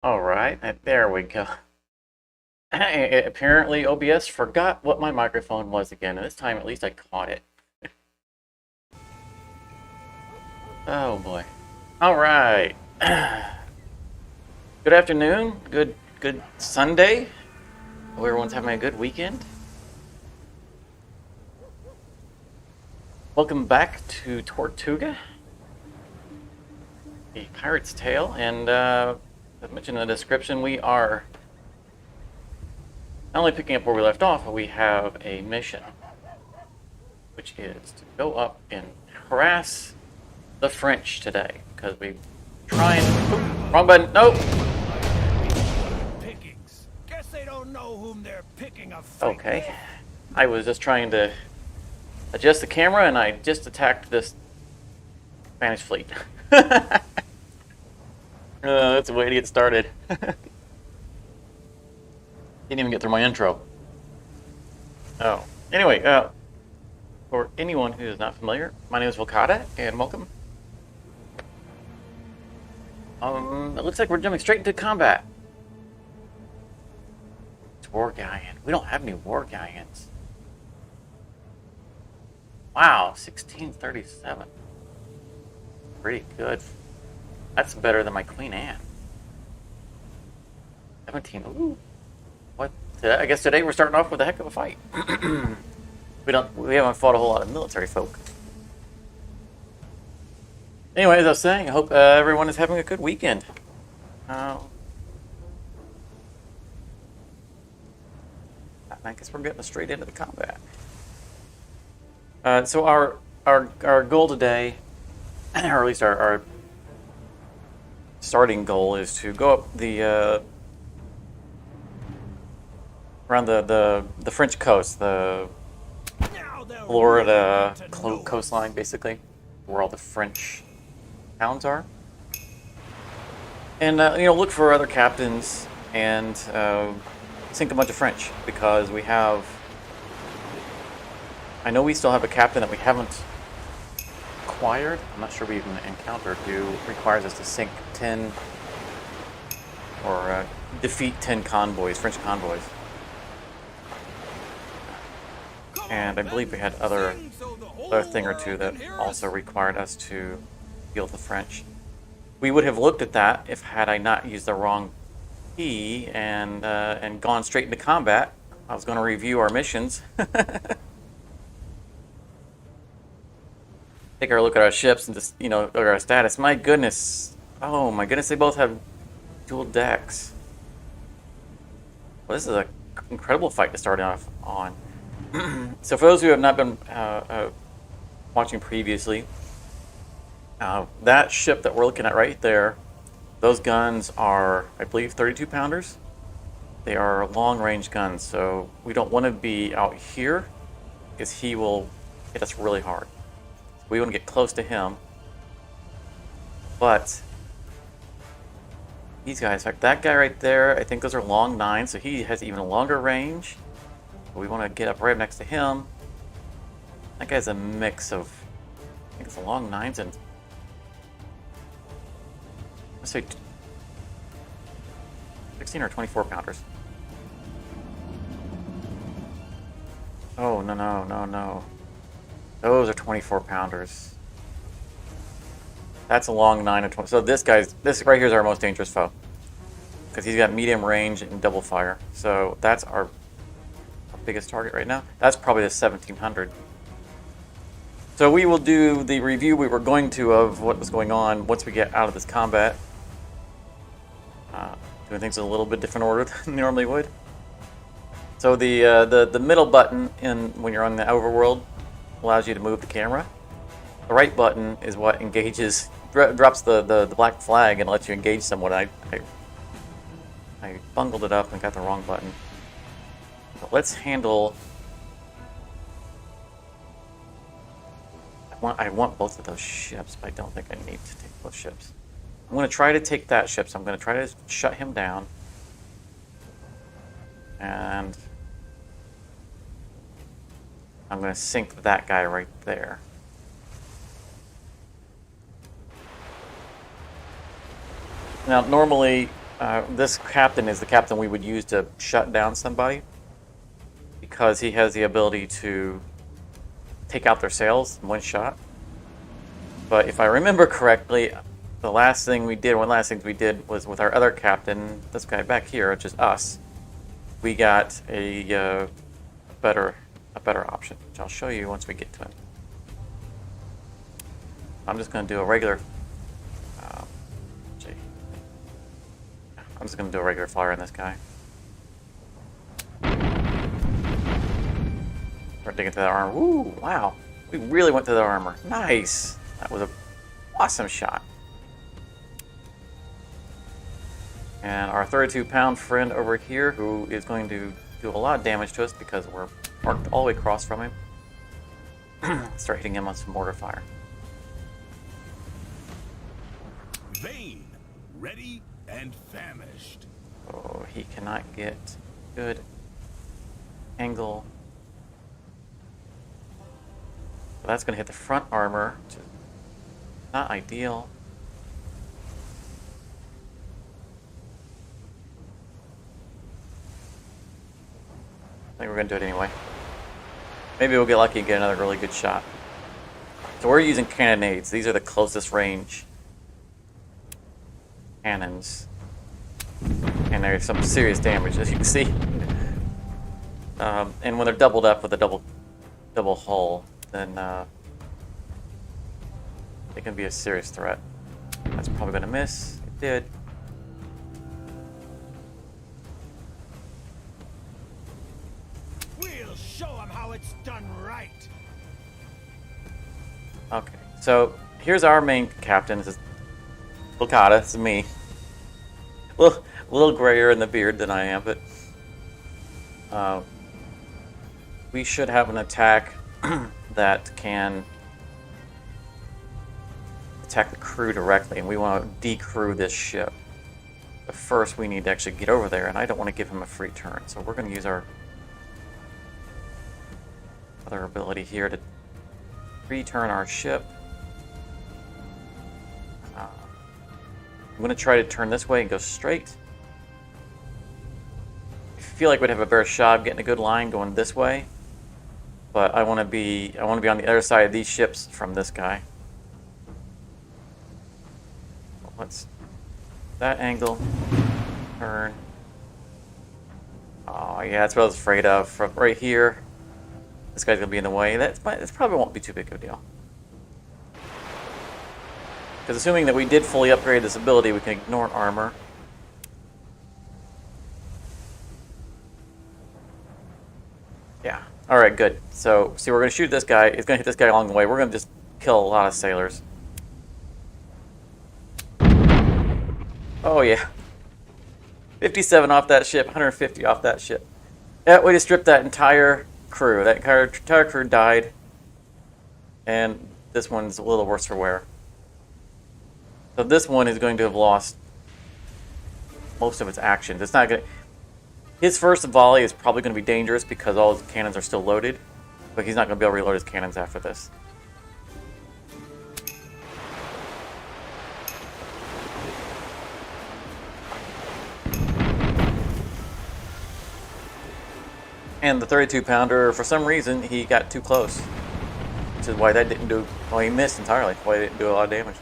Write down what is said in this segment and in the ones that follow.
Alright, there we go. Apparently OBS forgot what my microphone was again, and this time at least I caught it. Oh boy. Alright. Good afternoon, good Sunday. Hope everyone's having a good weekend. Welcome back to Tortuga, the Pirate's Tale, and as mentioned in the description, we are not only picking up where we left off, but we have a mission, which is to go up and harass the French today, because we try and... Oop, wrong button, nope! Pickings. Guess they don't know whom they're picking a fight. Okay, I was just trying to adjust the camera, and I just attacked this Spanish fleet. That's a way to get started. Didn't even get through my intro. Oh, anyway, for anyone who is not familiar, my name is Volcata, and welcome. It looks like we're jumping straight into combat. It's War Galleon. We don't have any War Galleons. Wow, 1637. Pretty good. That's better than my Queen Anne. 17. Ooh. What? I guess today we're starting off with a heck of a fight. We haven't fought a whole lot of military folk. Anyway, as I was saying, I hope everyone is having a good weekend. I guess we're getting straight into the combat. So our goal today, or at least our starting goal, is to go up the around the French coast, the Florida coastline, basically, where all the French towns are, and look for other captains and sink a bunch of French, because we have. I know we still have a captain that we haven't acquired. I'm not sure we even encountered, who requires us to sink 10 or defeat 10 convoys, French convoys. And I believe we had other thing or two that also required us to deal with the French. We would have looked at that if had I not used the wrong key and gone straight into combat. I was going to review our missions. Take a look at our ships and just, look at our status. My goodness. Oh my goodness, they both have dual decks. Well, this is an incredible fight to start off on. So for those who have not been watching previously, that ship that we're looking at right there, those guns are, I believe, 32 pounders. They are long-range guns, so we don't want to be out here, because he will hit us really hard. We want to get close to him, but these guys, like that guy right there, I think those are long 9s, so he has even a longer range. We want to get up right next to him. That guy's a mix of, I think it's a long 9s and, let's say 16 or 24 pounders. Oh, no. Those are 24 pounders. That's a long 9 and 20. So this right here is our most dangerous foe, because he's got medium range and double fire. So that's our biggest target right now. That's probably the 1700. So we will do the review we were going to of what was going on once we get out of this combat. Doing things in a little bit different order than we normally would. So the middle button when you're on the overworld allows you to move the camera. The right button is what engages, drops the black flag and lets you engage someone. I bungled it up and got the wrong button. But let's handle. I want both of those ships, but I don't think I need to take both ships. I'm going to try to take that ship, so I'm going to try to shut him down. And I'm going to sink that guy right there. Now, normally, This captain is the captain we would use to shut down somebody, because he has the ability to take out their sails in one shot. But if I remember correctly, one of the last things we did was with our other captain, this guy back here, which is us. We got a better option, which I'll show you once we get to him. I'm just going to do a regular. I'm just going to do a regular flyer on this guy. Start digging through that armor. Ooh, wow. We really went through the armor. Nice. That was an awesome shot. And our 32-pound friend over here, who is going to do a lot of damage to us because we're parked all the way across from him. Start hitting him on some mortar fire. Vain, ready, and famished. Oh, he cannot get good angle. So that's going to hit the front armor, which is not ideal. I think we're going to do it anyway. Maybe we'll get lucky and get another really good shot. So we're using cannonades. These are the closest range cannons. And there's some serious damage, as you can see. And when they're doubled up with a double hull, then they can be a serious threat. That's probably going to miss. It did. We'll show them how it's done right. Okay, so here's our main captain. This is Placata. This is me. A little grayer in the beard than I am, but we should have an attack that can attack the crew directly, and we want to decrew this ship. But first, we need to actually get over there, and I don't want to give him a free turn, so we're going to use our other ability here to return our ship. I'm going to try to turn this way and go straight. I feel like we'd have a better shot of getting a good line going this way, but I want to be on the other side of these ships from this guy. Let's that angle turn. Oh yeah, that's what I was afraid of. From right here, this guy's gonna be in the way. This probably won't be too big of a deal. Because assuming that we did fully upgrade this ability, we can ignore armor. Yeah. All right, good. So, see, we're going to shoot this guy. It's going to hit this guy along the way. We're going to just kill a lot of sailors. Oh, yeah. 57 off that ship, 150 off that ship. Yeah, we just stripped that entire crew. That entire crew died. And this one's a little worse for wear. So this one is going to have lost most of its actions. It's not going to... His first volley is probably going to be dangerous because all his cannons are still loaded, but he's not going to be able to reload his cannons after this. And the 32-pounder, for some reason, he got too close, which is why that didn't do... Well, he missed entirely. Why he didn't do a lot of damage.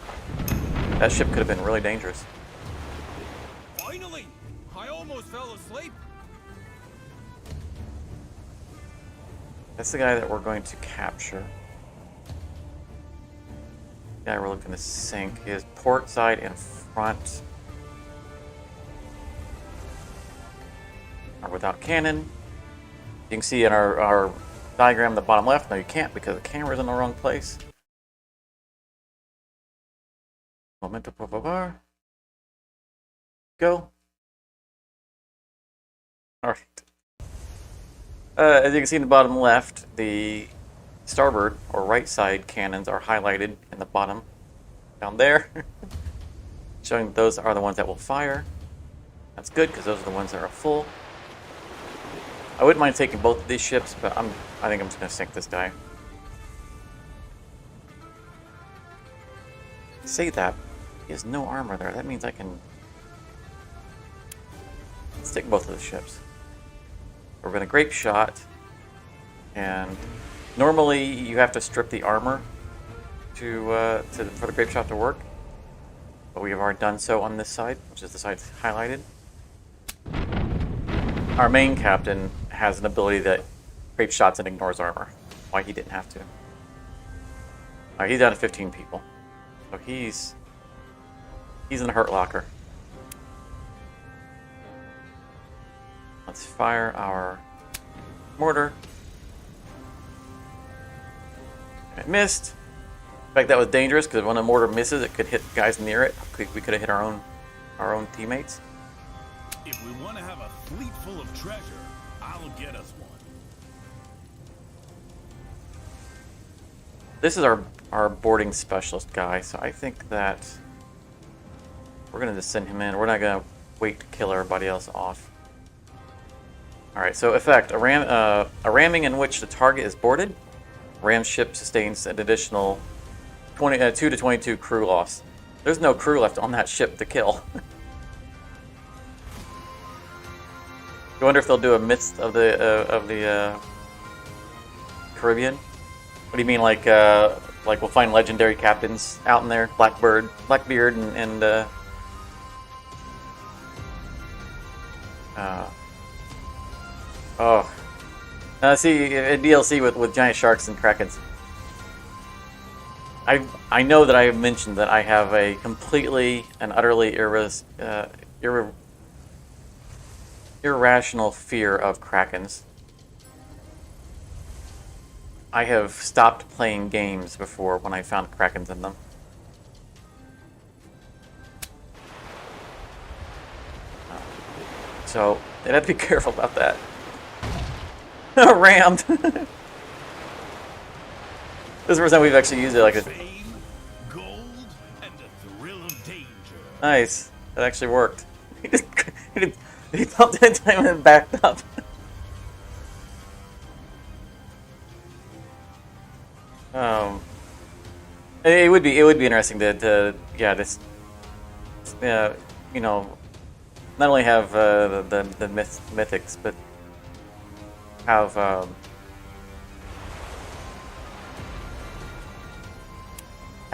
That ship could have been really dangerous. Finally! I almost fell asleep. That's the guy that we're going to capture. Yeah, we're looking to sink. His port side and front are without cannon. You can see in our diagram in the bottom left. No, you can't because the camera's in the wrong place. Momento por favor. Go. Alright. As you can see in the bottom left, the starboard or right side cannons are highlighted in the bottom down there, showing that those are the ones that will fire. That's good because those are the ones that are full. I wouldn't mind taking both of these ships, but I think I'm just going to sink this guy. Say that. He has no armor there. That means I can Let's take both of the ships. We're going to grape shot, and normally you have to strip the armor for the grape shot to work, but we have already done so on this side, which is the side highlighted. Our main captain has an ability that grape shots and ignores armor. Why he didn't have to. Alright, he's down to 15 people. So he's in the hurt locker. Let's fire our mortar. And it missed. In fact, that was dangerous because when a mortar misses, it could hit guys near it. We could have hit our own teammates. If we want to have a fleet full of treasure, I'll get us one. This is our boarding specialist guy, so I think that we're going to just send him in. We're not going to wait to kill everybody else off. Alright, so effect. A ramming in which the target is boarded. Ram ship sustains an additional 2 to 22 crew loss. There's no crew left on that ship to kill. I wonder if they'll do a Myths of the Caribbean. What do you mean, like we'll find legendary captains out in there, Blackbeard, and see a DLC with giant sharks and krakens. I know that I have mentioned that I have a completely and utterly irrational fear of krakens. I have stopped playing games before when I found krakens in them. So, they'd have to be careful about that. Rammed! This is the first time we've actually used it like this. Fame, gold, and the thrill of danger. Nice. That actually worked. He pumped in time and then backed up. It would be interesting to you know, not only have the mythics, but have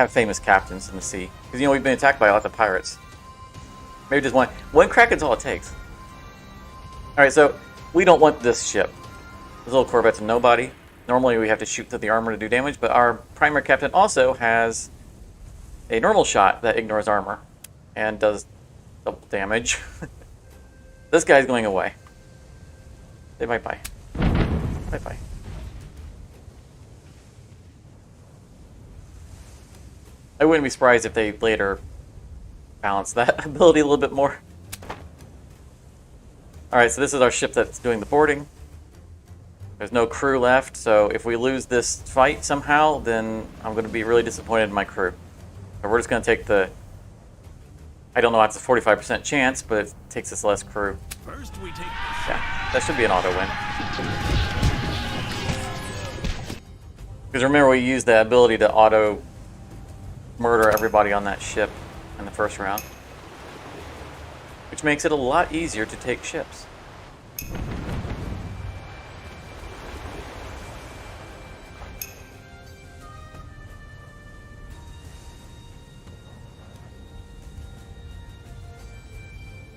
famous captains in the sea, because you know we've been attacked by lots of pirates. Maybe just one kraken's all it takes. All right, so we don't want this ship. This little corvette's a nobody. Normally we have to shoot through the armor to do damage, but our primary captain also has a normal shot that ignores armor and does double damage. This guy's going away. Say bye-bye. Bye-bye. I wouldn't be surprised if they later balance that ability a little bit more. Alright, so this is our ship that's doing the boarding. There's no crew left, so if we lose this fight somehow, then I'm going to be really disappointed in my crew. So we're just going to take the... I don't know, it's a 45% chance, but it takes us less crew. First we take Yeah, that should be an auto win. Because remember, we used the ability to auto murder everybody on that ship in the first round, which makes it a lot easier to take ships.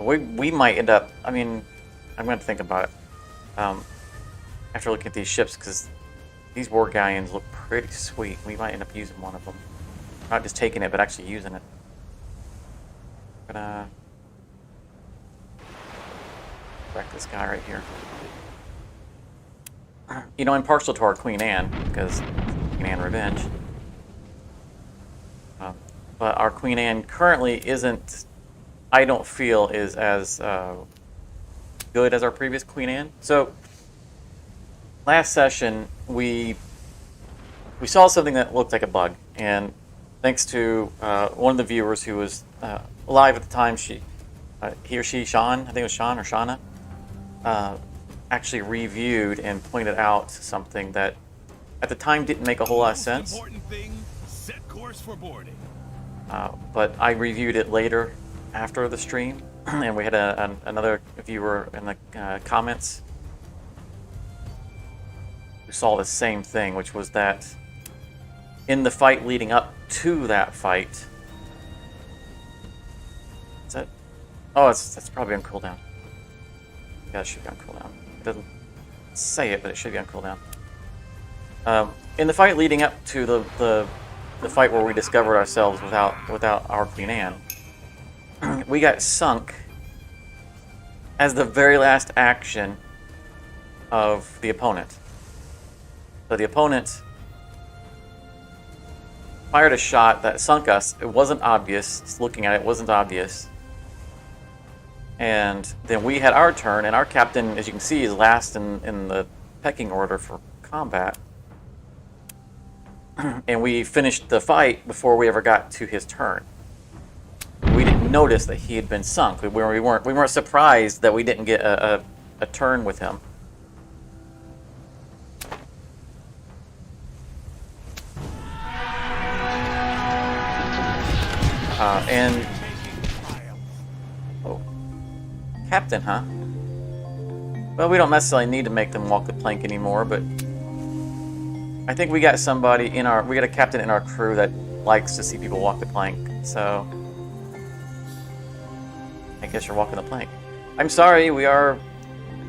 We might end up, I mean, I'm going to think about it after looking at these ships, because these war galleons look pretty sweet. We might end up using one of them. Not just taking it, but actually using it. I'm gonna wreck this guy right here. You know, I'm partial to our Queen Anne, because Queen Anne Revenge. But our Queen Anne currently isn't, I don't feel, is as good as our previous Queen Anne. So, last session, we saw something that looked like a bug, and thanks to one of the viewers who was alive at the time, he or she, Sean, I think it was Sean or Shauna, actually reviewed and pointed out something that at the time didn't make a whole lot of sense. Important thing, set course for boarding. But I reviewed it later after the stream, And we had another viewer in the comments who saw the same thing, which was that in the fight leading up to that fight, is that? Oh, that's probably on cooldown. Yeah, it should be on cooldown. It doesn't say it, but it should be on cooldown. In the fight leading up to the fight where we discovered ourselves without our Queen Anne, we got sunk as the very last action of the opponent. So the opponent fired a shot that sunk us. It wasn't obvious. Just looking at it, wasn't obvious. And then we had our turn, and our captain, as you can see, is last in the pecking order for combat. And we finished the fight before we ever got to his turn. We didn't notice that he had been sunk. We weren't surprised that we didn't get a turn with him. And oh, captain, huh? Well, we don't necessarily need to make them walk the plank anymore, but I think we got a captain in our crew that likes to see people walk the plank. So I guess you're walking the plank. I'm sorry, we are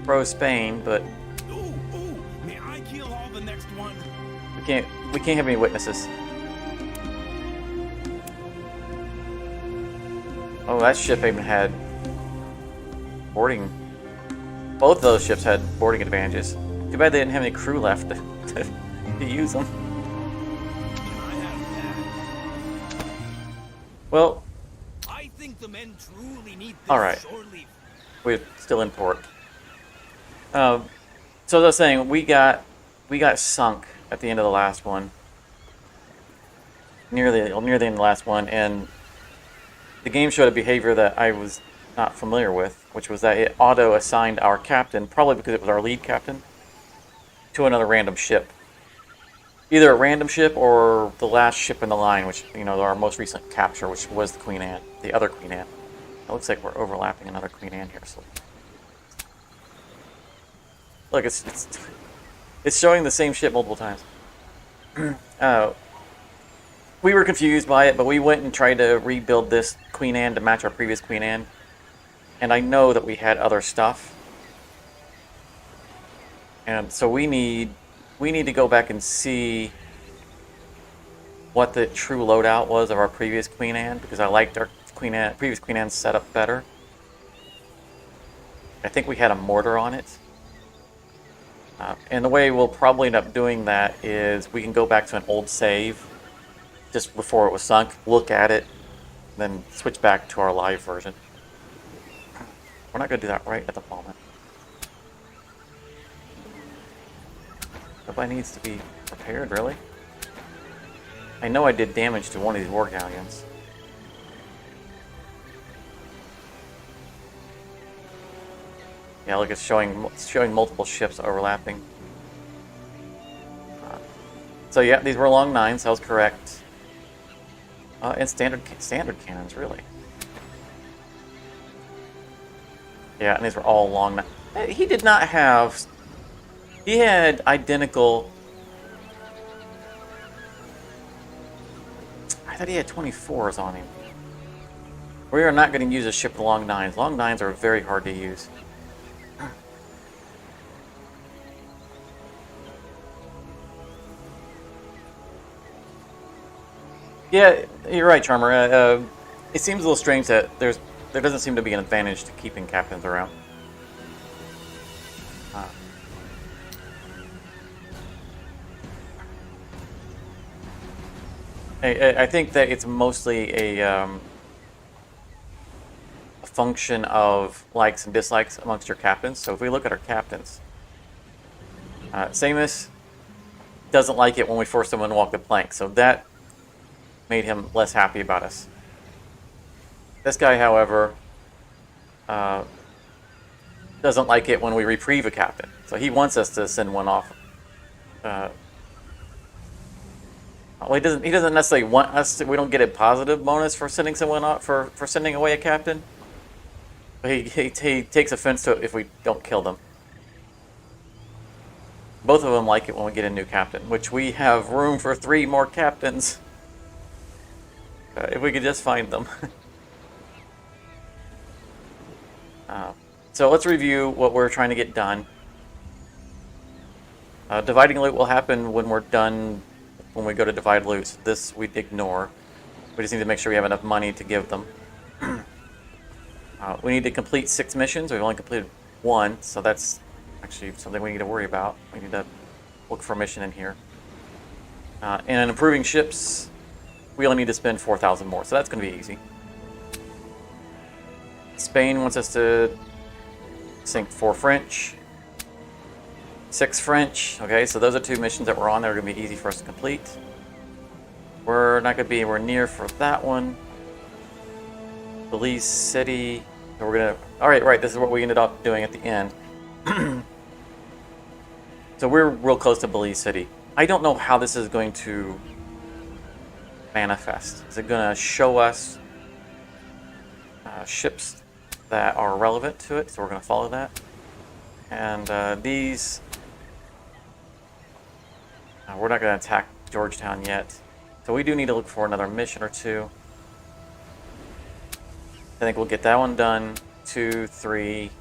pro Spain, but may I kill all the next one? we can't have any witnesses. Oh, that ship even had boarding. Both of those ships had boarding advantages. Too bad they didn't have any crew left to use them. Well, I think the men truly need this all right. shore leave. We're still in port. So as I was saying, we got sunk at the end of the last one. Near the end of the last one, and the game showed a behavior that I was not familiar with, which was that it auto-assigned our captain, probably because it was our lead captain, to another random ship. Either a random ship or the last ship in the line, which, you know, our most recent capture, which was the Queen Anne, the other Queen Anne. It looks like we're overlapping another Queen Anne here. So look, it's showing the same ship multiple times. We were confused by it, but we went and tried to rebuild this Queen Anne to match our previous Queen Anne. And I know that we had other stuff. And so we need to go back and see what the true loadout was of our previous Queen Anne, because I liked our previous Queen Anne setup better. I think we had a mortar on it. And the way we'll probably end up doing that is we can go back to an old save just before it was sunk, look at it, then switch back to our live version. We're not going to do that right at the moment. Nobody needs to be prepared, really. I know I did damage to one of these war galleons. Yeah, look, it's showing multiple ships overlapping. So yeah, these were long 9s. That was correct. And standard cannons, really. Yeah, and these were all long 9. He did not have. He had identical. I thought he had 24s on him. We are not going to use a ship with long 9s. Long 9s are very hard to use. Yeah, you're right, Charmer. It seems a little strange that there doesn't seem to be an advantage to keeping captains around. I think that it's mostly a function of likes and dislikes amongst your captains. So if we look at our captains, Samus doesn't like it when we force someone to walk the plank, so that made him less happy about us. This guy, however, doesn't like it when we reprieve a captain, so he wants us to send one off. Well, he doesn't necessarily want us to. We don't get a positive bonus for sending someone off for sending away a captain. He takes offense to it if we don't kill them. Both of them like it when we get a new captain, which we have room for 3 more captains. If we could just find them. So let's review what we're trying to get done. Dividing loot will happen when we're done, when we go to divide loot. So this we ignore. We just need to make sure we have enough money to give them. We need to complete 6 missions. We've only completed 1, so that's actually something we need to worry about. We need to look for a mission in here. And improving ships, we only need to spend 4,000 more, so that's going to be easy. Spain wants us to sink 4 French, 6 French. Okay, so those are 2 missions that we're on that are going to be easy for us to complete. We're not going to be anywhere near for that one. Belize City. So we're going to... Alright, right, this is what we ended up doing at the end. So we're real close to Belize City. I don't know how this is going to manifest. Is it going to show us ships that are relevant to it? So we're going to follow that. And these... we're not going to attack Georgetown yet. So we do need to look for another mission or 2. I think we'll get that one done. 2, 3...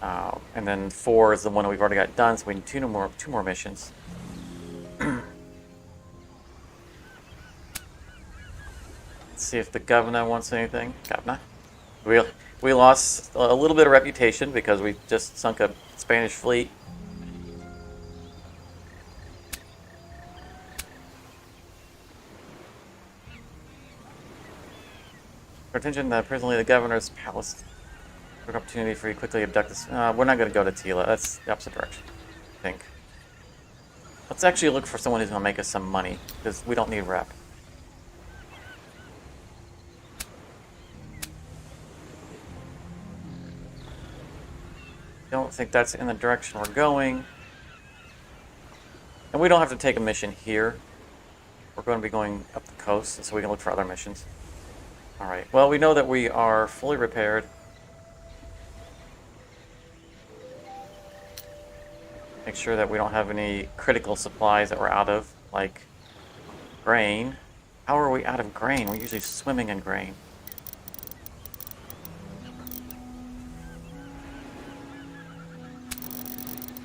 and then 4 is the one that we've already got done, so we need 2 more missions. Let's see if the governor wants anything. Governor? We lost a little bit of reputation because we just sunk a Spanish fleet. For attention, presently the governor's palace. Quick opportunity for you to quickly abduct this. We're not going to go to Tila. That's the opposite direction, I think. Let's actually look for someone who's going to make us some money, because we don't need rep. Don't think that's in the direction we're going. And we don't have to take a mission here. We're going to be going up the coast, so we can look for other missions. Alright, well, we know that we are fully repaired. Make sure that we don't have any critical supplies that we're out of, like grain. How are we out of grain? We're usually swimming in grain.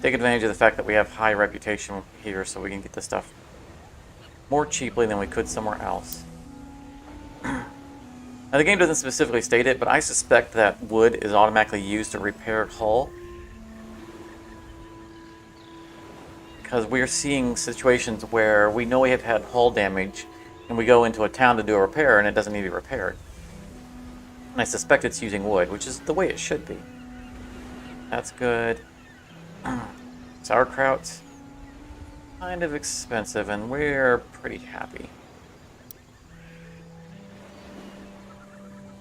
Take advantage of the fact that we have high reputation here so we can get this stuff more cheaply than we could somewhere else. Now the game doesn't specifically state it, but I suspect that wood is automatically used to repair hull. Because we're seeing situations where we know we have had hull damage and we go into a town to do a repair and it doesn't need to be repaired. And I suspect it's using wood, which is the way it should be. That's good. Sauerkraut. Kind of expensive and we're pretty happy.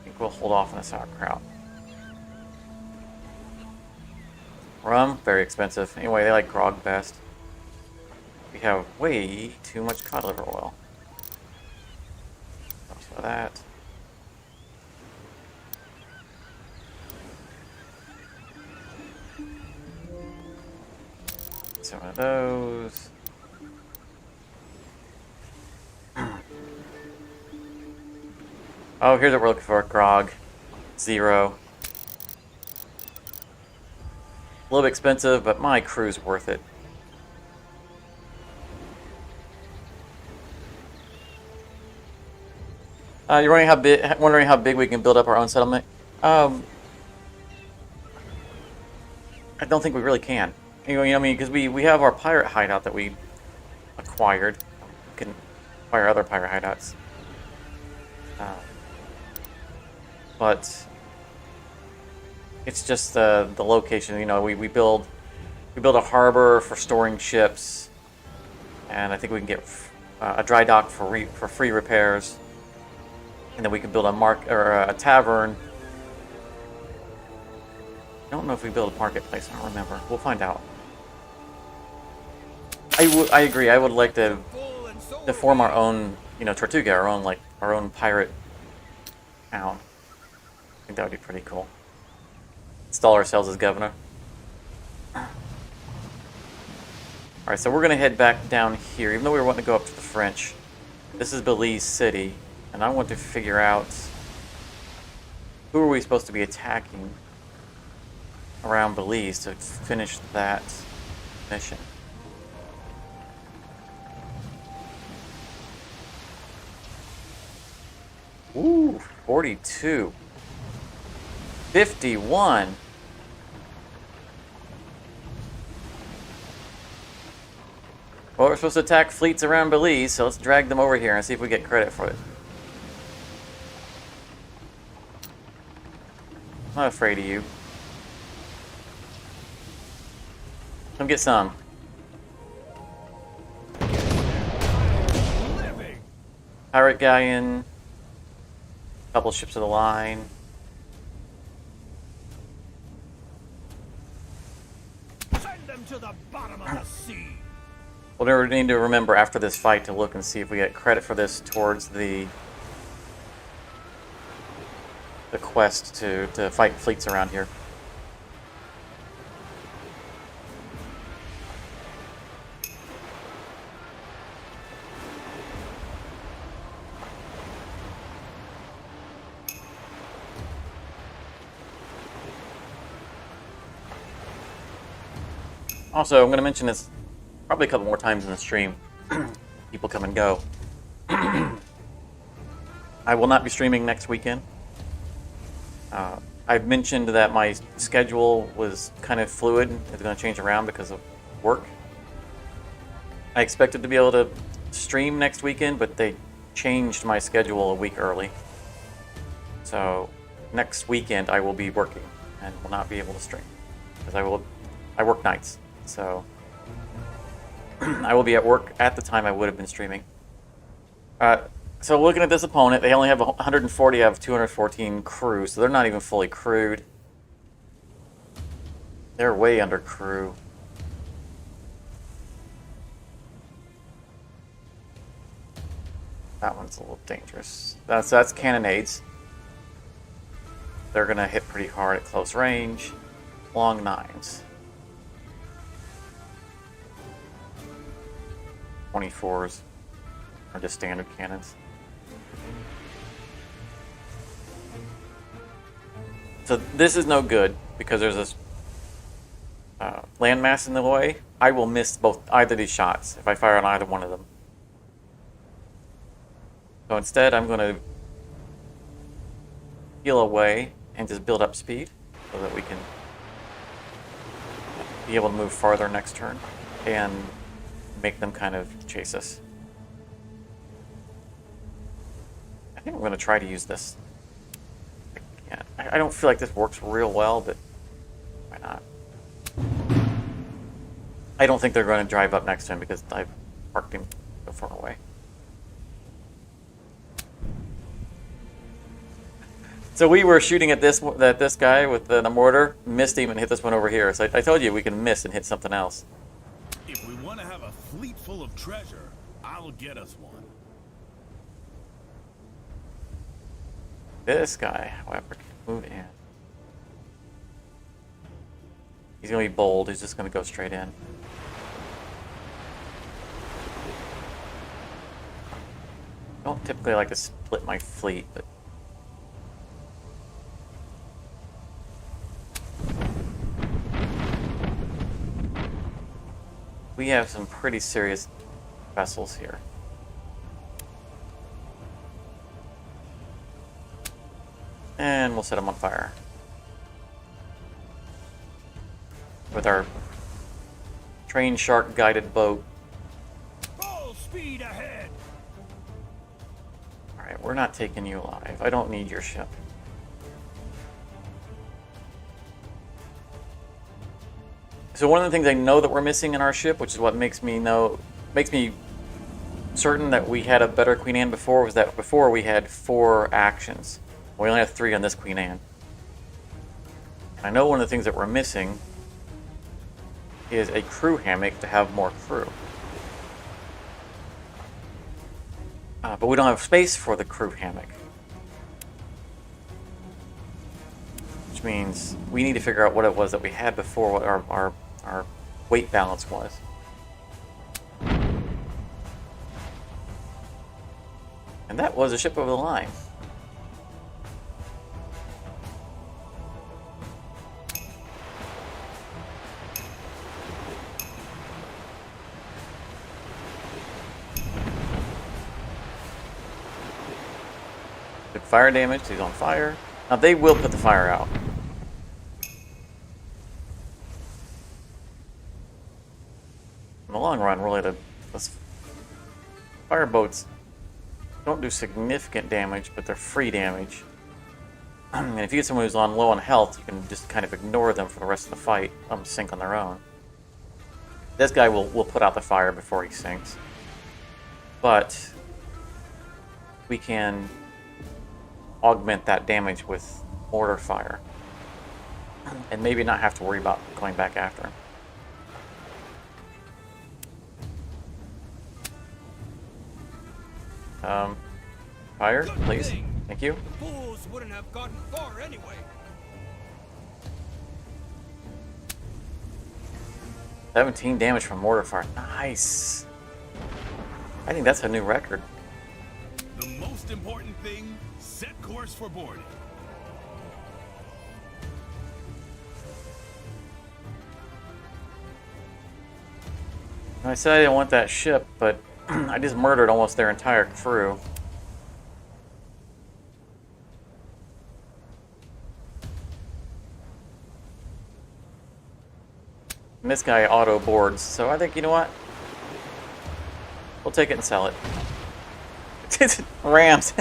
I think we'll hold off on the sauerkraut. Rum, very expensive. Anyway, they like grog best. We have way too much cod liver oil. For that. Some of those. Oh, here's what we're looking for. Grog. 0. A little bit expensive, but my crew's worth it. You're wondering how big we can build up our own settlement? I don't think we really can. Anyway, I mean, because we have our pirate hideout that we acquired. We can acquire other pirate hideouts. But it's just the location. You know, we build a harbor for storing ships, and I think we can get a dry dock for free repairs. And then we can build a tavern. I don't know if we build a marketplace. I don't remember. We'll find out. I agree. I would like to form our own, Tortuga, our own pirate town. think that would be pretty cool. Install ourselves as governor. Alright, so we're going to head back down here, even though we were wanting to go up to the French. This is Belize City, and I want to figure out who are we supposed to be attacking around Belize to finish that mission. Ooh, 42. 51. Well, we're supposed to attack fleets around Belize, so let's drag them over here and see if we get credit for it. I'm not afraid of you. Come get some. Pirate galleon. Couple ships of the line. Send them to the bottom of the sea. We'll need to remember after this fight to look and see if we get credit for this towards the quest to fight fleets around here. Also, I'm going to mention this probably a couple more times in the stream. People come and go. I will not be streaming next weekend. I've mentioned that my schedule was kind of fluid. It's going to change around because of work. I expected to be able to stream next weekend, but they changed my schedule a week early. So next weekend I will be working and will not be able to stream because I work nights. So I will be at work at the time I would have been streaming. So looking at this opponent, they only have 140 out of 214 crew, so they're not even fully crewed. They're way under crew. That one's a little dangerous. That's cannonades. They're gonna hit pretty hard at close range. Long nines. 24s are just standard cannons. So this is no good because there's this landmass in the way. I will miss either of these shots if I fire on either one of them. So instead I'm going to heal away and just build up speed so that we can be able to move farther next turn and make them kind of chase us. I think I'm going to try to use this. I don't feel like this works real well, but why not? I don't think they're going to drive up next to him because I've parked him so far away. So we were shooting at this guy with the mortar, missed him and hit this one over here. So I told you we can miss and hit something else. If we want to have a fleet full of treasure, I'll get us one. This guy, however, can move in. He's going to be bold. He's just going to go straight in. I don't typically like to split my fleet, but we have some pretty serious vessels here. And we'll set them on fire with our train shark guided boat. Full speed ahead. Alright, we're not taking you alive. I don't need your ship. So one of the things I know that we're missing in our ship, which is what makes me certain that we had a better Queen Anne before, was that before we had 4 actions. We only have 3 on this Queen Anne. And I know one of the things that we're missing is a crew hammock to have more crew. But we don't have space for the crew hammock. means we need to figure out what it was that we had before, what our weight balance was. And that was a ship over the line. Took fire damage, he's on fire. Now they will put the fire out. In the long run, really, the fireboats don't do significant damage, but they're free damage. And if you get someone who's low on health, you can just kind of ignore them for the rest of the fight, sink on their own. This guy will put out the fire before he sinks. But we can augment that damage with mortar fire. And maybe not have to worry about going back after him. Fire, please. Thank you. The fools wouldn't have gotten far anyway. 17 damage from mortar fire. Nice. I think that's a new record. The most important thing, set course for boarding. I said I didn't want that ship, but I just murdered almost their entire crew. And this guy auto boards, so I think, you know what? We'll take it and sell it. It's Rams.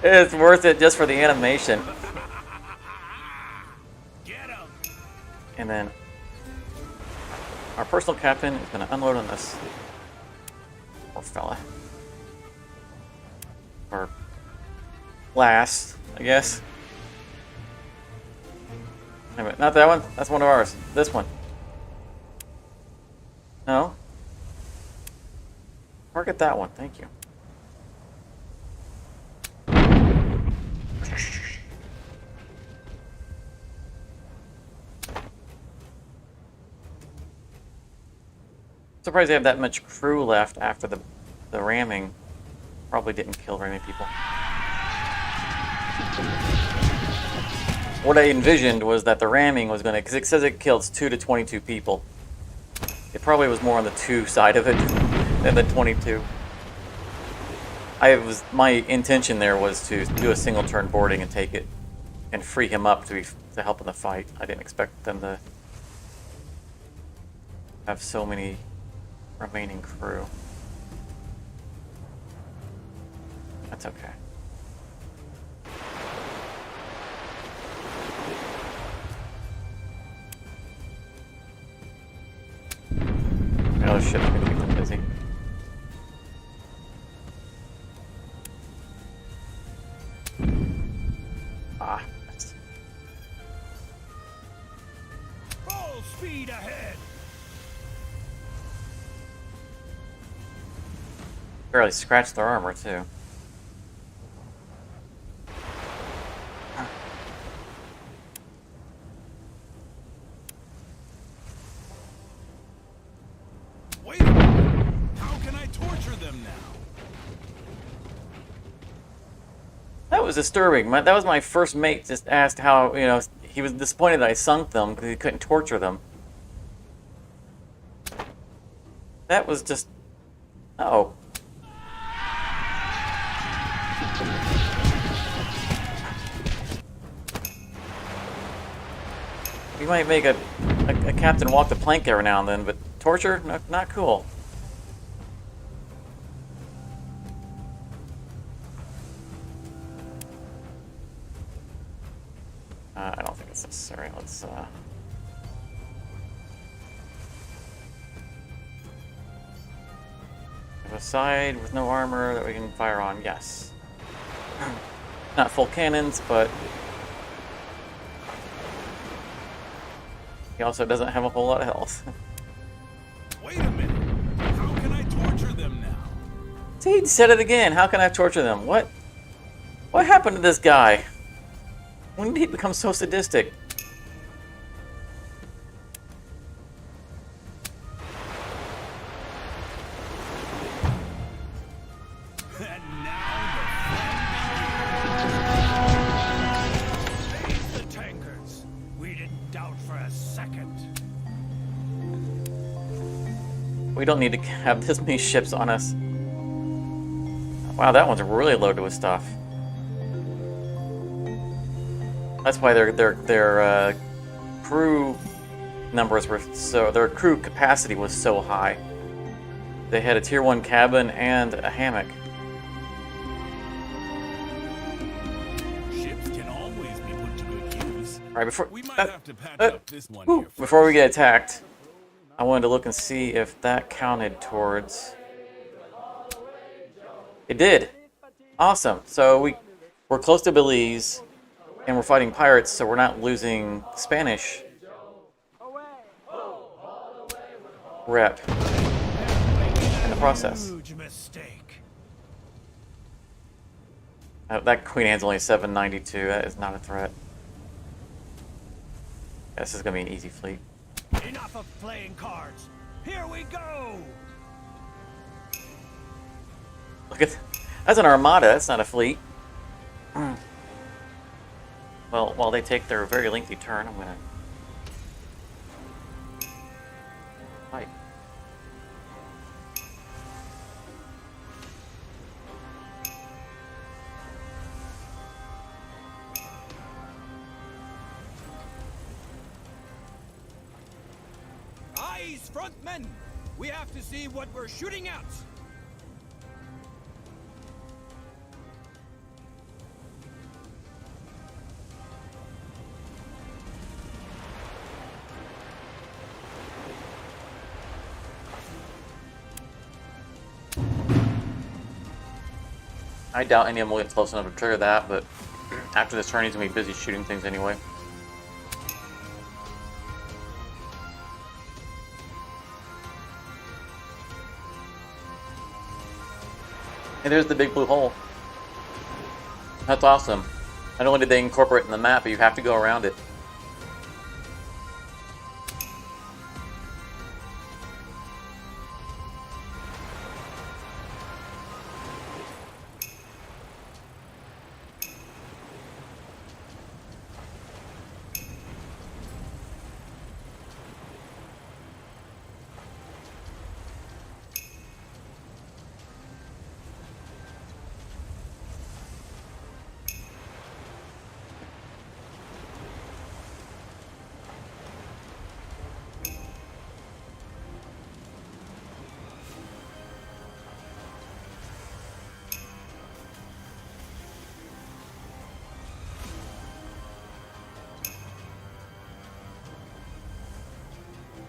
It's worth it just for the animation. Get 'em. And then our personal captain is going to unload on this poor fella. Or last, I guess. Wait a minute, not that one. That's one of ours. This one. No. Target that one. Thank you. Surprised they have that much crew left after the ramming. Probably didn't kill very many people. What I envisioned was that the ramming was going to, because it says it kills 2 to 22 people. It probably was more on the 2 side of it than the 22. My intention there was to do a single turn boarding and take it and free him up to help in the fight. I didn't expect them to have so many remaining crew. That's okay. Oh shit, I'm gonna keep them busy. Ah, that's... Full speed ahead. Barely scratched their armor too. Wait a minute. How can I torture them now? That was disturbing. That was my first mate just asked how, he was disappointed that I sunk them because he couldn't torture them. That was just... Oh. We might make a captain walk the plank every now and then, but torture? No, not cool. I don't think it's necessary. Let's have a side with no armor that we can fire on. Yes. Not full cannons, but he also doesn't have a whole lot of health. Wait a minute. How can I torture them now? See, he said it again. How can I torture them? What happened to this guy? When did he become so sadistic? And now the tankers. We didn't doubt for a second. We don't need to have this many ships on us. Wow, that one's really loaded with stuff. That's why their crew numbers were so, their crew capacity was so high. They had a tier 1 cabin and a hammock. Ships can always be put to good use. All right, before We might have to patch up this one here first. before we get attacked, I wanted to look and see if that counted towards. It did. Awesome. So we're close to Belize, and we're fighting pirates, so we're not losing Spanish rep in the process. Huge mistake. That Queen Anne's only 792. That is not a threat. This is gonna be an easy fleet. Enough of playing cards. Here we go. Look at that's an armada. That's not a fleet. Well, while they take their very lengthy turn, I'm gonna fight. Eyes, front men. We have to see what we're shooting at. I doubt any of them will get close enough to trigger that, but after this turn, he's gonna be busy shooting things anyway. And there's the big blue hole. That's awesome. Not only did they incorporate it in the map, but you have to go around it.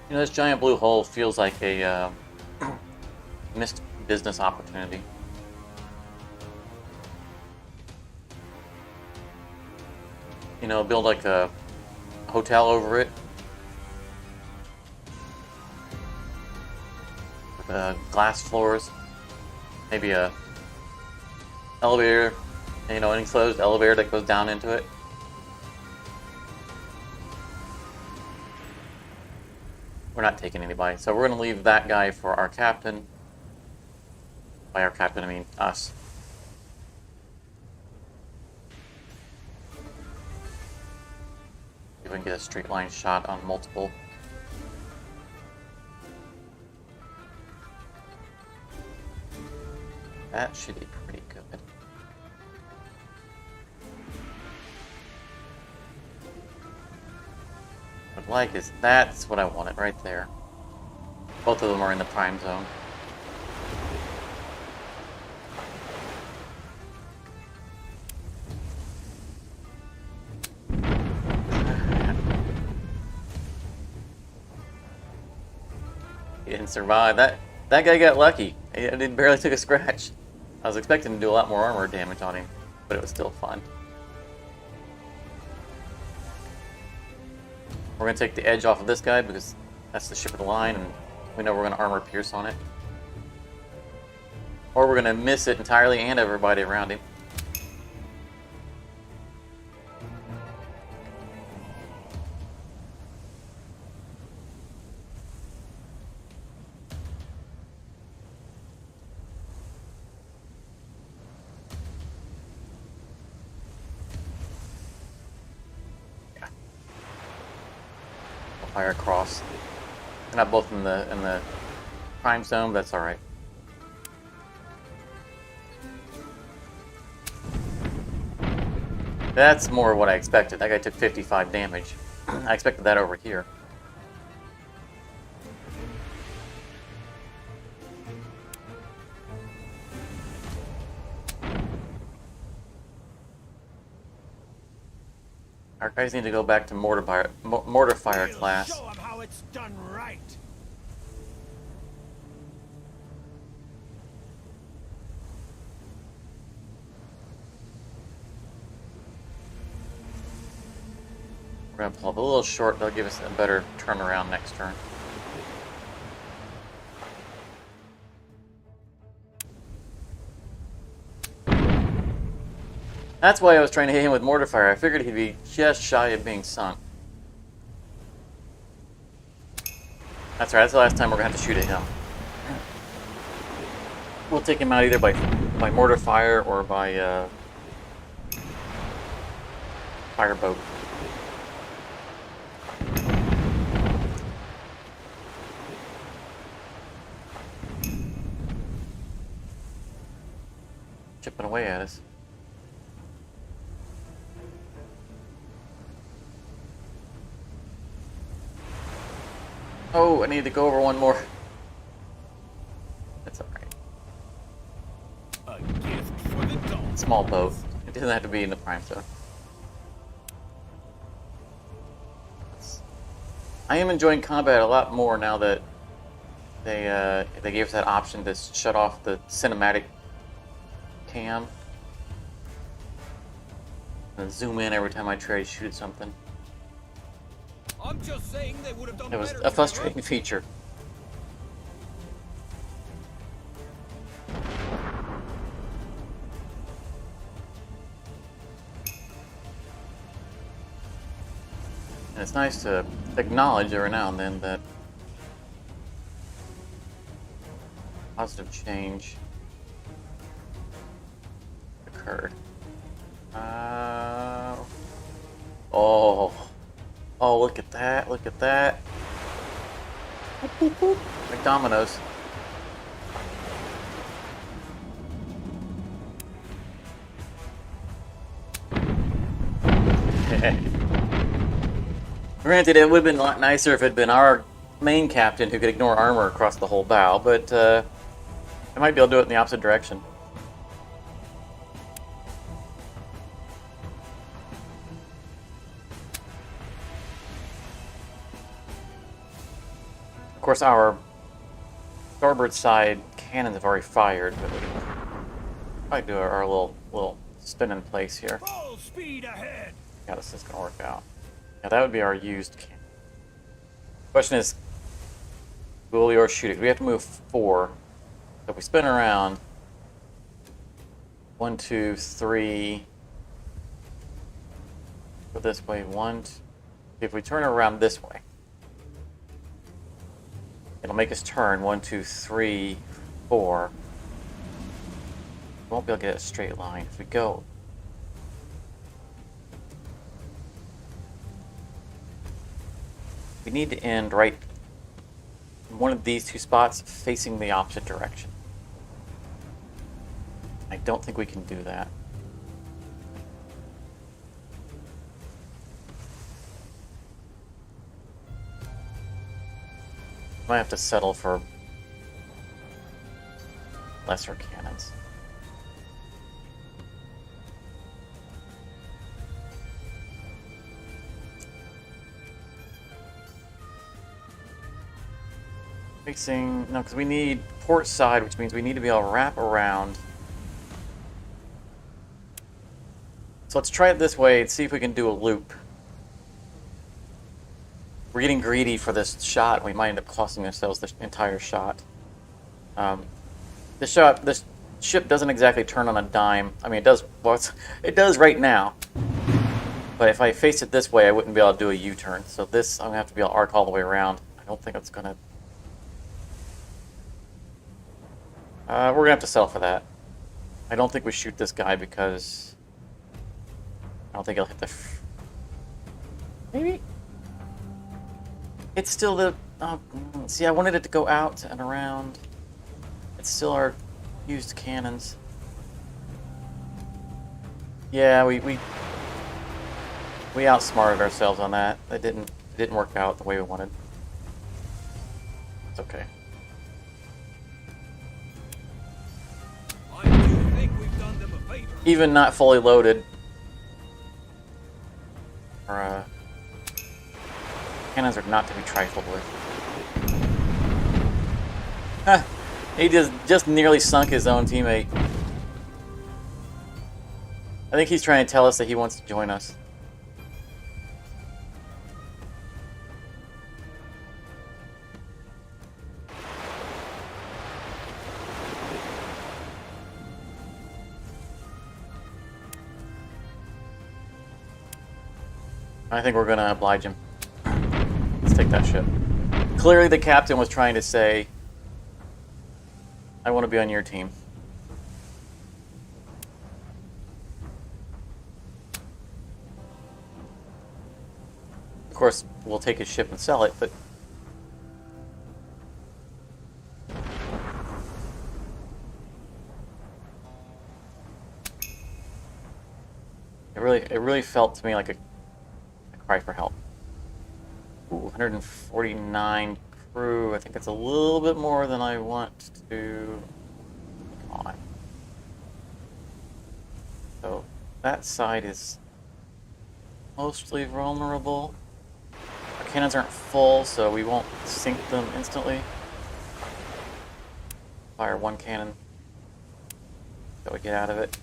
You know, this giant blue hole feels like a missed business opportunity. You know, build like a hotel over it. With glass floors. Maybe a elevator, you know, an enclosed elevator that goes down into it. We're not taking anybody, so we're going to leave that guy for our captain. By our captain, I mean us. See if we can get a straight line shot on multiple. That should be pretty good. What I'd like is that's what I wanted right there. Both of them are in the prime zone. He didn't survive. That guy got lucky. He barely took a scratch. I was expecting to do a lot more armor damage on him, but it was still fun. We're going to take the edge off of this guy because that's the ship of the line, and we know we're going to armor pierce on it. Or we're going to miss it entirely and everybody around him. fire across. They're not both in the prime zone, but that's all right. That's more what I expected. That guy took 55 damage. I expected that over here. Our guys need to go back to mortar fire class. Show 'em how it's done right. We're gonna pull up a little short. They'll give us a better turnaround next turn. That's why I was trying to hit him with mortar fire. I figured he'd be just shy of being sunk. That's right. That's the last time we're gonna have to shoot at him. We'll take him out either by mortar fire or by fireboat. Chipping away at us. Oh, I need to go over one more. That's alright. A gift for the dog. Small boat. It doesn't have to be in the prime zone. I am enjoying combat a lot more now that they gave us that option to shut off the cinematic cam and zoom in every time I try to shoot at something. I'm just saying they would have done It was better. a frustrating feature. And it's nice to acknowledge every now and then that positive change occurred. Oh, look at that, look at that. Boop, boop, boop. Like dominoes. Granted, it would have been a lot nicer if it had been our main captain who could ignore armor across the whole bow, but I might be able to do it in the opposite direction. Of course, our starboard side cannons have already fired, but we can probably do our little spin in place here. Full speed ahead. Yeah, this is gonna work out. Yeah, that would be our used cannon. Question is, will we or shoot it? We have to move 4. So if we spin around, 1, 2, 3. Go this way. 1. If we turn around this way, it'll make us turn 1, 2, 3, 4. We won't be able to get a straight line. If we go, we need to end right in one of these two spots facing the opposite direction. I don't think we can do that. Might have to settle for lesser cannons. Facing, no, because we need port side, which means we need to be able to wrap around. So let's try it this way and see if we can do a loop. We're getting greedy for this shot. We might end up costing ourselves the entire shot. This ship doesn't exactly turn on a dime. I mean, it does. Well, it does right now. But if I face it this way, I wouldn't be able to do a U-turn. So this, I'm gonna have to be able to arc all the way around. I don't think it's gonna. We're gonna have to settle for that. I don't think we shoot this guy because I don't think he'll hit the. Maybe. It's still the... Oh, see, I wanted it to go out and around. It's still our used cannons. Yeah, we outsmarted ourselves on that. It didn't work out the way we wanted. It's okay. I do think we've done them a favor. Even not fully loaded. Our cannons are not to be trifled with. Ha! He just nearly sunk his own teammate. I think he's trying to tell us that he wants to join us. I think we're going to oblige him. Let's take that ship. Clearly the captain was trying to say, I want to be on your team. Of course, we'll take his ship and sell it, but... It really felt to me like a cry for help. Ooh, 149 crew. I think that's a little bit more than I want to come on. So that side is mostly vulnerable. Our cannons aren't full, so we won't sink them instantly. Fire one cannon. So we get out of it.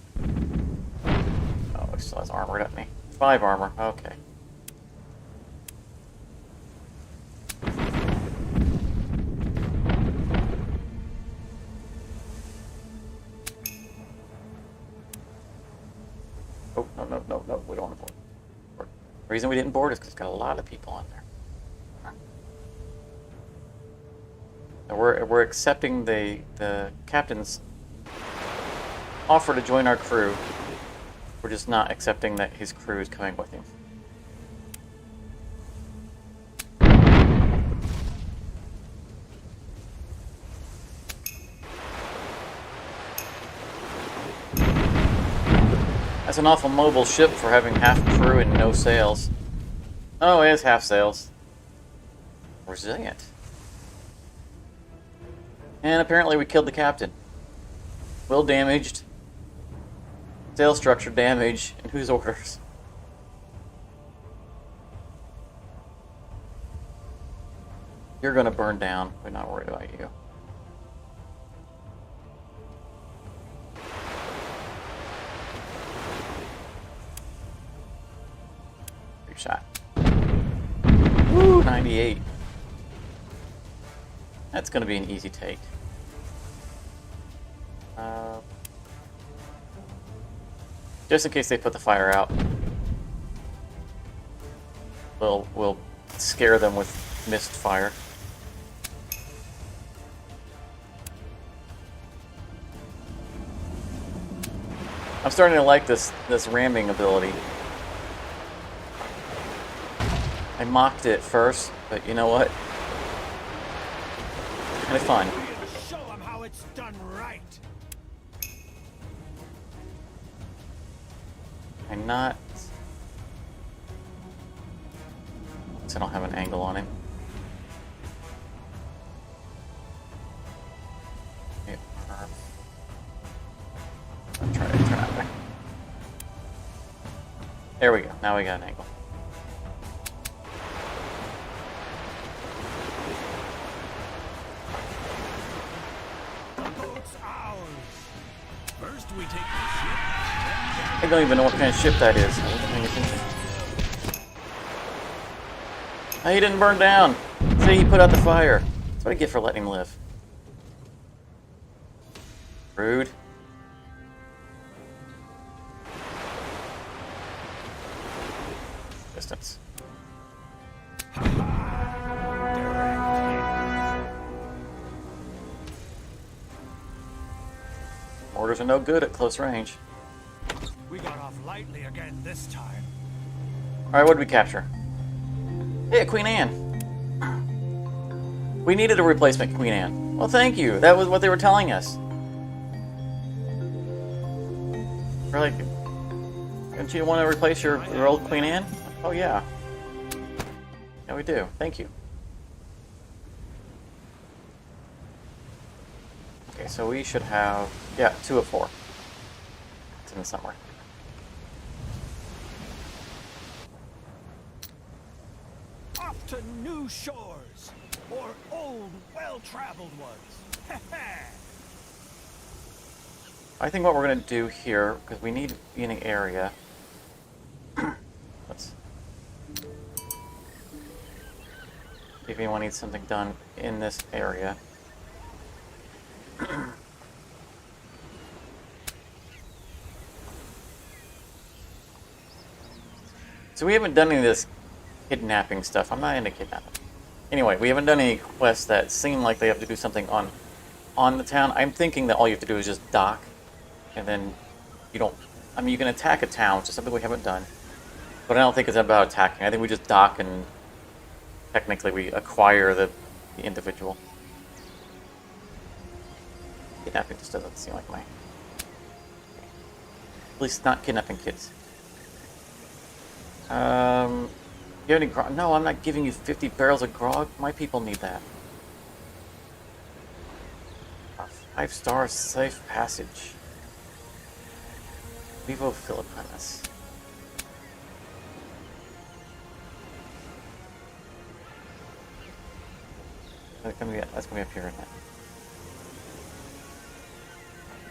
Oh, he still has armor, doesn't he? 5 armor. Okay. Oh, no, we don't want to board. The reason we didn't board is because it's got a lot of people on there. And we're accepting the captain's offer to join our crew. We're just not accepting that his crew is coming with him. That's an awful mobile ship for having half crew and no sails. Oh, it has half sails. Resilient. And apparently we killed the captain. Will damaged. Sail structure damage. And whose orders? You're gonna burn down. We're not worried about you. Shot. Woo, 98. That's going to be an easy take. Just in case they put the fire out, we'll scare them with mist fire. I'm starting to like this ramming ability. I mocked it first, but you know what? It's kind of fun. Show them how it's done right. I'm not... I don't have an angle on him. Yeah. I'll try to turn that way. There we go. Now we got an angle. First we take the ship. I don't even know what kind of ship that is. I wasn't paying attention. Oh, he didn't burn down. See, he put out the fire. That's what I get for letting him live. Rude. Distance. Mortars are no good at close range. We got off lightly again this time. Alright, what did we capture? Hey, Queen Anne. We needed a replacement Queen Anne. Well, thank you. That was what they were telling us. We're like, don't you want to replace your old Queen Anne? Oh, yeah. Yeah, we do. Thank you. Okay, so we should have, yeah, 2 of 4. It's in somewhere. Off to new shores, or old, well-traveled ones. I think what we're going to do here, because we need in an area. Let's see if anyone needs something done in this area. So we haven't done any of this kidnapping stuff. I'm not into kidnapping. Anyway, we haven't done any quests that seem like they have to do something on the town. I'm thinking that all you have to do is just dock, and then you don't. I mean, you can attack a town, which is something we haven't done. But I don't think it's about attacking. I think we just dock and technically we acquire the individual. Kidnapping just doesn't seem like my... At least not kidnapping kids. You have any grog? No, I'm not giving you 50 barrels of grog. My people need that. A 5-star safe passage. Vivo Philippines. That's gonna be up here, isn't it?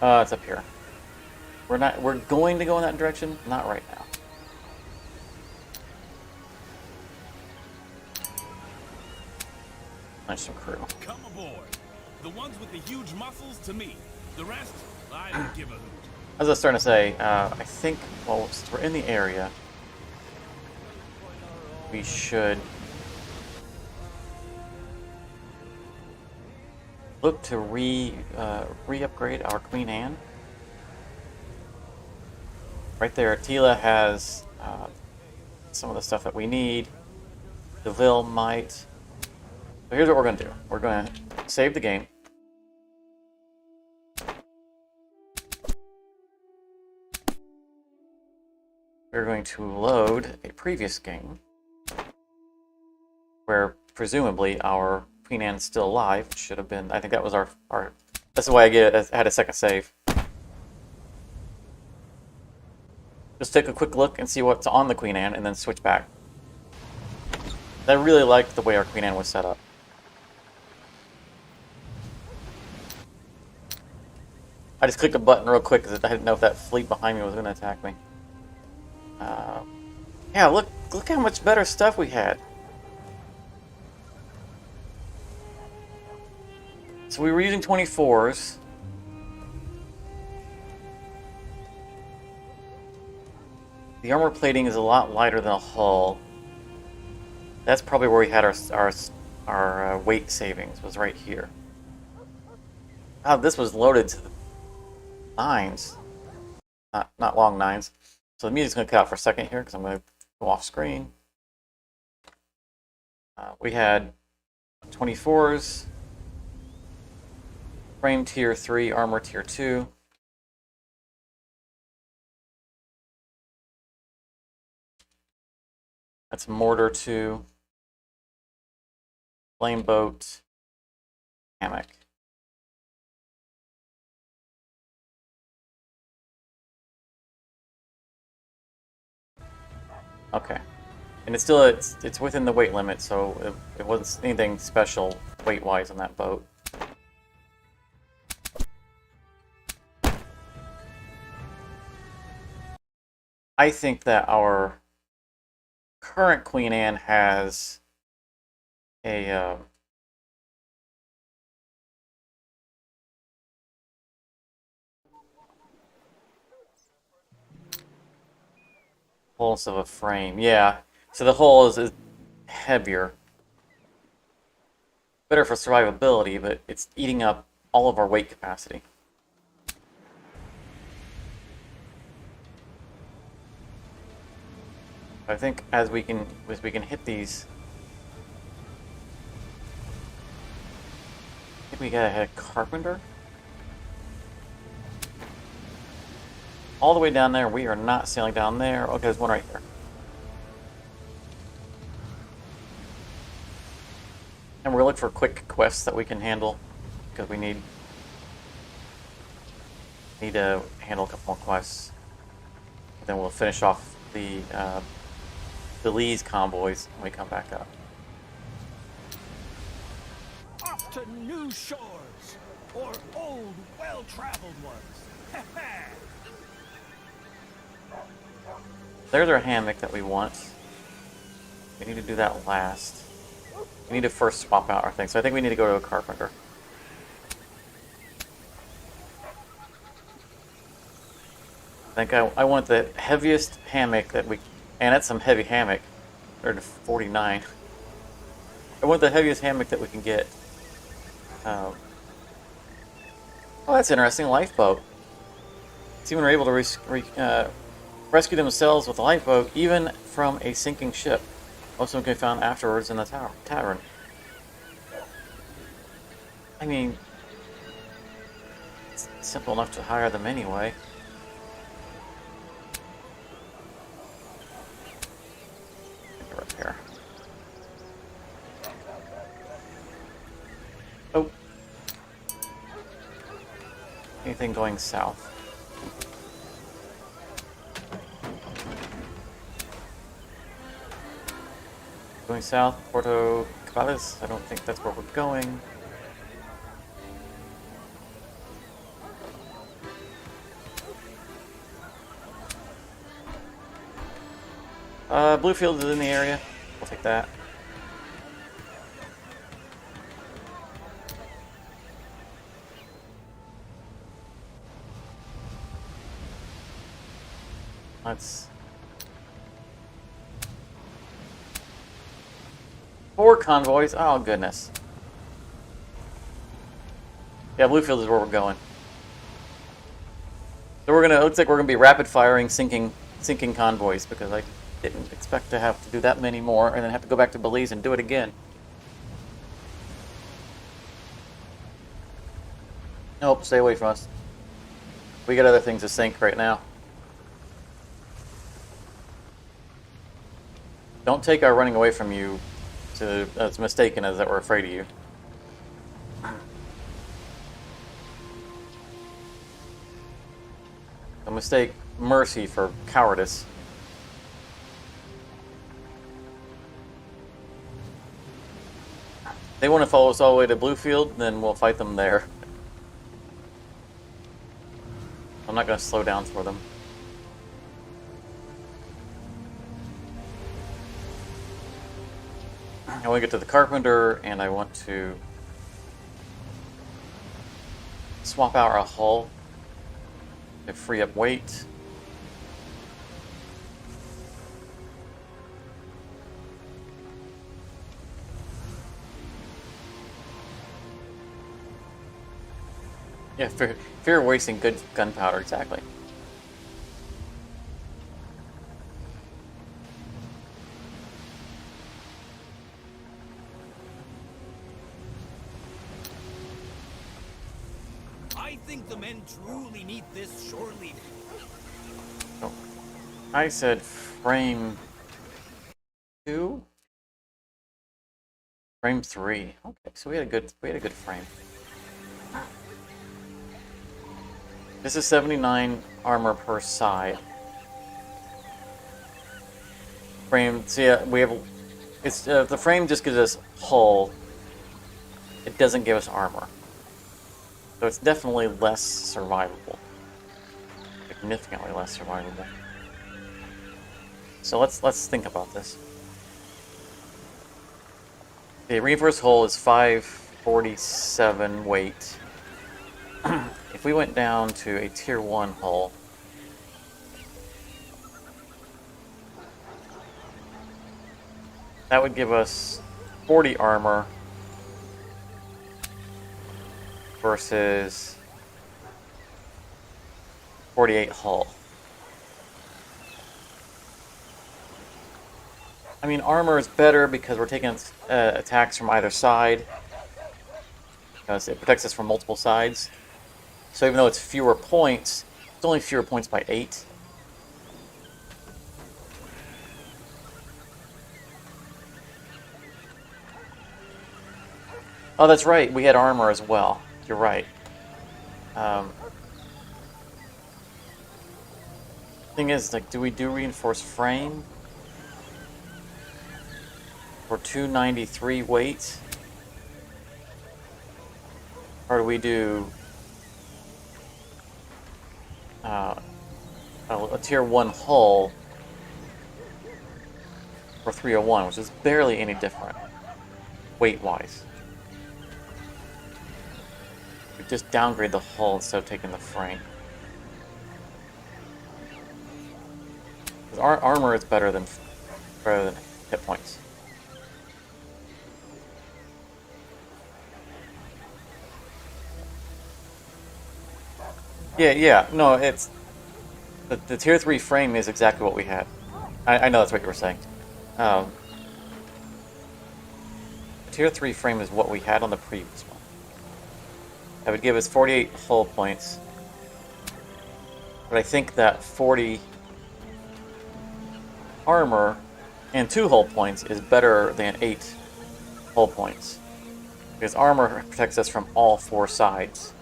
It's up here. We're going to go in that direction, not right now. Nice some crew. Come aboard. The ones with the huge muscles to me. The rest, I don't give a hoot. As I was starting to say, I think, well, since we're in the area, we should look to re-upgrade our Queen Anne. Right there, Tila has some of the stuff that we need. Deville might. So here's what we're going to do. We're going to save the game. We're going to load a previous game where presumably our Queen Anne's still alive. It should have been. I think that was our that's why I had a second save. Just take a quick look and see what's on the Queen Anne and then switch back. I really liked the way our Queen Anne was set up. I just clicked a button real quick because I didn't know if that fleet behind me was going to attack me. Yeah, look how much better stuff we had. So we were using 24s. The armor plating is a lot lighter than a hull. That's probably where we had our weight savings, was right here. Wow, this was loaded to the 9s. Not long 9s. So the music's going to cut out for a second here because I'm going to go off screen. We had 24s. Frame tier 3, armor tier 2. That's mortar 2. Flame boat. Hammock. Okay. And it's still it's within the weight limit, so it wasn't anything special weight-wise on that boat. I think that our current Queen Anne has a fullness of a frame. Yeah, so the hull is heavier. Better for survivability, but it's eating up all of our weight capacity. I think as we can hit these we got a carpenter. All the way down there. We are not sailing down there. Okay, there's one right here. And we're looking for quick quests that we can handle because we need to handle a couple more quests. And then we'll finish off the Lee's convoys when we come back up. Off to new shores, or old, well-traveled ones. There's our hammock that we want. We need to do that last. We need to first swap out our things. So I think we need to go to a carpenter. I think I want the heaviest hammock that we... And that's some heavy hammock. They're 49. I want the heaviest hammock that we can get. Oh, that's interesting. Lifeboat. Seamen are able to rescue themselves with a lifeboat, even from a sinking ship. Most of them can be found afterwards in the tavern. I mean, it's simple enough to hire them anyway. Repair. Oh. Anything going south? Going south, Porto Cabales. I don't think that's where we're going. Bluefield is in the area. We'll take that. Let's... 4 convoys. Oh, goodness. Yeah, Bluefield is where we're going. So we're gonna... Looks like we're gonna be rapid firing, sinking convoys because I didn't expect to have to do that many more and then have to go back to Belize and do it again. Nope, stay away from us. We got other things to sink right now. Don't take our running away from you to as mistaken as that we're afraid of you. Don't mistake mercy for cowardice. If they want to follow us all the way to Bluefield, then we'll fight them there. I'm not going to slow down for them. I want to get to the carpenter, and I want to swap out our hull to free up weight. Yeah, fear of wasting good gunpowder, exactly. I think the men truly need this shore leave. Oh. I said frame 2? Frame 3. Okay, so we had a good frame. This is 79 armor per side. Frame, so yeah, we have, it's, the frame just gives us hull. It doesn't give us armor. So it's definitely less survivable. Significantly less survivable. So let's think about this. The reinforced hull is 547 weight. If we went down to a tier 1 hull, that would give us 40 armor versus 48 hull. I mean, armor is better because we're taking attacks from either side. because it protects us from multiple sides. So even though it's fewer points, it's only fewer points by 8. Oh, that's right. We had armor as well. You're right. Thing is, like, do we do reinforced frame for 293 weight, or do we do a tier 1 hull for 301, which is barely any different weight-wise? We just downgrade the hull instead of taking the frame. Because armor is better than hit points. Yeah, no, it's the tier 3 frame is exactly what we had. I know that's what you were saying. Tier 3 frame is what we had on the previous one. That would give us 48 hull points. But I think that 40 armor and 2 hull points is better than 8 hull points. Because armor protects us from all 4 sides.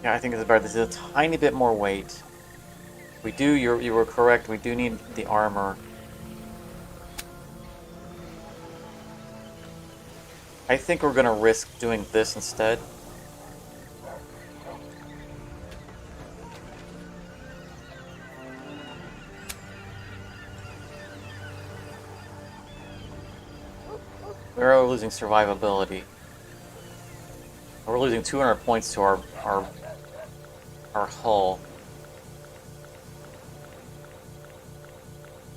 Yeah, I think it's better. This is a tiny bit more weight. We do, you were correct, we do need the armor. I think we're going to risk doing this instead. We're losing survivability. We're losing 200 points to our hull.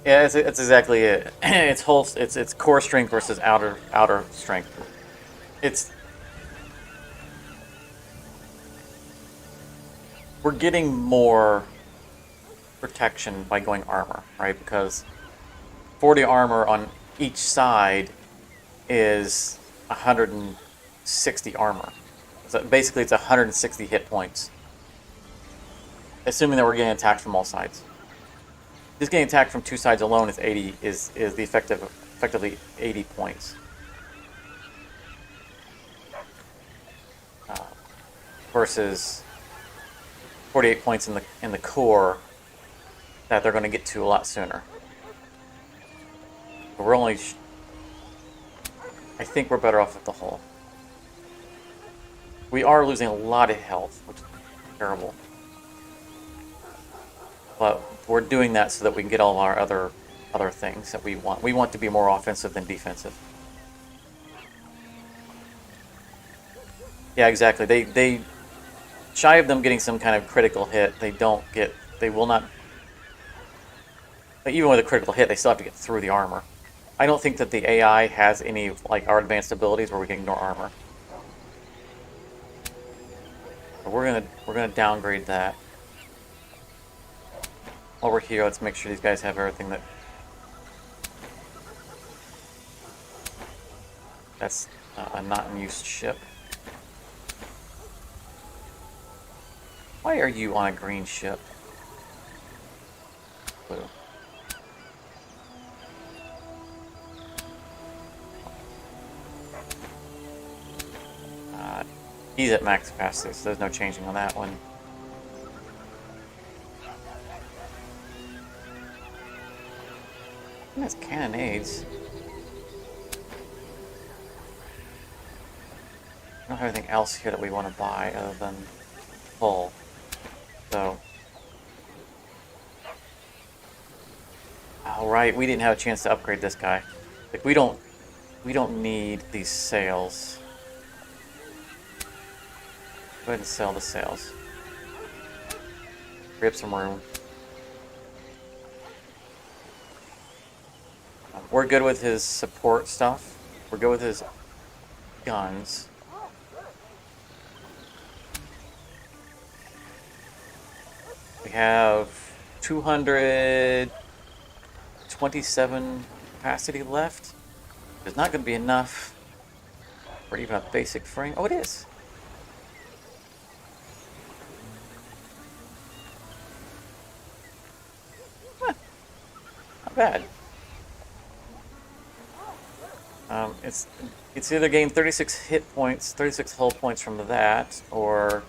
Yeah, it's exactly it. It's core strength versus outer strength. We're getting more protection by going armor, right? Because 40 armor on each side is 160 armor. So basically, it's 160 hit points, assuming that we're getting attacked from all sides. Just getting attacked from 2 sides alone is 80 is the effectively 80 points. Versus 48 points in the core that they're going to get to a lot sooner. But we're only. I think we're better off with the hull. We are losing a lot of health, which is terrible. But we're doing that so that we can get all of our other things that we want. We want to be more offensive than defensive. Yeah, exactly. They shy of them getting some kind of critical hit, they will not. Even with a critical hit, they still have to get through the armor. I don't think that the AI has any like our advanced abilities where we can ignore armor. But we're gonna downgrade that. While we're here, let's make sure these guys have everything that's a not in use ship. Why are you on a green ship? Blue. He's at max capacity, so there's no changing on that one. He has cannonades. I don't have anything else here that we want to buy other than full. So. Alright, we didn't have a chance to upgrade this guy. Like we don't need these sails. Go ahead and sell the sails. Free up some room. We're good with his support stuff. We're good with his guns. have 227 capacity left. There's not going to be enough for even a basic frame. Oh, it is. Huh. Not bad. It's either gain 36 hit points, 36 hull points from that, or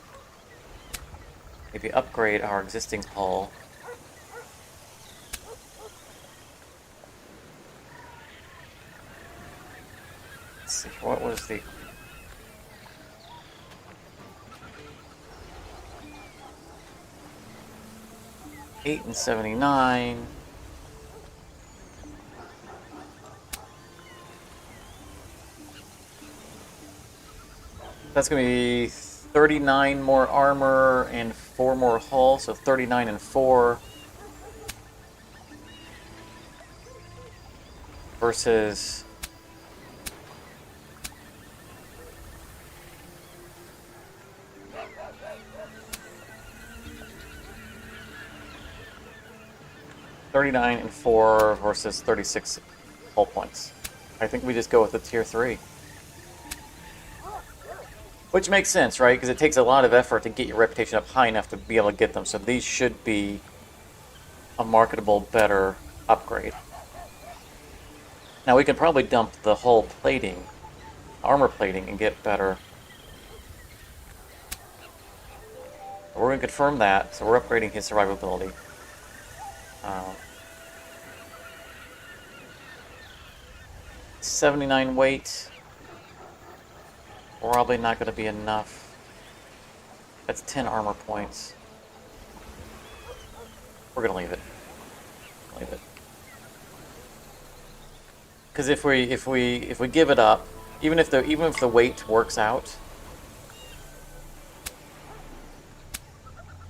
maybe upgrade our existing hull. Let's see, what was the... $8 and $79. That's going to be 39 more armor and 4 more hull, so 39 and 4 versus 39 and 4 versus 36 hull points. I think we just go with the tier 3. Which makes sense, right? Because it takes a lot of effort to get your reputation up high enough to be able to get them. So these should be a marketable, better upgrade. Now we can probably dump the hull plating, armor plating, and get better. We're going to confirm that, so we're upgrading his survivability. 79 weight. Probably not going to be enough. That's 10 armor points. We're going to leave it. Leave it. Because if we give it up, even if the weight works out,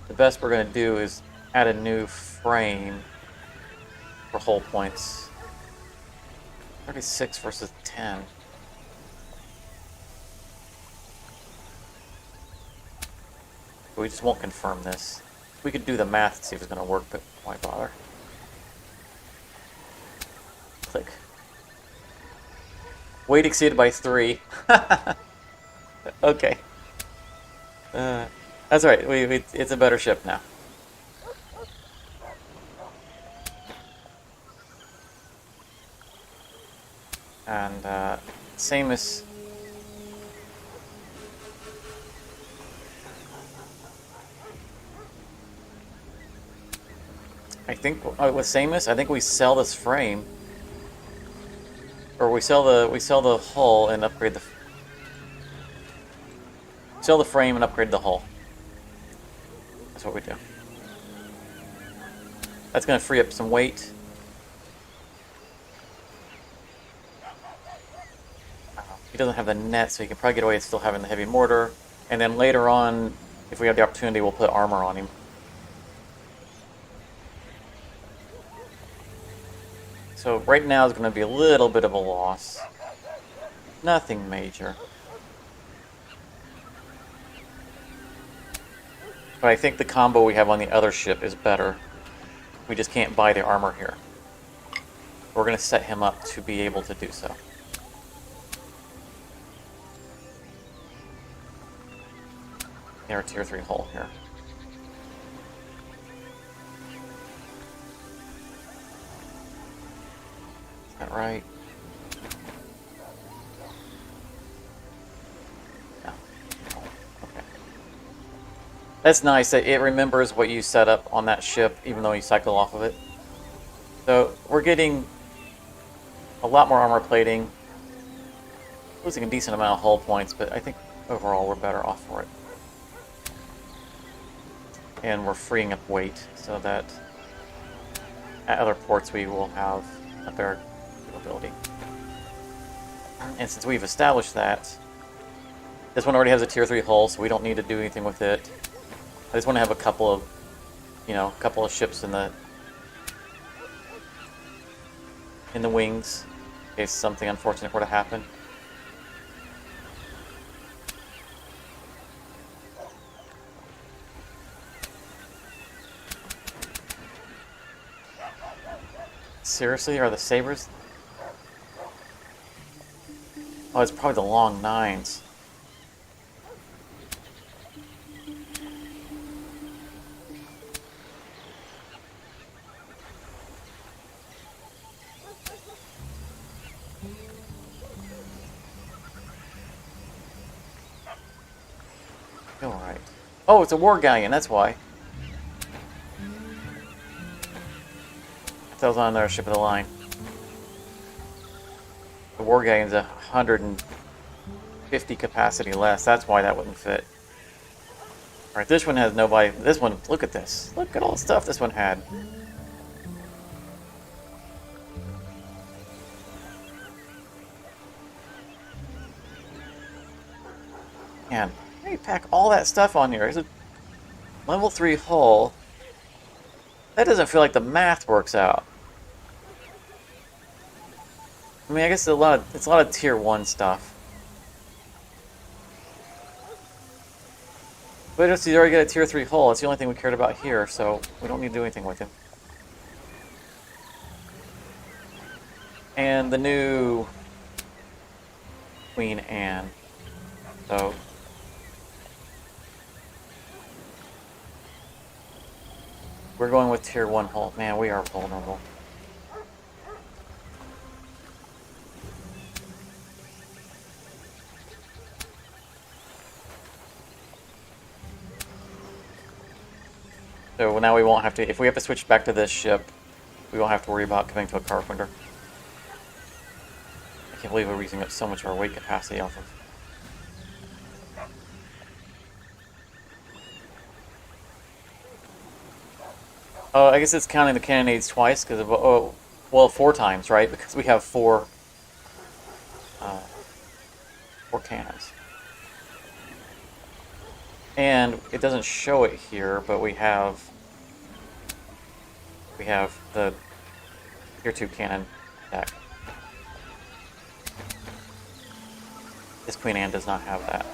the best we're going to do is add a new frame for hull points. 36 versus 10. We just won't confirm this. We could do the math and see if it's going to work, but why bother? Click. Weight exceeded by 3. Okay. That's right. It's a better ship now. And same as... I think with Samus, I think we sell this frame, or we sell the hull and upgrade the sell the frame and upgrade the hull. That's what we do. That's going to free up some weight. He doesn't have the net, so he can probably get away with still having the heavy mortar. And then later on, if we have the opportunity, we'll put armor on him. So right now is going to be a little bit of a loss. Nothing major. But I think the combo we have on the other ship is better. We just can't buy the armor here. We're going to set him up to be able to do so. Our tier 3 hull here. Is that right? No. Okay. That's nice that it remembers what you set up on that ship, even though you cycle off of it. So we're getting a lot more armor plating. Losing a decent amount of hull points, but I think overall we're better off for it. And we're freeing up weight so that at other ports we will have a better capability. And since we've established that, this one already has a tier 3 hull, so we don't need to do anything with it. I just want to have a couple of ships in the wings in case something unfortunate were to happen. Seriously, are the sabers? Oh, it's probably the long nines. Alright. Oh, it's a war galleon, that's why. That was on another ship of the line. The war galleon's 150 capacity less. That's why that wouldn't fit. Alright, this one has nobody. This one, look at this. Look at all the stuff this one had. Man, how do you pack all that stuff on here? It's a level 3 hull. That doesn't feel like the math works out. I mean, I guess it's a lot of tier 1 stuff. But he's already got a tier 3 hull. It's the only thing we cared about here, so we don't need to do anything with him. And the new Queen Anne. So we're going with tier 1 hull. Man, we are vulnerable. So now we won't have to, if we have to switch back to this ship, we won't have to worry about coming to a carpenter. I can't believe we're using up so much of our weight capacity off of. Oh, I guess it's counting the cannonades twice, because of, oh, well, 4 times, right? Because we have 4 cannons. And it doesn't show it here, but we have the tier 2 cannon deck. This Queen Anne does not have that.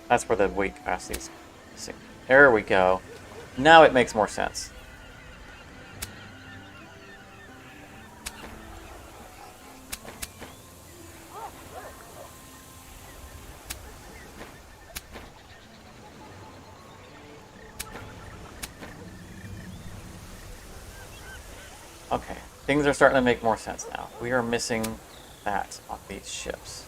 That's where the weight capacity is missing. There we go. Now it makes more sense. Okay, things are starting to make more sense now. We are missing that on these ships.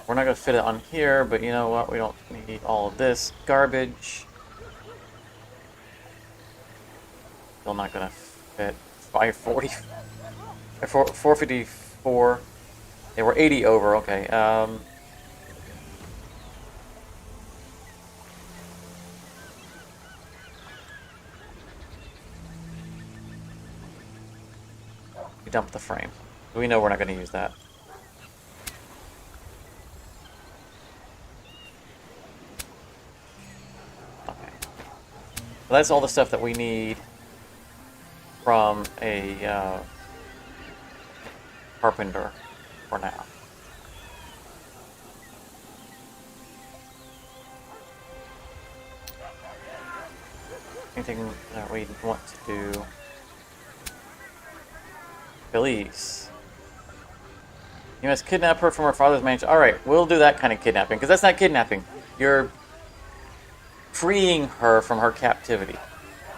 We're not going to fit it on here, but you know what? We don't need all of this garbage. Still not going to fit. 540, 454. Yeah, we're 80 over. Okay. We dump the frame. We know we're not going to use that. Okay. So that's all the stuff that we need from a carpenter for now. Anything that we want to do? Belize. You must kidnap her from her father's mansion. Alright, we'll do that kind of kidnapping, because that's not kidnapping. You're freeing her from her captivity.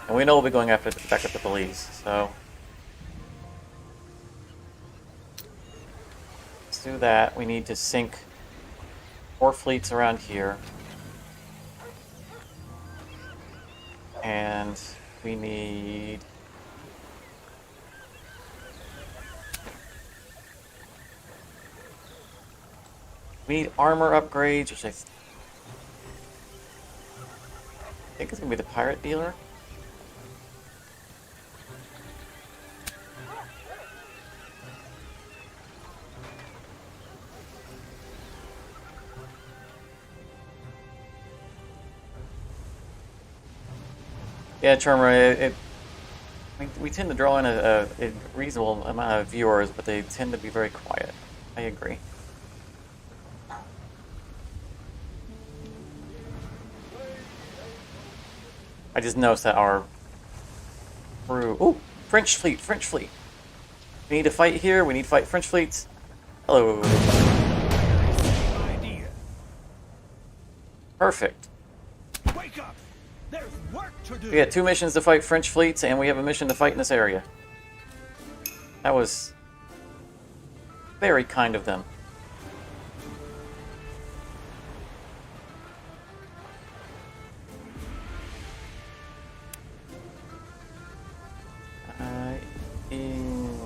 And we know we'll be going back up to Belize, so let's do that. We need to sink 4 fleets around here. And we need armor upgrades, which I think is going to be the pirate dealer. Yeah, Charmer, we tend to draw in a reasonable amount of viewers, but they tend to be very quiet. I agree. I just noticed that our crew... Ooh! French fleet! French fleet! We need to fight here. We need to fight French fleets. Hello. Idea. Perfect. Wake up! There's work to do. We had 2 missions to fight French fleets, and we have a mission to fight in this area. That was very kind of them.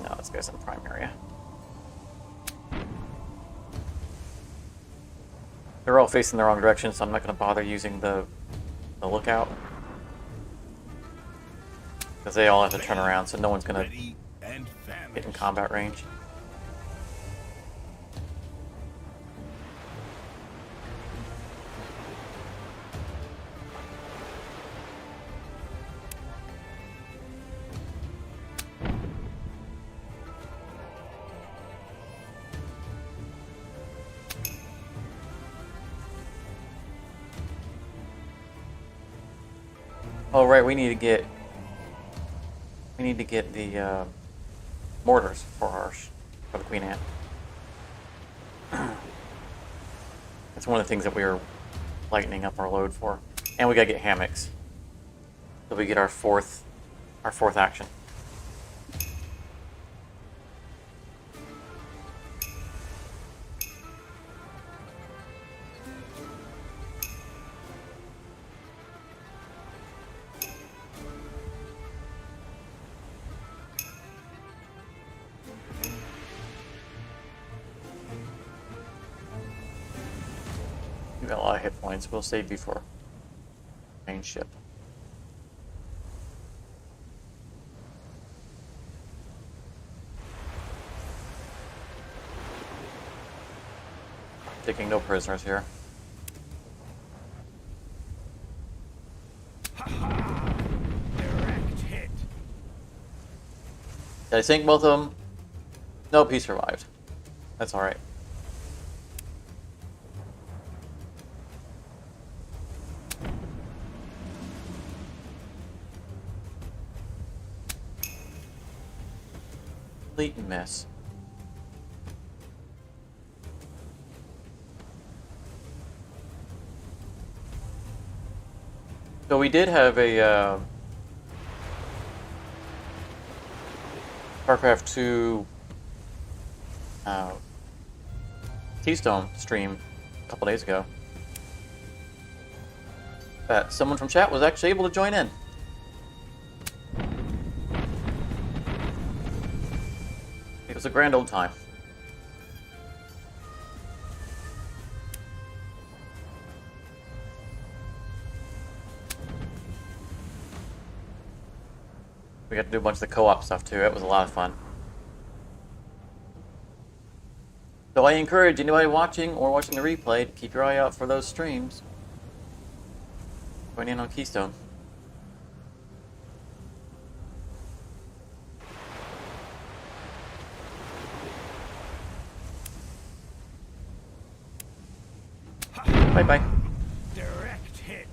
No, let's go to the prime area. They're all facing the wrong direction, so I'm not going to bother using the lookout. Because they all have to turn around, so no one's going to Ready and famished. get in combat range. Oh right, we need to get the mortars for the Queen Anne. That's one of the things that we are lightening up our load for, and we gotta get hammocks so we get our fourth action. We got a lot of hit points. We'll save before main ship. Taking no prisoners here. Direct hit. Did I sink both of them? Nope, he survived. That's alright. Complete miss. So we did have a StarCraft 2 Keystone stream a couple days ago that someone from chat was actually able to join in. It was a grand old time. We got to do a bunch of the co-op stuff too. It was a lot of fun. So I encourage anybody watching or watching the replay to keep your eye out for those streams. Join in on Keystone. Bye-bye. Direct hit.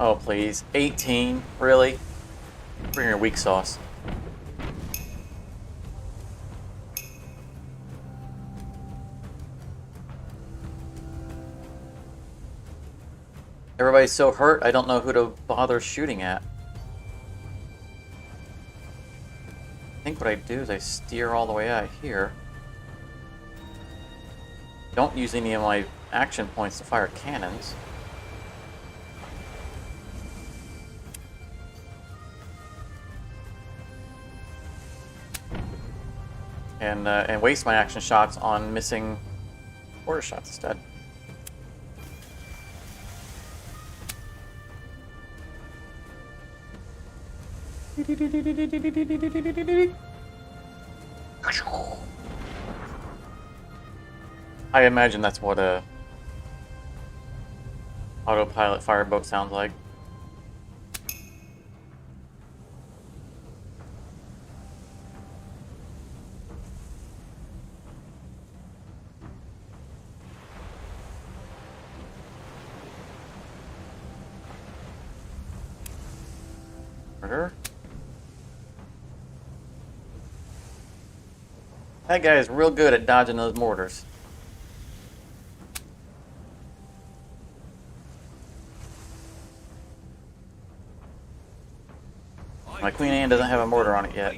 Oh, please. 18? Really? Bring your weak sauce. Everybody's so hurt, I don't know who to bother shooting at. I think what I do is I steer all the way out here. Don't use any of my action points to fire cannons. And waste my action shots on missing order shots instead. I imagine that's what a autopilot fireboat sounds like. mortar. That guy is real good at dodging those mortars. My Queen Anne doesn't have a mortar on it yet.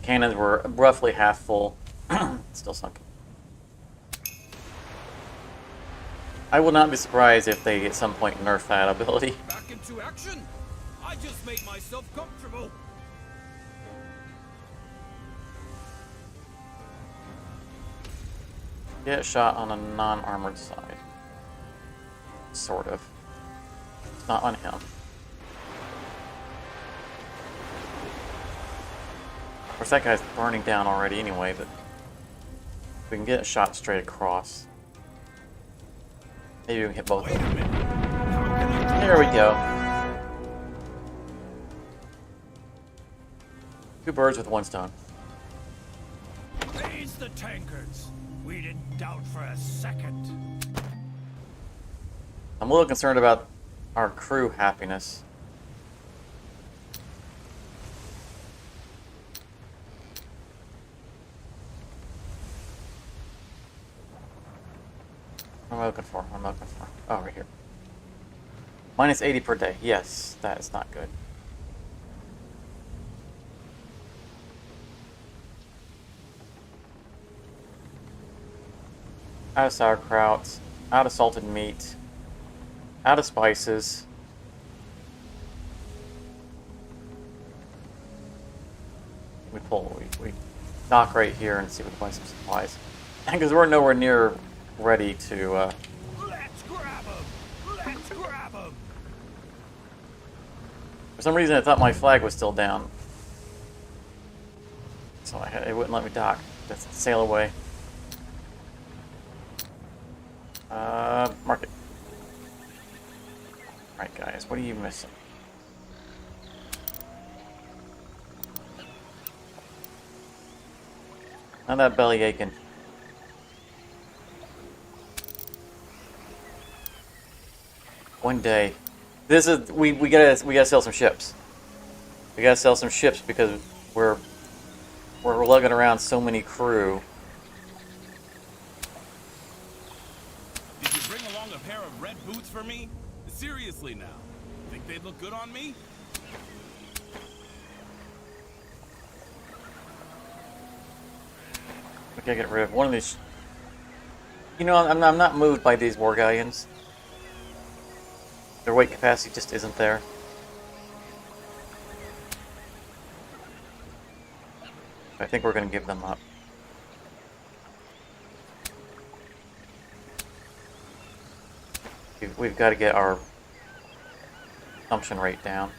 Cannons were roughly half full. Still sunken. I will not be surprised if they at some point nerf that ability. Back into action. I just made myself comfortable. Get shot on a non-armored side. Sort of. It's not on him. Of course, that guy's burning down already anyway, but we can get a shot straight across. Maybe we can hit both of them. There we go. Two birds with one stone. Raise the tankards. We didn't doubt for a second. I'm a little concerned about our crew happiness. What am I looking for? What am I looking for? Oh, right here. Minus 80 per day. Yes, that is not good. Out of sauerkraut, out of salted meat, out of spices. We dock right here and see if we can buy some supplies. Because we're nowhere near ready to, Let's grab him! Let's grab him! For some reason I thought my flag was still down. So it wouldn't let me dock. Just sail away. Mark it. Alright guys, what are you missing? Now that belly aching. One day. This is we gotta sell some ships. We gotta sell some ships because we're lugging around so many crew. Did you bring along a pair of red boots for me? Seriously now. Think they'd look good on me? We gotta get rid of one of these. You know, I'm not moved by these war galleons. Their weight capacity just isn't there. I think we're gonna give them up. We've got to get our consumption rate down.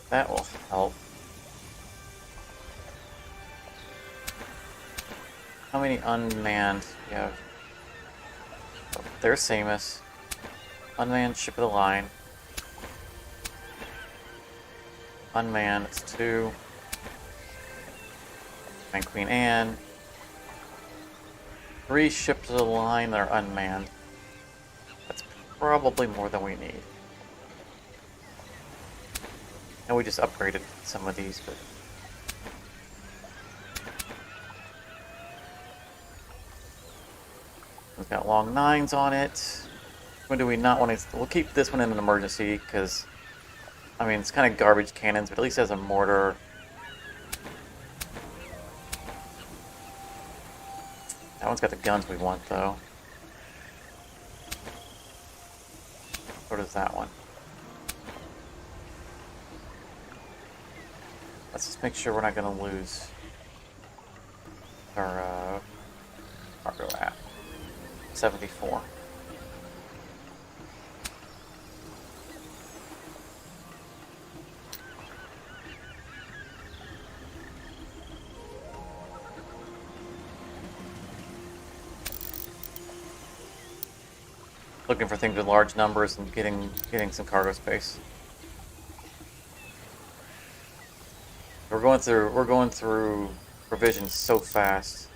That will help. How many unmanned we have? Oh, there's Samus. Unmanned ship of the line. Unmanned, it's 2. And Queen Anne. 3 ships of the line that are unmanned. That's probably more than we need. And we just upgraded some of these, but we've got long 9s on it. When do we not want to? We'll keep this one in an emergency because, I mean, it's kind of garbage cannons, but at least it has a mortar. That one's got the guns we want, though. So does that one. Let's just make sure we're not going to lose our cargo at 74. looking for things with large numbers and getting some cargo space. We're going through provisions so fast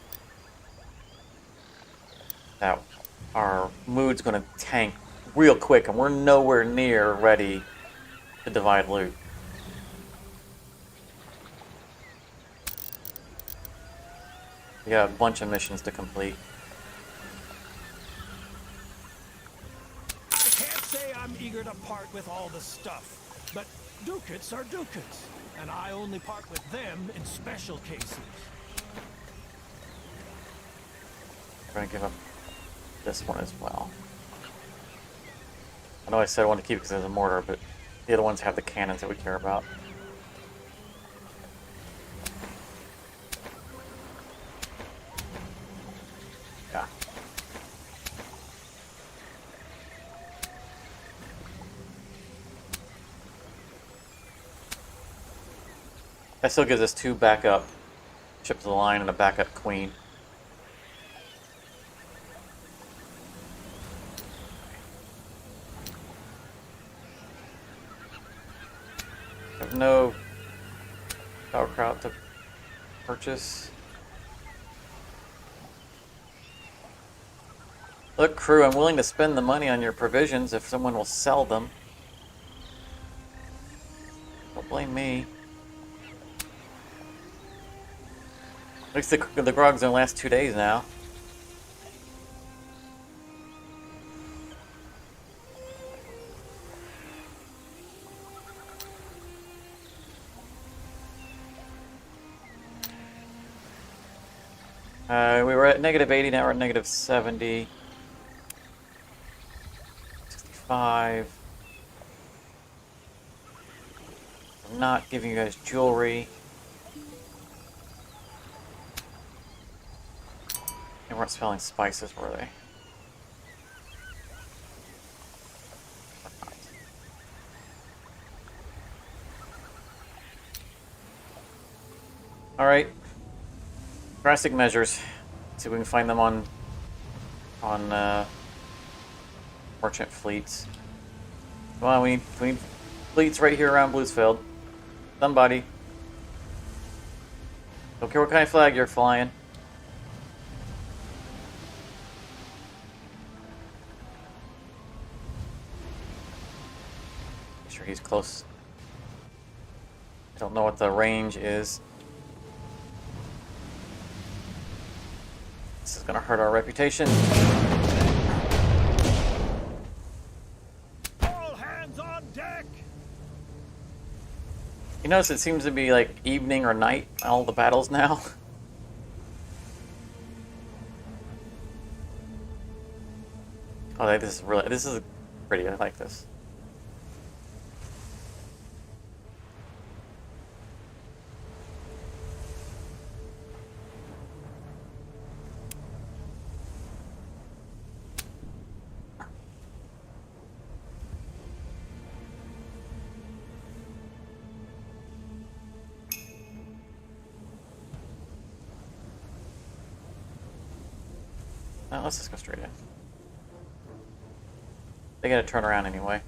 that our mood's going to tank real quick, and we're nowhere near ready to divide loot. We got a bunch of missions to complete. I can't say I'm eager to part with all the stuff, but ducats are ducats, and I only part with them in special cases. We're going to give up this one as well. I know I said I want to keep it because it's a mortar, but the other ones have the cannons that we care about. Yeah. That still gives us 2 backup ships of the line and a backup queen. No sauerkraut to purchase. Look, crew, I'm willing to spend the money on your provisions if someone will sell them. Don't blame me. At least the grog's gonna last 2 days now. We were at -80, now we're at -70. 65. I'm not giving you guys jewelry. They weren't smelling spices, were they? Alright. Drastic measures. See if we can find them on merchant fleets. Come on, we need fleets right here around Bluesfield. Somebody. Don't care what kind of flag you're flying. Make sure he's close. Don't know what the range is. This is gonna hurt our reputation. All hands on deck! You notice it seems to be like evening or night, all the battles now. Oh, this is pretty, I like this. No, let's just go straight in. They gotta turn around anyway.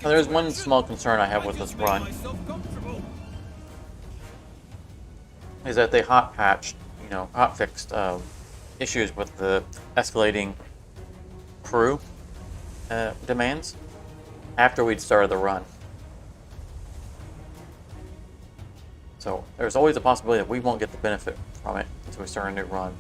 Now, there's one small concern I have with this run, is that they hot patched, hot fixed issues with the escalating crew demands after we'd started the run. So there's always a possibility that we won't get the benefit from it until we start a new run.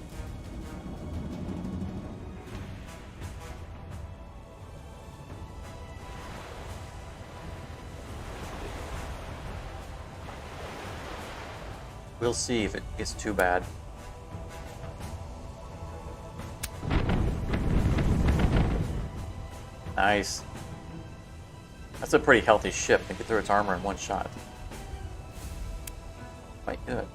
We'll see if it gets too bad. Nice. That's a pretty healthy ship to get through its armor in one shot. Quite good.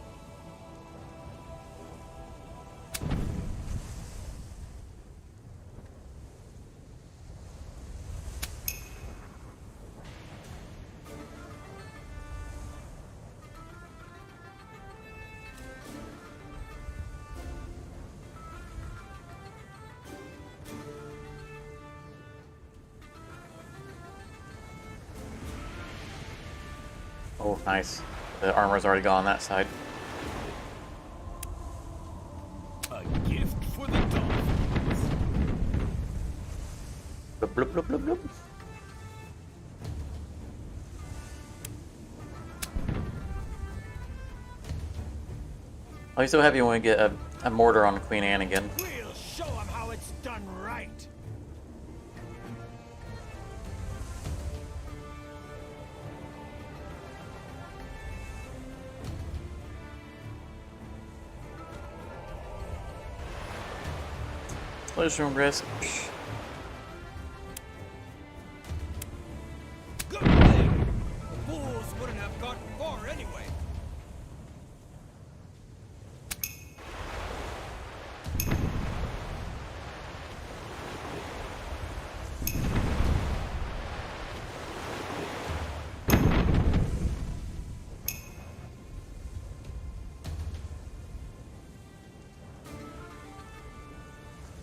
Oh, nice. The armor's already gone on that side. A gift for the dolphins. Bloop, bloop, bloop, bloop, bloop. I'll be so happy when we get a mortar on Queen Anne again. We'll show them how it's done right. Collision risk. Good thing. The fools wouldn't have gotten far anyway.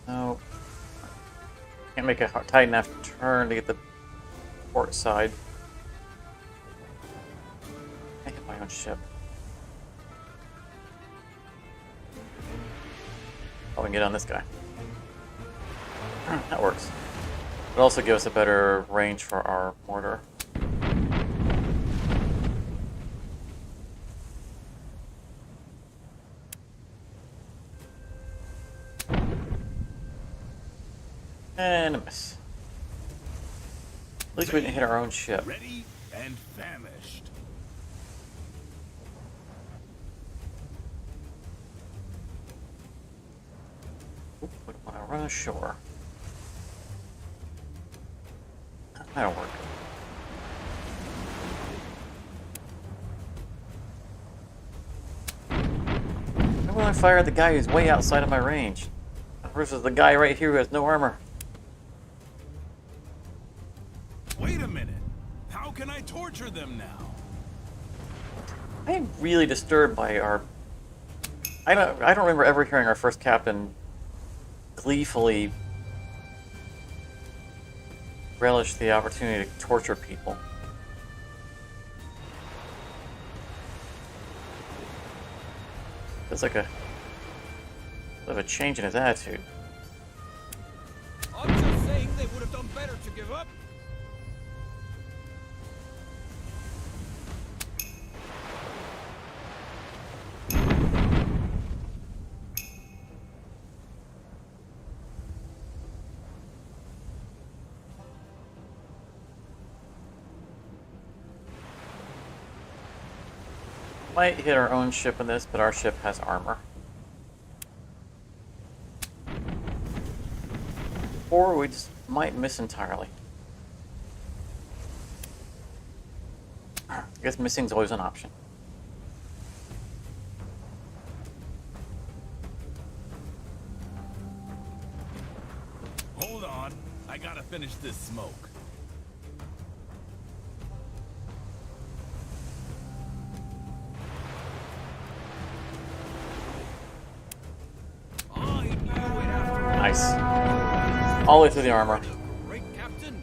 No. Can't make a tight enough turn to get the port side. I hit my own ship. Oh, we can get on this guy. That works. It'll also give us a better range for our mortar. And a miss. At least we didn't hit our own ship. Ready and famished. Oop, we want to run ashore. That'll work. Why would I fire at the guy who's way outside of my range? Versus the guy right here who has no armor. Wait a minute. How can I torture them now? I am really disturbed by our... I don't remember ever hearing our first captain gleefully relish the opportunity to torture people. Feels like a bit of a change in his attitude. I'm just saying they would have done better to give up. Might hit our own ship in this, but our ship has armor. Or we just might miss entirely. I guess missing's always an option. Hold on. I gotta finish this smoke. Nice. All the way through the armor. Great captain.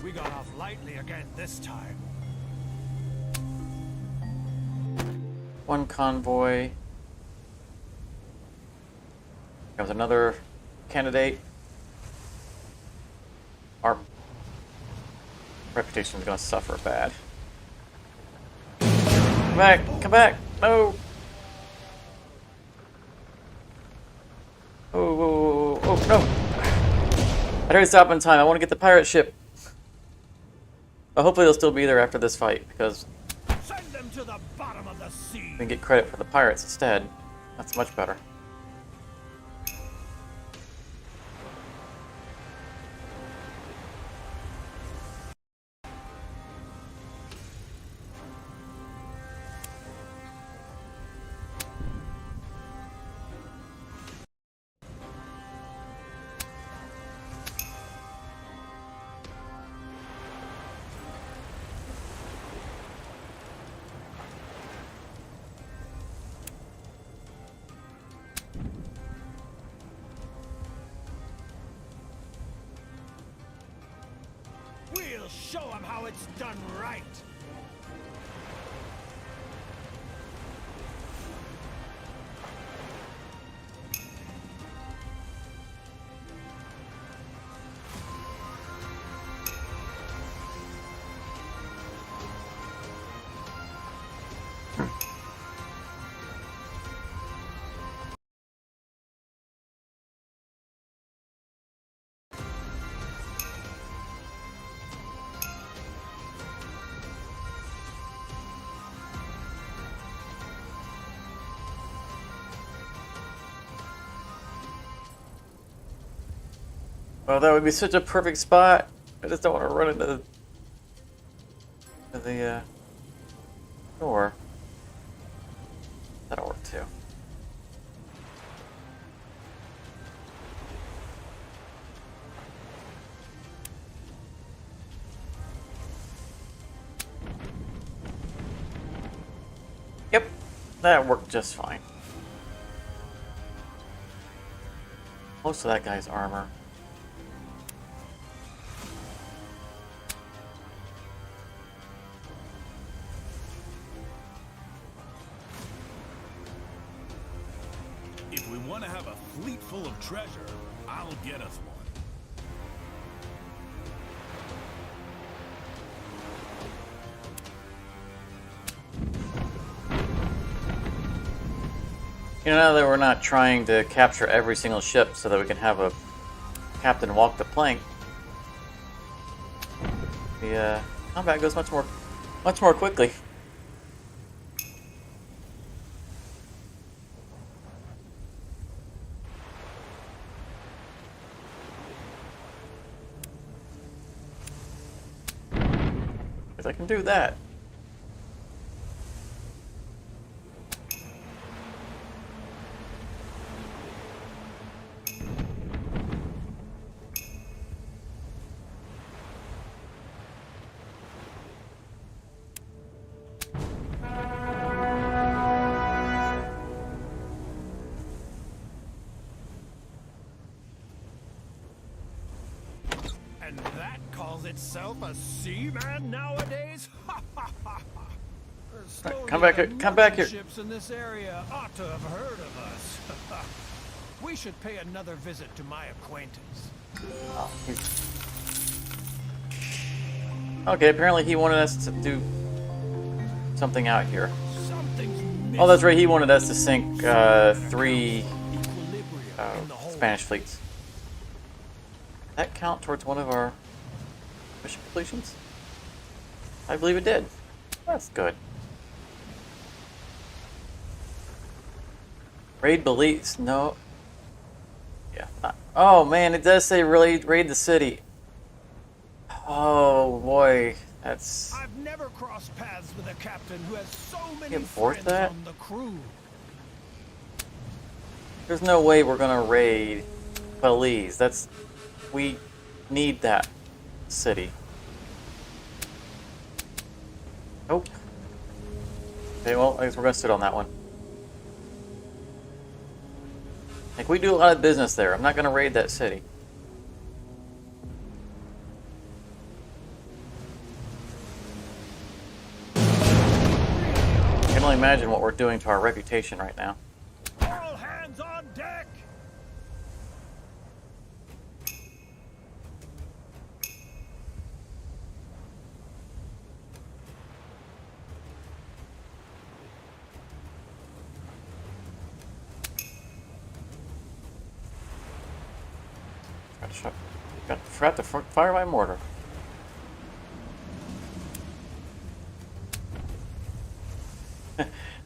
We got off lightly again this time. One convoy. Here comes another candidate. Our Reputation is gonna suffer bad. Come back! Come back! No! Oh, no! I tried to stop in time. I want to get the pirate ship. But hopefully they'll still be there after this fight, because Send them to the bottom of the sea. we can get credit for the pirates instead. That's much better. We'll show them how it's done right. Oh, that would be such a perfect spot. I just don't want to run into the door. That'll work too. Yep, that worked just fine. Most of that guy's armor. If we want to have a fleet full of treasure, I'll get us one. You know, now that we're not trying to capture every single ship so that we can have a captain walk the plank, the combat goes much more quickly. Because I can do that. And that calls itself a seaman nowadays? Ha ha ha ha! Come back here, come back here. Ships in this area ought to have heard of us. We should pay another visit to my acquaintance. Oh, okay, apparently he wanted us to do something out here. Something's missing. Oh, that's right, he wanted us to sink 3 Equilibrium in the whole. Spanish fleets. That count towards one of our mission completions? I believe it did. That's good. Raid Belize? No. Yeah. Oh man, it does say really raid the city. Oh boy, that's. I've never crossed paths with a captain who has so many Can't force friends that? on the crew. There's no way we're gonna raid Belize. That's. We need that city. Nope. Okay, well, I guess we're gonna sit on that one. Like, we do a lot of business there. I'm not gonna raid that city. I can only imagine what we're doing to our reputation right now. All hands on deck! Forgot to fire my mortar.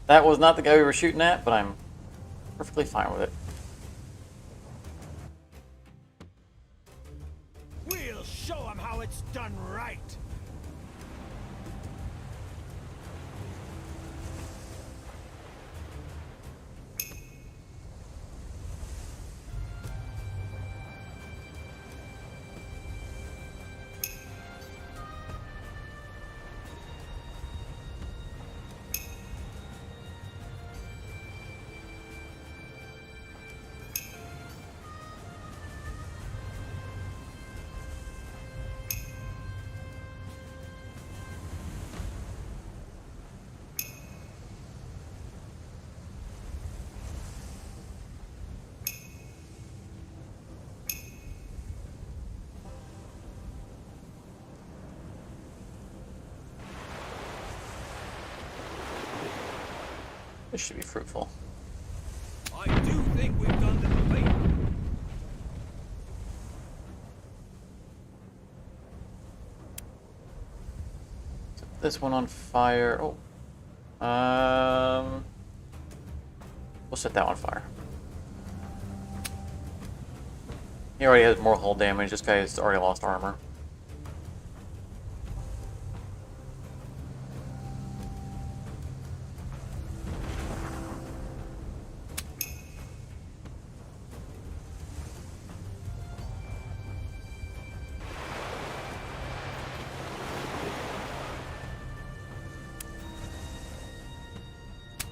That was not the guy we were shooting at, but I'm perfectly fine with it. We'll show them how it's done right. This should be fruitful. I do think we've done them a favor. Set this one on fire. Oh. We'll set that on fire. He already has more hull damage. This guy has already lost armor.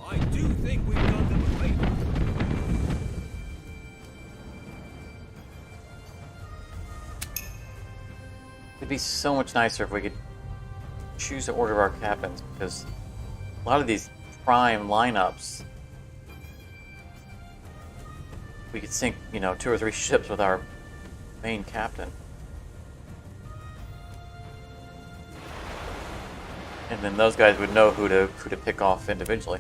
I do think we've done them a favor. It'd be so much nicer if we could choose the order of our captains, because a lot of these prime lineups, we could sink, you know, 2 or 3 ships with our main captain. And then those guys would know who to pick off individually.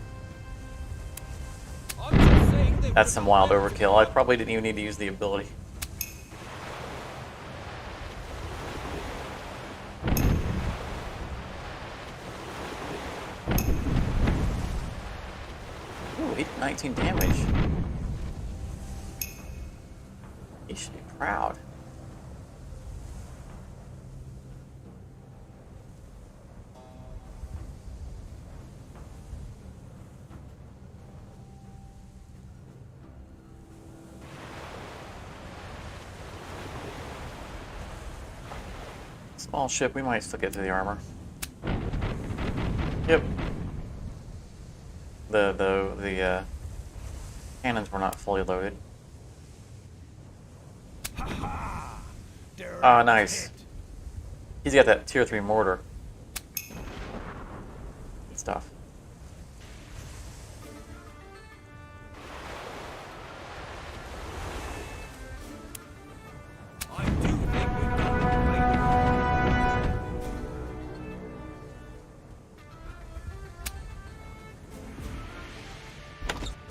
I'm just saying they That's were some wild meant to overkill. I probably didn't even need to use the ability. Ooh, he did 19 damage. He should be proud. Small ship, we might still get to the armor. Yep. The cannons were not fully loaded. Ah, nice. He's got that tier 3 mortar. Good stuff. I do think we've done them a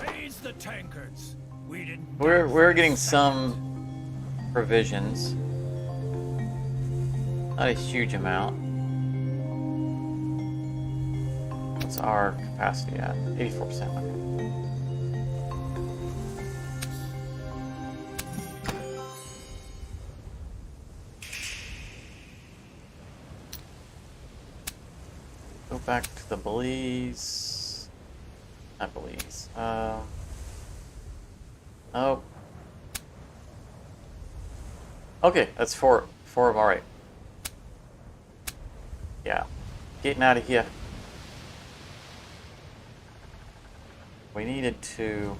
favor. Raise the tankards. We didn't. We're getting some provisions. Not a huge amount. What's our capacity at? 84%. Okay. Go back to the Belize. Not Belize. Oh. Okay, that's 4 of them. Alright. Yeah. Getting out of here. We needed to...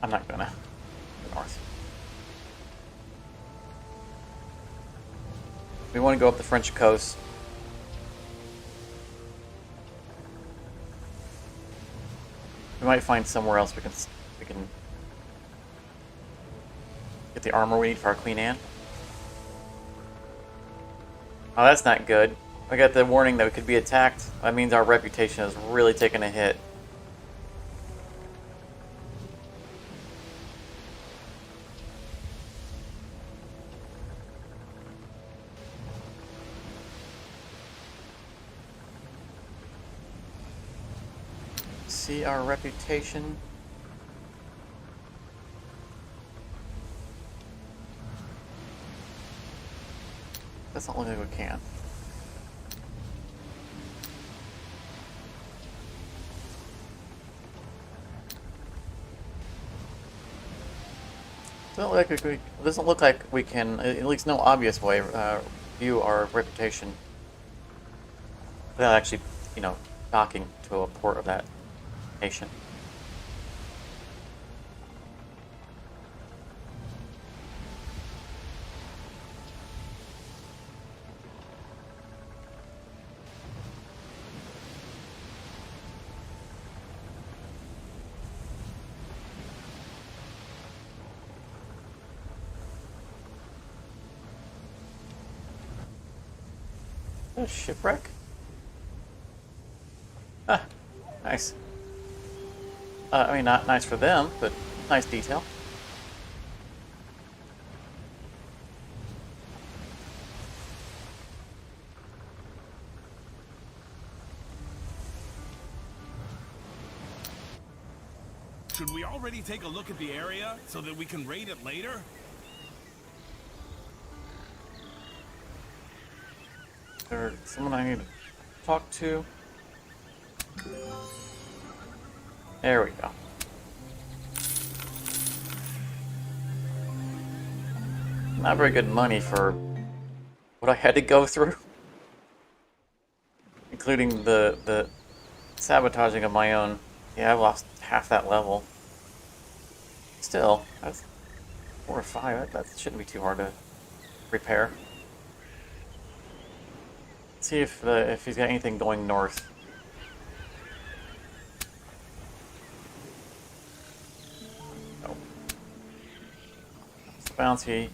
I'm not gonna go north. We want to go up the French coast. We might find somewhere else we can get the armor we need for our Queen Anne. Oh, that's not good. I got the warning that we could be attacked. That means our reputation is really taking a hit. see our reputation. Doesn't look like we can. Doesn't look like we can, at least no obvious way, view our reputation without actually, you know, docking to a port of that nation. A shipwreck? Ah, nice. I mean, not nice for them, but nice detail. Should we already take a look at the area so that we can raid it later? There's someone I need to talk to. There we go. Not very good money for what I had to go through, including the sabotaging of my own. Yeah, I lost half that level. Still, that's 4 or 5. That shouldn't be too hard to repair. See if he's got anything going north. Oh. It's bouncy.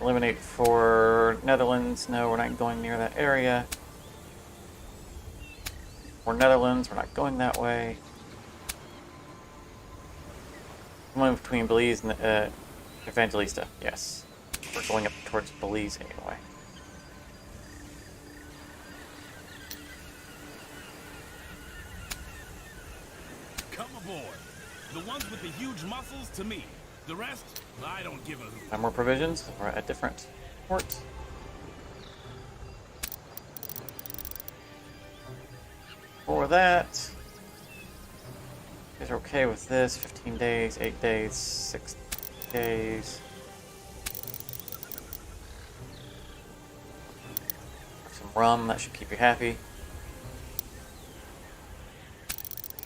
Eliminate for Netherlands. No, we're not going near that area. For Netherlands, we're not going that way. Going between Belize and Evangelista, yes. We're going up towards Belize anyway. Come aboard. The ones with the huge muscles to me. The rest, I don't give a hoot. Have more provisions. We're at a different port. For that, you guys are okay with this. 15 days, 8 days, 6 days. Some rum, that should keep you happy.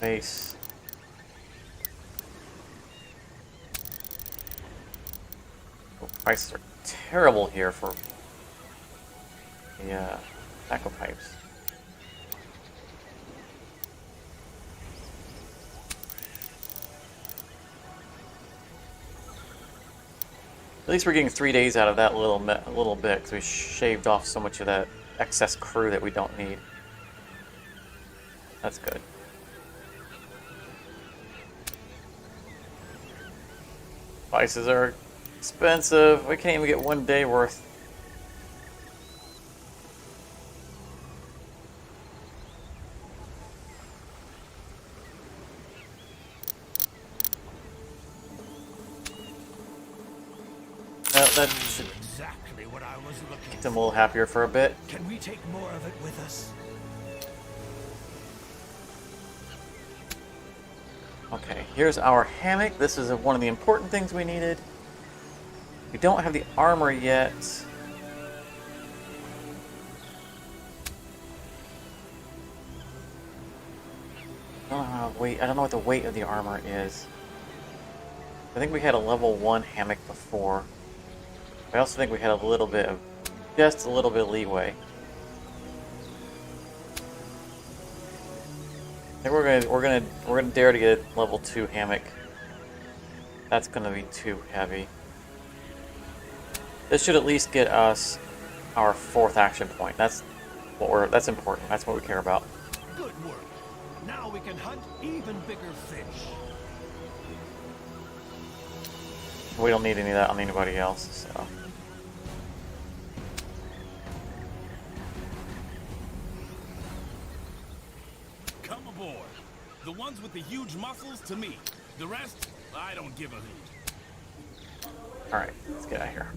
Base. Oh, prices are terrible here for the tobacco pipes. At least we're getting 3 days out of that little bit, because we shaved off so much of that excess crew that we don't need. That's good. Spices are expensive. We can't even get 1 day worth. That should Exactly what I was looking make them a little happier for a bit. Can we take more of it with us? Okay, here's our hammock. This is one of the important things we needed. We don't have the armor yet. I don't know what the weight of the armor is. I think we had a level 1 hammock before. I also think we had a little bit of, just a little bit of leeway. I think we're gonna dare to get a level 2 hammock. That's gonna be too heavy. This should at least get us our 4th action point. That's important. That's what we care about. Good work. Now we can hunt even bigger fish. We don't need any of that on anybody else, so. come aboard. The ones with the huge muscles to me. The rest, I don't give a hoot. Alright, let's get out of here.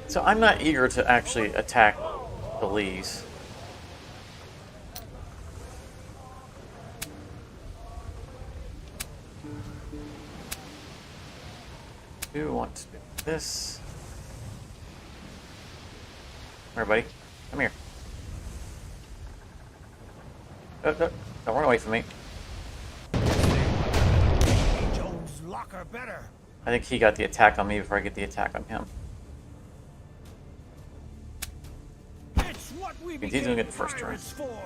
So I'm not eager to actually attack the Lees. I do want to do this. Come here, buddy. Come here. Don't run away from me. Jones locker better. I think he got the attack on me before I get the attack on him. It's what we He's doing it the became first turn. pirates for.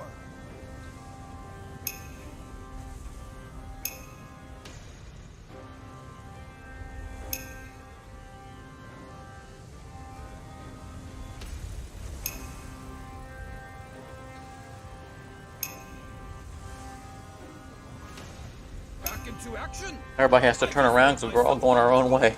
Back into action. Everybody has to turn around because we're all going our own way.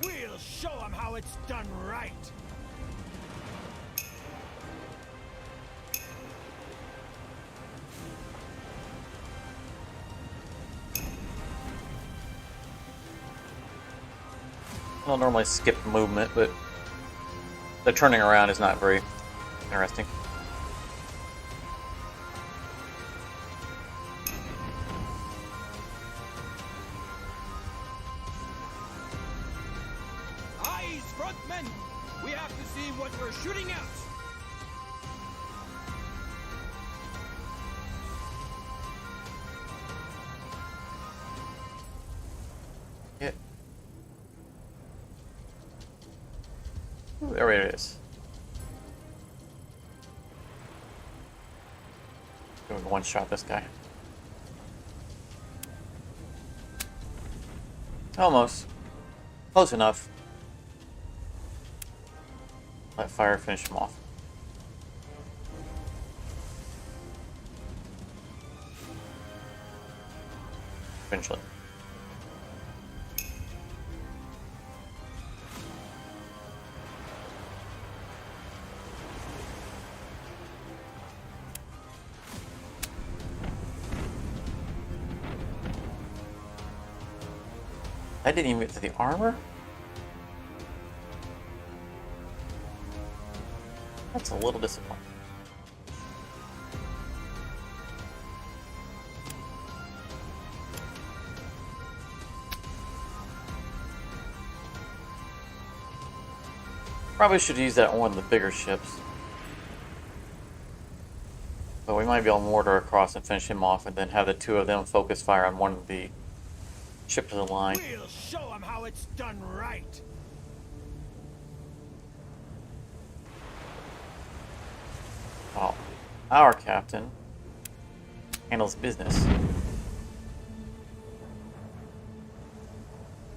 We'll show them how it's done right. I don't normally skip movement, but the turning around is not very interesting. Eyes, frontmen! We have to see what we're shooting at! Yeah. Ooh, there it is. Going to one-shot this guy. Almost. Close enough. Let fire finish him off. Eventually. I didn't even get to the armor? That's a little disappointing. Probably should use that on one of the bigger ships. But we might be able to mortar across and finish him off and then have the two of them focus fire on one of the ships of the line. We'll show them how it's done right. Well, our captain handles business.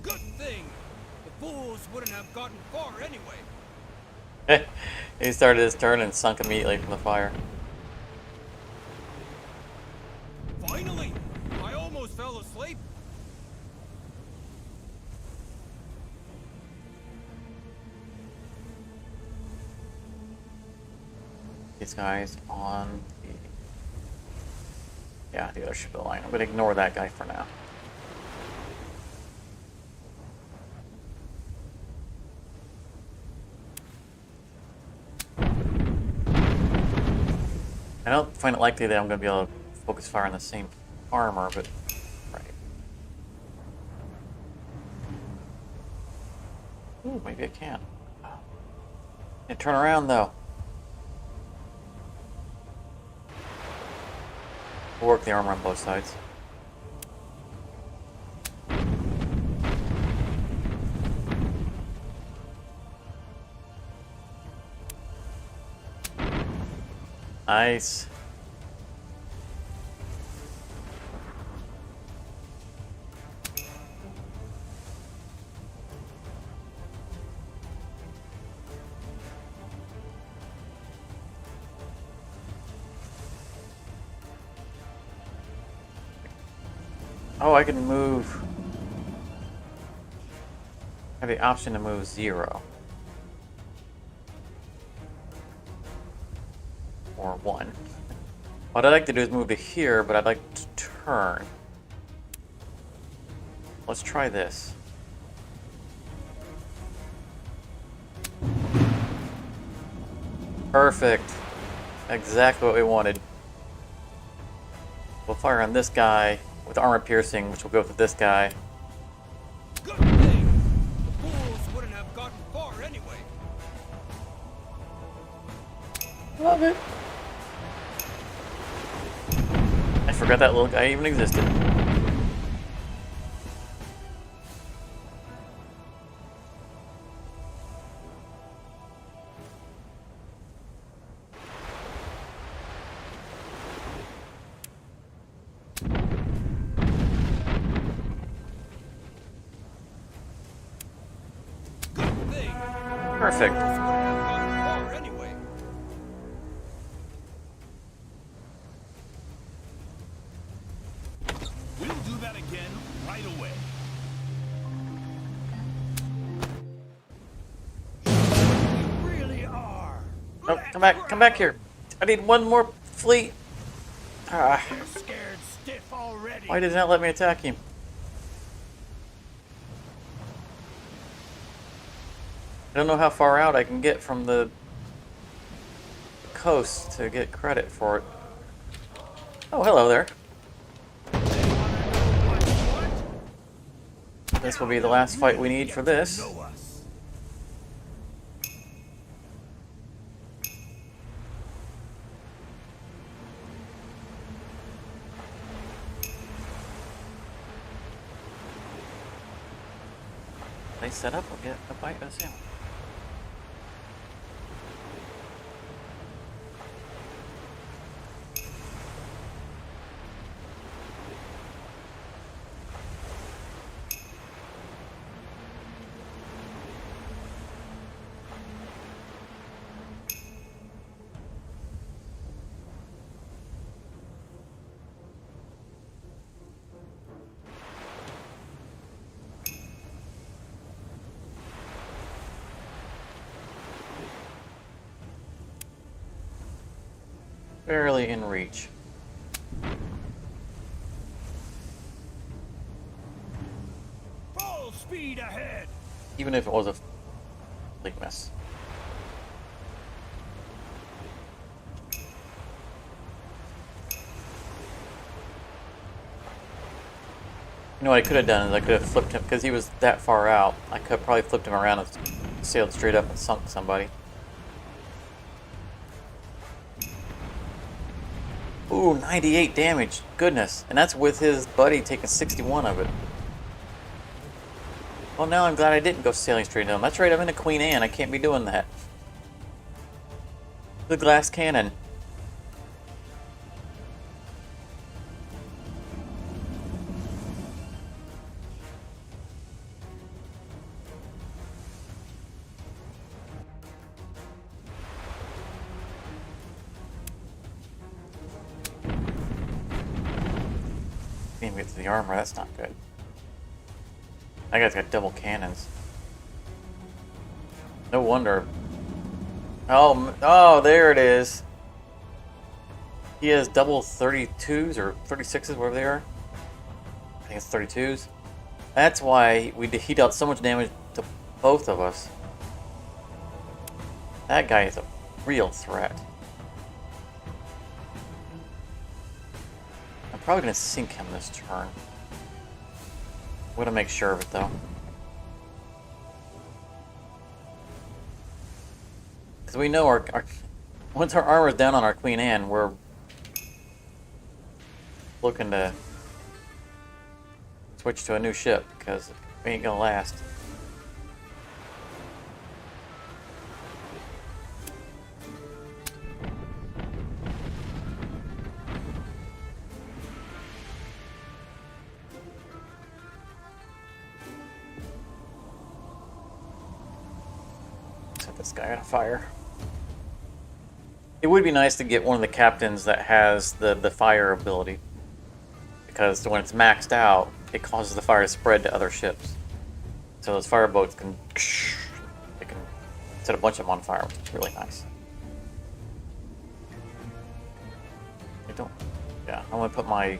Good thing! The fools wouldn't have gotten far anyway. He started his turn and sunk immediately from the fire. Finally! I almost fell asleep. These guys on the... Yeah, the other ship of the line. I'm going to ignore that guy for now. I don't find it likely that I'm going to be able to focus fire on the same armor, but... Right. Ooh, maybe I can. And turn around, though. We'll work the armor on both sides. Nice. Oh, I can move. I have the option to move 0. Or 1. What I'd like to do is move to here, but I'd like to turn. Let's try this. Perfect. Exactly what we wanted. We'll fire on this guy with armor piercing, which will go for this guy. Good thing. The fools wouldn't have gotten far anyway. Love it. I forgot that little guy even existed. Good thing. Perfect. Fools wouldn't have gotten far anyway. We'll do that again right away. You really are. Oh, come back here. I need one more fleet. Ah, You're scared stiff already. why did it not let me attack him? I don't know how far out I can get from the coast to get credit for it. Oh, hello there. This will be the last fight we need for this. Know us. They set up, we'll get a bite us in. Barely in reach. Full speed ahead. Even if it was a complete miss. You know what I could have done is I could have flipped him, because he was that far out, I could have probably flipped him around and sailed straight up and sunk somebody. Ooh, 98 damage. Goodness. And that's with his buddy taking 61 of it. Well, now I'm glad I didn't go sailing straight into him. That's right, I'm in a Queen Anne. I can't be doing that. The glass cannon. Can't get to the armor, that's not good. That guy's got double cannons. No wonder. Oh, there it is. He has double 32s or 36s, whatever they are. I think it's 32s. That's why he dealt so much damage to both of us. That guy is a real threat. I'm probably going to sink him this turn. I'm going to make sure of it, though. Because we know our once our armor's down on our Queen Anne, we're looking to switch to a new ship, because it ain't going to last. Set this guy on fire. It would be nice to get one of the captains that has the fire ability. because when it's maxed out, it causes the fire to spread to other ships. So those fireboats can, they can set a bunch of them on fire, which is really nice. I don't, yeah, I'm gonna put my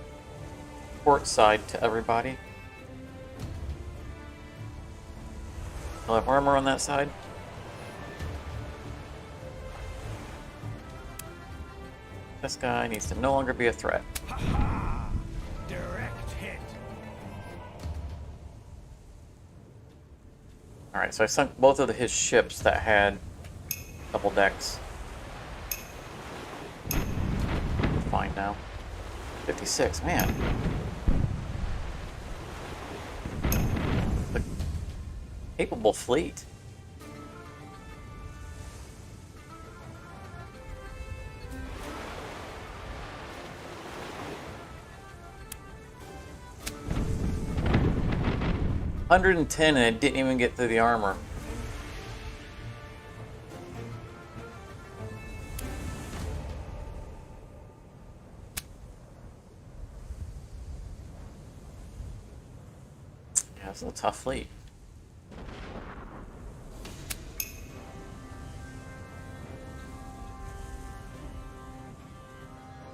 port side to everybody. I'll have armor on that side. This guy needs to no longer be a threat. Ha ha! Direct hit. Alright, so I sunk both of his ships that had double decks. Fine now. 56, man. The capable fleet. $110 and it didn't even get through the armor. Yeah, it's a tough fleet.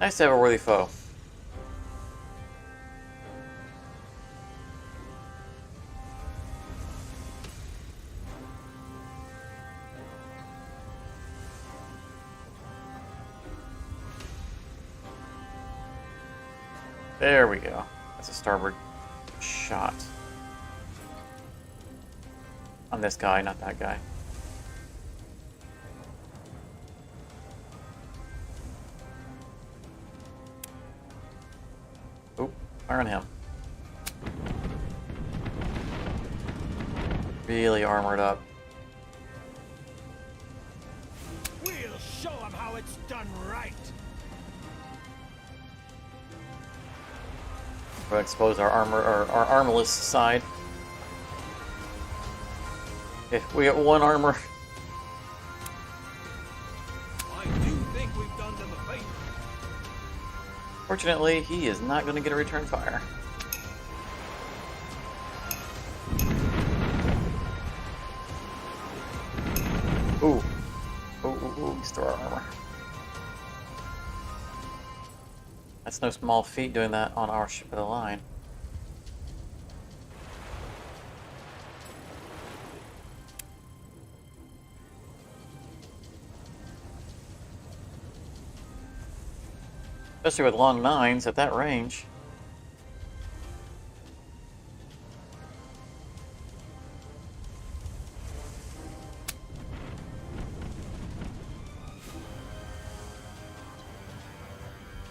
Nice to have a worthy foe. There we go. That's a starboard shot. On this guy, not that guy. Oop, fire on him. Really armored up. We'll show them how it's done right. We'll expose our armor, or our armorless side. If we get one armor. I do think we've done them a favor. Fortunately, he is not going to get a return fire. Ooh. Ooh, he's through our armor. That's no small feat doing that on our ship of the line. Especially with long 9s at that range.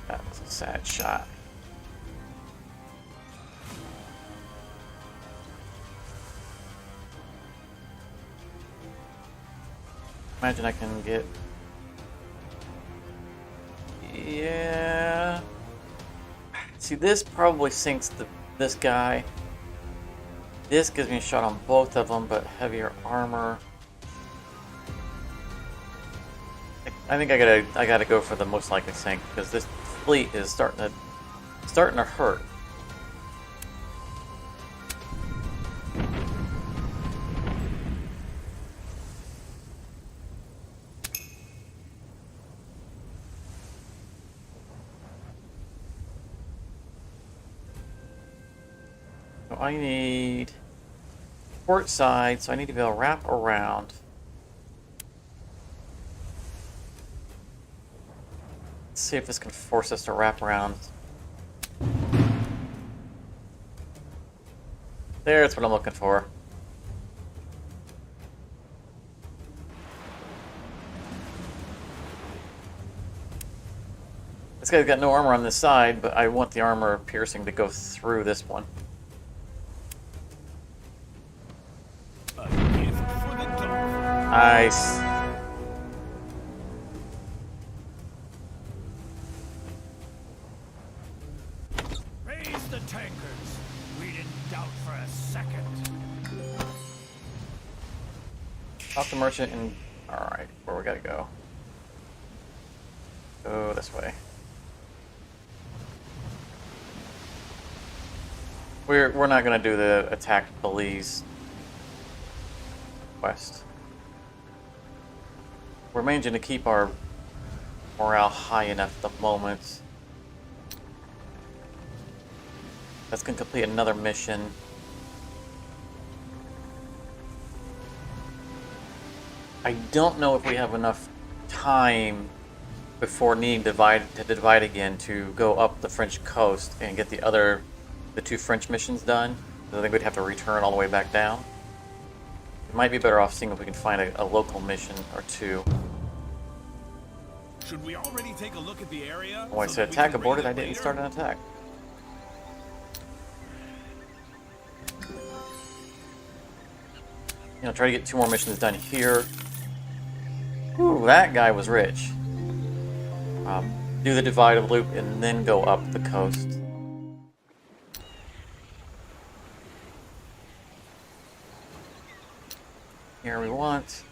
That was a sad shot. Imagine I can get... Yeah. See, this probably sinks this guy. This gives me a shot on both of them, but heavier armor. I think I gotta go for the most likely sink because this fleet is starting to hurt. So I need port side, so I need to be able to wrap around. Let's see if this can force us to wrap around. There's what I'm looking for. This guy's got no armor on this side, but I want the armor piercing to go through this one. A gift for the dog. Nice. Raise the tankers. We didn't doubt for a second. Off the merchant and... Alright, where we gotta go? Go this way. We're not gonna do the attack Belize quest. We're managing to keep our morale high enough at the moment. That's gonna complete another mission. I don't know if we have enough time before needing to divide again to go up the French coast and get the two French missions done. I think we'd have to return all the way back down. It might be better off seeing if we can find a local mission or two. Should we already take a look at the area? When I said attack aborted, I didn't start an attack. You know, try to get 2 more missions done here. Ooh, that guy was rich. Do the divided loop and then go up the coast. Here we want.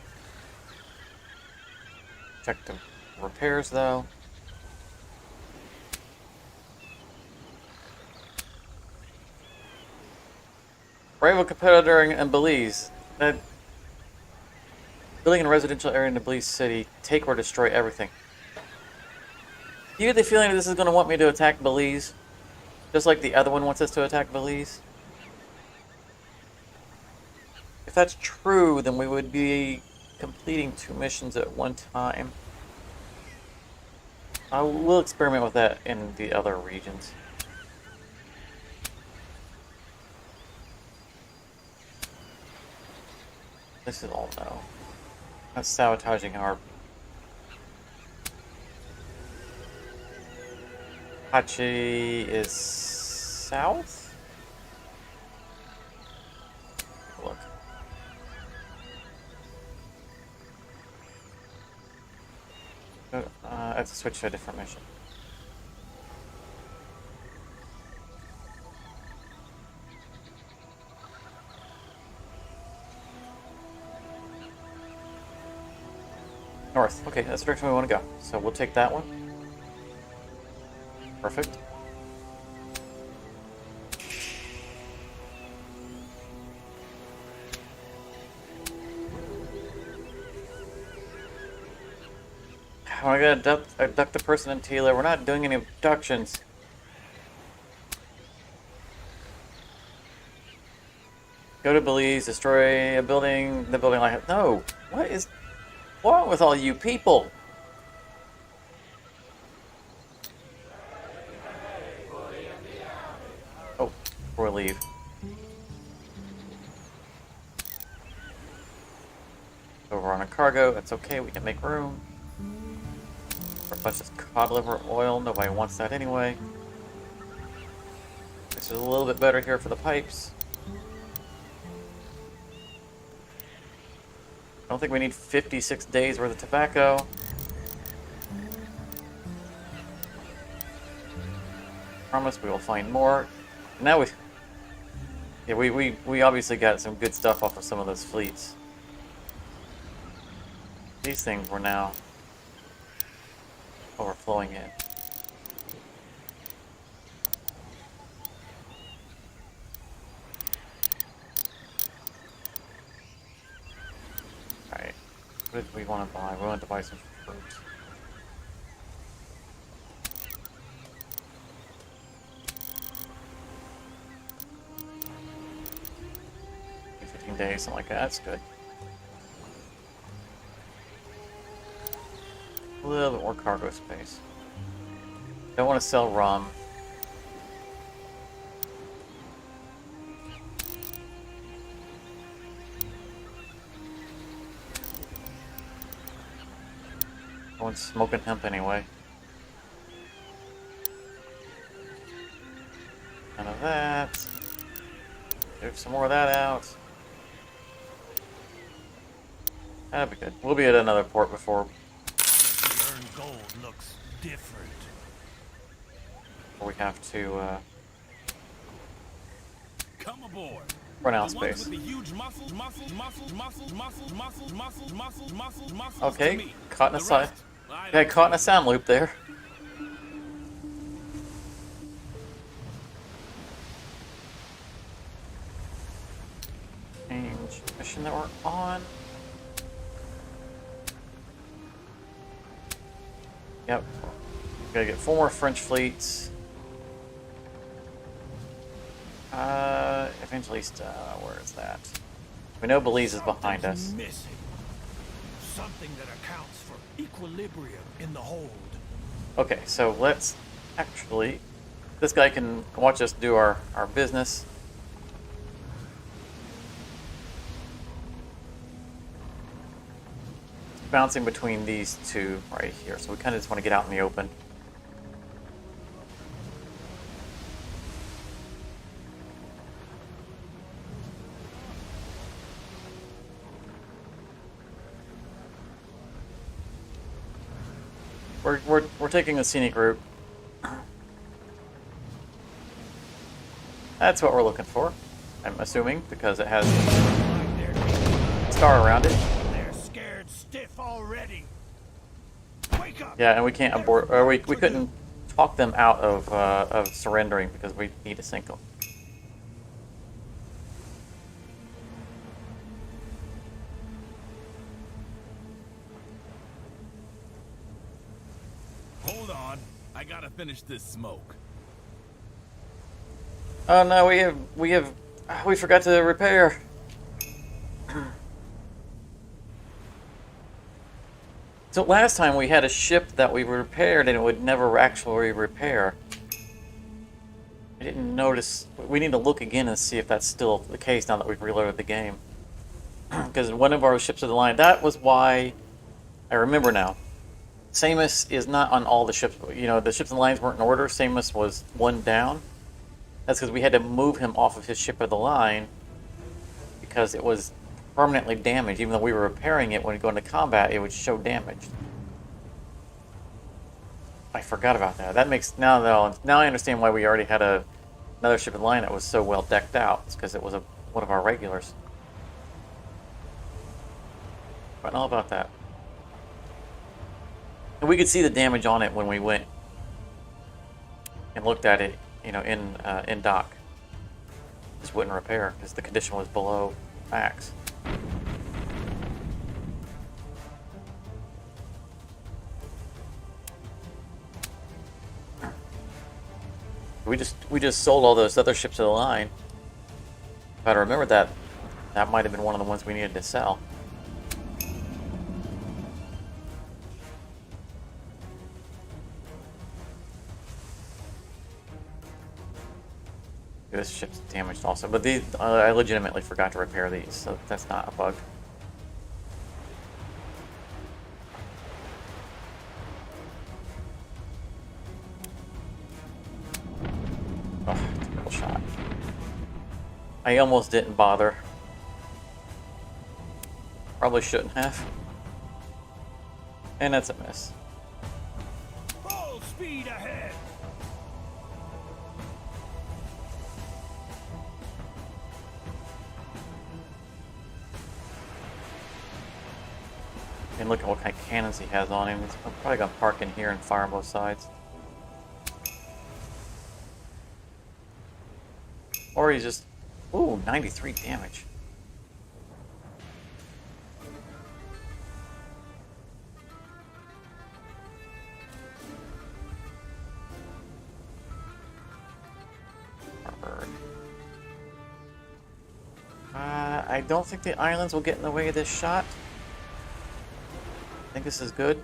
Check the repairs though. Rival competitor in Belize. Building in a residential area in the Belize City. Take or destroy everything. Do you get the feeling that this is going to want me to attack Belize? Just like the other one wants us to attack Belize? If that's true, then we would be completing 2 missions at one time. I will experiment with that in the other regions. This is all no. That's sabotaging our... Hachi is south? Look. I have to switch to a different mission. North. Okay, that's the direction we want to go. So we'll take that one. Perfect. I gotta abduct the person in Tila. We're not doing any abductions. Go to Belize, destroy a building, the building like... No! What is wrong with all you people? Oh, before we leave. Over on a cargo, that's okay, we can make room. For a bunch of cod liver oil, nobody wants that anyway. This is a little bit better here for the pipes. I don't think we need 56 days worth of tobacco. Promise we will find more. Now we obviously got some good stuff off of some of those fleets. These things were now overflowing in. Alright, what did we want to buy? We wanted to buy some fruit. Days, something like that. That's good. A little bit more cargo space. Don't want to sell rum. No one's smoking hemp anyway. None of that. There's some more of that out. That'd be good. We'll be at another port before. Honestly, earned gold looks different. We have to Come aboard. run out of The ones space. with the huge muscles Okay, to me. caught in a The side. rest, I Yeah, don't caught in a see. sound loop there. Yep. Gotta get 4 more French fleets. Evangelista, where is that? We know Belize is behind us. Something's missing. Something that accounts for equilibrium in the hold. Okay, so let's actually... This guy can watch us do our business. Bouncing between these two right here, so we kind of just want to get out in the open. We're taking a scenic route. That's what we're looking for, I'm assuming, because it has a star around it. They're scared stiff already. Wake up! Yeah, and we can't abort, or we couldn't talk them out of surrendering because we need to sink them. Hold on. I gotta finish this smoke. Oh no, we forgot to repair. So last time we had a ship that we repaired and it would never actually repair. I didn't notice. We need to look again and see if that's still the case now that we've reloaded the game. Because one of our ships of the line, that was why, I remember now. Samus is not on all the ships. You know, the ships and lines weren't in order. Samus was one down. That's because we had to move him off of his ship of the line because it was permanently damaged. Even though we were repairing it, when we go into combat, it would show damage. I forgot about that. That makes now I understand why we already had another ship of the line that was so well decked out. It's because it was one of our regulars. But all about that. And we could see the damage on it when we went and looked at it, you know, in dock. Just wouldn't repair because the condition was below max. We just sold all those other ships to the line. If I remember that might have been one of the ones we needed to sell. This ship's damaged also, but these I legitimately forgot to repair these, so that's not a bug. Oh, terrible shot. I almost didn't bother. Probably shouldn't have. And that's a miss. Full speed ahead! And look at what kind of cannons he has on him. He's probably going to park in here and fire on both sides. Or he's just... Ooh, 93 damage. I don't think the islands will get in the way of this shot. I think this is good.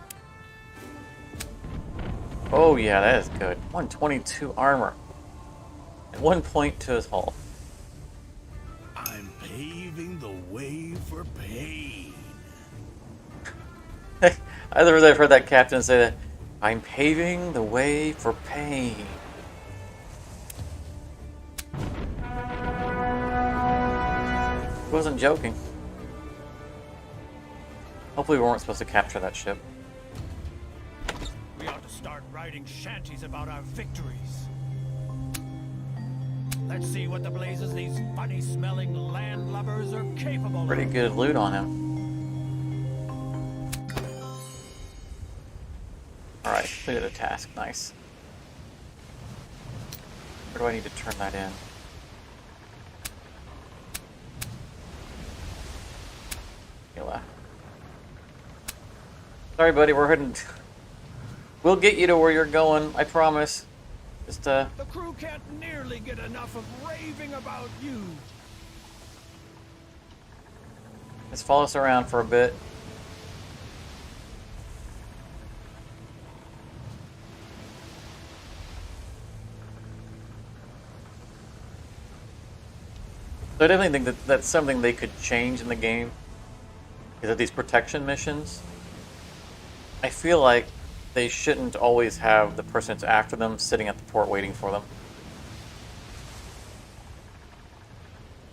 Oh yeah, that is good. 122 armor. And 1 point to his hull. I'm paving the way for pain. I've heard that captain say that. I'm paving the way for pain. He wasn't joking. Hopefully we weren't supposed to capture that ship. We ought to start writing shanties about our victories. Let's see what the blazes these funny-smelling landlubbers are capable Pretty of. good loot on him. Alright, completed the task. Nice. Where do I need to turn that in? Sorry, buddy, we're heading We'll get you to where you're going, I promise. Just, The crew can't nearly get enough of raving about you. just follow us around for a bit. So I definitely think that that's something they could change in the game. Is that these protection missions, I feel like they shouldn't always have the person that's after them sitting at the port waiting for them.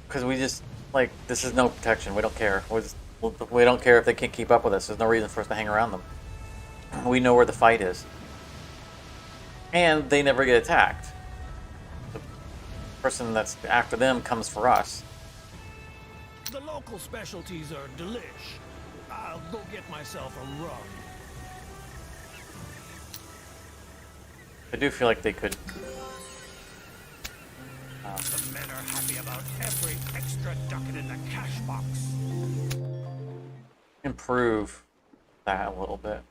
Because we just, like, this is no protection. We don't care. We don't care if they can't keep up with us. There's no reason for us to hang around them. We know where the fight is. And they never get attacked. The person that's after them comes for us. The local specialties are delish. I'll go get myself a rub. I do feel like they could The men are happy about every extra ducat in the cash box. improve that a little bit.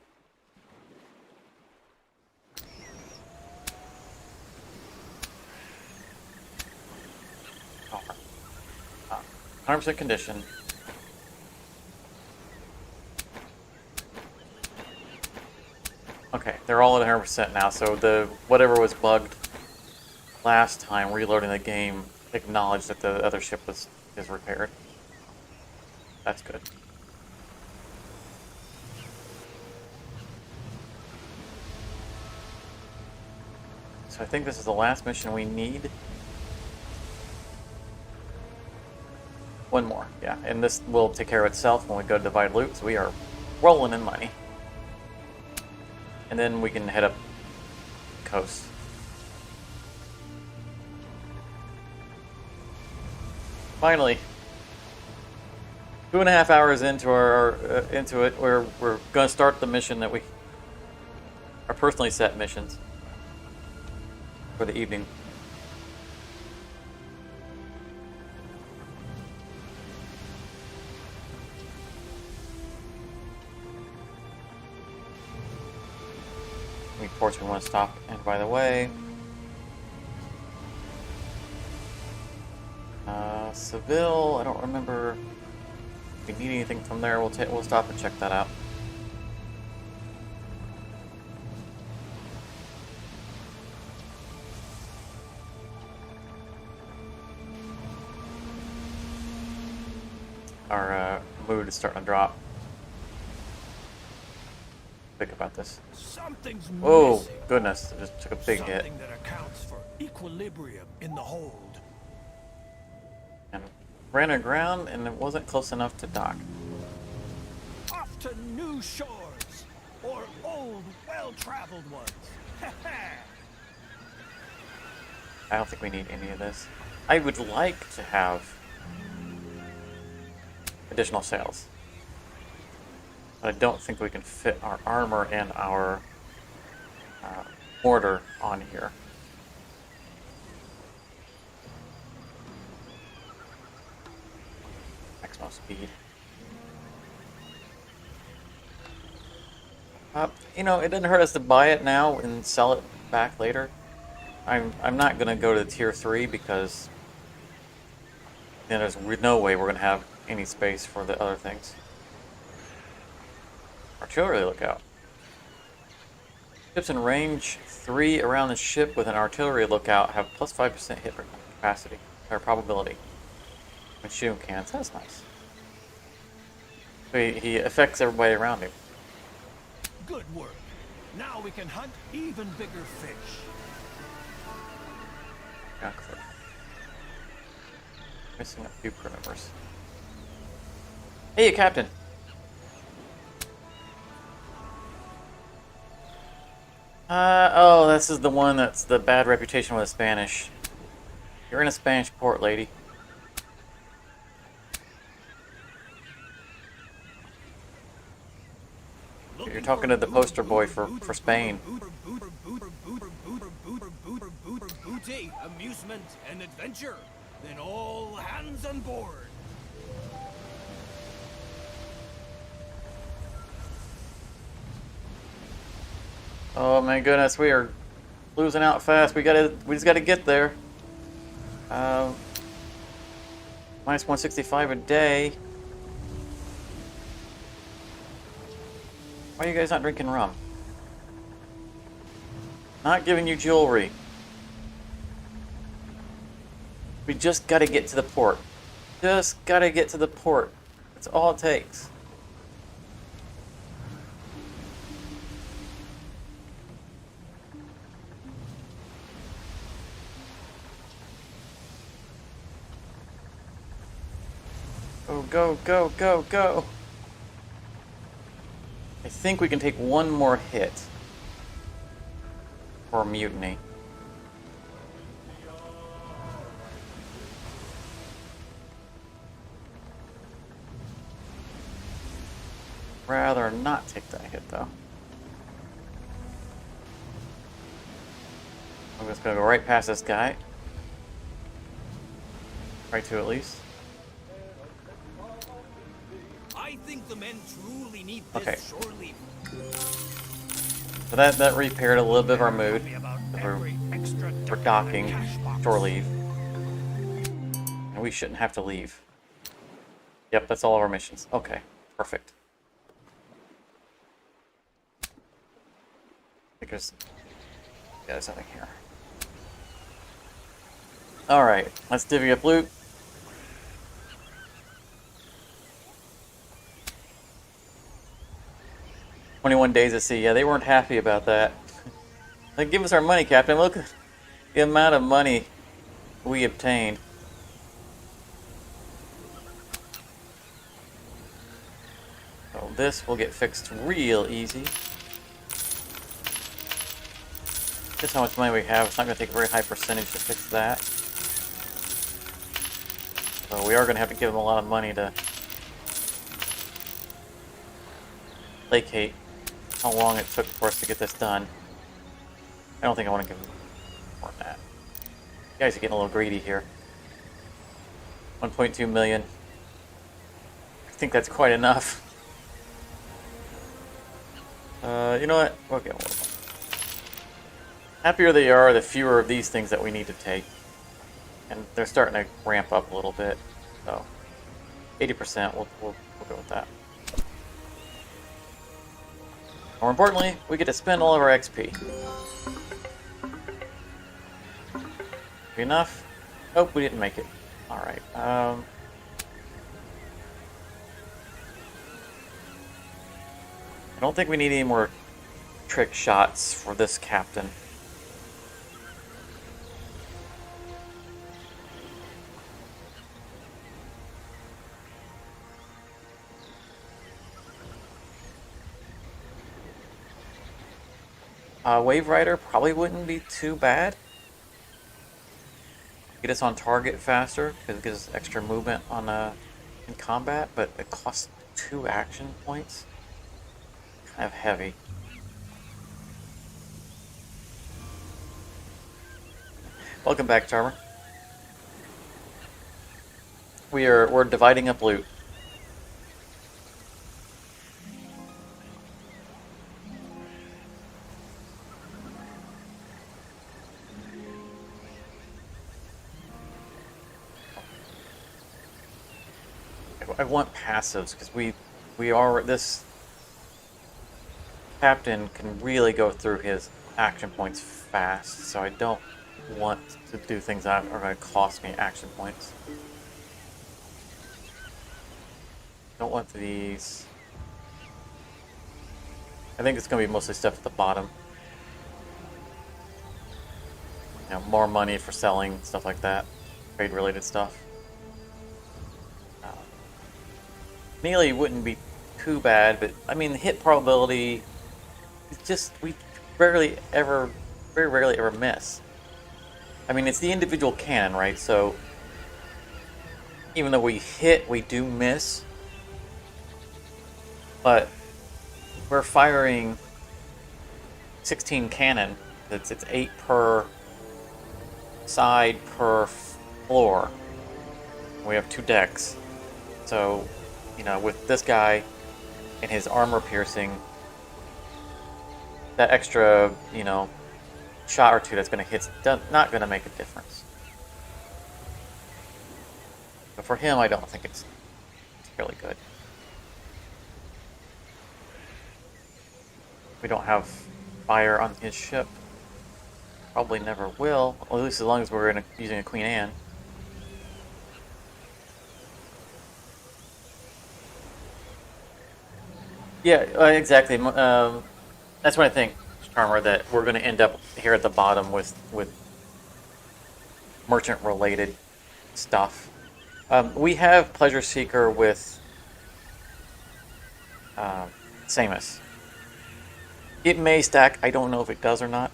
Alright. 100% condition. Okay, they're all at 100% now, so the whatever was bugged last time reloading the game acknowledged that the other ship is repaired. That's good. So I think this is the last mission we need. One more, yeah, and this will take care of itself when we go to divide loot, so we are rolling in money. And then we can head up the coast. Finally, 2.5 hours into into it, we're going to start the mission that our personally set missions for the evening. Any ports we want to stop, and by the way, Seville, I don't remember if we need anything from there. We'll stop and check that out. Our mood is starting to drop. Think about this. Something's Oh missing. goodness! It just took a big hit. Something that accounts for equilibrium in the hold. And ran aground, and it wasn't close enough to dock. Off to new shores, or old, well-traveled ones. I don't think we need any of this. I would like to have additional sails, but I don't think we can fit our armor and our mortar on here. Maximum speed. You know, it doesn't hurt us to buy it now and sell it back later. I'm not gonna go to tier 3 because there's no way we're gonna have any space for the other things. Artillery lookout. Ships in range 3 around the ship with an artillery lookout have plus 5% hit capacity or probability. When shooting cannons, that's nice. So he affects everybody around him. Good work. Now we can hunt even bigger fish. Yeah, clear. Missing a few crew members. Hey, Captain. Oh, this is the one that's the bad reputation with the Spanish. You're in a Spanish port, lady. You're talking to the poster boy for Spain. Booty, amusement, and adventure. Then all hands on board. Oh my goodness, we are losing out fast. We just gotta get there. Minus 165 a day. Why are you guys not drinking rum? Not giving you jewelry. We just gotta get to the port. Just gotta get to the port. That's all it takes. Go, go, go, go, go. I think we can take one more hit for mutiny. Rather not take that hit though. I'm just gonna go right past this guy. Right to at least. I think the men truly need this Okay. shore leave. So that repaired a little bit of our mood. About We're, every extra we're docking, shore leave. And we shouldn't have to leave. Yep, that's all of our missions. Okay, perfect. I think there's something here. Alright, let's divvy up loot. "21 days at sea." Yeah, they weren't happy about that. Like, give us our money, Captain. Look at the amount of money we obtained. So this will get fixed real easy. Just how much money we have. It's not going to take a very high percentage to fix that. So we are going to have to give them a lot of money to placate how long it took for us to get this done. I don't think I want to give them more than that. You guys are getting a little greedy here. 1.2 million. I think that's quite enough. You know what? We'll get more. Happier they are, the fewer of these things that we need to take. And they're starting to ramp up a little bit. So, 80%, we'll go with that. More importantly, we get to spend all of our XP. Enough? Nope, we didn't make it. Alright, I don't think we need any more trick shots for this captain. Wave Rider probably wouldn't be too bad. Get us on target faster because it gives us extra movement on in combat, but it costs 2 action points. Kind of heavy. Welcome back, Charmer. We're dividing up loot. I want passives because this captain can really go through his action points fast, so I don't want to do things that are going to cost me action points. Don't want these. I think it's going to be mostly stuff at the bottom. You know, more money for selling, stuff like that. Trade related stuff. Melee wouldn't be too bad, but I mean the hit probability is just we very rarely ever miss. I mean it's the individual cannon, right? So even though we hit, we do miss. But we're firing 16 cannon. It's 8 per side per floor. We have 2 decks. So you know, with this guy and his armor piercing, that extra, you know, shot or two that's going to hit, not going to make a difference. But for him, I don't think it's really good. We don't have fire on his ship. Probably never will, at least as long as we're using a Queen Anne. Yeah, exactly. That's what I think, Charmer, that we're going to end up here at the bottom with merchant-related stuff. We have Pleasure Seeker with Samus. It may stack. I don't know if it does or not.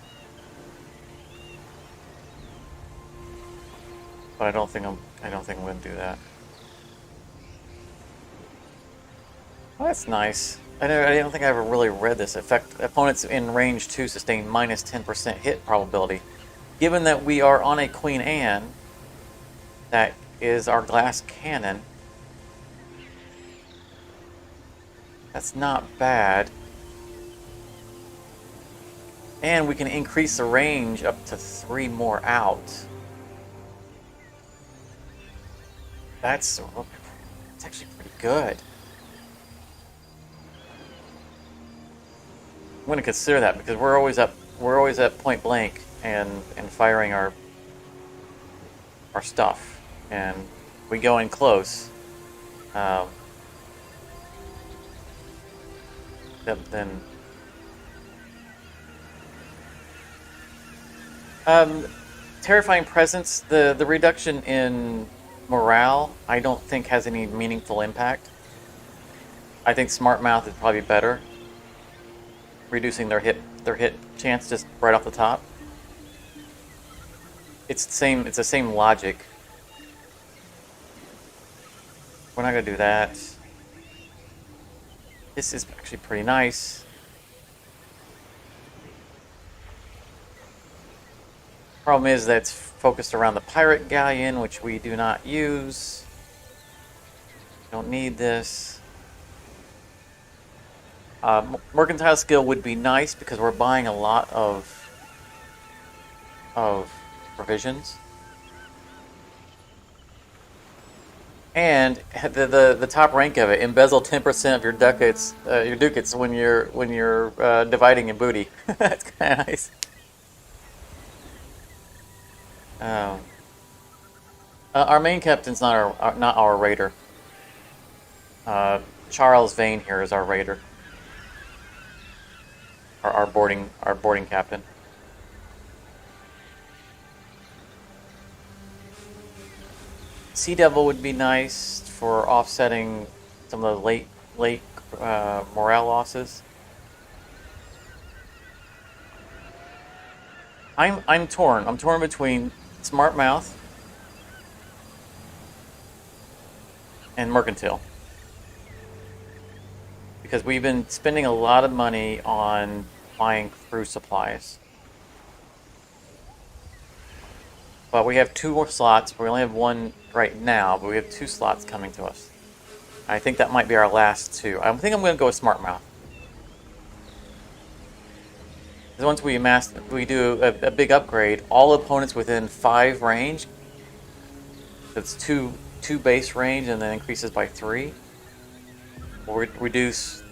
But I don't think I'm going to do that. Well, that's nice. I don't think I ever really read this effect. Opponents in range 2 sustain minus 10% hit probability. Given that we are on a Queen Anne, that is our glass cannon. That's not bad. And we can increase the range up to 3 more out. That's actually pretty good. I'm going to consider that because we're always at point blank and firing our stuff, and we go in close. Then terrifying presence. The reduction in morale, I don't think has any meaningful impact. I think Smart Mouth is probably better, reducing their hit chance just right off the top. It's the same logic. We're not gonna do that. This is actually pretty nice. Problem is that it's focused around the pirate galleon, which we do not use. Don't need this. Mercantile skill would be nice because we're buying a lot of provisions. And the top rank of it, embezzle 10% of your ducats when you're dividing in booty. That's kind of nice. Our main captain's not our raider. Charles Vane here is our raider. Our boarding captain. Sea Devil would be nice for offsetting some of the late morale losses. I'm torn. I'm torn between Smart Mouth and Mercantile, because we've been spending a lot of money on buying crew supplies. But we have 2 more slots. We only have 1 right now, but we have 2 slots coming to us. I think that might be our last 2. I think I'm going to go with Smart Mouth. Because once we do a big upgrade, all opponents within 5 range, that's 2 base range and then increases by 3, will reduce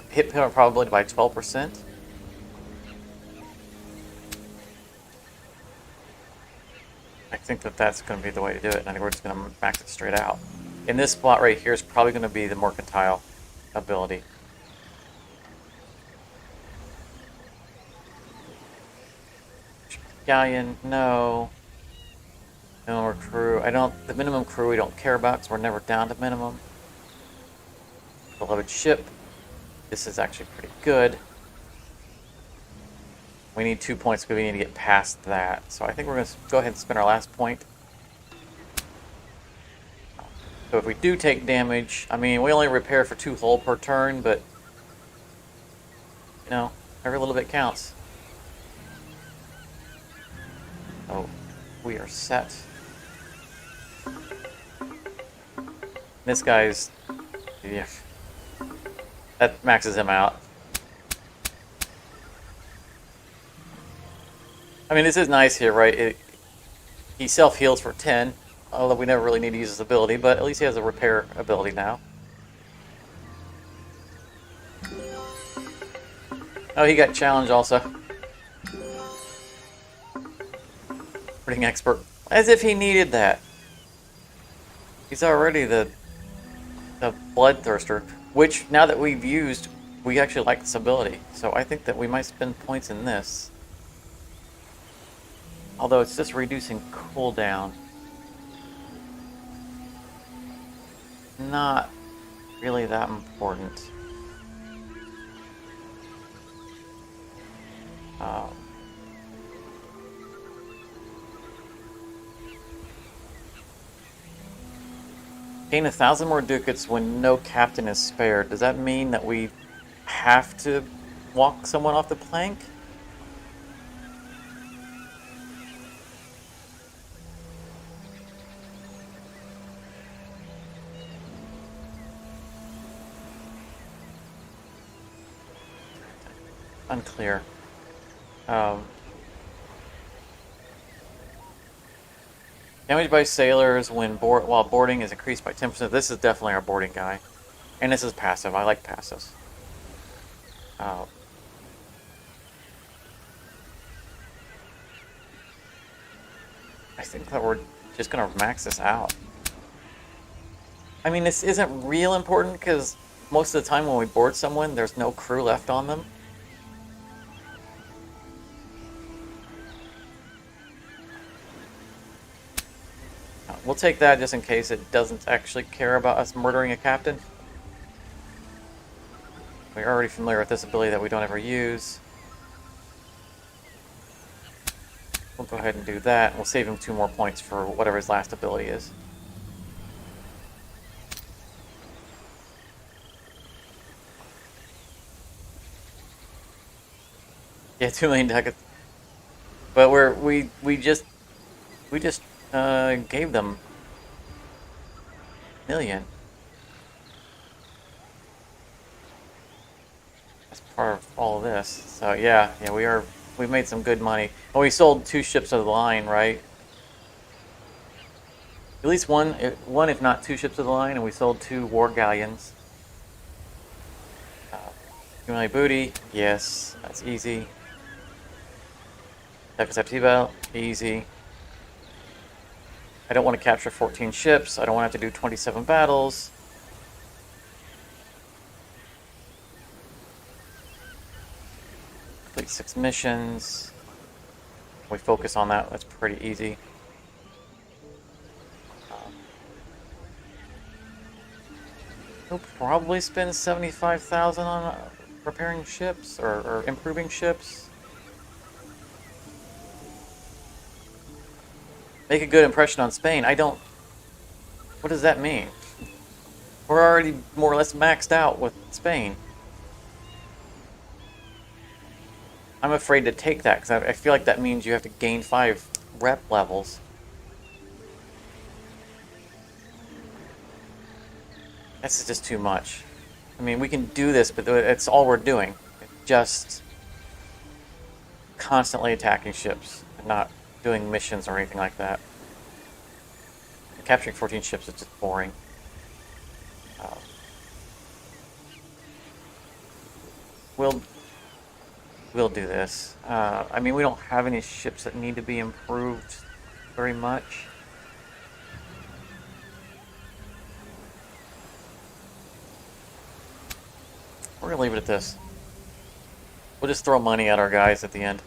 hit probability by 12%. I think that's going to be the way to do it, and I think we're just going to max it straight out. In this spot right here is probably going to be the Mercantile ability. Galleon, no. No more crew. The minimum crew we don't care about because we're never down to minimum. Beloved ship. This is actually pretty good. We need 2 points because we need to get past that. So I think we're going to go ahead and spend our last point. So if we do take damage, I mean, we only repair for 2 hull per turn, but, you know, every little bit counts. So we are set. This guy's, yeah, that maxes him out. I mean, this is nice here, right? He self-heals for 10, although we never really need to use his ability, but at least he has a repair ability now. Oh, he got challenged also. Ring expert. As if he needed that. He's already the bloodthirster, which now that we've used, we actually like this ability. So I think that we might spend points in this. Although it's just reducing cooldown. Not really that important. Gain 1,000 more ducats when no captain is spared. Does that mean that we have to walk someone off the plank? Unclear. Damage by sailors while boarding is increased by 10%. This is definitely our boarding guy. And this is passive. I like passives. I think that we're just going to max this out. I mean, this isn't real important because most of the time when we board someone, there's no crew left on them. We'll take that just in case it doesn't actually care about us murdering a captain. We're already familiar with this ability that we don't ever use. We'll go ahead and do that. We'll save him 2 more points for whatever his last ability is. Yeah, 2 million ducats. But we just gave them $1 million. That's part of all of this. So yeah, we've made some good money. Well, we sold 2 ships of the line, right? At least one if not 2 ships of the line, and we sold 2 war galleons. Accumulate booty, yes, that's easy. Belt, easy. I don't want to capture 14 ships. I don't want to have to do 27 battles. Complete 6 missions. We focus on that. That's pretty easy. We'll probably spend 75,000 on repairing ships or improving ships. Make a good impression on Spain. What does that mean? We're already more or less maxed out with Spain. I'm afraid to take that because I feel like that means you have to gain 5 rep levels. This is just too much. I mean, we can do this, but it's all we're doing. Just constantly attacking ships and not doing missions or anything like that. Capturing 14 ships is just boring. We'll do this. I mean, we don't have any ships that need to be improved very much. We're gonna leave it at this. We'll just throw money at our guys at the end.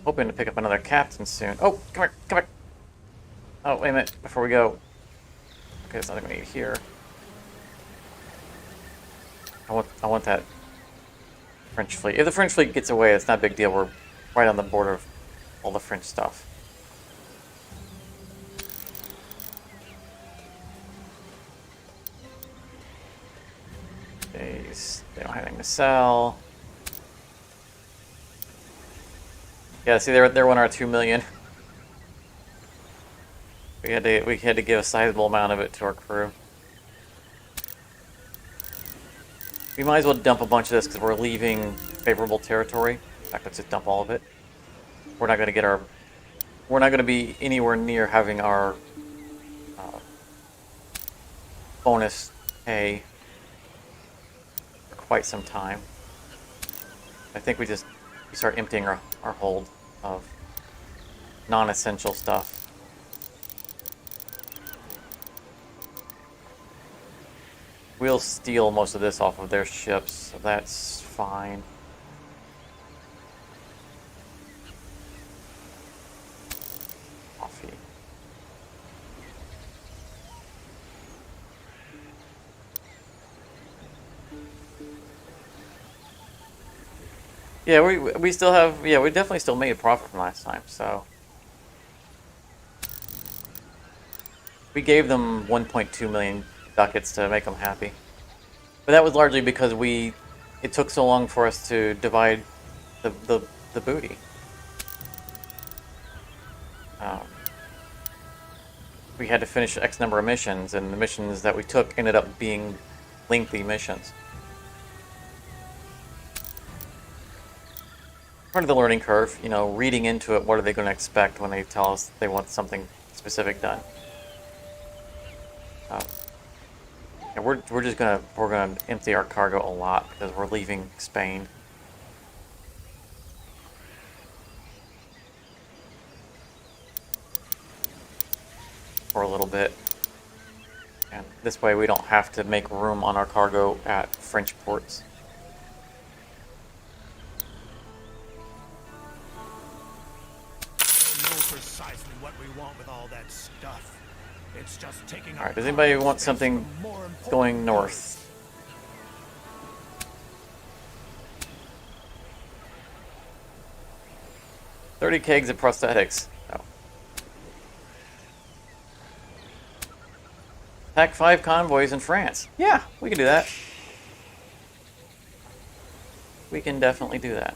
Hoping to pick up another captain soon. Oh, come here, come here. Oh, wait a minute, before we go. Okay, there's nothing we need here. I want that French fleet. If the French fleet gets away, it's not a big deal. We're right on the border of all the French stuff. They don't have anything to sell. Yeah, see, they're one of our 2 million. We had to give a sizable amount of it to our crew. We might as well dump a bunch of this because we're leaving favorable territory. In fact, let's just dump all of it. We're not going to get our... We're not going to be anywhere near having our bonus pay for quite some time. I think we start emptying our hold of non-essential stuff. We'll steal most of this off of their ships, so that's fine. Coffee. Yeah, we still have, yeah, we definitely still made a profit from last time, so. We gave them 1.2 million ducats to make them happy. But that was largely because it took so long for us to divide the booty. We had to finish X number of missions, and the missions that we took ended up being lengthy missions. Part of the learning curve, you know, reading into it, what are they going to expect when they tell us they want something specific done. And we're just gonna empty our cargo a lot because we're leaving Spain. For a little bit. And this way we don't have to make room on our cargo at French ports. I know precisely what we want with all that stuff. It's just taking. Alright, does anybody want something going north? $30 kegs of prosthetics. Oh. Attack 5 convoys in France. Yeah, we can do that. We can definitely do that.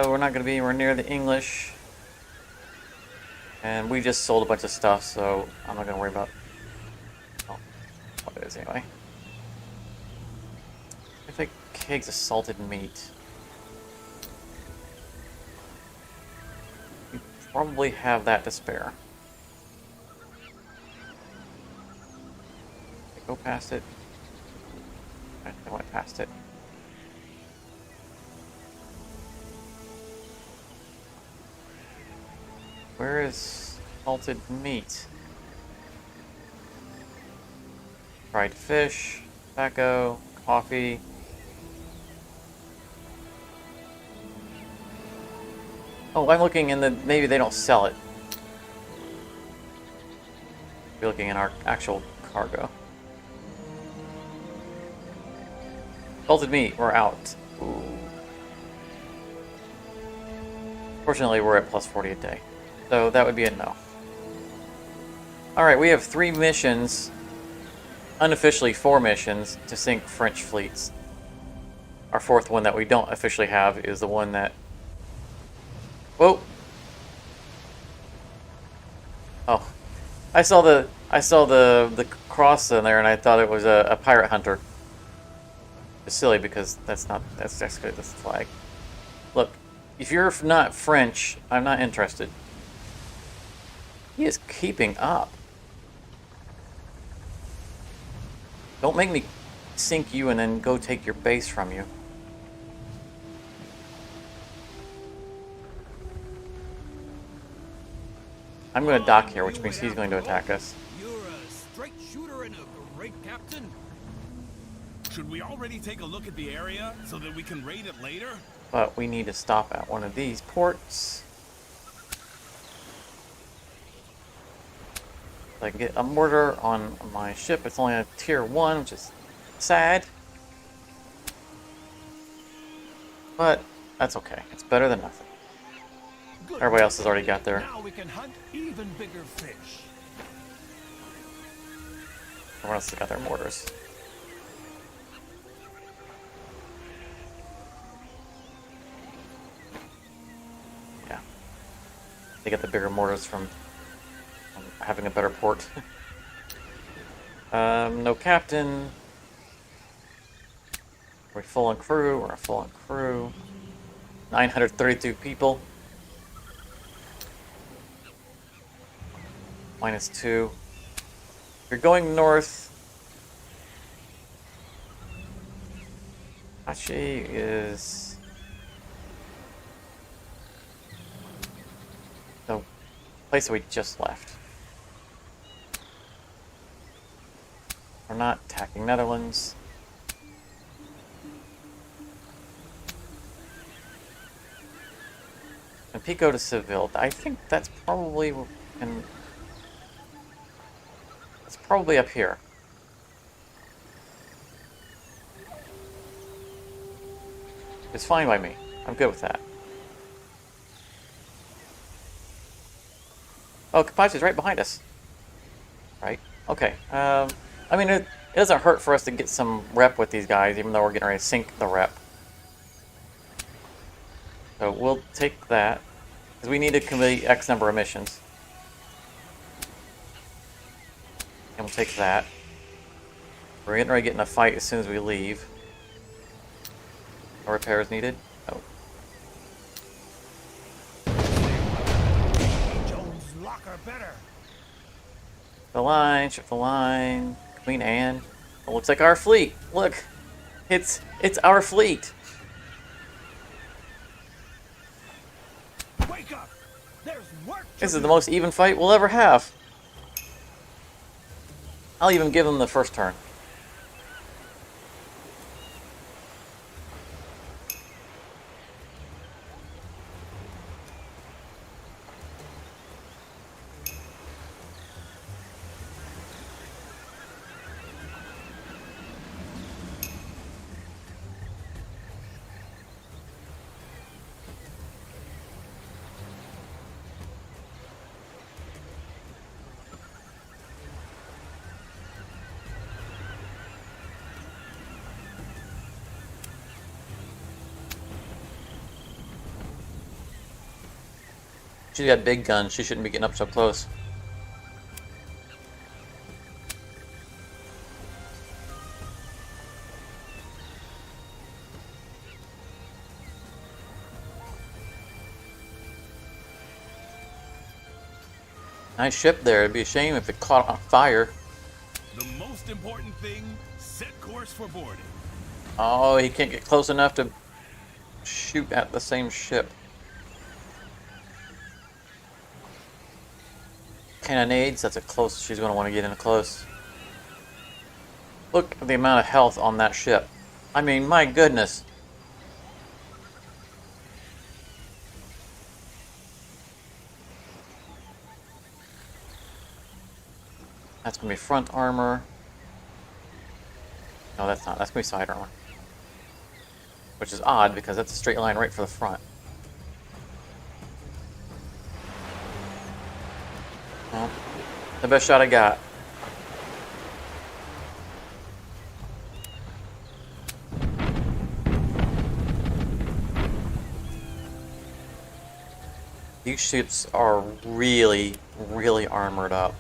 We're not going to be anywhere near the English. And we just sold a bunch of stuff, so I'm not going to worry about what it is anyway. I think kegs of salted meat. We probably have that to spare. Go past it. Okay, I went past it. Where is salted meat? Fried fish, tobacco, coffee. Oh, I'm looking in the... Maybe they don't sell it. We're looking in our actual cargo. Salted meat, we're out. Ooh. Fortunately, we're at plus 40 a day. So that would be a no. Alright, we have 3 missions, unofficially 4 missions, to sink French fleets. Our 4th one that we don't officially have is the one that... Whoa! Oh. I saw the cross in there and I thought it was a pirate hunter. It's silly because that's good, that's the flag. Look, if you're not French, I'm not interested. He is keeping up. Don't make me sink you and then go take your base from you. I'm going to dock here, which means he's going to attack us. You're a straight shooter and a great captain. Should we already take a look at the area so that we can raid it later? But we need to stop at one of these ports. So I can get a mortar on my ship. It's only a tier 1, which is sad. But that's okay. It's better than nothing. Good. Everybody else has already got there. Now we can hunt even bigger fish. Everyone else has got their mortars. Yeah. They get the bigger mortars from having a better port. No captain. We're full on crew. We're full on crew. 932 people. -2. If you're going north, Hachi is the place that we just left. We're not attacking Netherlands. And Pico to Seville. I think that's probably it's probably up here. It's fine by me. I'm good with that. Oh, Capaci's right behind us. Right? Okay. I mean, it doesn't hurt for us to get some rep with these guys, even though we're getting ready to sink the rep. So we'll take that, because we need to complete X number of missions. And we'll take that. We're getting ready to get in a fight as soon as we leave. No repairs needed? Oh. Jones locker better. The line, ship the line. Queen Anne. It looks like our fleet. Look, it's our fleet. Wake up! There's work to This is do. the most even fight we'll ever have. I'll even give them the first turn. She's got big guns. She shouldn't be getting up so close. Nice ship there. It'd be a shame if it caught on fire. The most important thing, set course for boarding. Oh, he can't get close enough to shoot at the same ship. Cannonades, that's a close. She's going to want to get in close. Look at the amount of health on that ship. I mean, my goodness. That's going to be front armor. No, that's not. That's going to be side armor. Which is odd because that's a straight line right for the front. Well, the best shot I got. These ships are really, really armored up.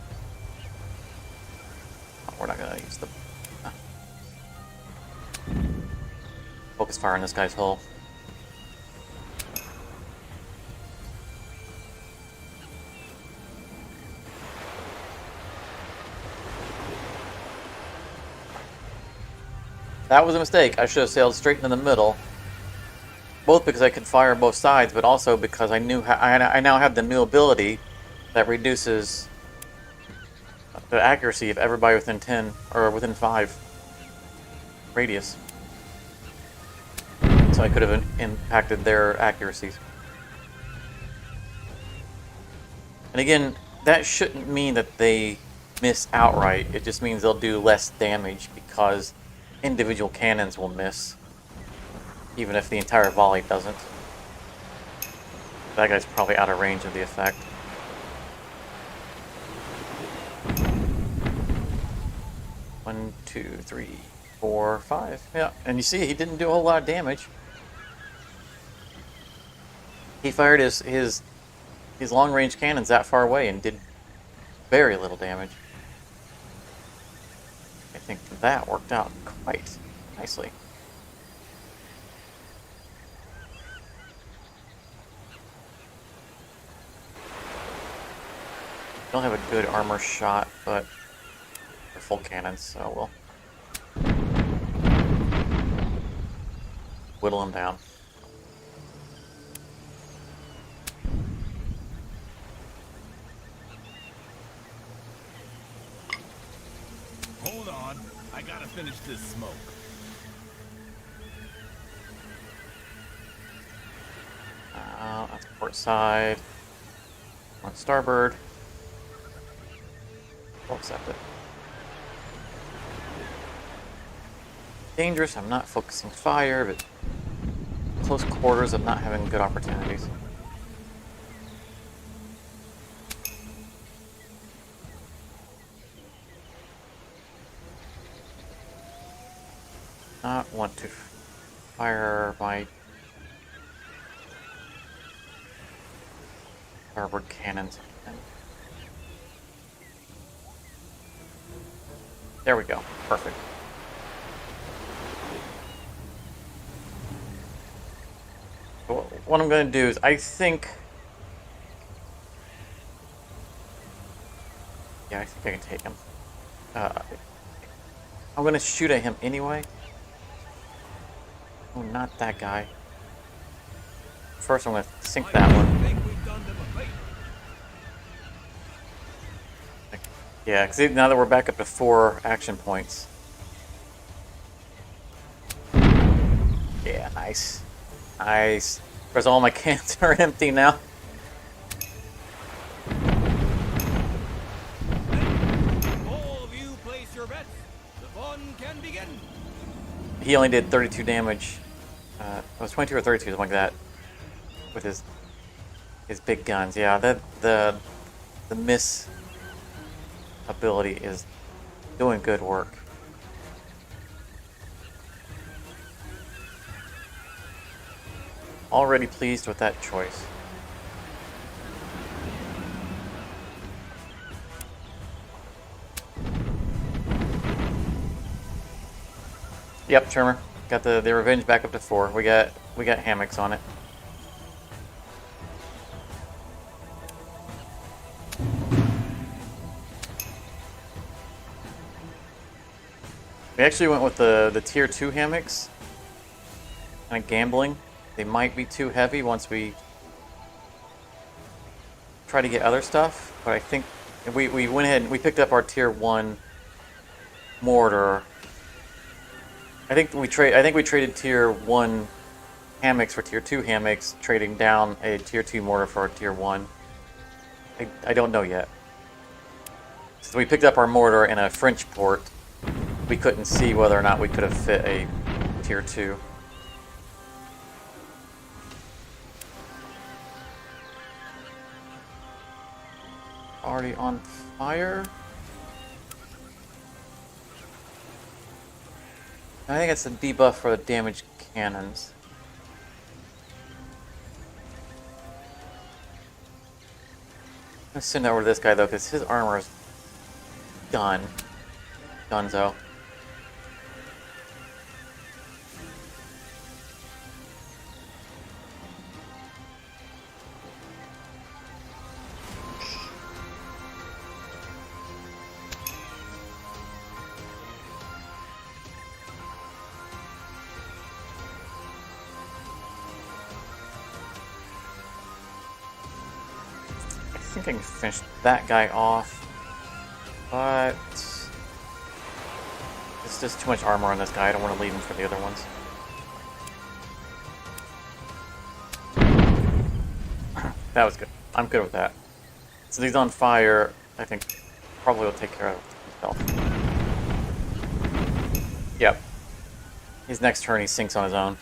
Oh, we're not going to use the... Focus fire on this guy's hull. That was a mistake. I should have sailed straight in the middle. Both because I could fire both sides, but also because I knew I now have the new ability that reduces the accuracy of everybody within 10 or within 5 radius. So I could have impacted their accuracies. And again, that shouldn't mean that they miss outright. It just means they'll do less damage because individual cannons will miss, even if the entire volley doesn't. That guy's probably out of range of the effect. One, two, three, 4, 5. Yeah, and you see he didn't do a whole lot of damage. He fired his long-range cannons that far away and did very little damage. think that worked out quite nicely. Don't have a good armor shot, but they're full cannons, so we'll whittle them down. Hold on. I gotta finish this smoke. That's port side. On starboard. We'll accept it. Dangerous, I'm not focusing fire, but close quarters, I'm not having good opportunities. Not want to fire my starboard cannons. There we go. Perfect. So what I'm going to do is, I think... Yeah, I think I can take him. I'm going to shoot at him anyway. Oh, not that guy. First, I'm going to sink that one. Yeah, because now that we're back up to 4 action points. Yeah, nice. Nice. Because all my cans are empty now. All of you place your bets. The fun can begin. He only did 32 damage. It was 22 or 32, something like that. With his big guns. Yeah, the miss ability is doing good work. Already pleased with that choice. Yep, Trimmer. Got the revenge back up to 4. We got hammocks on it. We actually went with the tier 2 hammocks. Kind of gambling. They might be too heavy once we try to get other stuff, but I think we went ahead and we picked up our tier 1 mortar. I think we traded tier 1 hammocks for tier 2 hammocks, trading down a tier 2 mortar for a tier 1. I don't know yet. So we picked up our mortar in a French port. We couldn't see whether or not we could have fit a tier 2. Already on fire. I think it's a debuff for the damaged cannons. I'm gonna send over to this guy though, because his armor is done. Dunzo. I think I can finish that guy off, but it's just too much armor on this guy. I don't want to leave him for the other ones. That was good. I'm good with that. Since he's on fire, I think probably will take care of himself. Yep. His next turn he sinks on his own.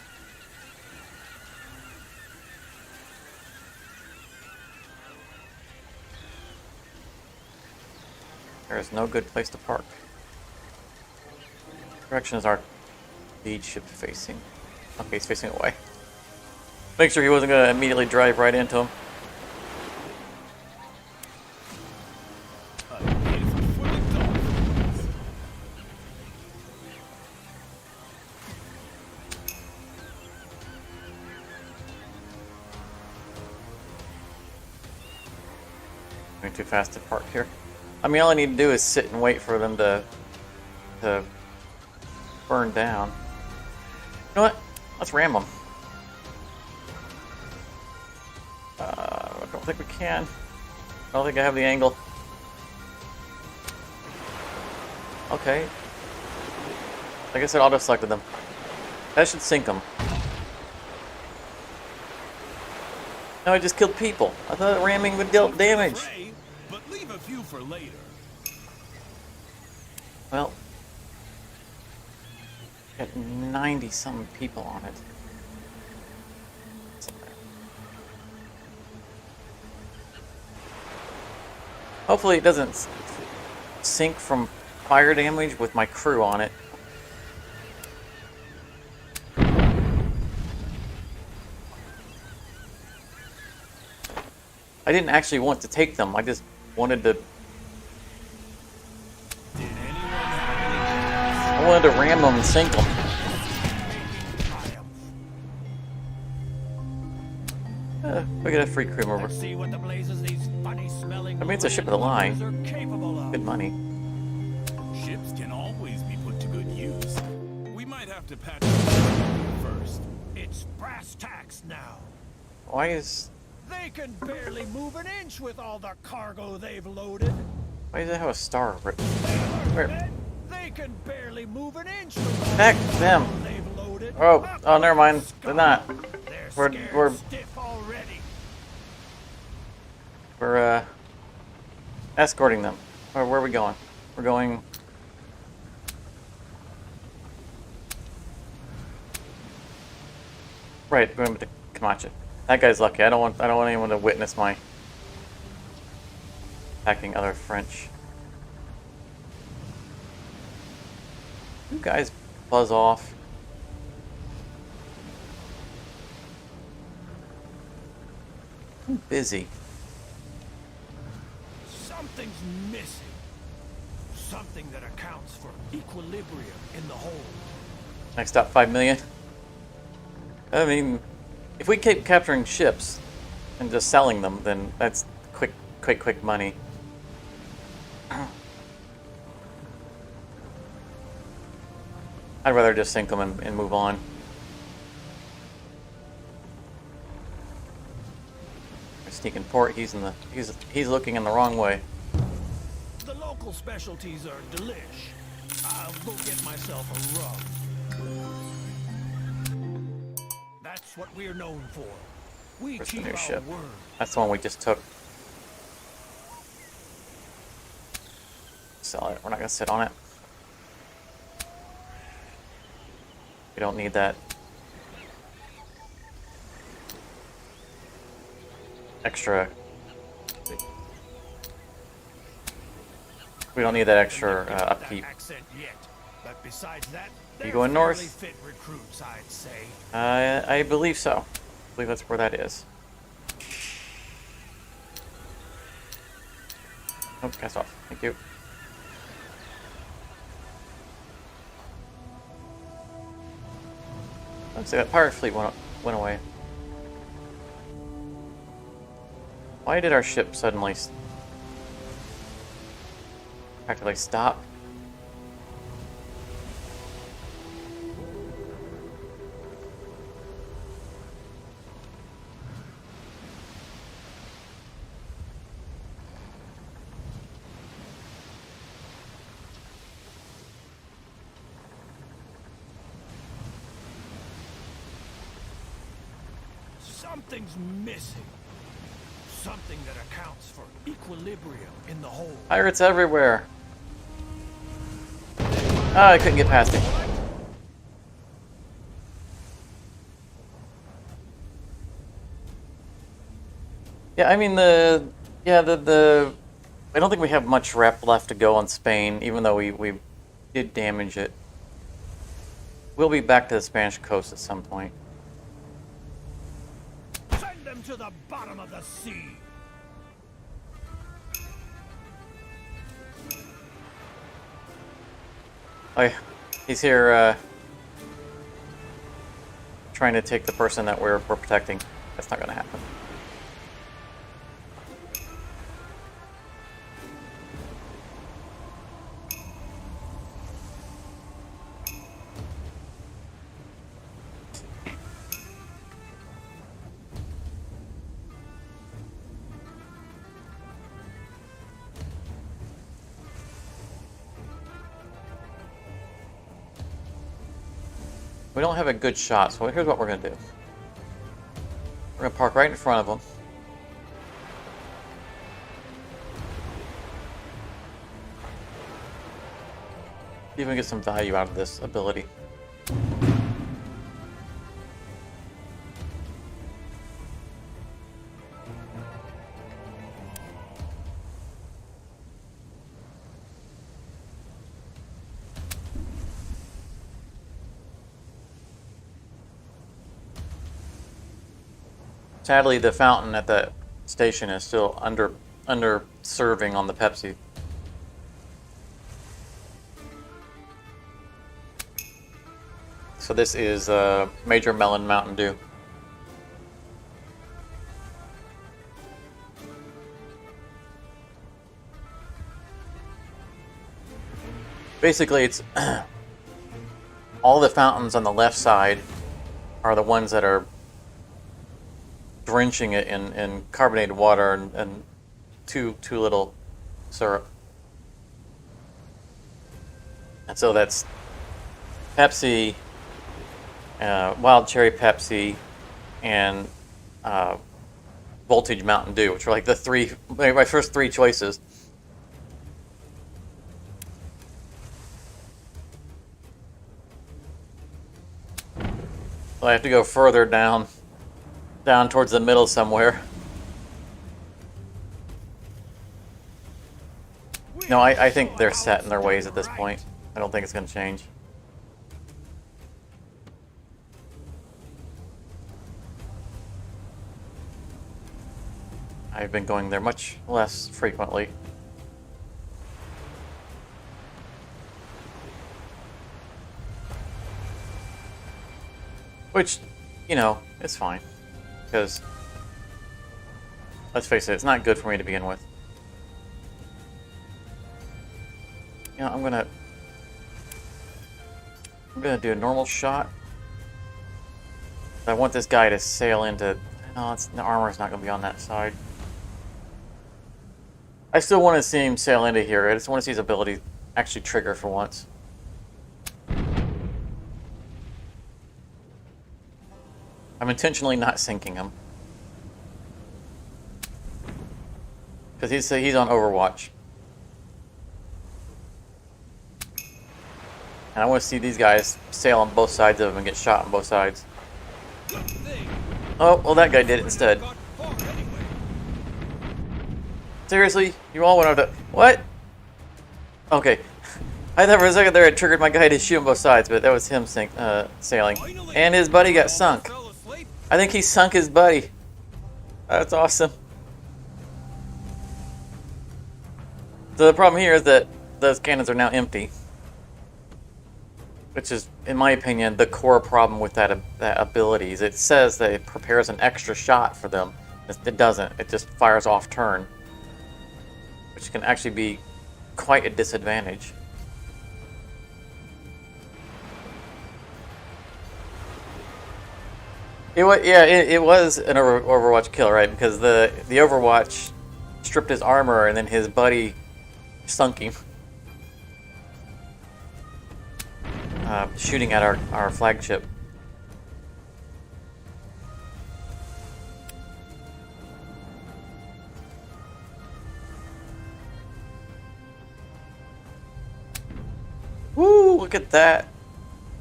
There is no good place to park. Direction is our lead ship facing? Okay, he's facing away. Make sure he wasn't going to immediately drive right into him. Going too fast to park here. I mean, all I need to do is sit and wait for them to burn down. You know what? Let's ram them. I don't think we can. I don't think I have the angle. Okay. I guess it auto-selected them. That should sink them. No, I just killed people. I thought ramming would deal damage. Fray, but leave a few for later. Well, got 90-something people on it. Hopefully it doesn't sink from fire damage with my crew on it. I didn't actually want to take them. I just wanted to. Did anyone have I wanted to ram them and sink them. We get a free crew member. Let's see what the blazes these funny smelling. I mean, it's a ship of the line. are capable of. Good money. any ships can always be put to good use. We might have to patch them first. It's brass tacks now. Why is They can barely move an inch with all the cargo they've loaded. why does it have a star? Where? They can barely move an inch with all Heck the them. cargo they've loaded. Oh, never mind. They're not. They're We're- scared we're- stiff already. We're escorting them. Where are we going? We're going. Right, we're going to Camacho. That guy's lucky. I don't want anyone to witness my attacking other French. You guys buzz off. I'm busy. Something's missing. Something that accounts for equilibrium in the whole. Next stop, 5 million. I mean, if we keep capturing ships and just selling them, then that's quick money. I'd rather just sink them and move on. We're sneaking port. He's looking in the wrong way. The local specialties are delish. I'll go get myself a rub. That's what we're known for. We Where's the keep new our ship? word. That's the one we just took. Sell it. We're not gonna sit on it. We don't need that extra. We don't need that extra upkeep. Accent yet. But besides that, You going they're north? fairly fit recruits, I'd say. I believe so. I believe that's where that is. Oh, cast off. Thank you. Looks like that pirate fleet went away. Why did our ship suddenly practically stop? Something's missing. Something that accounts for equilibrium in the whole. Pirates everywhere. Oh, I couldn't get past it. Yeah, I mean I don't think we have much rep left to go on Spain, even though we did damage it. We'll be back to the Spanish coast at some point. Send them to the bottom of the sea. Oh yeah, he's here trying to take the person that we're protecting. That's not gonna happen. We don't have a good shot, so here's what we're going to do. We're going to park right in front of them. See if we can get some value out of this ability. Sadly, the fountain at the station is still under serving on the Pepsi. So this is Major Melon Mountain Dew. Basically, it's all the fountains on the left side are the ones that are drenching it in carbonated water and too little syrup. And so that's Pepsi, Wild Cherry Pepsi, and Voltage Mountain Dew, which are like my first three choices. So I have to go further down towards the middle somewhere. No, I think they're set in their ways at this point. I don't think it's going to change. I've been going there much less frequently. Which, you know, it's fine. Because, let's face it, it's not good for me to begin with. You know, I'm gonna do a normal shot. I want this guy to sail into... No, the armor's not gonna be on that side. I still want to see him sail into here. I just want to see his ability actually trigger for once. I'm intentionally not sinking him. Because he's on Overwatch. And I want to see these guys sail on both sides of him and get shot on both sides. Oh, well that guy did it instead. Seriously? You all went over to... What? Okay. I thought for a second there it triggered my guy to shoot on both sides, but that was him sailing. And his buddy got sunk. I think he sunk his buddy. That's awesome. So the problem here is that those cannons are now empty. Which is, in my opinion, the core problem with that ability. Is it says that it prepares an extra shot for them. It doesn't. It just fires off turn. Which can actually be quite a disadvantage. It was an Overwatch kill, right? Because the Overwatch stripped his armor and then his buddy sunk him. Shooting at our flagship. Woo! Look at that.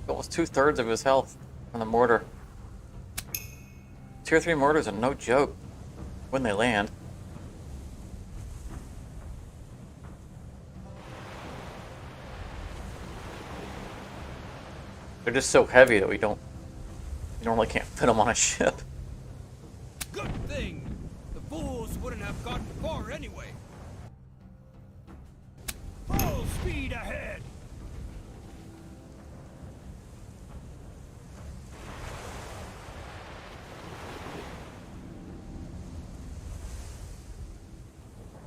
Almost 2/3 of his health on the mortar. Tier 3 mortars are no joke when they land. They're just so heavy that we normally can't fit them on a ship. Good thing. The fools wouldn't have gotten far anyway. Full speed ahead.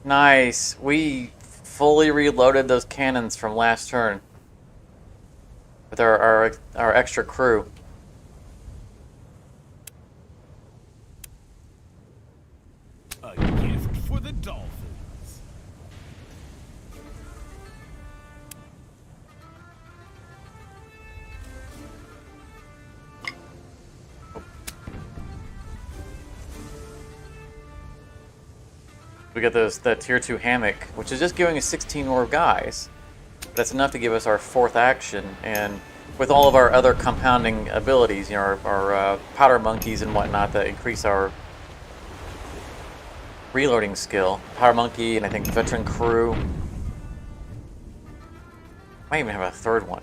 Nice. We fully reloaded those cannons from last turn with our extra crew. A gift for the Dolphins. We got the tier 2 hammock, which is just giving us 16 more guys. That's enough to give us our 4th action, and with all of our other compounding abilities, you know, our powder monkeys and whatnot that increase our reloading skill. Powder monkey and I think veteran crew. Might even have a 3rd one.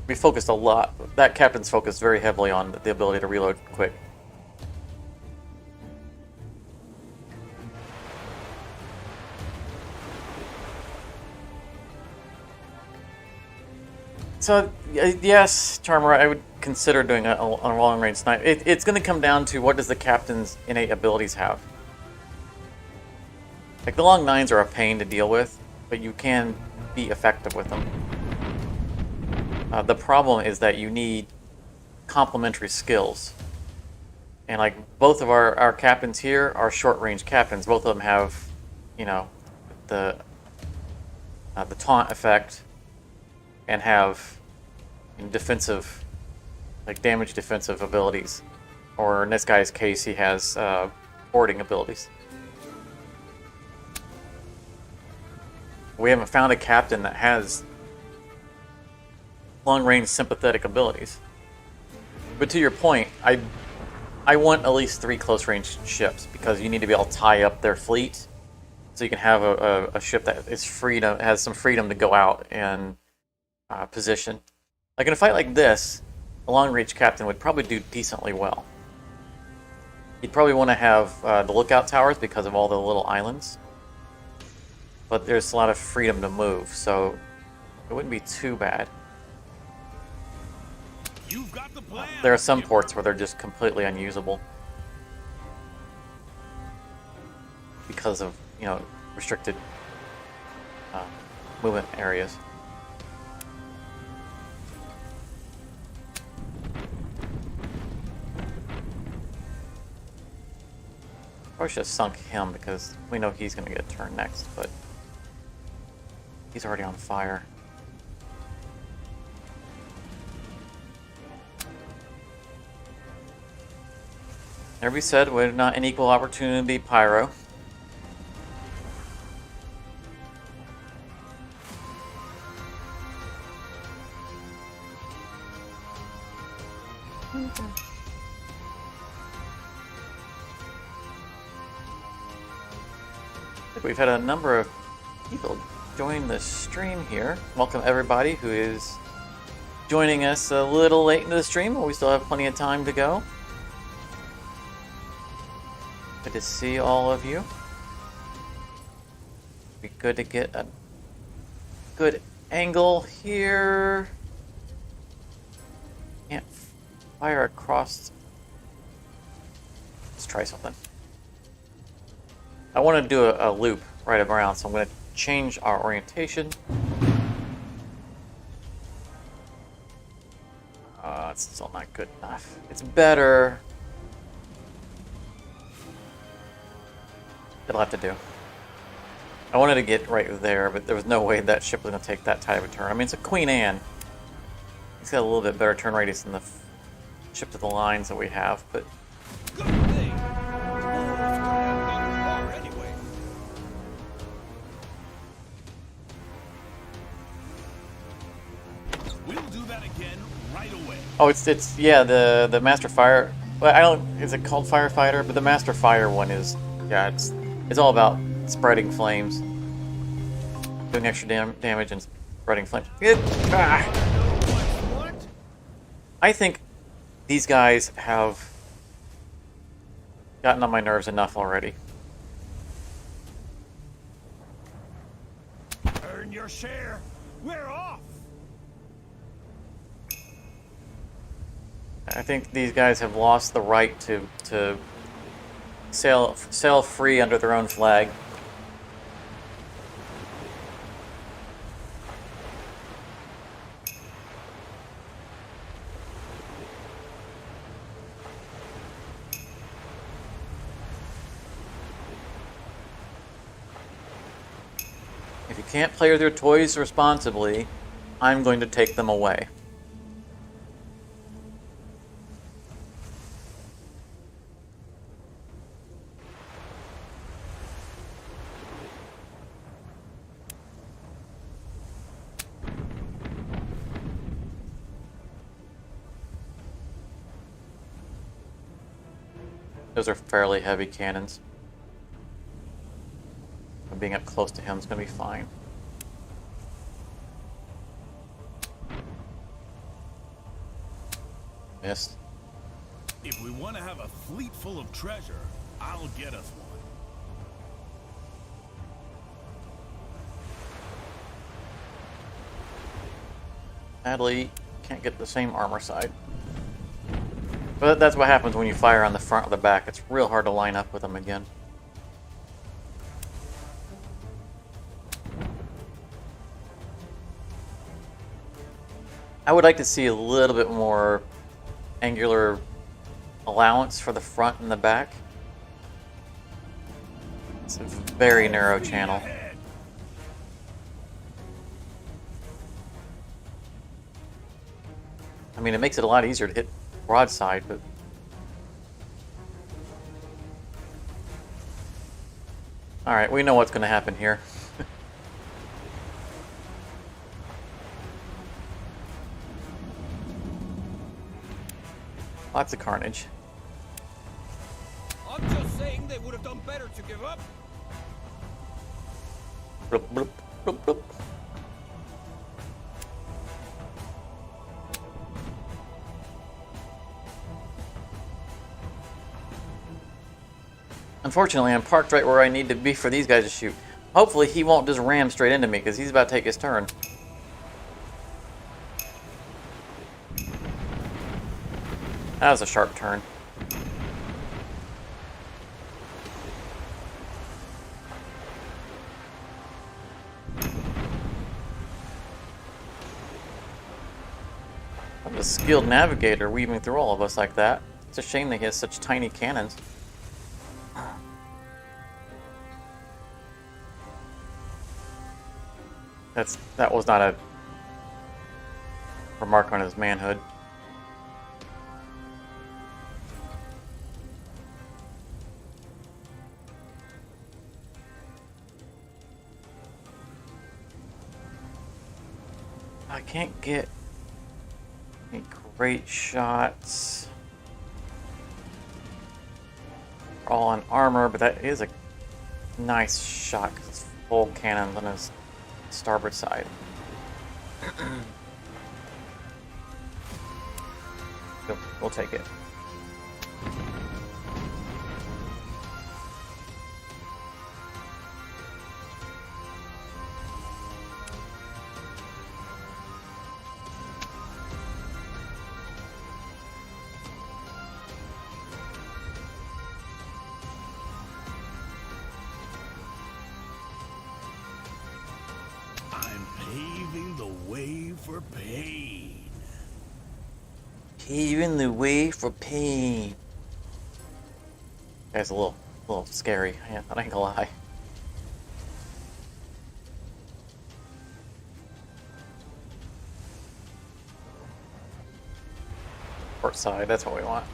We focused a lot. That captain's focused very heavily on the ability to reload quick. So, yes, Charmer, I would consider doing a long-range snipe. It's going to come down to what does the captain's innate abilities have. Like, the long 9s are a pain to deal with, but you can be effective with them. The problem is that you need complementary skills. And, like, both of our captains here are short-range captains. Both of them have, you know, the taunt effect and have defensive, like damage defensive abilities. Or in this guy's case, he has boarding abilities. We haven't found a captain that has long-range sympathetic abilities. But to your point, I want at least 3 close-range ships because you need to be able to tie up their fleet, so you can have a ship that is has some freedom to go out and position. Like in a fight like this, a long-range captain would probably do decently well. You'd probably want to have the lookout towers because of all the little islands. But there's a lot of freedom to move, so it wouldn't be too bad. You've got the plan. There are some ports where they're just completely unusable because of, you know, restricted movement areas. Probably should have sunk him because we know he's going to get a turn next, but he's already on fire. There we said, we're not an equal opportunity pyro. We've had a number of people join the stream here. Welcome everybody who is joining us a little late into the stream, but we still have plenty of time to go. Good to see all of you. Be good to get a good angle here. Can't fire across. Let's try something. I want to do a loop right around, so I'm going to change our orientation. It's still not good enough. It's better. It'll have to do. I wanted to get right there, but there was no way that ship was going to take that tight of a turn. I mean, it's a Queen Anne. It's got a little bit better turn radius than the ship to the lines that we have, but... Good thing. Anyway. We'll do that again right away. Oh, it's yeah, the Master Fire. Well, I don't. Is it called Firefighter? But the Master Fire one is, yeah, it's all about spreading flames, doing extra damage and spreading flames. What? I think these guys have gotten on my nerves enough already. Earn your share. We're off. I think these guys have lost the right to sail free under their own flag. If you can't play with your toys responsibly, I'm going to take them away. Those are fairly heavy cannons. Being up close to him is going to be fine. Missed. If we want to have a fleet full of treasure, I'll get us one. Sadly, can't get the same armor side. But that's what happens when you fire on the front or the back. It's real hard to line up with them again. I would like to see a little bit more angular allowance for the front and the back. It's a very narrow channel. I mean, it makes it a lot easier to hit broadside, but... Alright, we know what's going to happen here. Lots of carnage. I'm just saying they would have done better to give up. Bloop, bloop, bloop, bloop. Unfortunately, I'm parked right where I need to be for these guys to shoot. Hopefully he won't just ram straight into me, because he's about to take his turn. That was a sharp turn. I'm a skilled navigator weaving through all of us like that. It's a shame that he has such tiny cannons. That was not a remark on his manhood. I can't get any great shots. They're all on armor, but that is a nice shot because it's full cannons on his starboard side. We'll take it. Paving the way for pain. Paving the way for pain. That's a little scary. I ain't gonna lie. Port side, that's what we want.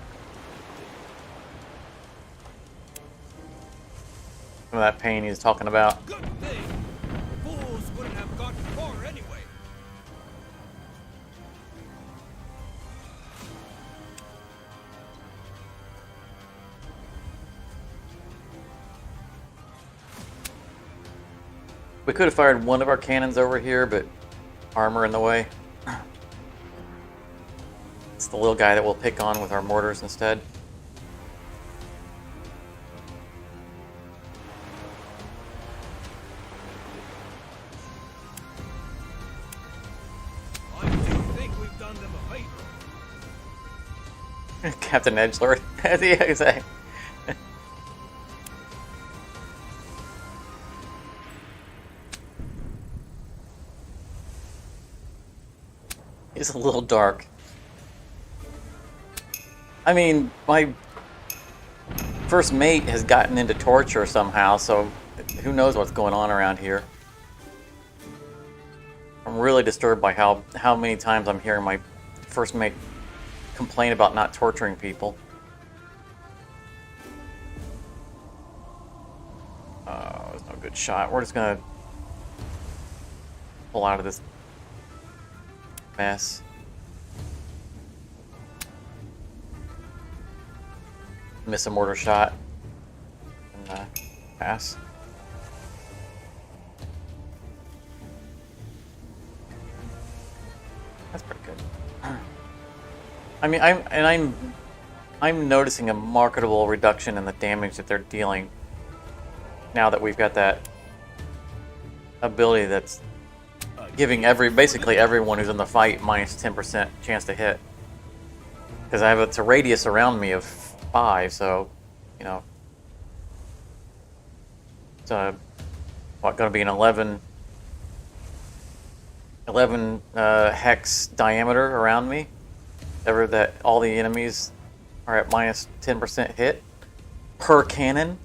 Some of that pain he's talking about. Good thing. Fools wouldn't have gotten far anyway. We could have fired one of our cannons over here, but armor in the way. It's the little guy that we'll pick on with our mortars instead. I do think we've done them a favor. Captain Edgelord. Yeah, exactly. He's a little dark. I mean, my first mate has gotten into torture somehow, so who knows what's going on around here. I'm really disturbed by how many times I'm hearing my first mate complain about not torturing people. There's no good shot. We're just gonna pull out of this mess. miss a mortar shot and pass. That's pretty good. I mean, I'm noticing a marketable reduction in the damage that they're dealing now that we've got that ability that's giving basically everyone who's in the fight minus 10% chance to hit. Because it's a radius around me of 5, so you know it's going to be an 11 hex diameter around me. Ever that all the enemies are at minus 10% hit per cannon.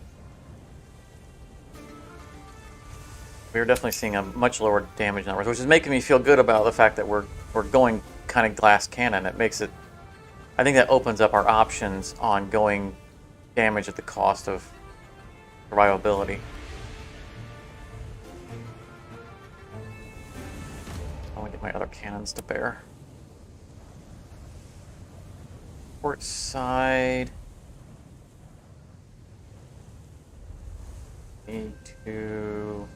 We're definitely seeing a much lower damage numbers, which is making me feel good about the fact that we're going kind of glass cannon. It makes it, I think that opens up our options on going damage at the cost of survivability. I want to get my other cannons to bear. Port side. Need to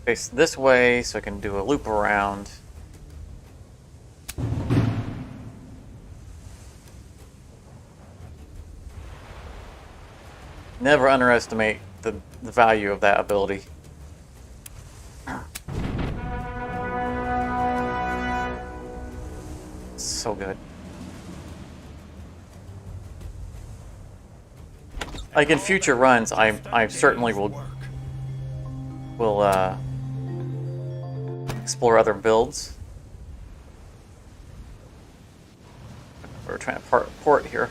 face this way so I can do a loop around. Never underestimate the value of that ability. So good. Like in future runs, I certainly will explore other builds. We're trying to port here.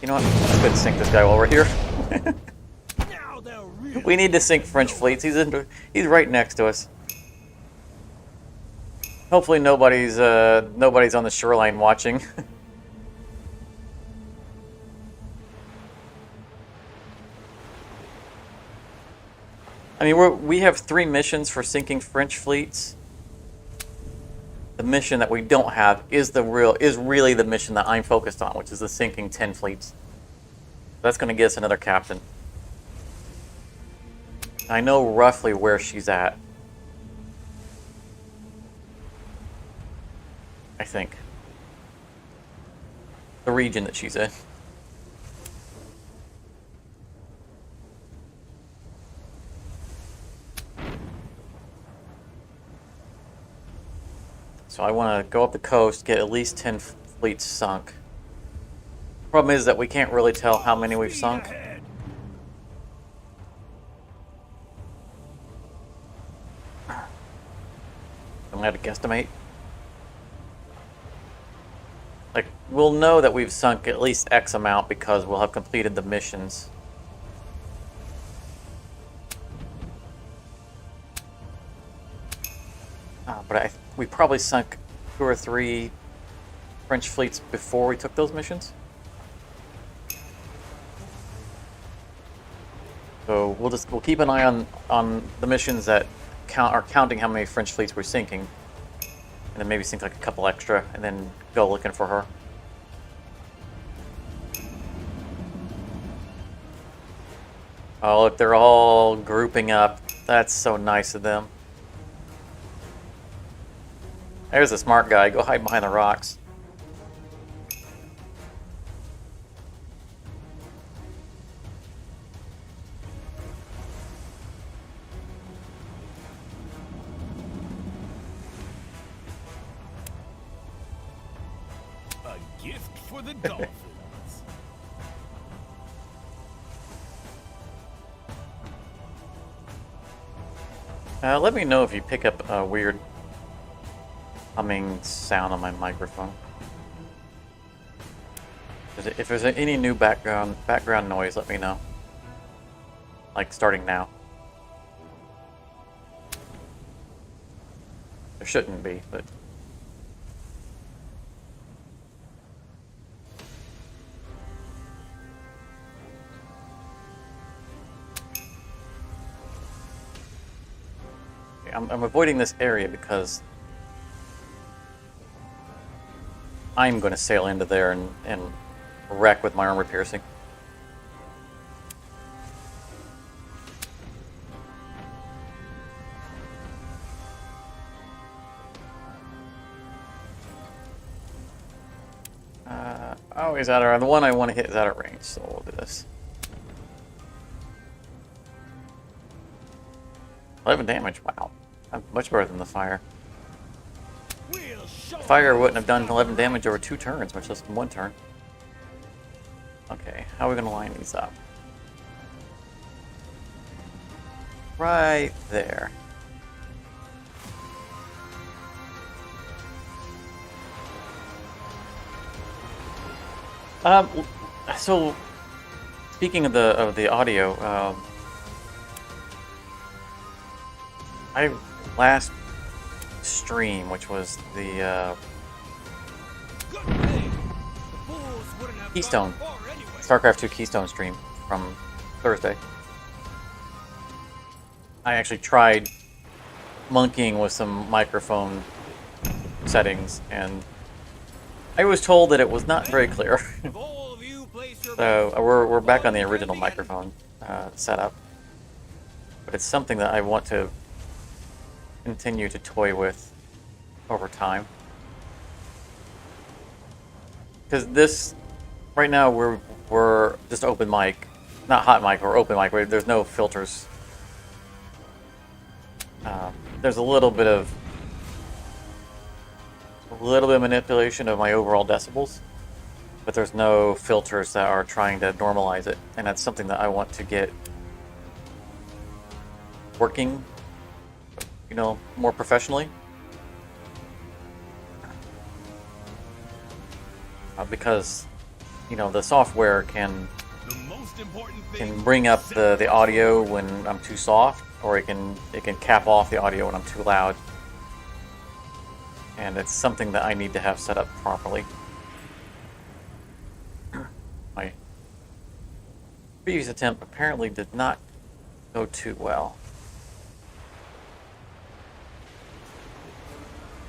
You know what? Let's go ahead and sink this guy while we're here. We need to sink French fleets. He's right next to us. Hopefully nobody's on the shoreline watching. I mean, we have 3 missions for sinking French fleets. The mission that we don't have is really the mission that I'm focused on, which is the sinking 10 fleets. That's going to get us another captain. I know roughly where she's at. I think. The region that she's in. So I want to go up the coast, get at least 10 fleets sunk. Problem is that we can't really tell how many we've sunk. I'm going to have to guesstimate. Like, we'll know that we've sunk at least X amount because we'll have completed the missions. But we probably sunk 2 or 3 French fleets before we took those missions. So we'll keep an eye on the missions that are counting how many French fleets we're sinking, and then maybe sink like a couple extra, and then go looking for her. Oh, look, they're all grouping up. That's so nice of them. There's a smart guy. Go hide behind the rocks. A gift for the dolphins. Let me know if you pick up a weird humming sound on my microphone. If there's any new background noise, let me know. Like starting now. There shouldn't be, but I'm avoiding this area because I'm going to sail into there and wreck with my armor piercing. Oh, he's out of the one I want to hit is out of range, so we'll do this. 11 damage, wow. That's much better than the fire. We'll show Fire wouldn't have done 11 damage over 2 turns, much less than 1 turn. Okay, how are we going to line these up? Right there. So speaking of the audio, I last stream, which was the Good thing. The fools wouldn't have Keystone. gone far anyway. StarCraft 2 Keystone stream from Thursday. I actually tried monkeying with some microphone settings, and I was told that it was not very clear. If all of you place your So we're back on the original microphone setup, but it's something that I want to continue to toy with over time. Because this, right now we're just open mic, not hot mic, or open mic. There's no filters. There's a little bit of manipulation of my overall decibels, but there's no filters that are trying to normalize it, and that's something that I want to get working, you know, more professionally. Because, you know, the software can The most important thing. bring up the audio when I'm too soft, or it can cap off the audio when I'm too loud. And it's something that I need to have set up properly. My previous attempt apparently did not go too well.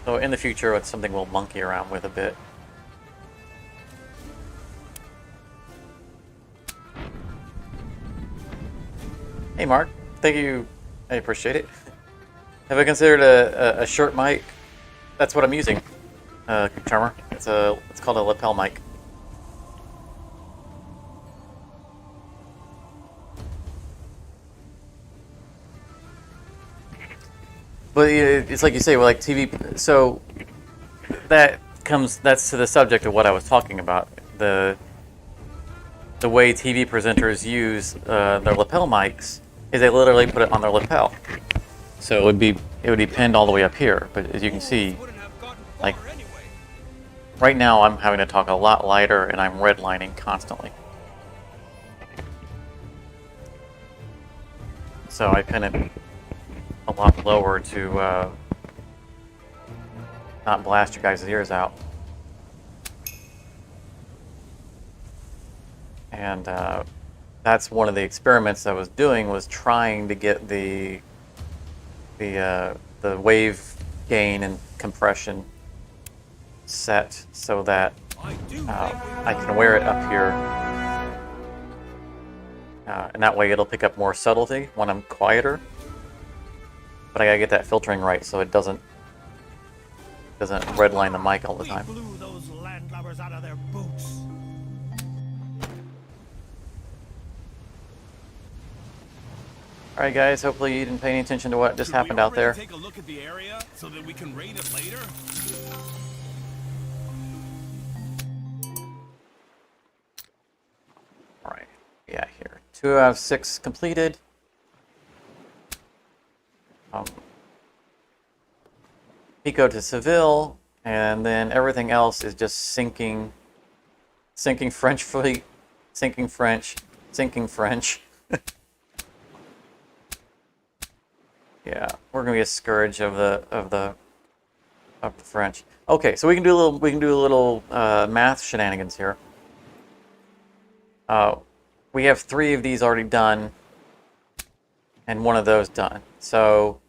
So in the future, it's something we'll monkey around with a bit. Hey Mark, thank you. I appreciate it. Have I considered a short mic? That's what I'm using, Charmer. It's called a lapel mic. But it's like you say, well, like TV. So that's to the subject of what I was talking about. The way TV presenters use their lapel mics is they literally put it on their lapel. So it would be pinned all the way up here. But as you can see, wouldn't have gotten far like anyway. right now, I'm having to talk a lot lighter, and I'm redlining constantly. So I pin it a lot lower to not blast you guys' ears out. And that's one of the experiments I was doing, was trying to get the wave gain and compression set so that I do I can wear it up here, and that way it'll pick up more subtlety when I'm quieter. But I gotta get that filtering right so it doesn't redline the mic all the time. We blew those landlubbers out of their boots. All right, guys. Hopefully you didn't pay any attention to what just Should we happened out already there. Take a look at the area so that we can raid it later. All right. Yeah, here. 2 out of 6 completed. Pico to Seville, and then everything else is just sinking French fleet, sinking French, sinking French. Yeah, we're gonna be a scourge of the French. Okay, so we can do a little math shenanigans here. We have 3 of these already done, and 1 of those done. So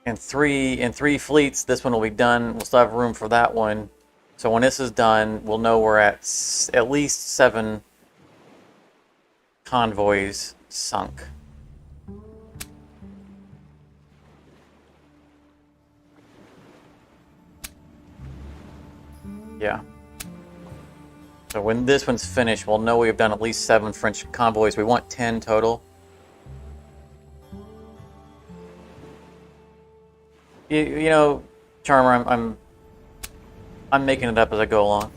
in three fleets, this one will be done. We'll still have room for that one. So when this is done, we'll know we're at least 7 convoys sunk. Yeah. So when this one's finished, we'll know we've done at least 7 French convoys. We want 10 total. You know, Charmer, I'm making it up as I go along.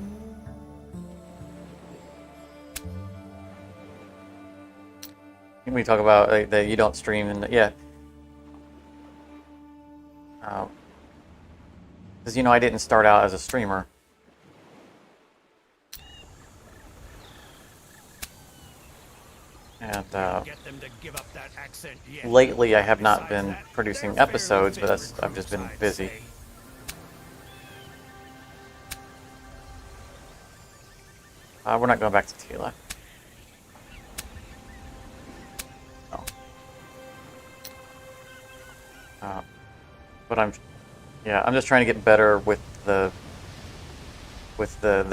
We talk about that you don't stream, and yeah. Because, you know, I didn't start out as a streamer. And Get them to give up that accent yet. lately I have not Besides been that, producing they're episodes, but fairly that's, I've just been I'd busy. say. We're not going back to Tila. No. But I'm just trying to get better with the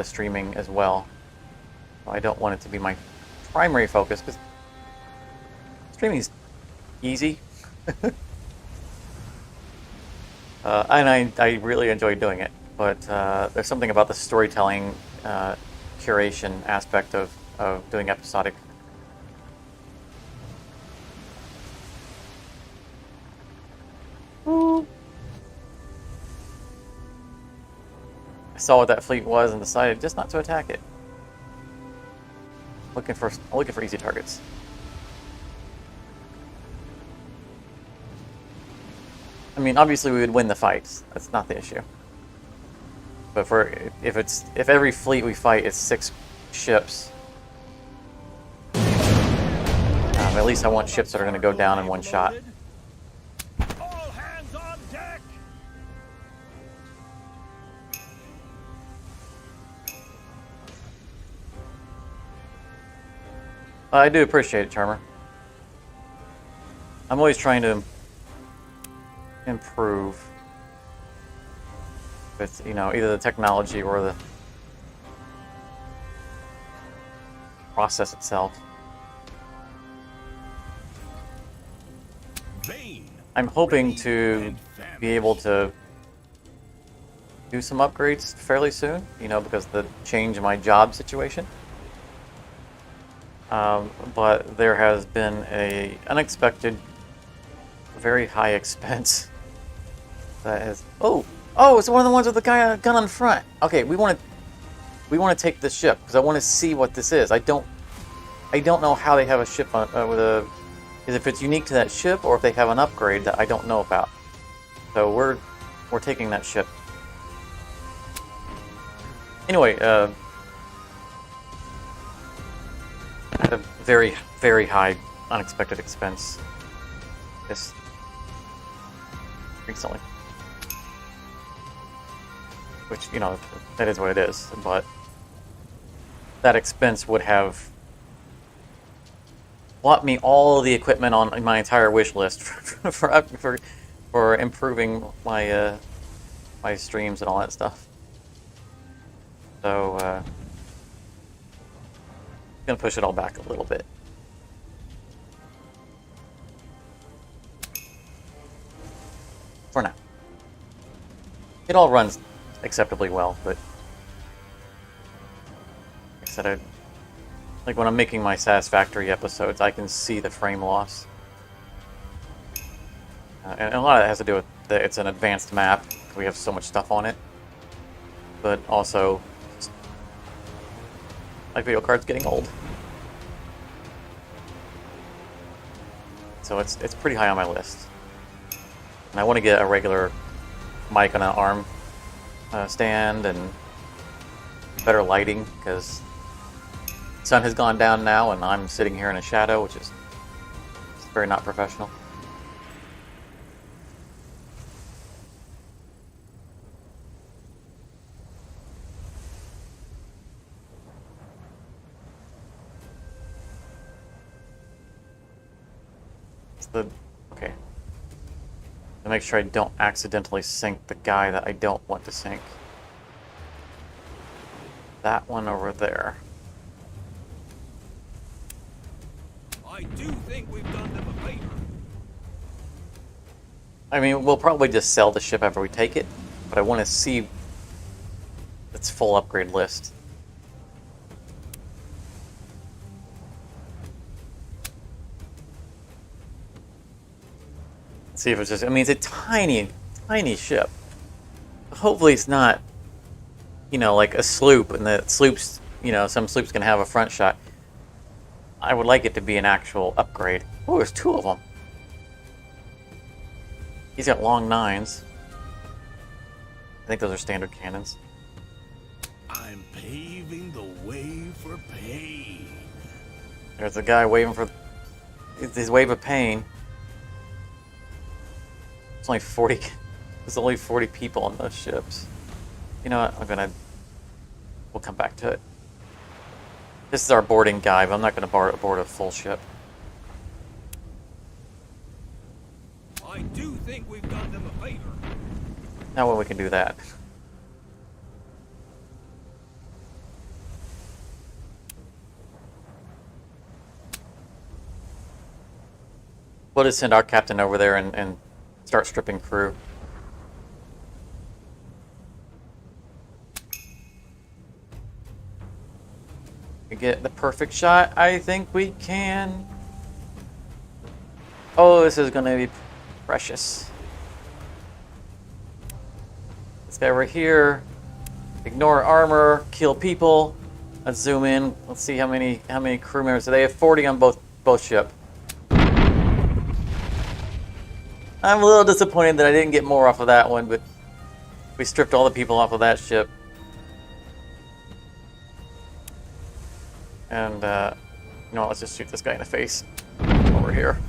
streaming as well. I don't want it to be my primary focus because streaming is easy, and I really enjoy doing it. But there's something about the storytelling curation aspect of doing episodic. Ooh. I saw what that fleet was and decided just not to attack it. Looking for easy targets. I mean, obviously we would win the fights. That's not the issue. But if every fleet we fight is 6 ships, at least I want ships that are going to go down in one shot. All hands on deck. I do appreciate it, Charmer. I'm always trying to improve with, you know, either the technology or the process itself. Vain. I'm hoping to be able to do some upgrades fairly soon, you know, because of the change in my job situation. But there has been a unexpected, very high expense that has. Oh, it's one of the ones with the gun on front. Okay, we want to take this ship because I want to see what this is. I don't know how they have a ship on, with a. Is if it's unique to that ship or if they have an upgrade that I don't know about. So we're taking that ship. Anyway, at a very, very high unexpected expense this recently. Which, you know, that is what it is, but that expense would have bought me all the equipment on my entire wish list for improving my my streams and all that stuff. So gonna push it all back a little bit. For now. It all runs acceptably well, but like I said, like when I'm making my Satisfactory episodes, I can see the frame loss. And a lot of it has to do with that it's an advanced map. We have so much stuff on it. But also, my video card's getting old. So it's pretty high on my list. And I want to get a regular mic on an arm stand and better lighting, because the sun has gone down now and I'm sitting here in a shadow, which is very not professional. Okay. To make sure I don't accidentally sink the guy that I don't want to sink. That one over there. I do think we've done them a favor. I mean, we'll probably just sell the ship after we take it, but I want to see its full upgrade list. Let's see if it's just. I mean, it's a tiny, tiny ship. Hopefully, it's not, you know, like a sloop, and the sloops, you know, some sloops can have a front shot. I would like it to be an actual upgrade. Oh, there's 2 of them. He's got long 9s. I think those are standard cannons. I'm paving the way for pain. There's a guy waving for his wave of pain. It's only 40. There's only 40 people on those ships. You know what? We'll come back to it. This is our boarding guide, but I'm not going to board a full ship. I do think we've done them a favor. Now when we can do that. We'll just send our captain over there and start stripping crew. We get the perfect shot. I think we can. Oh, this is going to be precious. This guy right here. Ignore armor. Kill people. Let's zoom in. Let's see how many crew members. So they have 40 on both ship. I'm a little disappointed that I didn't get more off of that one, but we stripped all the people off of that ship. And, you know, let's just shoot this guy in the face over here.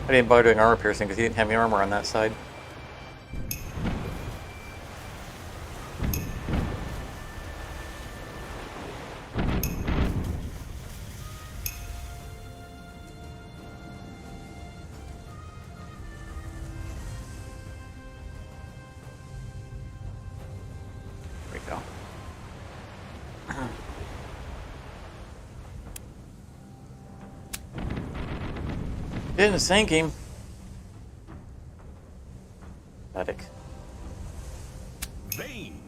I didn't bother doing armor piercing because he didn't have any armor on that side. Didn't sink him. Pathetic. Vain,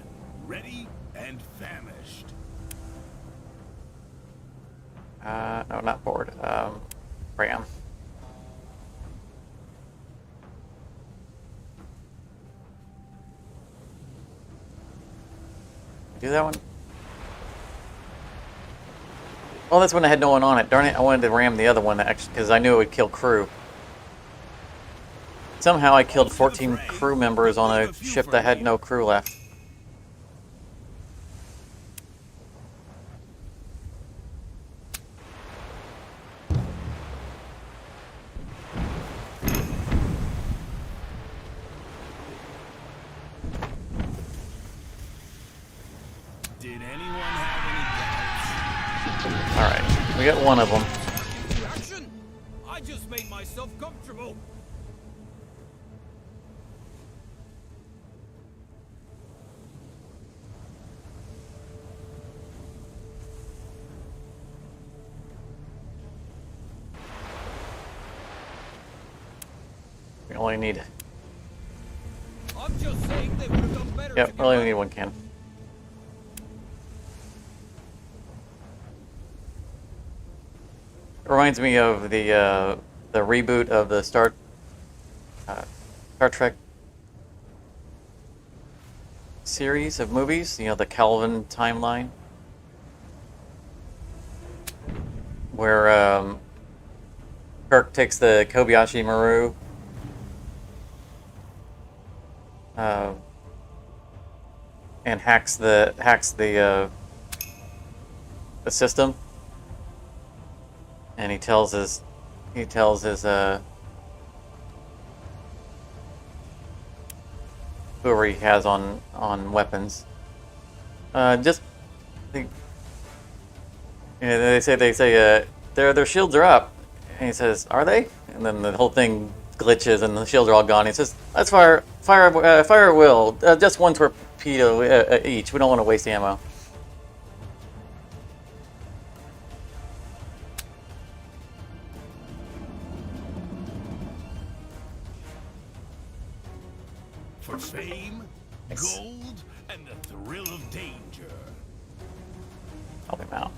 ready, and famished. No, not board. Ram. Do that one? Oh, that's when I had no one on it. Darn it, I wanted to ram the other one because I knew it would kill crew. Somehow I killed 14 crew members on a ship that had no crew left. Did anyone have any doubts? Alright, we got one of them. Into action. I just made myself comfortable. We only need... I'm just saying they would have done better. Yep, we only need one can. It reminds me of the reboot of the Star Trek series of movies. You know, the Kelvin timeline, where Kirk takes the Kobayashi Maru and hacks the system. And he tells his whoever he has on weapons, just they say their shields are up, and he says, are they? And then the whole thing glitches and the shields are all gone. He says, let's fire at will, just one torpedo each. We don't want to waste ammo. Help him out.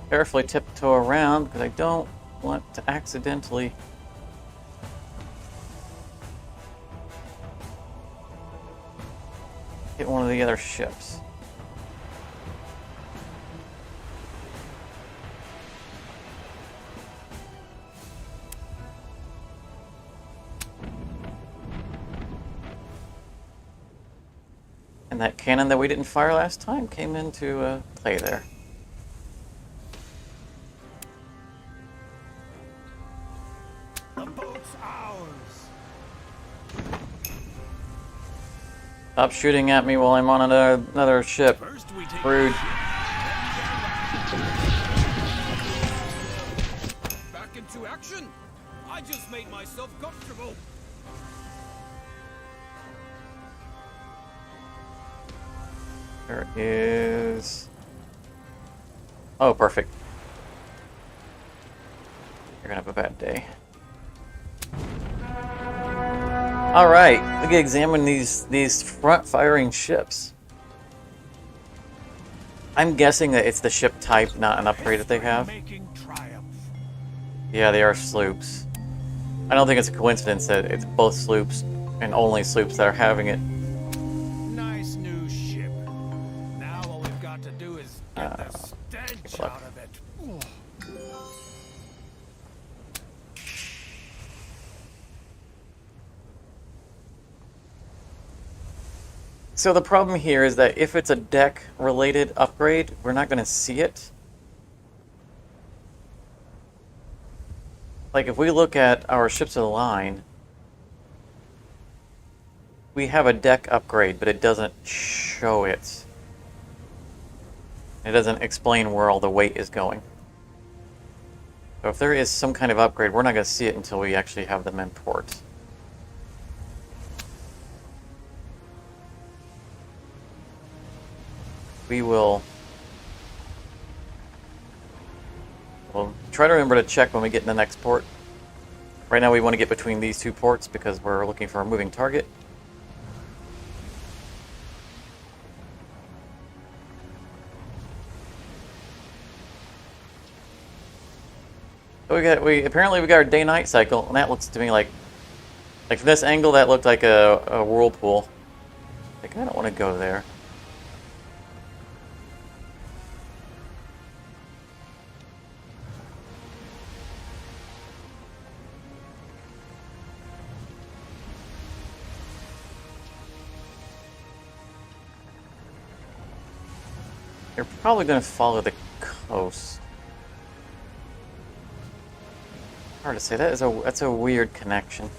Carefully tiptoe around because I don't want to accidentally hit one of the other ships. And that cannon that we didn't fire last time came into play there. The boat's ours. Stop shooting at me while I'm on another ship. First we take Rude. Back into action. I just made myself comfortable. There is... Oh, perfect. You're gonna have a bad day. Alright, we can examine these front-firing ships. I'm guessing that it's the ship type, not an upgrade that they have. Making triumph. Yeah, they are sloops. I don't think it's a coincidence that it's both sloops and only sloops that are having it. Nice new ship. Now all we've got to do is get the stench look. out of it. So the problem here is that if it's a deck-related upgrade, we're not going to see it. Like, if we look at our ships of the line, we have a deck upgrade, but it doesn't show it. It doesn't explain where all the weight is going. So if there is some kind of upgrade, we're not going to see it until we actually have them in port. We'll try to remember to check when we get in the next port. Right now we want to get between these two ports because we're looking for a moving target. So apparently we got our day-night cycle, and that looks to me like from this angle that looked like a whirlpool. Like, I don't want to go there. You're probably going to follow the coast. Hard to say. That's a weird connection.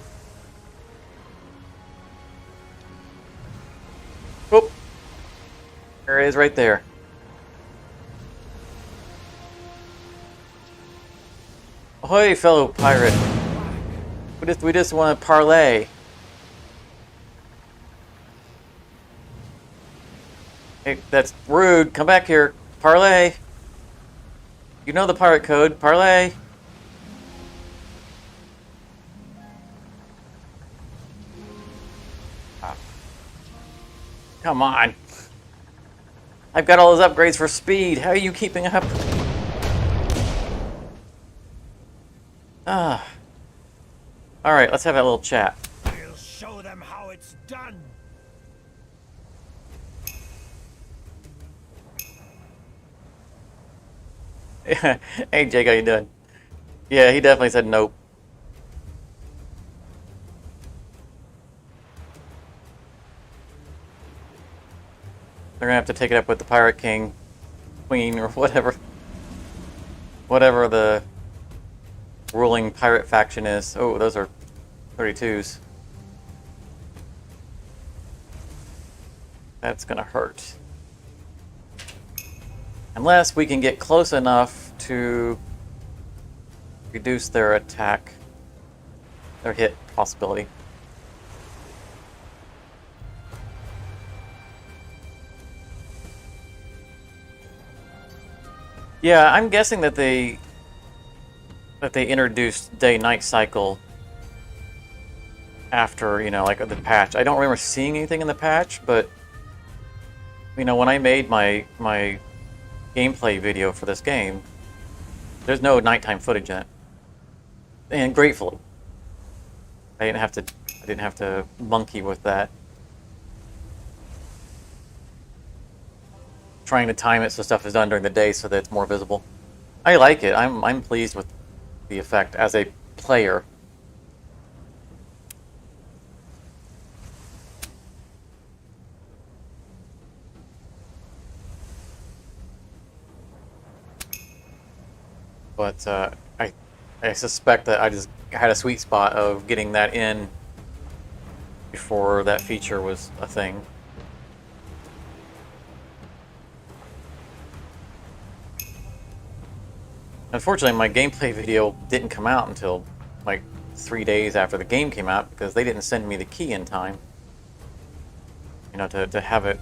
Oop! There it is, right there. Ahoy, fellow pirate! We just want to parlay. Hey, that's rude. Come back here. Parlay. You know the pirate code. Parlay. Come on. I've got all those upgrades for speed. How are you keeping up? Ah. Alright, let's have a little chat. We'll show them how it's done. Hey Jake, how you doing? Yeah, he definitely said nope. They're gonna have to take it up with the Pirate King, Queen, or whatever the ruling pirate faction is. Oh, those are 32s. That's gonna hurt. Unless we can get close enough to reduce their attack, their hit possibility. Yeah, I'm guessing that they introduced day-night cycle after, you know, like the patch. I don't remember seeing anything in the patch, but you know, when I made my gameplay video for this game, there's no nighttime footage in it. And gratefully, I didn't have to monkey with that. Trying to time it so stuff is done during the day so that it's more visible. I like it. I'm pleased with the effect as a player. But I suspect that I just had a sweet spot of getting that in before that feature was a thing. Unfortunately, my gameplay video didn't come out until like 3 days after the game came out because they didn't send me the key in time. You know, to have it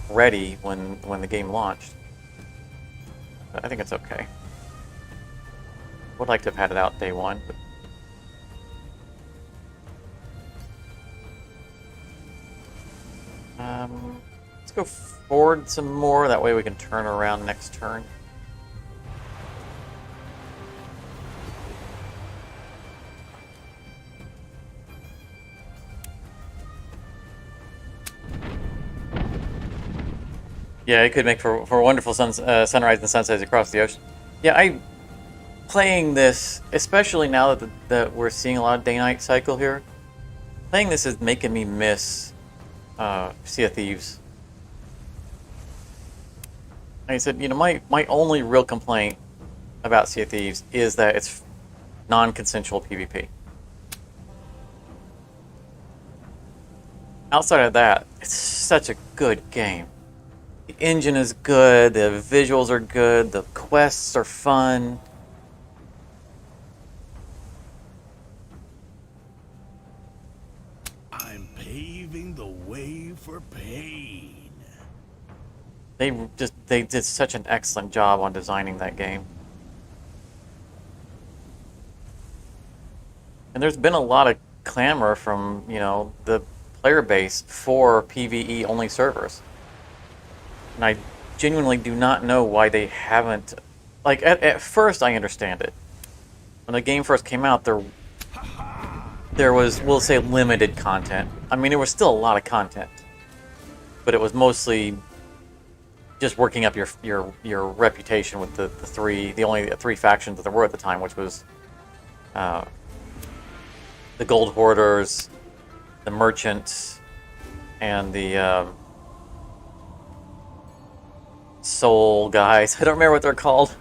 ready when the game launched. But I think it's okay. Would like to have had it out day one, but let's go forward some more. That way we can turn around next turn. Yeah, it could make for wonderful sunrise and sunsets across the ocean. Yeah, playing this, especially now that we're seeing a lot of day-night cycle here, playing this is making me miss Sea of Thieves. Like I said, you know, my only real complaint about Sea of Thieves is that it's non-consensual PvP. Outside of that, it's such a good game. The engine is good, the visuals are good, the quests are fun. I'm paving the way for pain. They did such an excellent job on designing that game. And there's been a lot of clamor from, you know, the player base for PvE only servers. And I genuinely do not know why they haven't... Like, at first I understand it. When the game first came out, there was, we'll say, limited content. I mean, there was still a lot of content. But it was mostly just working up your reputation with the only three factions that there were at the time, which was the Gold Hoarders, the Merchants, and the Soul guys. I don't remember what they're called.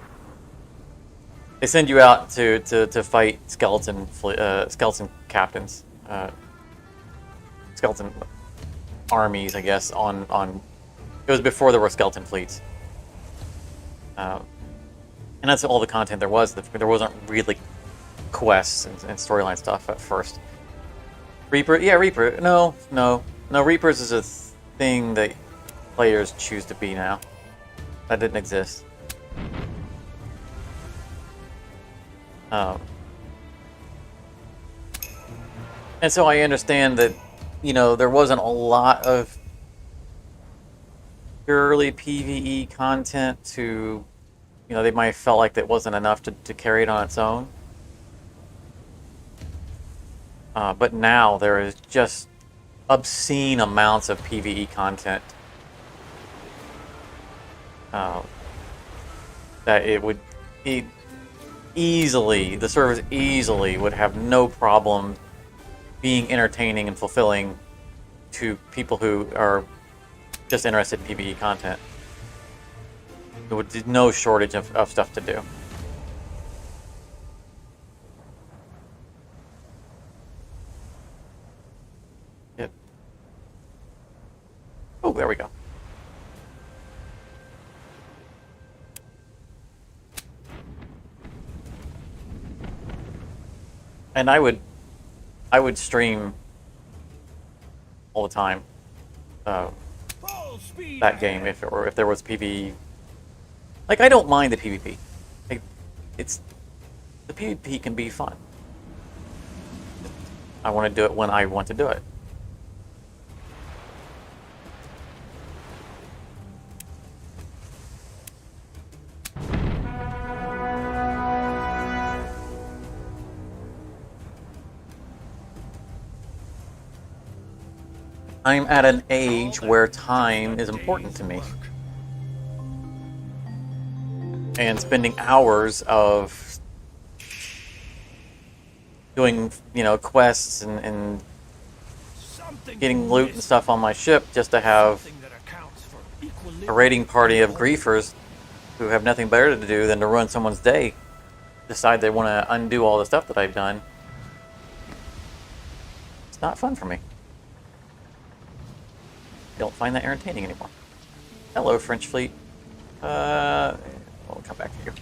They send you out to fight skeleton captains, skeleton armies, I guess. On it was before there were skeleton fleets, and that's all the content there was. There wasn't really quests and storyline stuff at first. Reaper, yeah, Reaper. No. Reapers is a thing that players choose to be now. That didn't exist. And so I understand that, you know, there wasn't a lot of purely PvE content to, you know, they might have felt like that wasn't enough to carry it on its own. But now there is just obscene amounts of PvE content. That the servers easily would have no problem being entertaining and fulfilling to people who are just interested in PvE content. There would be no shortage of stuff to do. Yep. Oh, there we go. And I would stream all the time that game if there was PvE. Like, I don't mind the PvP. it's the PvP can be fun. I want to do it when I want to do it. I'm at an age where time is important to me. And spending hours of doing, you know, quests and getting loot and stuff on my ship just to have a raiding party of griefers who have nothing better to do than to ruin someone's day decide they want to undo all the stuff that I've done. It's not fun for me. Don't find that entertaining anymore. Hello, French fleet. We'll come back to you.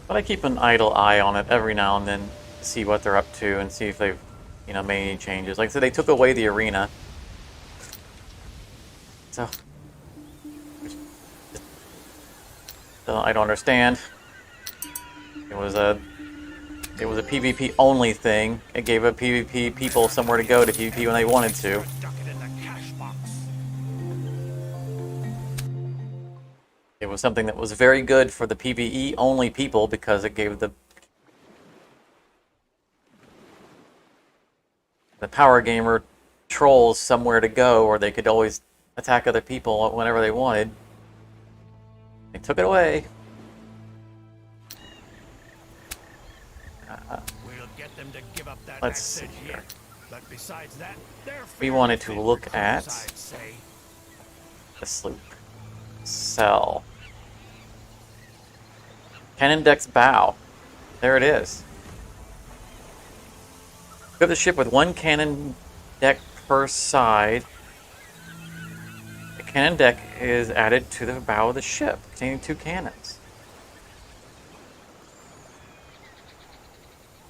But I keep an idle eye on it every now and then to see what they're up to and see if they've, you know, made any changes. Like I said, they took away the arena. So I don't understand. It was a PvP only thing. It gave a PvP people somewhere to go to PvP when they wanted to. It was something that was very good for the PvE only people because it gave the power gamer trolls somewhere to go where they could always attack other people whenever they wanted. They took it away. We'll get them to give up that Let's see accent here. But besides that, they're We fairly wanted to fit look for at cruise, I'd say. the sloop. Sell. Cannon deck's bow. There it is. Equip the ship with one cannon deck per side. The cannon deck is added to the bow of the ship, containing 2 cannons.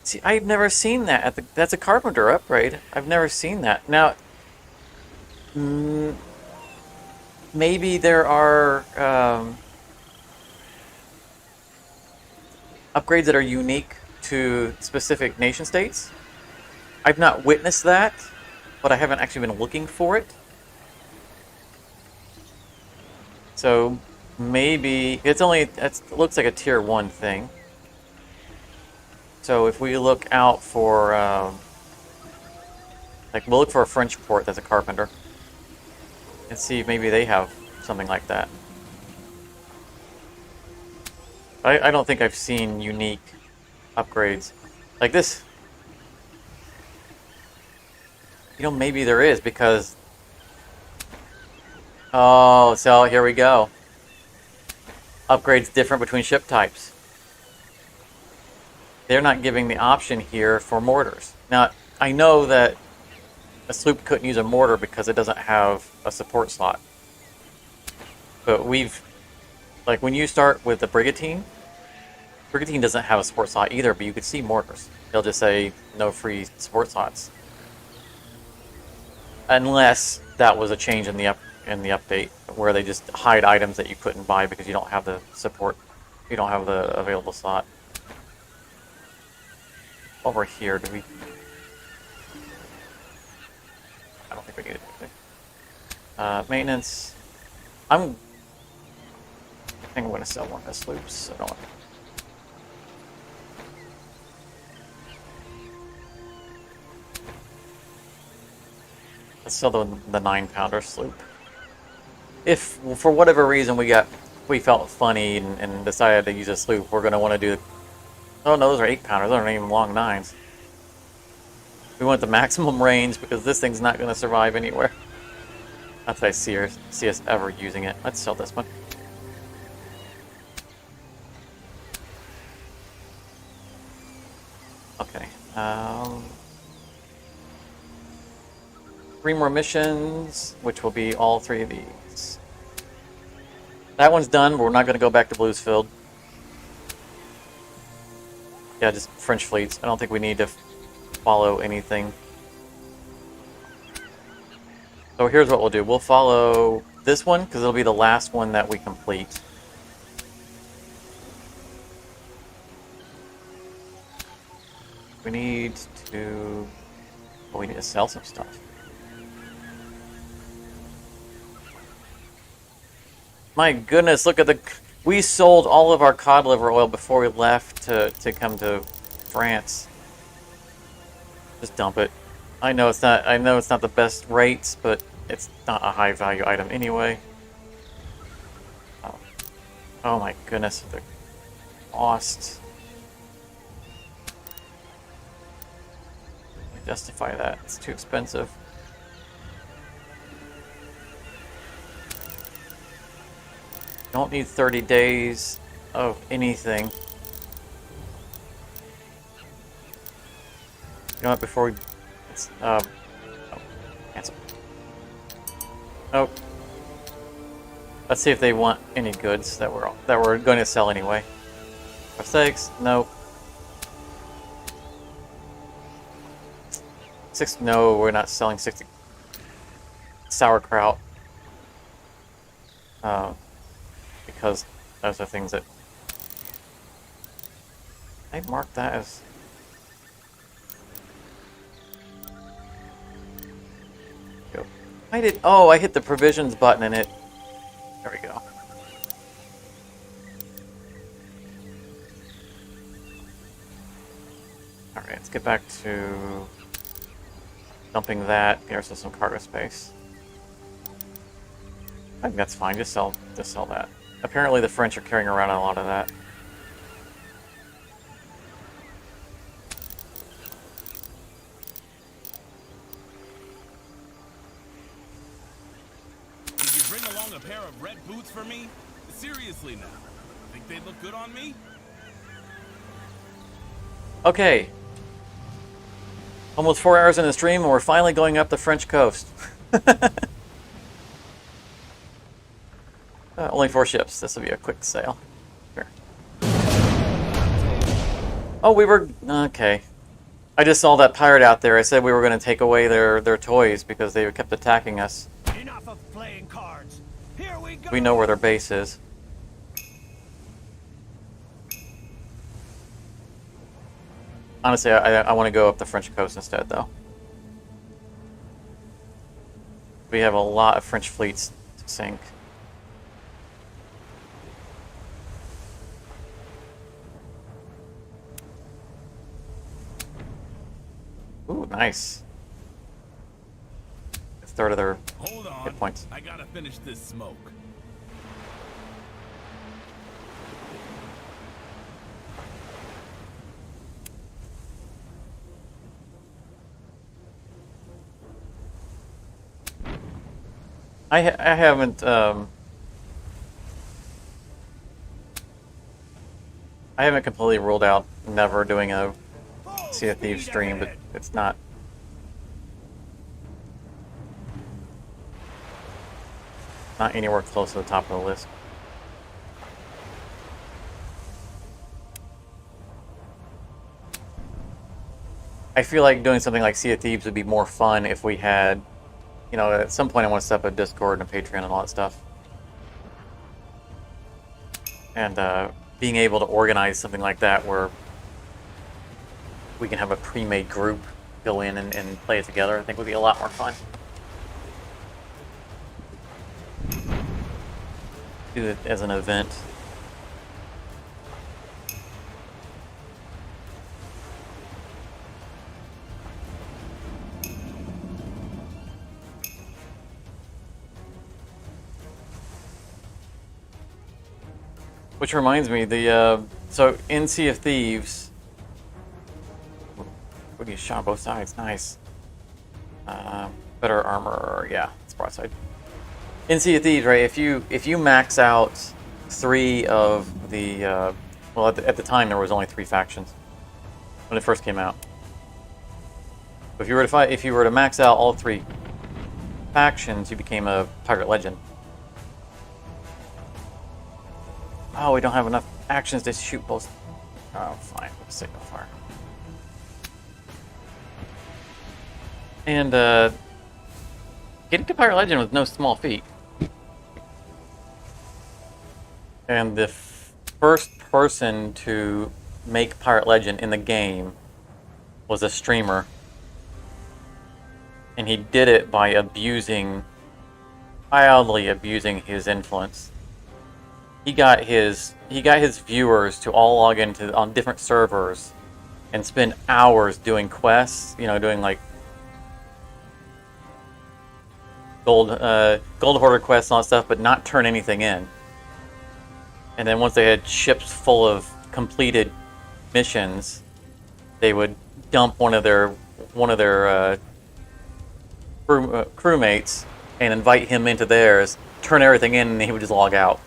See, I've never seen that. That's a Carpenter upgrade. I've never seen that. Now, maybe there are upgrades that are unique to specific nation states. I've not witnessed that, but I haven't actually been looking for it. So maybe it looks like a tier 1 thing. So if we look out for like we'll look for a French port that's a Carpenter and see if maybe they have something like that. I don't think I've seen unique upgrades like this. You know, maybe there is because... Oh, so here we go. Upgrades different between ship types. They're not giving the option here for mortars. Now, I know that a sloop couldn't use a mortar because it doesn't have a support slot. But like when you start with the Brigantine doesn't have a support slot either, but you could see mortars. They'll just say no free support slots. Unless that was a change in the update where they just hide items that you couldn't buy because you don't have the support, you don't have the available slot. Over here, do we? I don't think we need anything. Maintenance. I think I'm going to sell one of the sloops. I don't want. Let's sell the 9-pounder sloop. If for whatever reason we felt funny and decided to use a sloop, we're going to want to do. Oh no, those are 8-pounders. Those aren't even long 9s. We want the maximum range because this thing's not going to survive anywhere. Not that I see us ever using it. Let's sell this one. Okay. 3 more missions, which will be all 3 of these. That one's done, but we're not going to go back to Bluesfield. Yeah, just French fleets. I don't think we need to follow anything. So here's what we'll do. We'll follow this one because it'll be the last one that we complete. We need to... Well, we need to sell some stuff. My goodness, look at the... We sold all of our cod liver oil before we left to come to France. Just dump it. I know it's not the best rates, but it's not a high value item anyway. Oh my goodness, the cost. Justify that. It's too expensive. Don't need 30 days of anything. You know what? Before we, it's oh, cancel. Oh, let's see if they want any goods that we're going to sell anyway. Mistakes? Nope. No, we're not selling 60 sauerkraut. Because those are things that I marked that as. Go. I did. Oh, I hit the provisions button and it. There we go. All right, let's get back to dumping that. Get ourselves some cargo space. I think that's fine. Just sell that. Apparently, the French are carrying around a lot of that. Did you bring along a pair of red boots for me? Seriously now. Think they'd look good on me? Okay. Almost 4 hours in the stream, and we're finally going up the French coast. Only 4 ships. This will be a quick sail. Here. Oh, we were... Okay. I just saw that pirate out there. I said we were going to take away their toys because they kept attacking us. Enough of playing cards. Here we go. We know where their base is. Honestly, I want to go up the French coast instead, though. We have a lot of French fleets to sink. Ooh, nice. A third of their hit points. I gotta finish this smoke. I haven't completely ruled out never doing a Sea of Thieves stream, but it's not anywhere close to the top of the list. I feel like doing something like Sea of Thieves would be more fun if we had, you know, at some point I want to set up a Discord and a Patreon and all that stuff. And being able to organize something like that where we can have a pre-made group go in and play it together, I think would be a lot more fun. Do it as an event. Which reminds me, so in Sea of Thieves, we get shot on both sides. Nice. Better armor. Yeah, it's broadside. In Sea of Thieves, right? If you max out 3 of the well, at the time there was only 3 factions when it first came out. But if you were to max out all 3 factions, you became a pirate legend. Oh, we don't have enough actions to shoot both. Oh, fine. We'll signal fire. And Getting to Pirate Legend was no small feat. And the first person to make Pirate Legend in the game was a streamer. And he did it by wildly abusing his influence. He got his viewers to all log into on different servers and spend hours doing quests, you know, doing like gold hoarder quests and all that stuff, but not turn anything in. And then once they had ships full of completed missions, they would dump one of their crewmates and invite him into theirs, turn everything in, and he would just log out.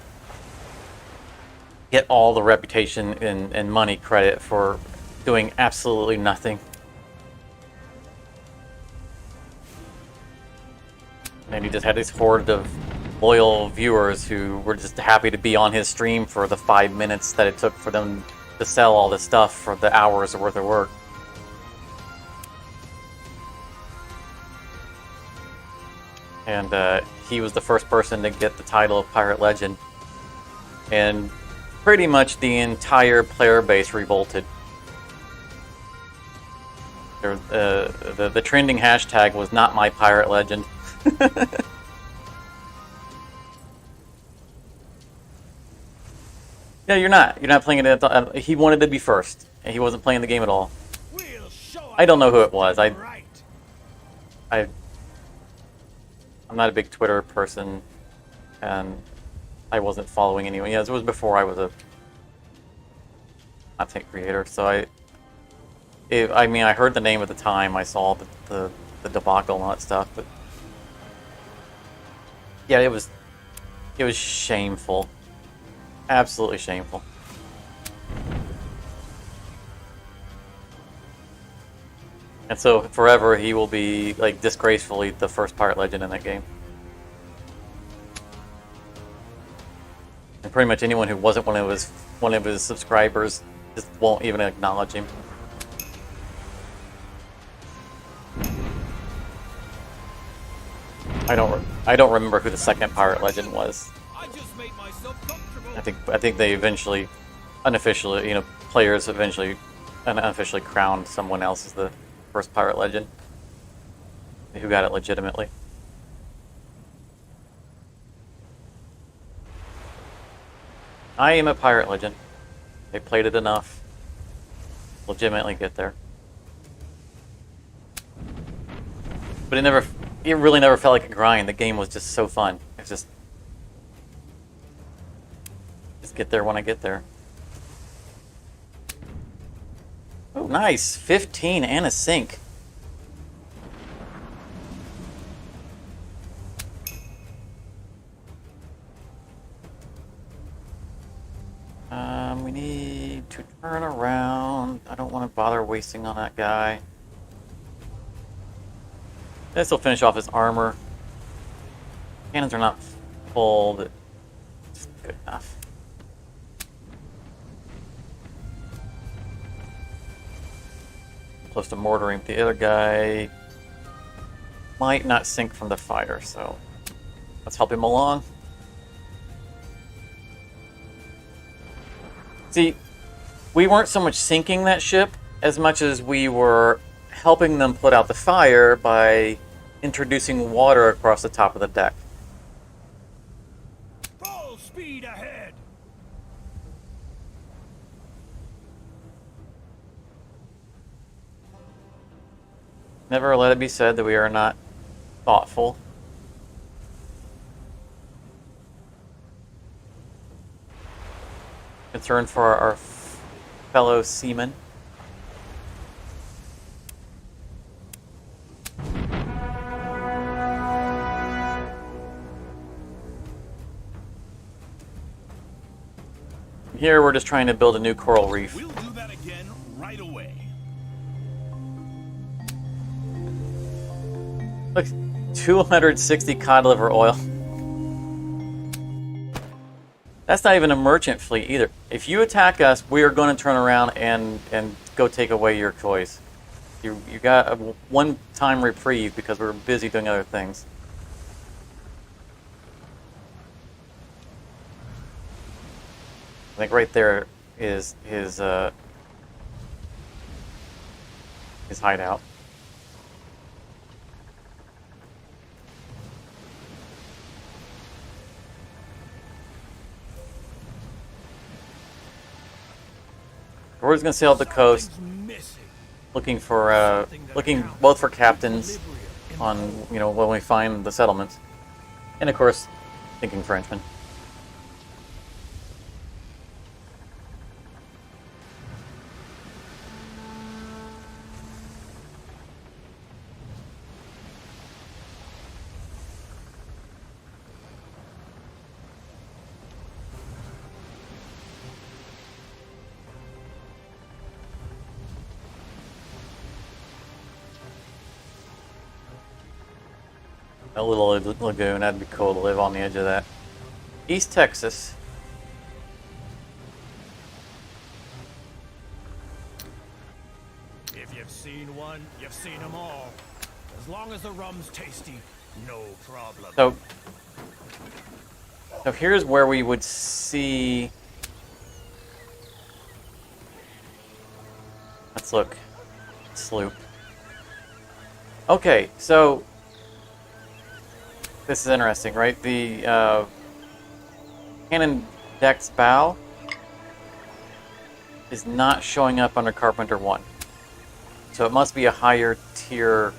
Get all the reputation and money credit for doing absolutely nothing. And he just had this horde of loyal viewers who were just happy to be on his stream for the 5 minutes that it took for them to sell all this stuff for the hours worth of work. And he was the first person to get the title of Pirate Legend. And pretty much the entire player base revolted. The trending hashtag was "not my Pirate Legend." Yeah, you're not playing it. He wanted to be first, and he wasn't playing the game at all. I don't know who it was. I'm not a big Twitter person, and I wasn't following anyone. Yeah, it was before I was a content creator, so I mean, I heard the name at the time. I saw the debacle and all that stuff, but yeah, it was shameful, absolutely shameful. And so forever he will be like disgracefully the first Pirate Legend in that game. And pretty much anyone who wasn't one of his subscribers just won't even acknowledge him. I don't remember who the second Pirate Legend was. I just made myself comfortable. I think they eventually, unofficially, you know, players eventually unofficially crowned someone else as the first Pirate Legend who got it legitimately. I am a Pirate Legend. I played it enough to legitimately get there. But it really never felt like a grind. The game was just so fun. It's just get there when I get there. Oh, nice. 15 and a sink. We need to turn around. I don't want to bother wasting on that guy. This will finish off his armor. Cannons are not full, but it's good enough. Close to mortaring. The other guy might not sink from the fire, so let's help him along. See, we weren't so much sinking that ship as much as we were helping them put out the fire by introducing water across the top of the deck. Full speed ahead. Never let it be said that we are not thoughtful. Concern for our fellow seamen. Here we're just trying to build a new coral reef. We'll do that again right away. Look, 260 cod liver oil. That's not even a merchant fleet either. If you attack us, we are going to turn around and go take away your toys. You got a one-time reprieve because we're busy doing other things. I think right there is his hideout. We're just gonna sail up the coast, Something's missing. looking both for captains on, you know, when we find the settlements, and of course, thinking Frenchmen. A little lagoon, that'd be cool to live on the edge of that. East Texas. If you've seen one, you've seen them all. As long as the rum's tasty, no problem. So here's where we would see. Let's look. Sloop. Okay, so this is interesting, right? The cannon deck's bow is not showing up under Carpenter 1. So it must be a higher tier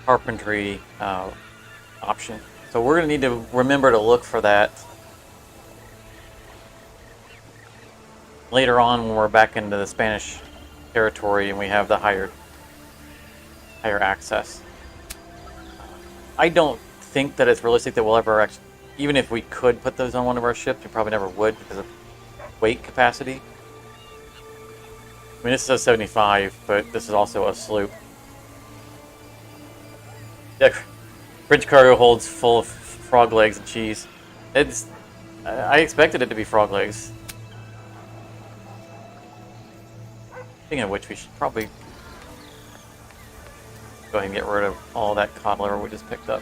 carpentry option. So we're going to need to remember to look for that later on when we're back into the Spanish territory and we have the higher access. I don't think that it's realistic that we'll ever actually, even if we could put those on one of our ships, we probably never would because of weight capacity. I mean, this is a 75, but this is also a sloop. Yeah, French cargo holds full of frog legs and cheese. I expected it to be frog legs. Speaking of which, we should probably go ahead and get rid of all that cod liver we just picked up.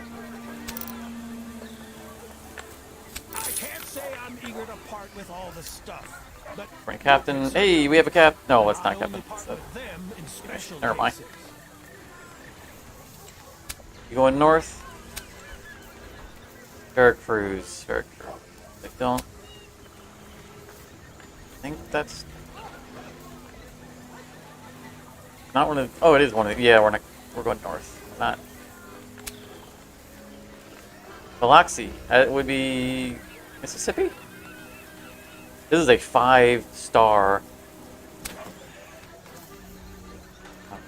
I can't say I'm eager to part with all the stuff, but Bring captain. Hey, we have a cap. No, it's not I captain. only part It's a- with them in special Never mind. cases. You going north? Veracruz. I don't think that's not one of. Oh, it is one of. Yeah, we're going north. Not Biloxi. It would be Mississippi. This is a 5-star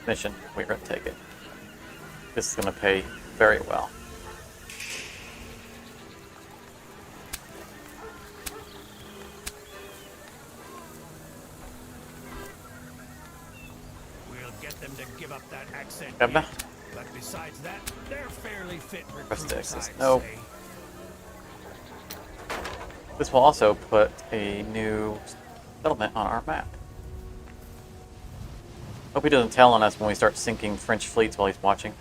mission. We're going to take it. This is going to pay very well. We'll get them to give up that accent. Governor? yet, But besides that, they're fairly fit West recruits, Texas. I'd Nope. say. This will also put a new settlement on our map. Hope he doesn't tell on us when we start sinking French fleets while he's watching.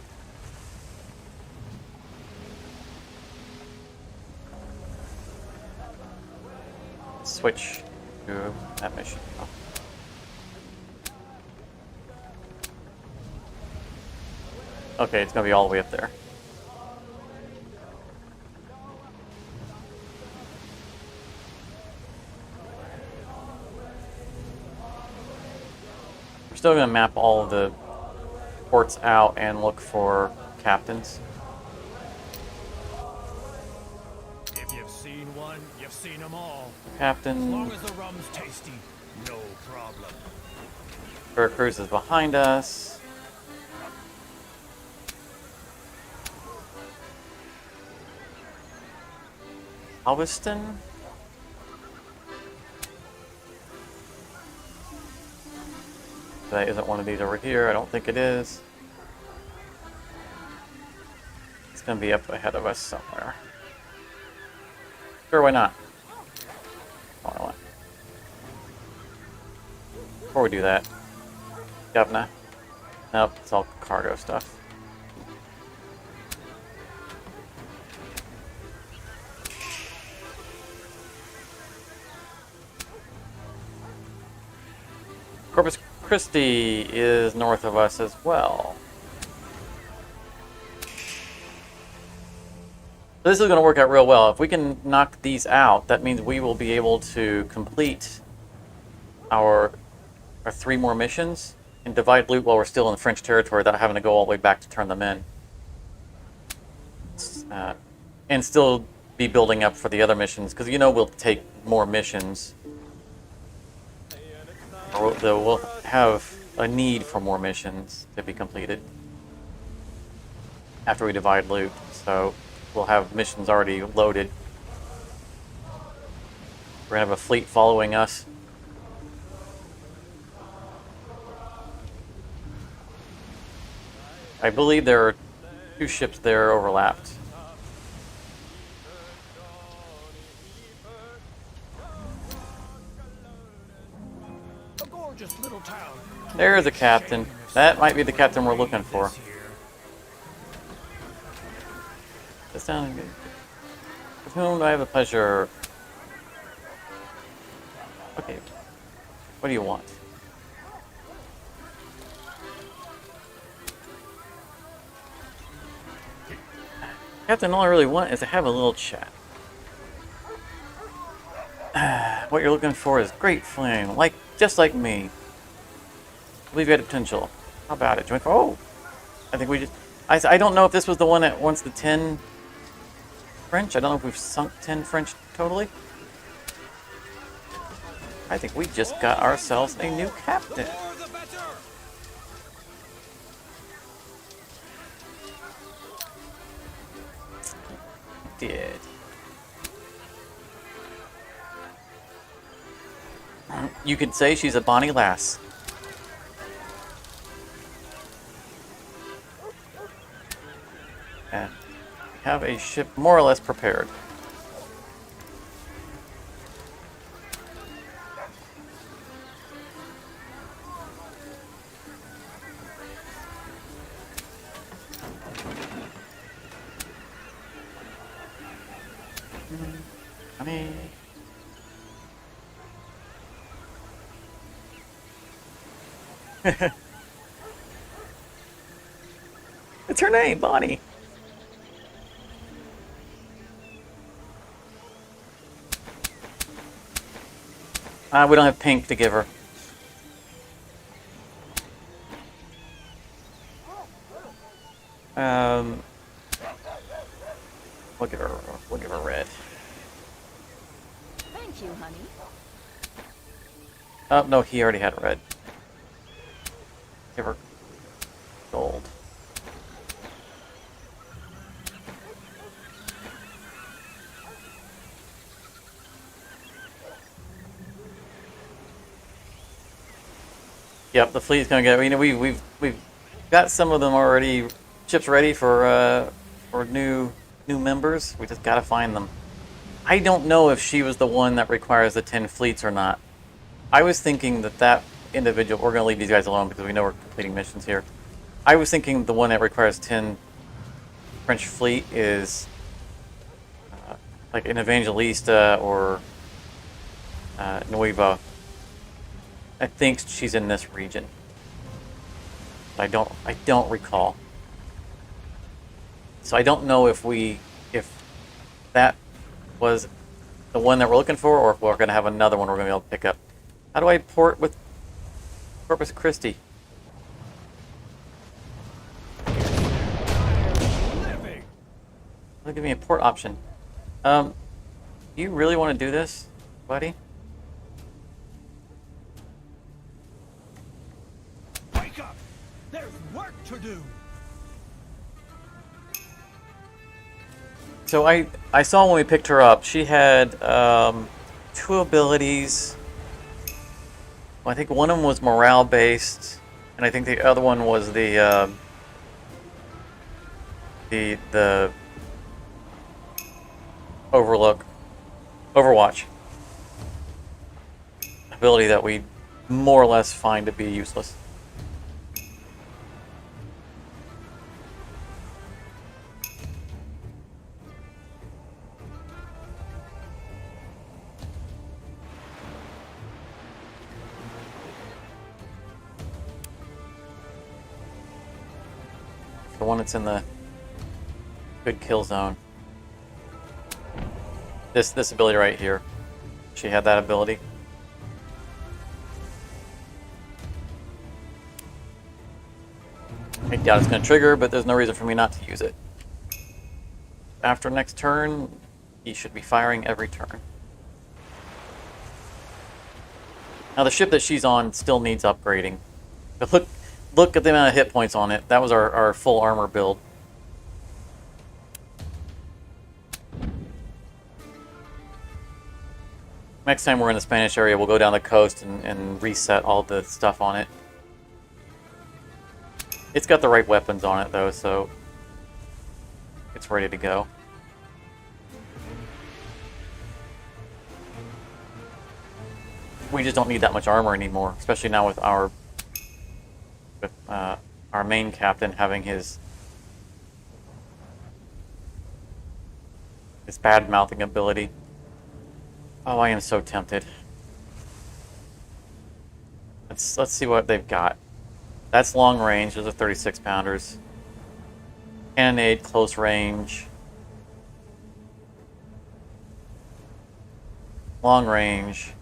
Switch to that mission. Oh. Okay, it's gonna be all the way up there. We're still gonna map all of the ports out and look for captains. If you've seen one, you've seen them all. As Captain long as the rum's tasty, no problem. Veracruz is behind us. Galveston? That isn't one of these over here. I don't think it is. It's going to be up ahead of us somewhere. Sure, why not? Why not? Before we do that, Governor. Nope, it's all cargo stuff. Corpus Christi is north of us as well. So this is going to work out real well. If we can knock these out, that means we will be able to complete our 3 more missions and divide loot while we're still in French territory without having to go all the way back to turn them in. And still be building up for the other missions, because we'll take more missions. Or we'll have a need for more missions to be completed after we divide loot. So we'll have missions already loaded. We're going to have a fleet following us. I believe there are 2 ships there overlapped. A gorgeous little town. There's a captain. That might be the captain we're looking for. This sounds good. With whom do I have the pleasure? Okay. What do you want? Captain, all I really want is to have a little chat. What you're looking for is great flame, just like me. I believe you had potential. How about it? Join for? Oh, I think we just. I don't know if this was the one that wants the 10 French. I don't know if we've sunk 10 French totally. I think we just got ourselves a new captain. Did. You could say she's a bonny lass. And we have a ship more or less prepared. Honey. It's her name, Bonnie. We don't have pink to give her. We'll give her red. Thank you, honey. Oh, no, he already had red. Give her gold. Yep, the fleet's gonna get. We've got some of them already. Ships ready for new members. We just gotta find them. I don't know if she was the one that requires the 10 fleets or not. I was thinking that individual. We're gonna leave these guys alone because we know we're completing missions here. I was thinking the one that requires 10 French fleet is like an Evangelista or Nueva. I think she's in this region. I don't recall. So I don't know if that was the one that we're looking for, or if we're going to have another one we're going to be able to pick up. How do I port with Corpus Christi? Give me a port option. Do you really want to do this, buddy? Wake up! There's work to do. So I saw when we picked her up, she had 2 abilities. Well, I think one of them was morale based, and I think the other one was the Overwatch ability that we more or less find to be useless. the one that's in the good kill zone. This ability right here. She had that ability. I doubt it's going to trigger, but there's no reason for me not to use it. After next turn, he should be firing every turn. Now the ship that she's on still needs upgrading. But look at the amount of hit points on it. That was our full armor build. Next time we're in the Spanish area, we'll go down the coast and reset all the stuff on it. It's got the right weapons on it, though, so it's ready to go. We just don't need that much armor anymore, especially now with our main captain having his bad-mouthing ability. Oh, I am so tempted. Let's see what they've got. That's long range. Those are 36 pounders. Cannonade, close range. Long range.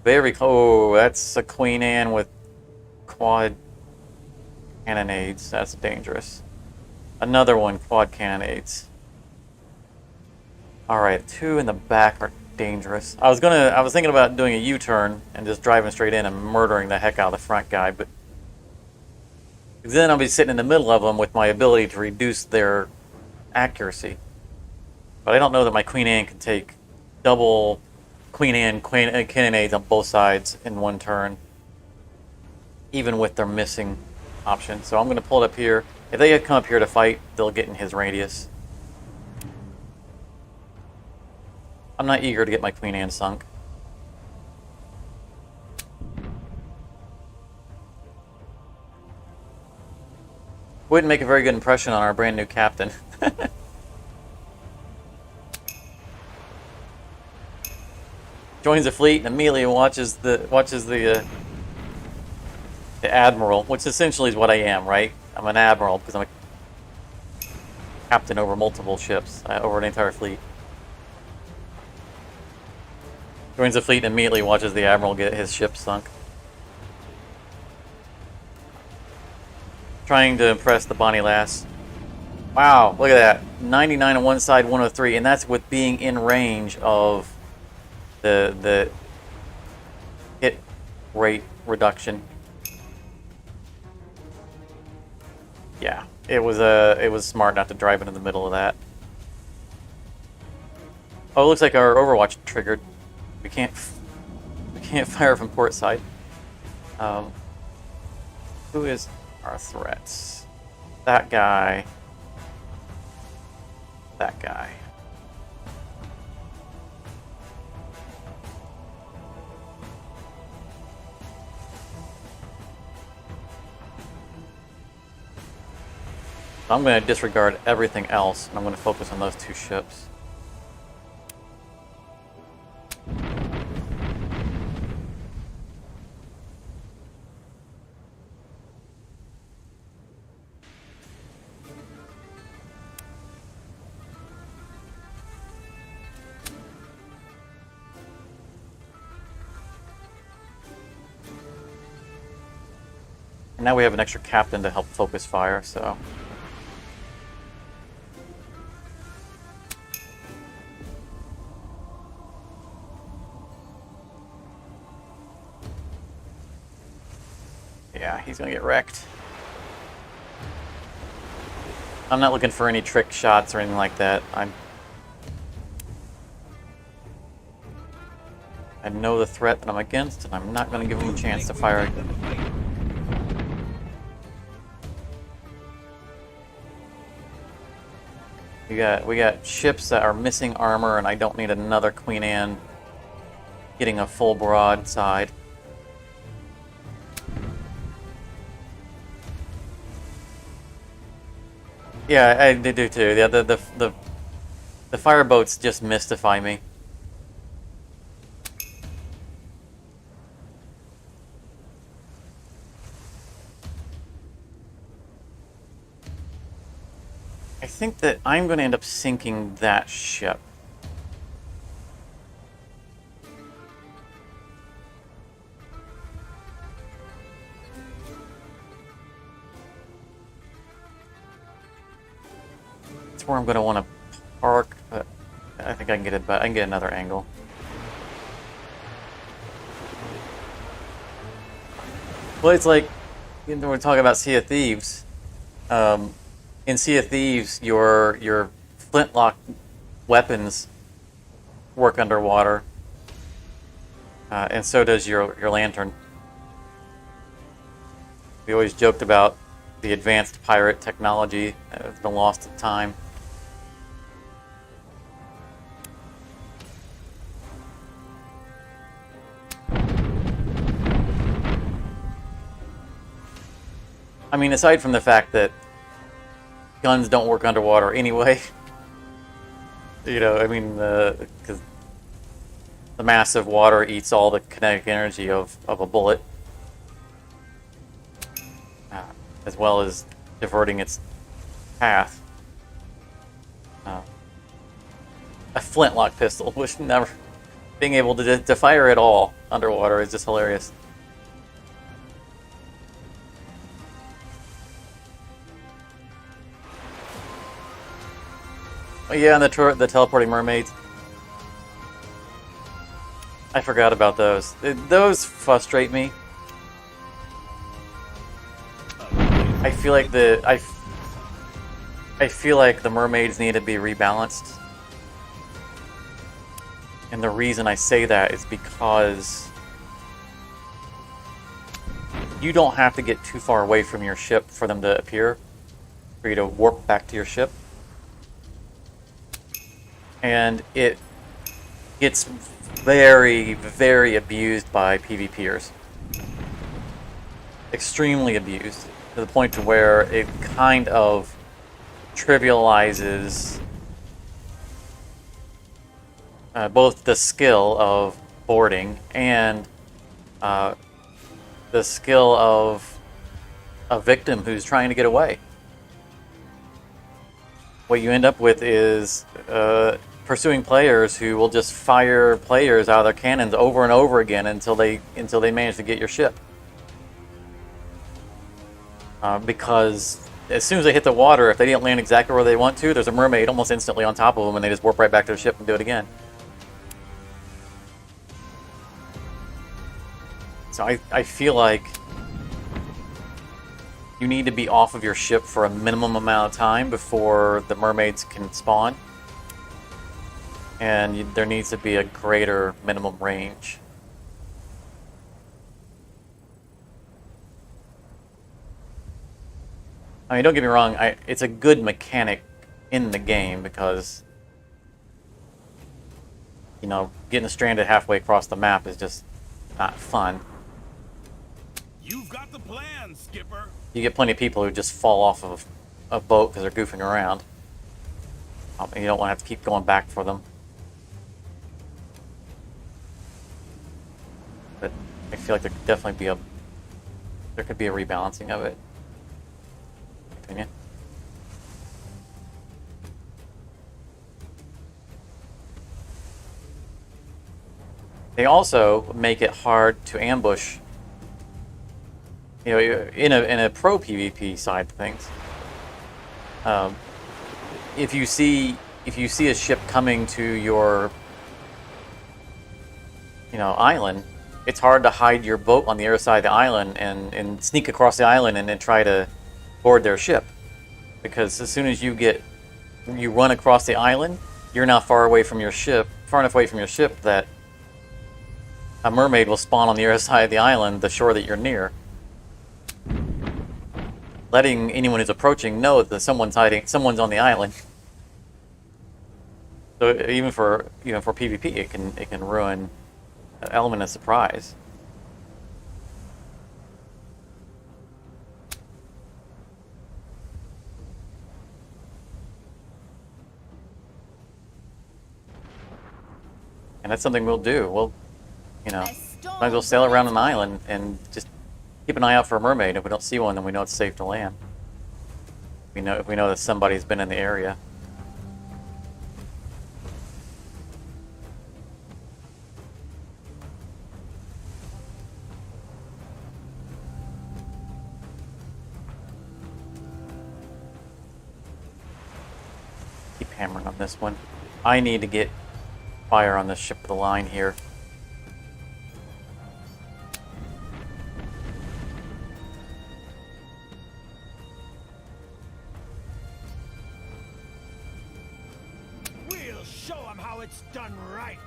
Very close. Oh, that's a Queen Anne with quad cannonades. That's dangerous. Another one, quad cannonades. Alright, two in the back are dangerous. I was thinking about doing a U-turn and just driving straight in and murdering the heck out of the front guy, but then I'll be sitting in the middle of them with my ability to reduce their accuracy. But I don't know that my Queen Anne can take double Queen Anne cannonades on both sides in one turn, even with their missing option. So I'm going to pull it up here. If they come up here to fight, they'll get in his radius. I'm not eager to get my Queen Anne sunk. Wouldn't make a very good impression on our brand new captain. Joins the fleet and immediately watches the admiral, which essentially is what I am, right? I'm an admiral because I'm a captain over multiple ships, over an entire fleet. Joins the fleet and immediately watches the admiral get his ship sunk. Trying to impress the Bonnie Lass. Wow, look at that. 99 on one side, 103, and that's with being in range of the hit rate reduction. Yeah, it was smart not to drive into the middle of that. Oh, it looks like our Overwatch triggered. We can't fire from port side. Who is our threats? That guy. That guy. I'm going to disregard everything else, and I'm going to focus on those two ships. And now we have an extra captain to help focus fire, so... yeah, he's gonna get wrecked. I'm not looking for any trick shots or anything like that. I know the threat that I'm against, and I'm not gonna give him a chance to fire. We got ships that are missing armor, and I don't need another Queen Anne getting a full broadside. Yeah, I do too. Yeah, the fireboats just mystify me. I think that I'm going to end up sinking that ship. That's where I'm going to want to park, but I think I can get it, but I can get another angle. Well, it's like, you know, we're talking about Sea of Thieves. In Sea of Thieves, your flintlock weapons work underwater, and so does your lantern. We always joked about the advanced pirate technology that's been lost to time. I mean, aside from the fact that guns don't work underwater anyway, you know, I mean, because the mass of water eats all the kinetic energy of a bullet, as well as diverting its path. A flintlock pistol, which never being able to fire at all underwater is just hilarious. Oh, yeah, and the teleporting mermaids. I forgot about those. Those frustrate me. I feel like I feel like the mermaids need to be rebalanced. And the reason I say that is because you don't have to get too far away from your ship for them to appear, for you to warp back to your ship. And it gets very, very abused by PvPers. Extremely abused, to the point to where it kind of trivializes both the skill of boarding and the skill of a victim who's trying to get away. What you end up with is pursuing players who will just fire players out of their cannons over and over again until they manage to get your ship. Because as soon as they hit the water, if they didn't land exactly where they want to, there's a mermaid almost instantly on top of them, and they just warp right back to the ship and do it again. So I feel like you need to be off of your ship for a minimum amount of time before the mermaids can spawn. And there needs to be a greater minimum range. I mean, don't get me wrong, it's a good mechanic in the game because, you know, getting stranded halfway across the map is just not fun. You've got the plan, Skipper. You get plenty of people who just fall off of a boat because they're goofing around. You don't want to have to keep going back for them. But I feel like there could definitely be there could be a rebalancing of it. Opinion. They also make it hard to ambush. You know, in a pro PvP side of things, if you see a ship coming to your, you know, island, it's hard to hide your boat on the other side of the island and sneak across the island and then try to board their ship, because as soon as you run across the island, you're now far away from your ship, far enough away from your ship that a mermaid will spawn on the other side of the island, the shore that you're near, letting anyone who's approaching know that someone's on the island. So even for PvP, it can ruin an element of surprise. And that's something we'll do. We'll, you know, might as well sail around an island and just keep an eye out for a mermaid. If we don't see one, then we know it's safe to land. If we know that somebody's been in the area. Keep hammering on this one. I need to get fire on the ship of the line here. We'll show them how it's done right.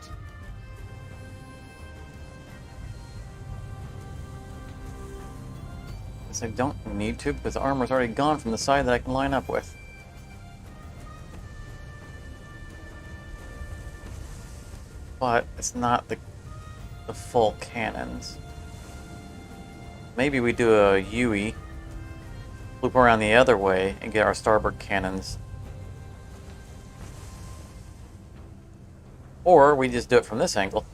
Guess I don't need to because the armor's already gone from the side that I can line up with. But it's not the full cannons. Maybe we do a UE, loop around the other way, and get our starboard cannons. Or we just do it from this angle.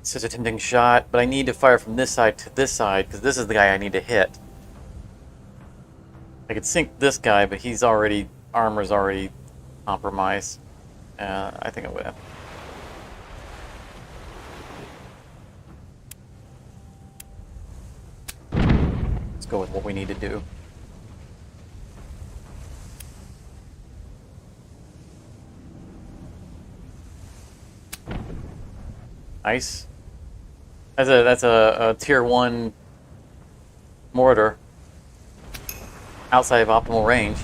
It's just a tempting shot, but I need to fire from this side to this side because this is the guy I need to hit. I could sink this guy, but he's already, armor's already compromised. I think I will. Let's go with what we need to do. Nice. That's a tier 1 mortar. Outside of optimal range.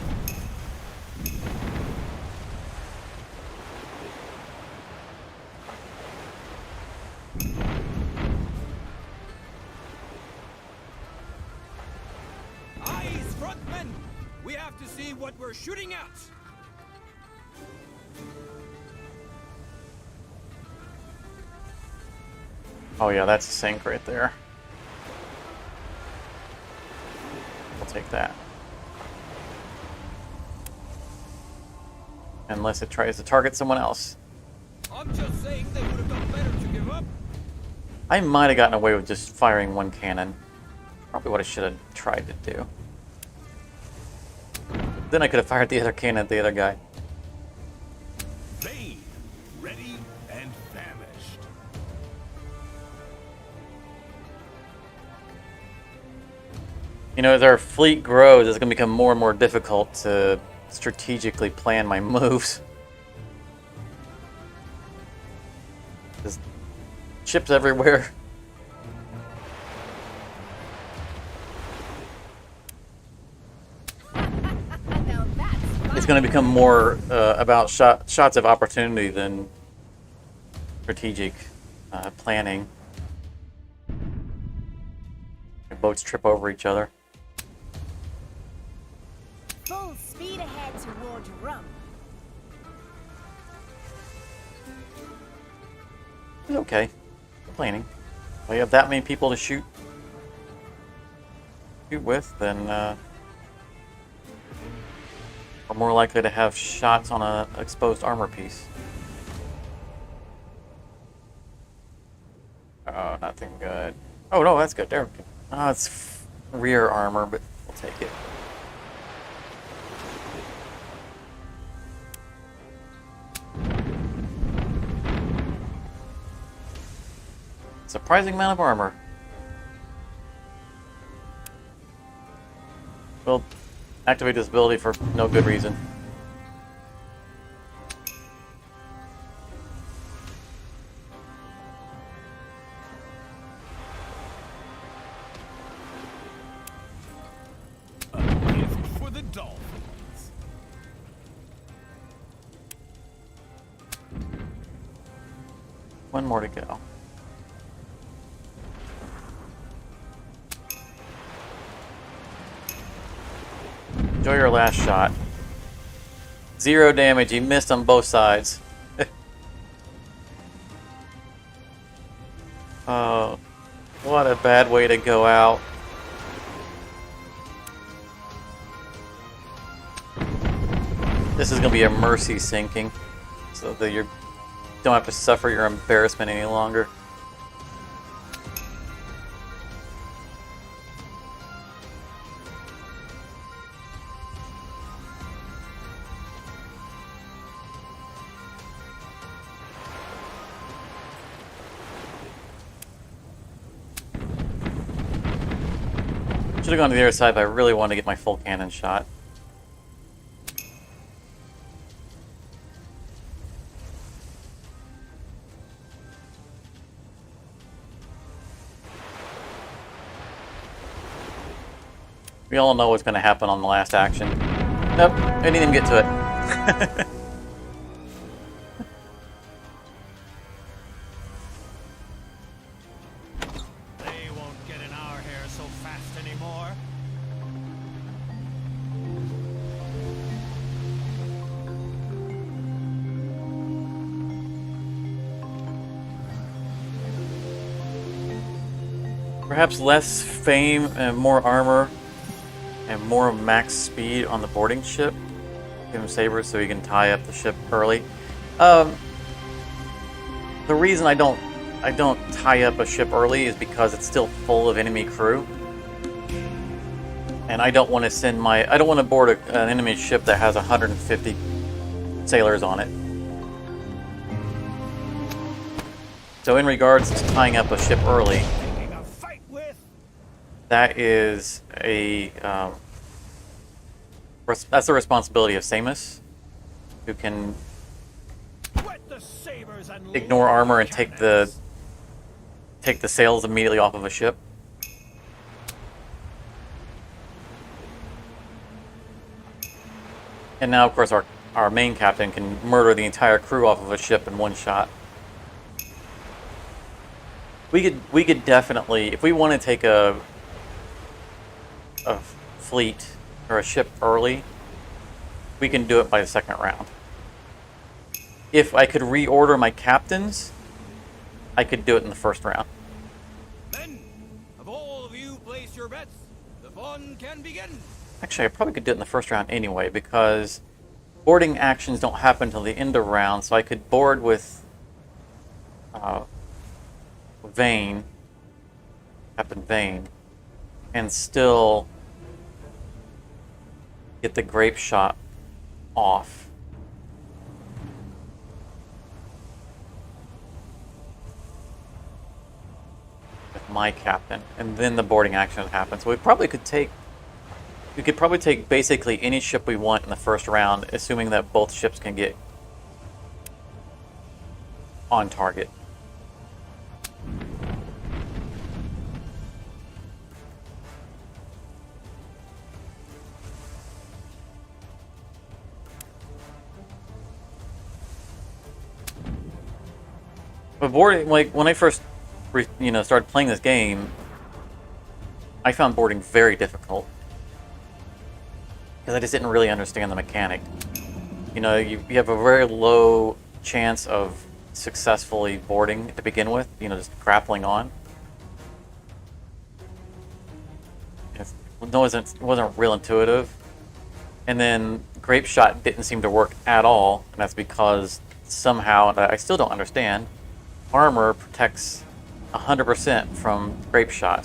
Eyes, frontmen! We have to see what we're shooting at! Oh yeah, that's a sink right there. We'll take that. Unless it tries to target someone else. I'm just saying they would have done better to give up. I might have gotten away with just firing one cannon. Probably what I should have tried to do. Then I could have fired the other cannon at the other guy. Vain, ready, and famished. You know, as our fleet grows, it's going to become more and more difficult to strategically plan my moves. There's ships everywhere. It's going to become more about shots of opportunity than strategic planning. Boats trip over each other. Full speed ahead toward Rum. It's okay. Complaining. When you have that many people to shoot with, then we're more likely to have shots on a exposed armor piece. Oh, nothing good. Oh no, that's good. There we go. Oh, it's rear armor, but we'll take it. Surprising amount of armor. We'll activate this ability for no good reason. A gift for the dolphins. One more to go. Enjoy your last shot. 0 damage. He missed on both sides. Oh, what a bad way to go out. This is going to be a mercy sinking, so that you don't have to suffer your embarrassment any longer. Should have gone to the other side, but I really wanted to get my full cannon shot. We all know what's going to happen on the last action. Nope, I didn't even get to it. They won't get in our hair so fast anymore. Perhaps less fame and more armor and more max speed on the boarding ship. Give him sabers so he can tie up the ship early. The reason I don't tie up a ship early is because it's still full of enemy crew, and I don't want to send I don't want to board an enemy ship that has 150 sailors on it. So in regards to tying up a ship early, that is that's the responsibility of Samus, who can ignore armor and take the sails immediately off of a ship. And now, of course, our main captain can murder the entire crew off of a ship in one shot. We could definitely, if we want to take a fleet or a ship early, we can do it by the second round. If I could reorder my captains, I could do it in the first round. Men, have all of you placed your bets? The fun can begin. Actually, I probably could do it in the first round anyway, because boarding actions don't happen until the end of round, so I could board with Vane, Captain Vane, and still get the grape shot off. With my captain, and then the boarding action would happen. So we could probably take basically any ship we want in the first round, assuming that both ships can get on target. But boarding, like when I first, started playing this game, I found boarding very difficult because I just didn't really understand the mechanic. You have a very low chance of successfully boarding to begin with. Just grappling on. It wasn't real intuitive, and then grape shot didn't seem to work at all, and that's because somehow, and I still don't understand, armor protects 100% from grape shot.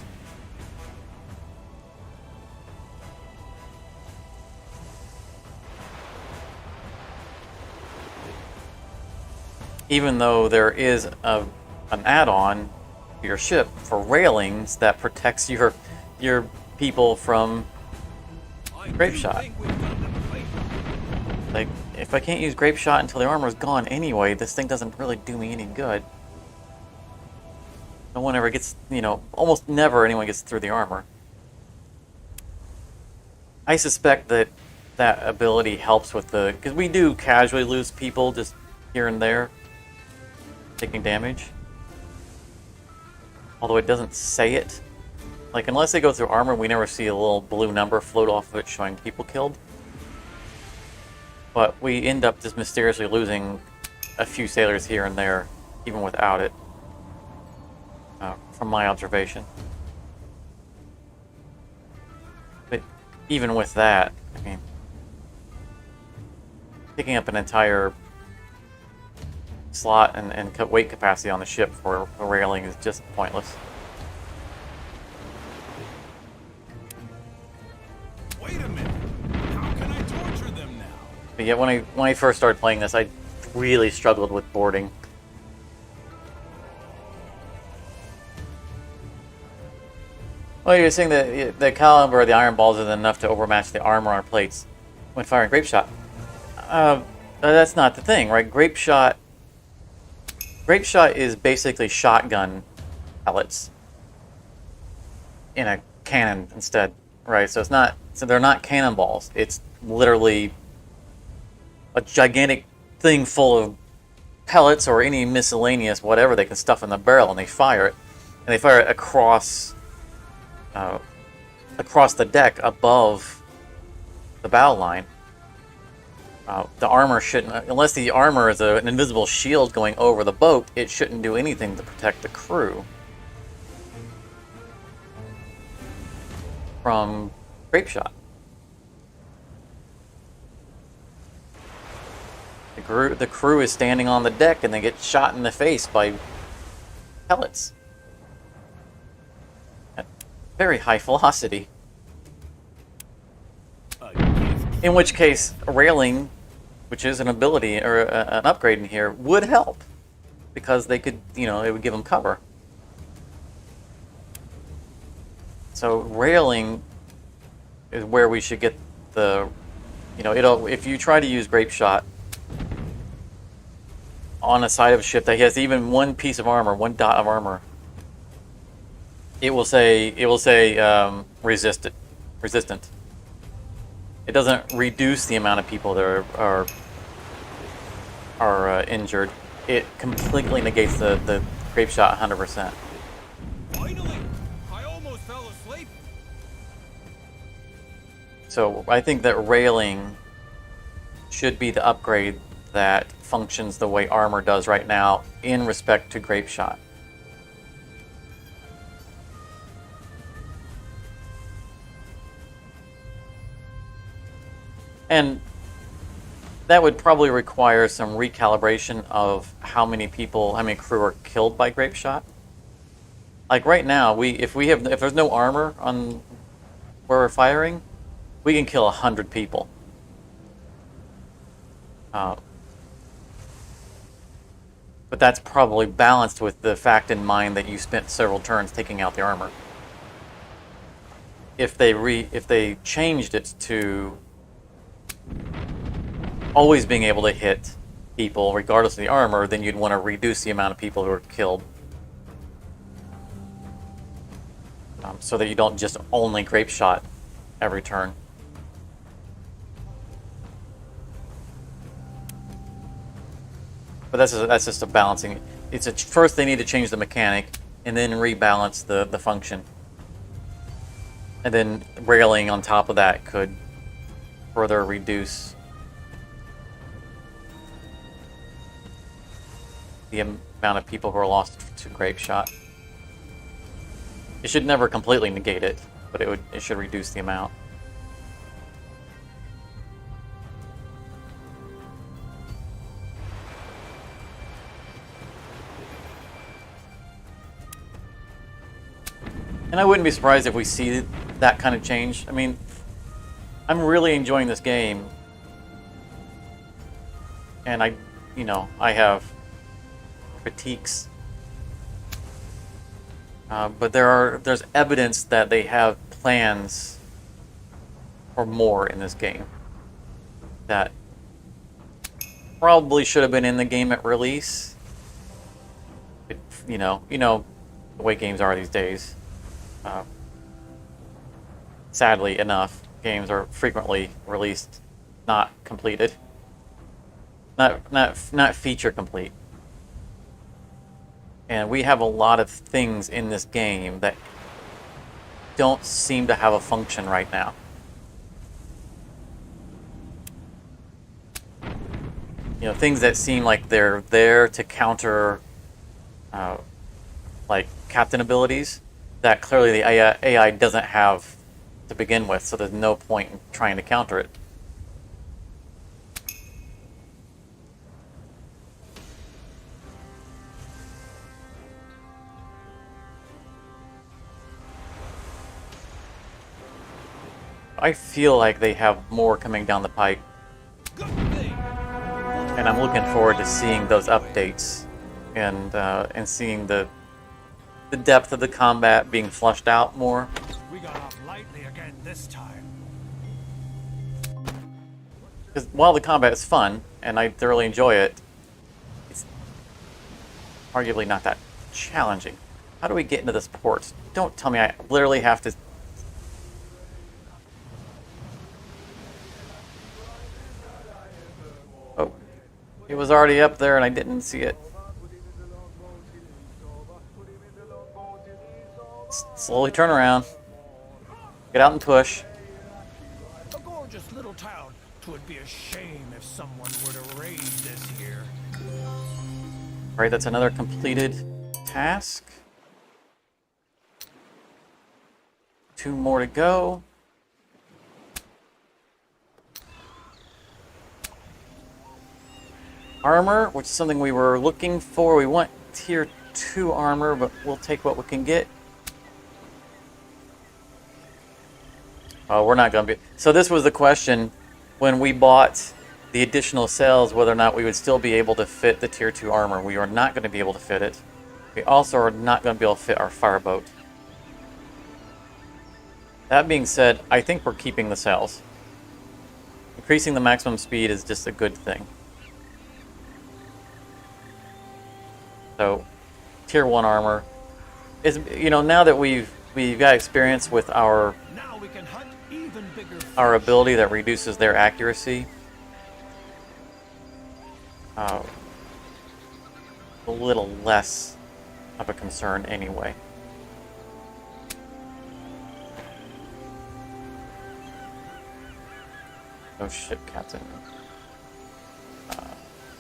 Even though there is an add-on to your ship for railings that protects your people from grape shot. Like, if I can't use grape shot until the armor is gone anyway, this thing doesn't really do me any good. No one ever gets, almost never anyone gets through the armor. I suspect that ability helps with because we do casually lose people just here and there, taking damage. Although it doesn't say it. Like, unless they go through armor, we never see a little blue number float off of it showing people killed. But we end up just mysteriously losing a few sailors here and there, even without it. From my observation. But even with that, I mean, picking up an entire slot and weight capacity on the ship for a railing is just pointless. Wait a minute. How can I torture them now? But yet, when I first started playing this, I really struggled with boarding. Well, you're saying that the caliber of the iron balls is enough to overmatch the armor on plates when firing grape shot. That's not the thing, right? Grape shot is basically shotgun pellets in a cannon instead, right? So it's not. So they're not cannonballs. It's literally a gigantic thing full of pellets or any miscellaneous whatever they can stuff in the barrel, and they fire it, and they fire it across the deck above the battle line. The armor shouldn't, unless the armor is an invisible shield going over the boat, it shouldn't do anything to protect the crew from grape shot. The crew is standing on the deck and they get shot in the face by pellets at very high velocity. In which case, railing, which is an ability or an upgrade in here, would help because they could, it would give them cover. So railing is where we should get the, if you try to use grape shot on a side of a ship that has even one piece of armor, one dot of armor, it will say resistant. It doesn't reduce the amount of people that are injured. It completely negates the grape shot 100%. Finally! I almost fell asleep. So I think that railing should be the upgrade that functions the way armor does right now in respect to grape shot. And that would probably require some recalibration of how many crew are killed by grape shot. Like right now, if there's no armor on where we're firing, we can kill 100 people. But that's probably balanced with the fact in mind that you spent several turns taking out the armor. If they changed it to always being able to hit people regardless of the armor, then you'd want to reduce the amount of people who are killed. So that you don't just only grape shot every turn. But that's just a balancing. First they need to change the mechanic and then rebalance the function. And then railing on top of that could further reduce the amount of people who are lost to grape shot. It should never completely negate it, but it should reduce the amount. And I wouldn't be surprised if we see that kind of change. I mean, I'm really enjoying this game. And I have critiques. But there's evidence that they have plans for more in this game. That probably should have been in the game at release. The way games are these days. Sadly enough, games are frequently released not completed, not feature complete, and we have a lot of things in this game that don't seem to have a function right now. Things that seem like they're there to counter, like captain abilities, that clearly the AI doesn't have to begin with, so there's no point in trying to counter it. I feel like they have more coming down the pike, and I'm looking forward to seeing those updates and seeing the depth of the combat being fleshed out more. We got off lightly again this time. Because while the combat is fun, and I thoroughly enjoy it, it's arguably not that challenging. How do we get into this port? Don't tell me I literally have to... Oh, it was already up there and I didn't see it. Slowly turn around. Get out and push. A gorgeous little town. 'Twould be a shame if someone were to raid this here. Right, that's another completed task. 2 more to go. Armor, which is something we were looking for. We want tier 2 armor, but we'll take what we can get. Oh, we're not going to be... So this was the question when we bought the additional cells, whether or not we would still be able to fit the tier 2 armor. We are not going to be able to fit it. We also are not going to be able to fit our fireboat. That being said, I think we're keeping the cells. Increasing the maximum speed is just a good thing. So, tier 1 armor is, you know, now that we've got experience with our Now we can hunt even bigger fish. ability that reduces their accuracy. A little less of a concern anyway. Oh shit, Captain.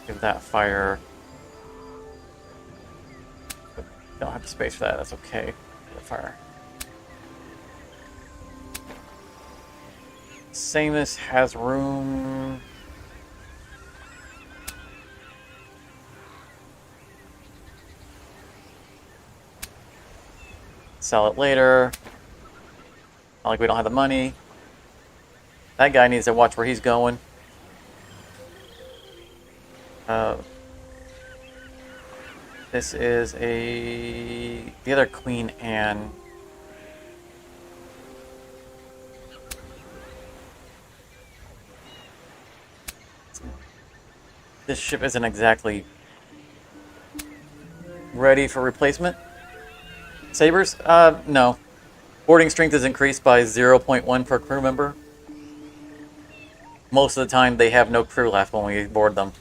Give that fire. Don't have the space for that, that's okay. Give it fire. Samus has room. Sell it later. Not like we don't have the money. That guy needs to watch where he's going. This is the other Queen Anne. This ship isn't exactly ready for replacement. Sabers? No. Boarding strength is increased by 0.1 per crew member. Most of the time, they have no crew left when we board them.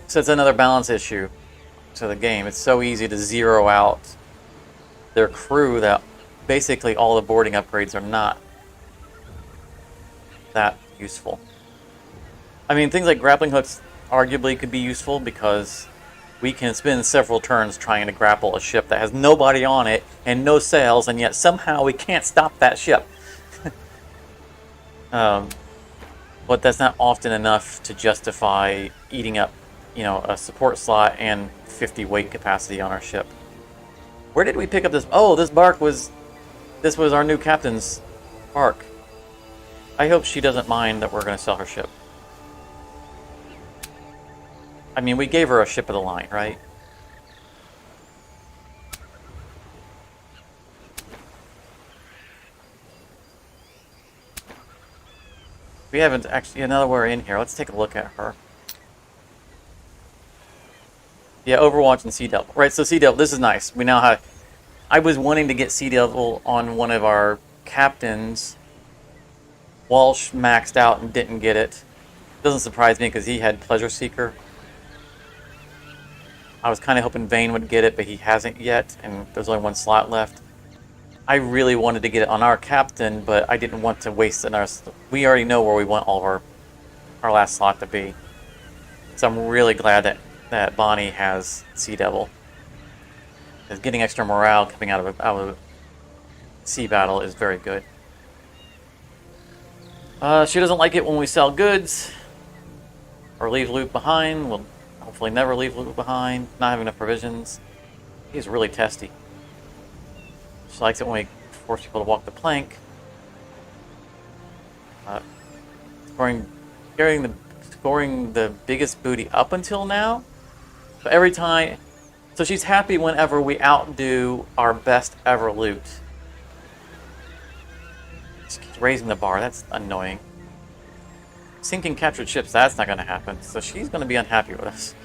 So it's another balance issue to the game. It's so easy to zero out their crew that basically all the boarding upgrades are not that useful. I mean, things like grappling hooks arguably could be useful because we can spend several turns trying to grapple a ship that has nobody on it and no sails, and yet somehow we can't stop that ship. But that's not often enough to justify eating up, you know, a support slot and 50 weight capacity on our ship. Where did we pick up this? Oh, this was our new captain's bark. I hope she doesn't mind that we're going to sell her ship. I mean, we gave her a ship of the line, right? We haven't actually, another in here. Let's take a look at her. Yeah, Overwatch and Sea Devil. Right, so Sea Devil, this is nice. We now have... I was wanting to get Sea Devil on one of our captains. Walsh maxed out and didn't get it. Doesn't surprise me because he had Pleasure Seeker. I was kind of hoping Vane would get it, but he hasn't yet, and there's only 1 slot left. I really wanted to get it on our captain, but I didn't want to waste another... We already know where we want all of our last slot to be. So I'm really glad that Bonnie has Sea Devil. Because getting extra morale coming out of a sea battle is very good. She doesn't like it when we sell goods or leave loot behind. We'll hopefully never leave loot behind. Not having enough provisions. He's really testy. She likes it when we force people to walk the plank. Scoring the biggest booty up until now. So every time, so she's happy whenever we outdo our best ever loot. She keeps raising the bar. That's annoying. Sinking captured ships. That's not going to happen. So she's going to be unhappy with us.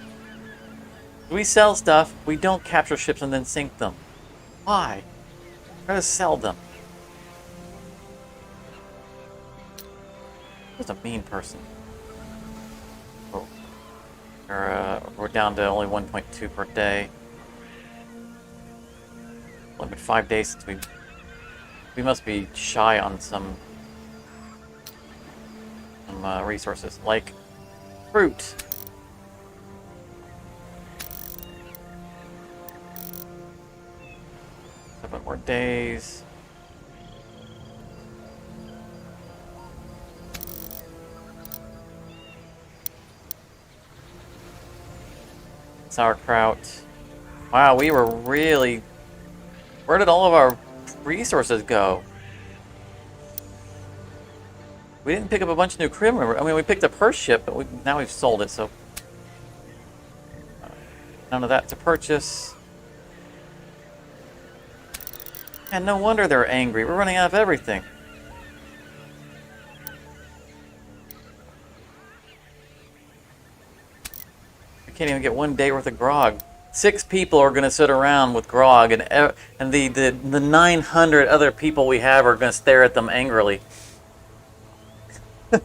We sell stuff. We don't capture ships and then sink them. Why? We're going to sell them. Who's a mean person? Oh. We're down to only 1.2 per day. Only been 5 days since we must be shy on some resources like fruit. Seven more days. Sauerkraut. Wow, we were really... Where did all of our resources go? We didn't pick up a bunch of new crew members. I mean, we picked up her ship, but now we've sold it, so... none of that to purchase. And no wonder they're angry. We're running out of everything. We can't even get 1 day worth of grog. 6 people are going to sit around with grog, and the 900 other people we have are going to stare at them angrily. Why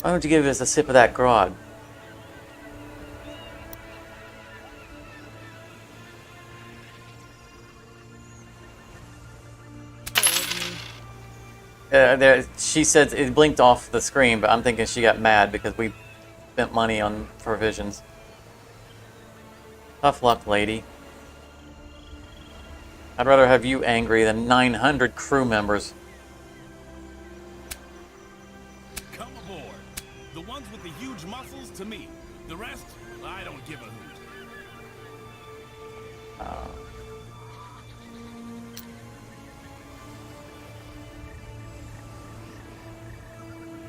don't you give us a sip of that grog? She said it blinked off the screen, but I'm thinking she got mad because we spent money on provisions. Tough luck, lady. I'd rather have you angry than 900 crew members. Come aboard. The ones with the huge muscles to me. The rest, I don't give a hoot.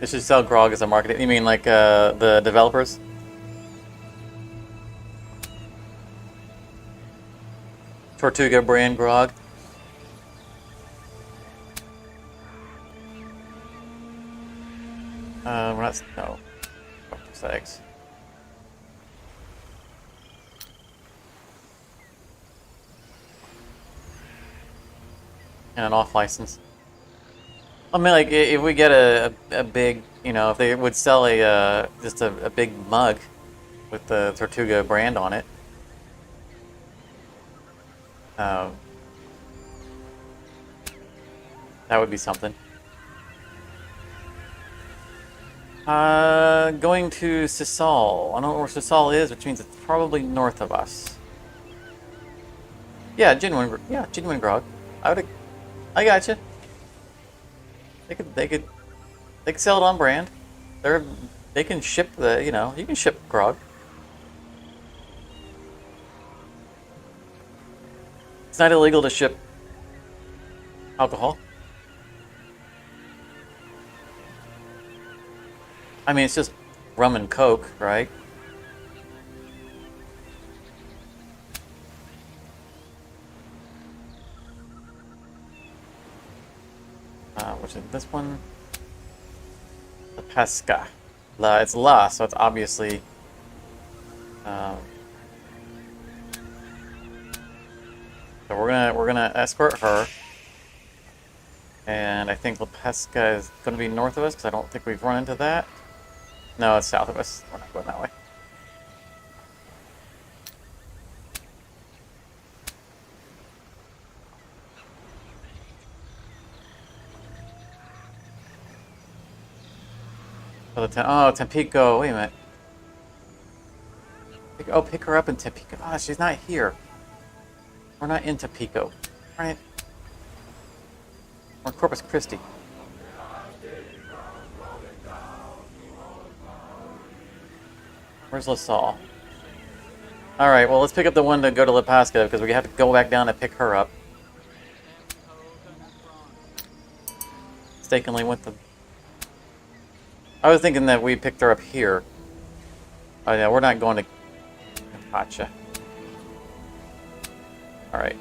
They should sell grog as a marketing. You mean like the developers? Tortuga brand grog. We're not. No. Eggs. And an off license. I mean, like, if we get a big, you know, if they would sell just a big mug with the Tortuga brand on it, that would be something. Going to Sisal. I don't know where Sisal is, which means it's probably north of us. Yeah, genuine grog. I gotcha. They could sell it on brand. They can ship you can ship grog. It's not illegal to ship alcohol. I mean, it's just rum and coke, right? Which is this one? The Pesca. It's La, so it's obviously... so we're gonna escort her. And I think La Pesca is gonna be north of us, because I don't think we've run into that. No, it's south of us. We're not going that way. Oh, Tampico. Wait a minute. Pick her up in Tampico. Ah, she's not here. We're not in Tampico. Right? We're Corpus Christi. Where's LaSalle? Alright, well, let's pick up the one to go to La Pasca, because we have to go back down and pick her up. Mistakenly went the I was thinking that we picked her up here. Oh yeah, we're not going to... Gotcha. Alright.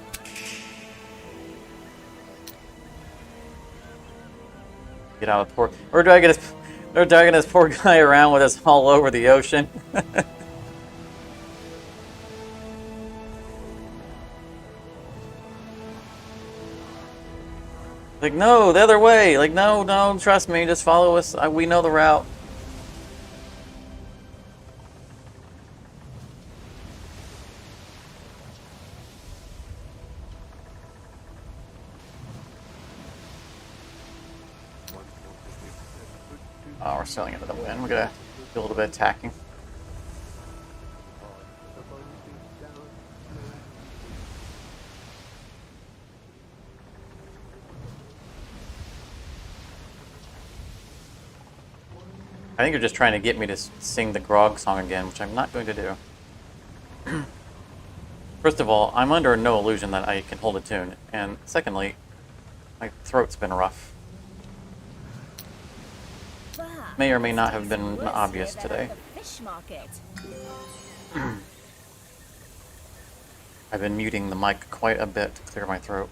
Get out of the port. We're dragging this poor guy around with us all over the ocean. Like, no, the other way. Like, no, no, trust me, just follow us. We know the route. Oh, we're sailing into the wind. We're gonna do a little bit of tacking. I think you're just trying to get me to sing the grog song again, which I'm not going to do. First of all, I'm under no illusion that I can hold a tune, and secondly, my throat's been rough. May or may not have been obvious today. I've been muting the mic quite a bit to clear my throat.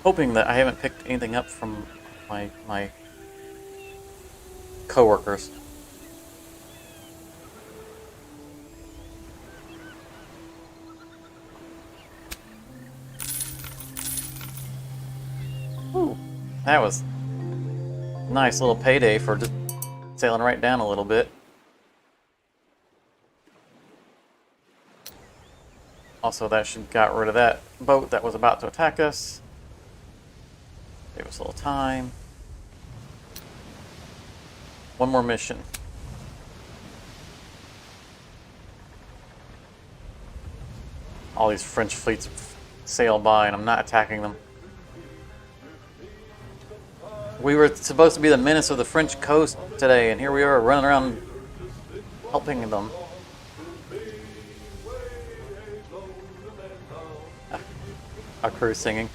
Hoping that I haven't picked anything up from my coworkers. Ooh, that was a nice little payday for just sailing right down a little bit. Also, that should got rid of that boat that was about to attack us. Give us a little time. One more mission. All these French fleets sail by and I'm not attacking them. We were supposed to be the menace of the French coast today, and here we are running around helping them. Our crew's singing.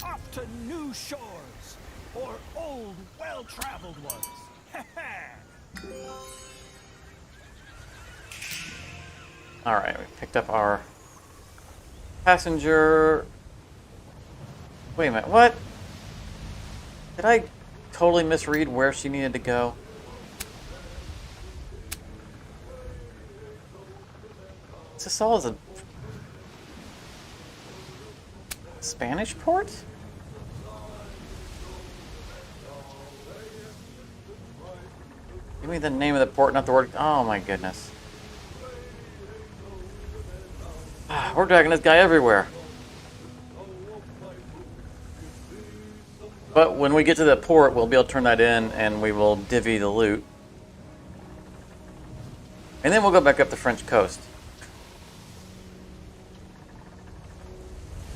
Off to new shores, or old, well-traveled ones. Alright, we picked up our passenger. Wait a minute, what? Did I totally misread where she needed to go? Is this all as a Spanish port? Give me the name of the port, not the word. Oh my goodness. We're dragging this guy everywhere. But when we get to the port, we'll be able to turn that in and we will divvy the loot. And then we'll go back up the French coast.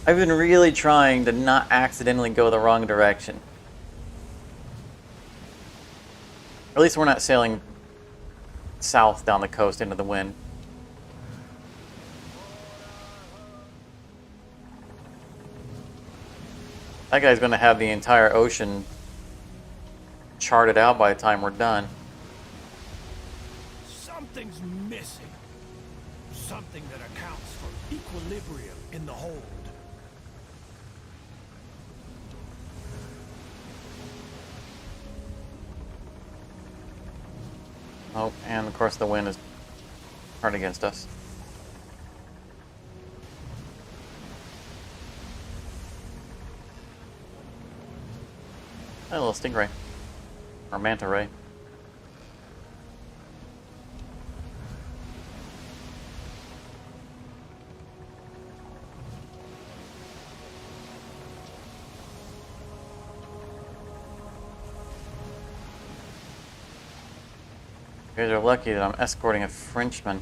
I've been really trying to not accidentally go the wrong direction. Or at least we're not sailing south down the coast into the wind. That guy's going to have the entire ocean charted out by the time we're done. Something's missing. Something that accounts for equilibrium in the hold. Oh, and of course the wind is turned against us. A little stingray. Or manta ray. You guys are lucky that I'm escorting a Frenchman.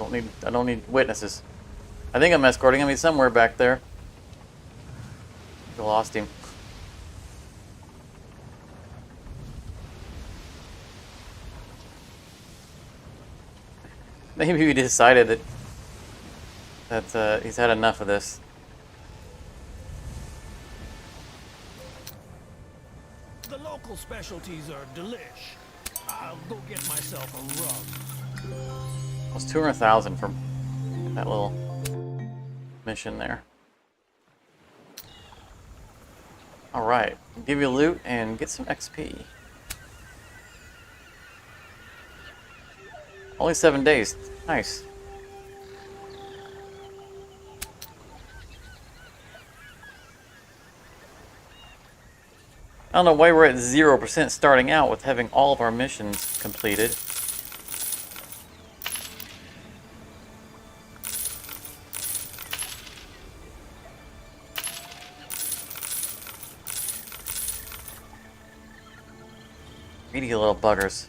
I don't need witnesses. I think I'm escorting him. He's somewhere back there. We lost him. Maybe we decided that That he's had enough of this. The local specialties are delish. I'll go get myself a rub. Almost 200,000 from that little mission there. Alright, give you loot and get some XP. Only 7 days. Nice. I don't know why we're at 0% starting out with having all of our missions completed. Greedy little buggers.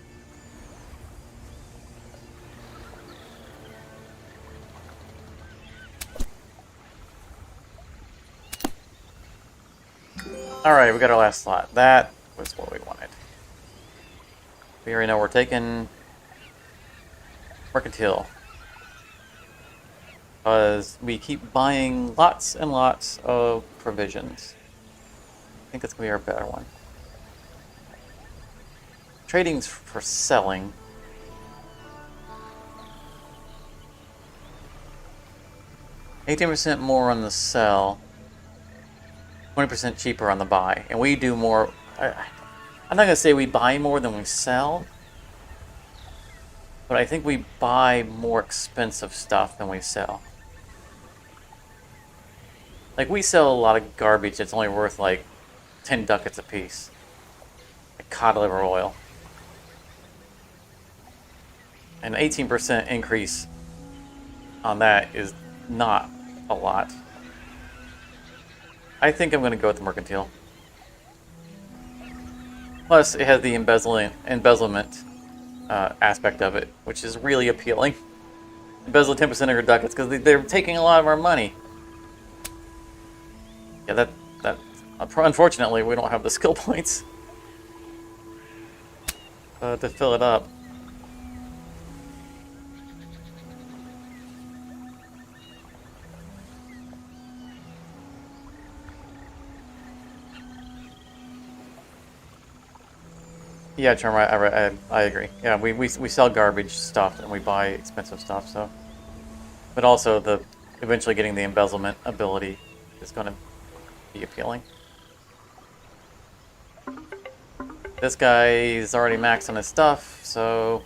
Alright, we got our last slot. That was what we wanted. We already know we're taking Mercantile. Because we keep buying lots and lots of provisions. I think that's going to be our better one. Trading's for selling. $18% more on the sell. 20% cheaper on the buy. And we do more... I'm not going to say we buy more than we sell. But I think we buy more expensive stuff than we sell. Like, we sell a lot of garbage that's only worth, like, 10 ducats a piece. Like cod liver oil. An 18% increase on that is not a lot. I think I'm going to go with the Mercantile. Plus, it has the embezzlement aspect of it, which is really appealing. Embezzle 10% of your ducats, because they're taking a lot of our money. Yeah, that unfortunately, we don't have the skill points to fill it up. Yeah, Charm, I agree. Yeah, we sell garbage stuff and we buy expensive stuff, so. But also, eventually getting the embezzlement ability is going to be appealing. This guy is already maxed on his stuff, so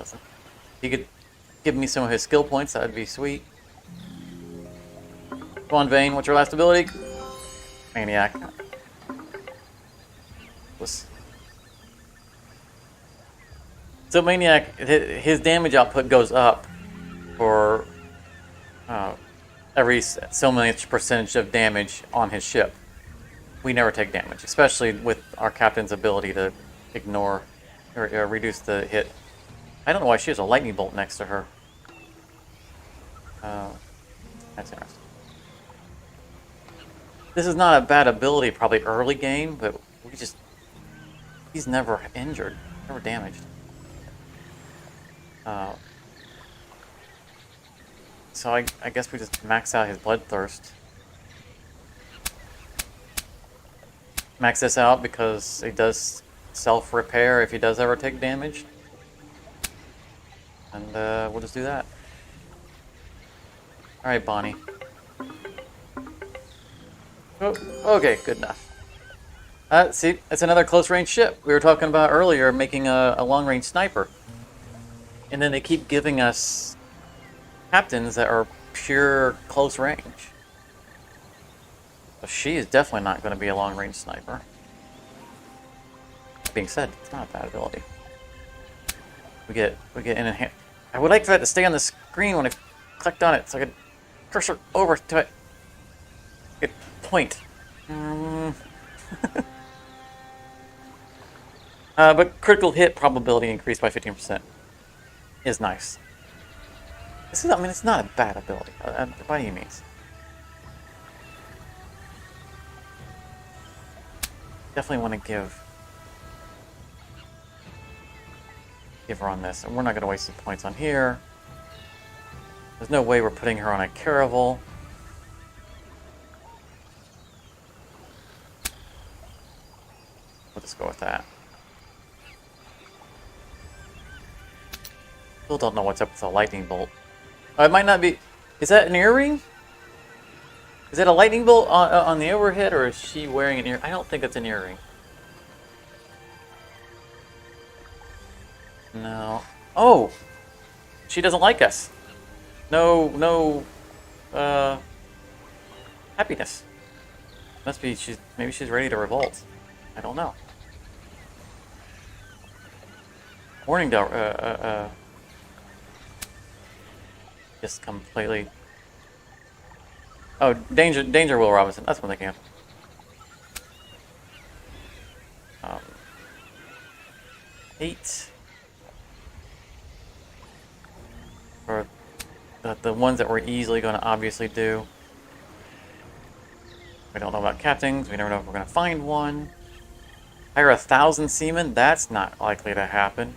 listen, he could give me some of his skill points, that would be sweet. Come on, Vayne, what's your last ability? Maniac. So Maniac, his damage output goes up for every so much percentage of damage on his ship. We never take damage, especially with our captain's ability to ignore or reduce the hit. I don't know why she has a lightning bolt next to her. That's interesting. This is not a bad ability, probably early game, but he's never injured, never damaged. So I guess we just max out his bloodthirst. Max this out because he does self-repair if he does ever take damage. And we'll just do that. Alright, Bonnie. Oh, okay, good enough. See, it's another close-range ship. We were talking about earlier making a long-range sniper. And then they keep giving us captains that are pure close range. So she is definitely not going to be a long-range sniper. That being said, it's not a bad ability. We get in hand. I would like for that to stay on the screen when I clicked on it, so I could cursor over to it. Good point. But critical hit probability increased by 15%. Is nice. I mean, it's not a bad ability, by any means. Definitely want to give her on this, and we're not going to waste some points on here. There's no way we're putting her on a caravel. We'll just go with that. Still don't know what's up with the lightning bolt. It might not be... Is that an earring? Is that a lightning bolt on the overhead, or is she wearing an earring? I don't think it's an earring. No. Oh! She doesn't like us. No, happiness. Must be, maybe she's ready to revolt. I don't know. Warning bell, just completely... Oh, danger, Will Robinson. That's what I'm thinking of. 8. For the ones that we're easily going to obviously do. We don't know about captains. We never know if we're going to find one. Hire 1,000 seamen? That's not likely to happen.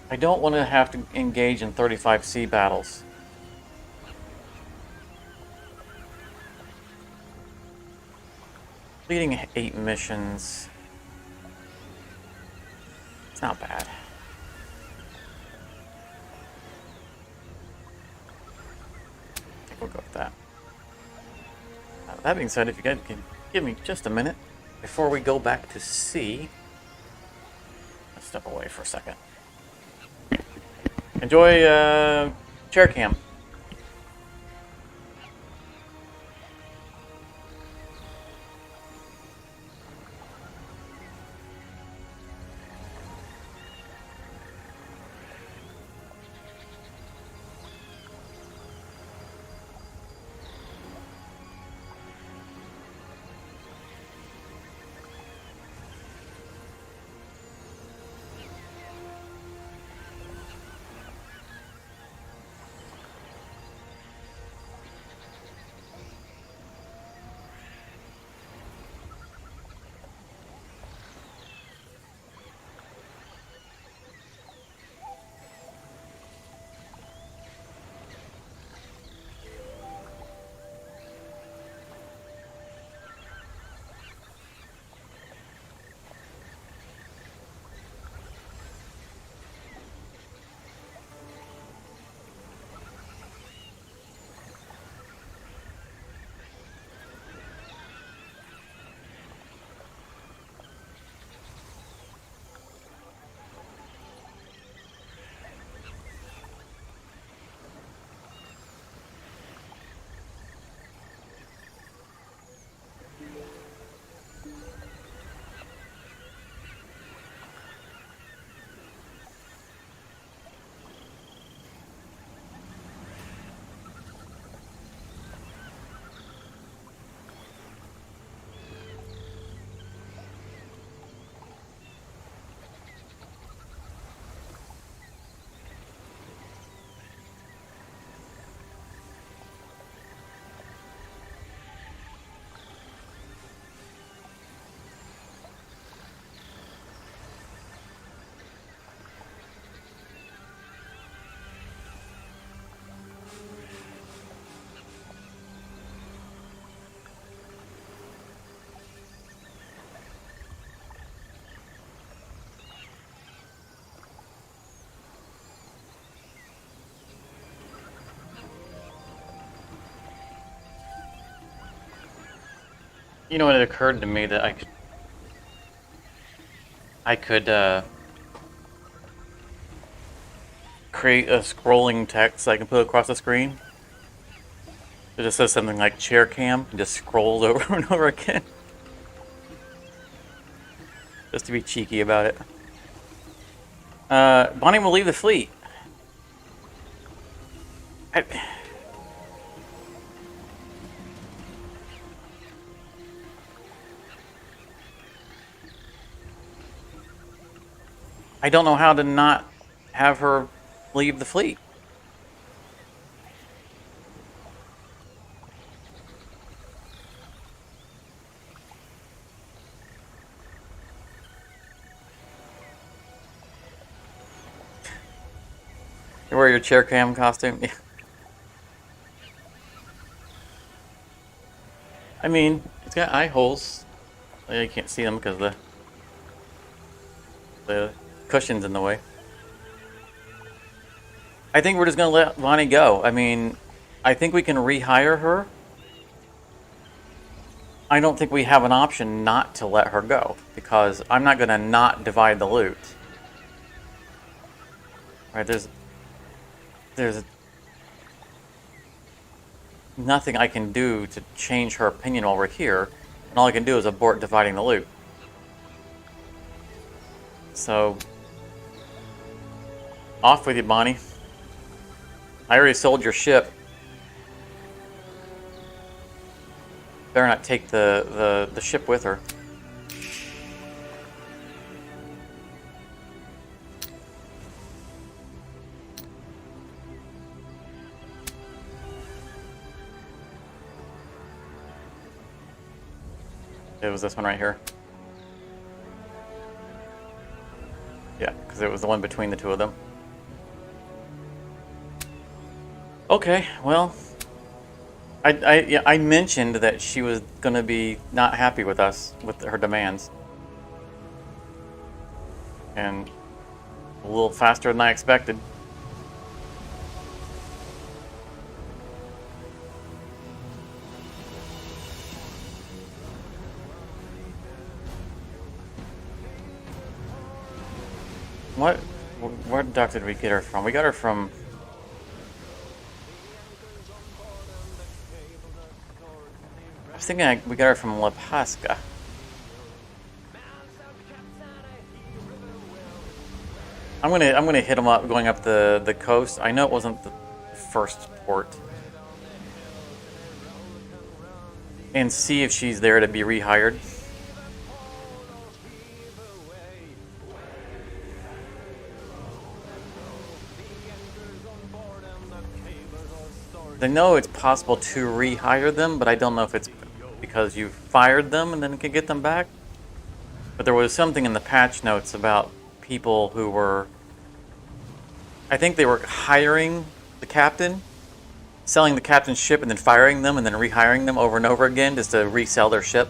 I don't want to have to engage in 35 sea battles. Leading 8 missions. It's not bad. I think we'll go with that. That being said, if you guys can give me just a minute before we go back to sea. Let's step away for a second. Enjoy chair cam. You know, it occurred to me that I could create a scrolling text I can put across the screen. It just says something like chair cam and just scrolls over and over again. Just to be cheeky about it. Bonnie will leave the fleet. I don't know how to not have her leave the fleet. wear your chair cam costume? Yeah. I mean, it's got eye holes. You can't see them because the cushion's in the way. I think we're just gonna let Bonnie go. I mean, I think we can rehire her. I don't think we have an option not to let her go, because I'm not gonna not divide the loot. Right, there's nothing I can do to change her opinion while we're here, and all I can do is abort dividing the loot. So, off with you, Bonnie. I already sold your ship. Better not take the ship with her. It was this one right here. Yeah, because it was the one between the two of them. Okay, well, I mentioned that she was going to be not happy with us, with her demands. And a little faster than I expected. Where duck did we get her from? We got her from... I was thinking we got her from La Pasca. I'm gonna hit them up going up the coast. I know it wasn't the first port. And see if she's there to be rehired. I know it's possible to rehire them, but I don't know if it's because you fired them and then can get them back. But there was something in the patch notes about people who were... I think they were hiring the captain, selling the captain's ship and then firing them and then rehiring them over and over again just to resell their ship.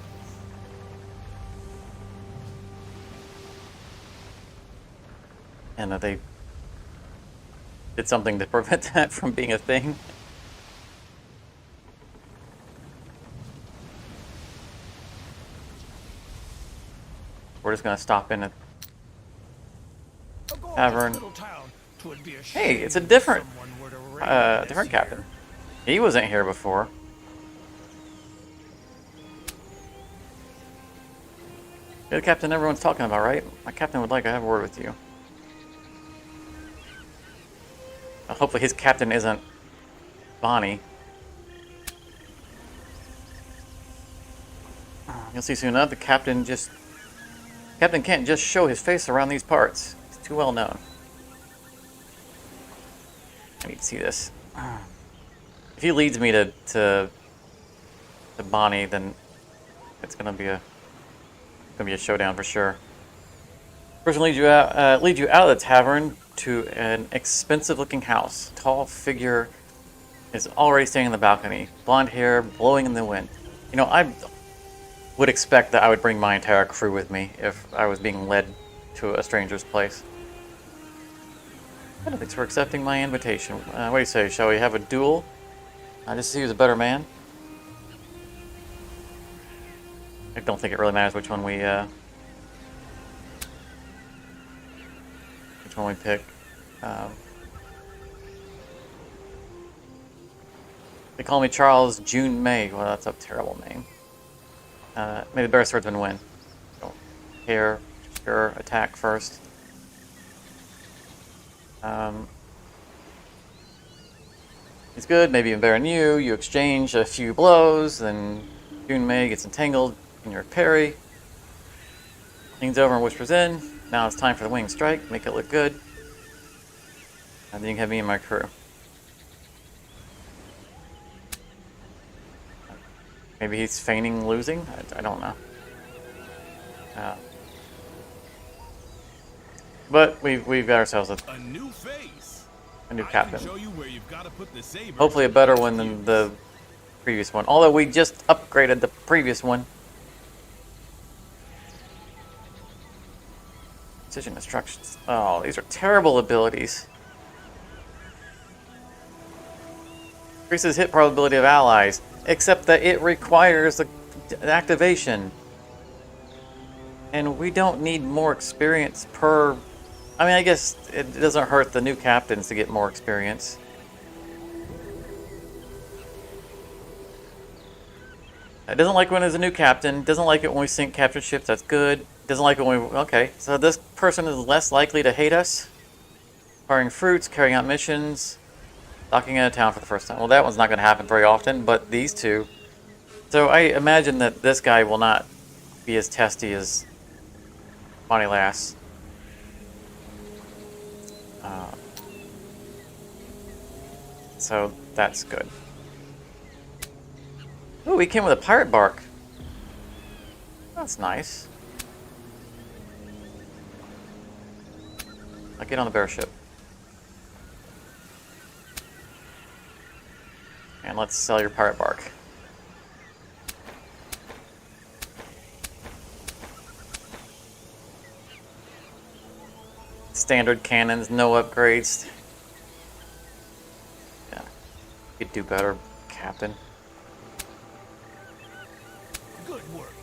And that they did something to prevent that from being a thing. We're just gonna stop in a tavern. Hey, it's a different captain. He wasn't here before. You're the captain everyone's talking about, right? My captain would like to have a word with you. Hopefully his captain isn't Bonnie. You'll see soon enough, the captain can't just show his face around these parts. It's too well known. I need to see this. If he leads me to Bonnie, then it's gonna be a showdown for sure. Person leads you out of the tavern to an expensive-looking house. Tall figure is already standing on the balcony, blonde hair blowing in the wind. You know, I would expect that I would bring my entire crew with me if I was being led to a stranger's place. Thanks for accepting my invitation. What do you say? Shall we have a duel? Just to see who's a better man? I don't think it really matters which one we pick. They call me Charles June May. Well, that's a terrible name. May the better swordsman win. So, here, sure, attack first. He's good, maybe even better than you. You exchange a few blows, then June May gets entangled in your parry. Leans over and whispers in. Now it's time for the wing strike. Make it look good. And then you can have me and my crew. Maybe he's feigning losing? I don't know. But we've got ourselves a new face. A new I captain. can show you where you've got to put the saber. Hopefully a better one than the previous one. Although we just upgraded the previous one. Precision instructions. Oh, these are terrible abilities. Increases hit probability of allies, except that it requires the activation. And we don't need more experience per... I mean, I guess it doesn't hurt the new captains to get more experience. It doesn't like when there's a new captain. Doesn't like it when we sink captured ships. That's good. Doesn't like it when we... Okay, so this person is less likely to hate us. Acquiring fruits, carrying out missions, docking in a town for the first time. Well, that one's not going to happen very often, but these two... So I imagine that this guy will not be as testy as Bonnie Lass. So that's good. Ooh, he came with a pirate bark. That's nice. I'll get on the bear ship. And let's sell your pirate bark. Standard cannons, no upgrades. Yeah, you could do better, Captain. Good work.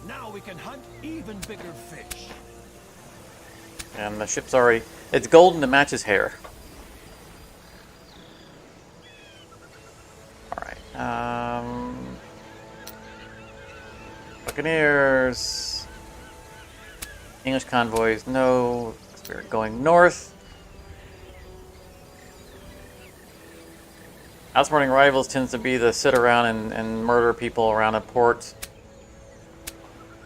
Now we can hunt even bigger fish. And the ship's already... It's golden to match his hair. Alright, Buccaneers... English convoys, no... We're going north. Outsmarting rivals tends to be the sit around and murder people around a port.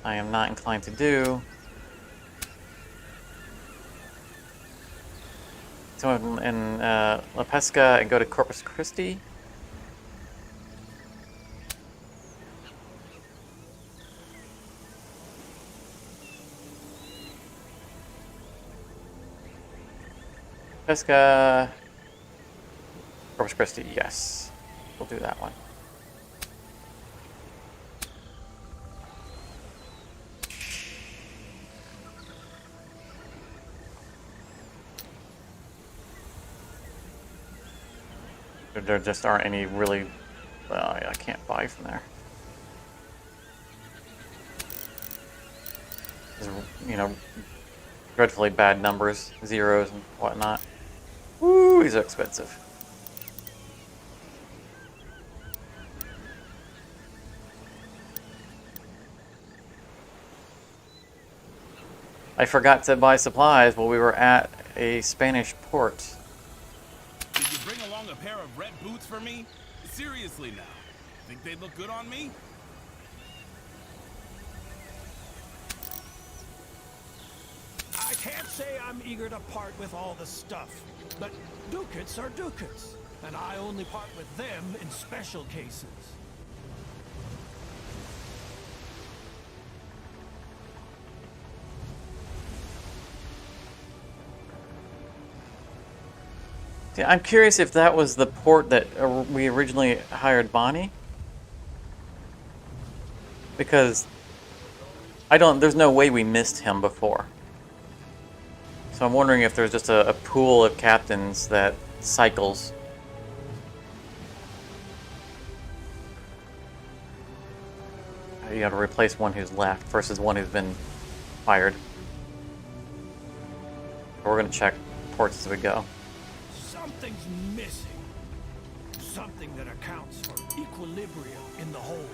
I am not inclined to do. So in La Pesca and go to Corpus Christi. Pesca, Corpus Christi, yes. We'll do that one. There just aren't any really... Well, I can't buy from there. There's, you know, dreadfully bad numbers, zeros and whatnot. Ooh, these are expensive. I forgot to buy supplies while we were at a Spanish port. Did you bring along a pair of red boots for me? Seriously now. Think they'd look good on me? I can't say I'm eager to part with all the stuff, but ducats are ducats, and I only part with them in special cases. Yeah, I'm curious if that was the port that we originally hired Bonnie. Because there's no way we missed him before. So I'm wondering if there's just a pool of captains that cycles. You got to replace one who's left versus one who's been fired. We're going to check ports as we go. Something's missing. Something that accounts for equilibrium in the hold.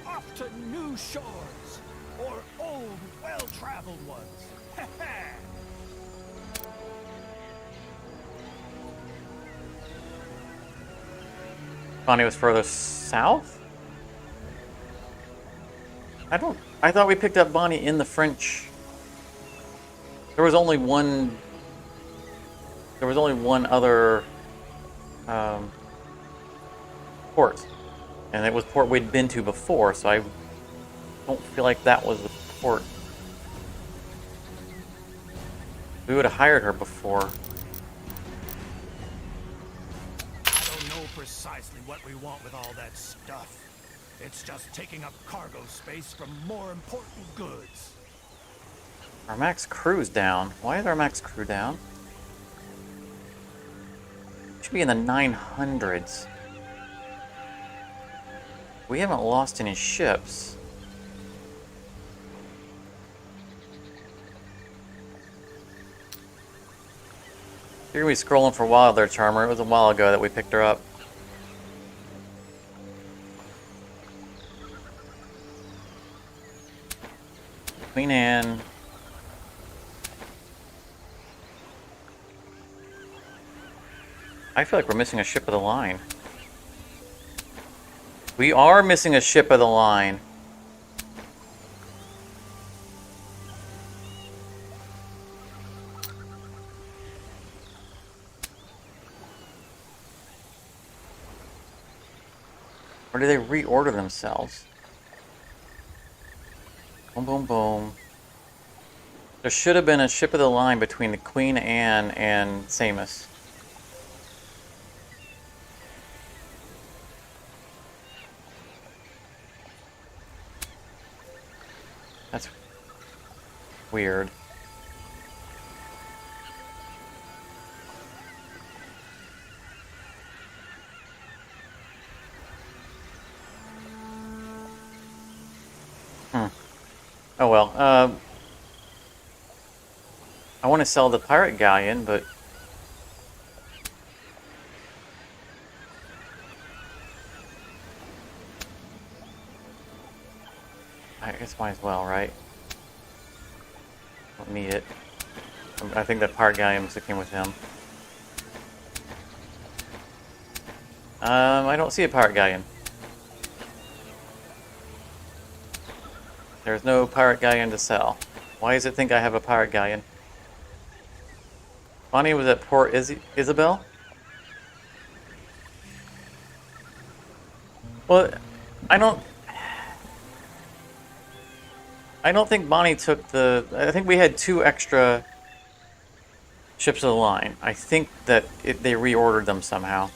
Off to new shores, or old, well-traveled ones. Bonnie was further south? I thought we picked up Bonnie in the French. There was only one other port, and it was port we'd been to before, so I don't feel like that was the port. We would have hired her before. precisely what we want with all that stuff. It's just taking up cargo space from more important goods. Our max crew's down. Why is our max crew down? Should be in the 900s. We haven't lost any ships. You're gonna be scrolling for a while there, Charmer. It was a while ago that we picked her up. Queen Anne. I feel like we're missing a ship of the line. We are missing a ship of the line. Or do they reorder themselves? Boom, boom, boom. There should have been a ship of the line between the Queen Anne and Samus. That's weird. Oh well. I want to sell the pirate galleon, but I guess might as well, right? Don't need it. I think that pirate galleon must have came with him. I don't see a pirate galleon. There's no pirate galleon to sell. Why does it think I have a pirate galleon? Bonnie was at Port Isabel? Well, I don't think Bonnie took the... I think we had 2 extra ships of the line. I think that they reordered them somehow.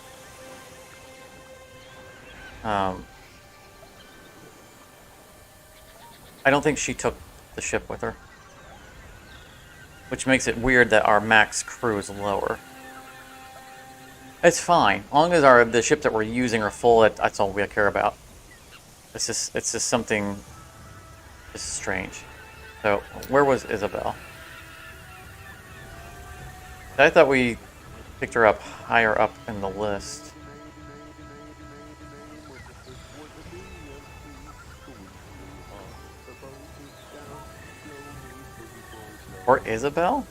I don't think she took the ship with her. Which makes it weird that our max crew is lower. It's fine. As long as the ships that we're using are full, that's all we care about. It's just something just strange. So, where was Isabel? I thought we picked her up higher up in the list. Port Isabel?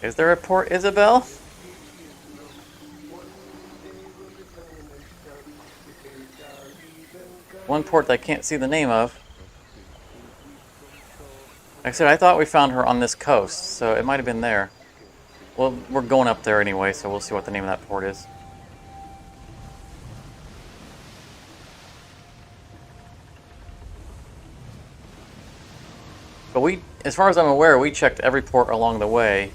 Is there a Port Isabel? One port that I can't see the name of. Like I said, I thought we found her on this coast, so it might have been there. Well, we're going up there anyway, so we'll see what the name of that port is. But as far as I'm aware, we checked every port along the way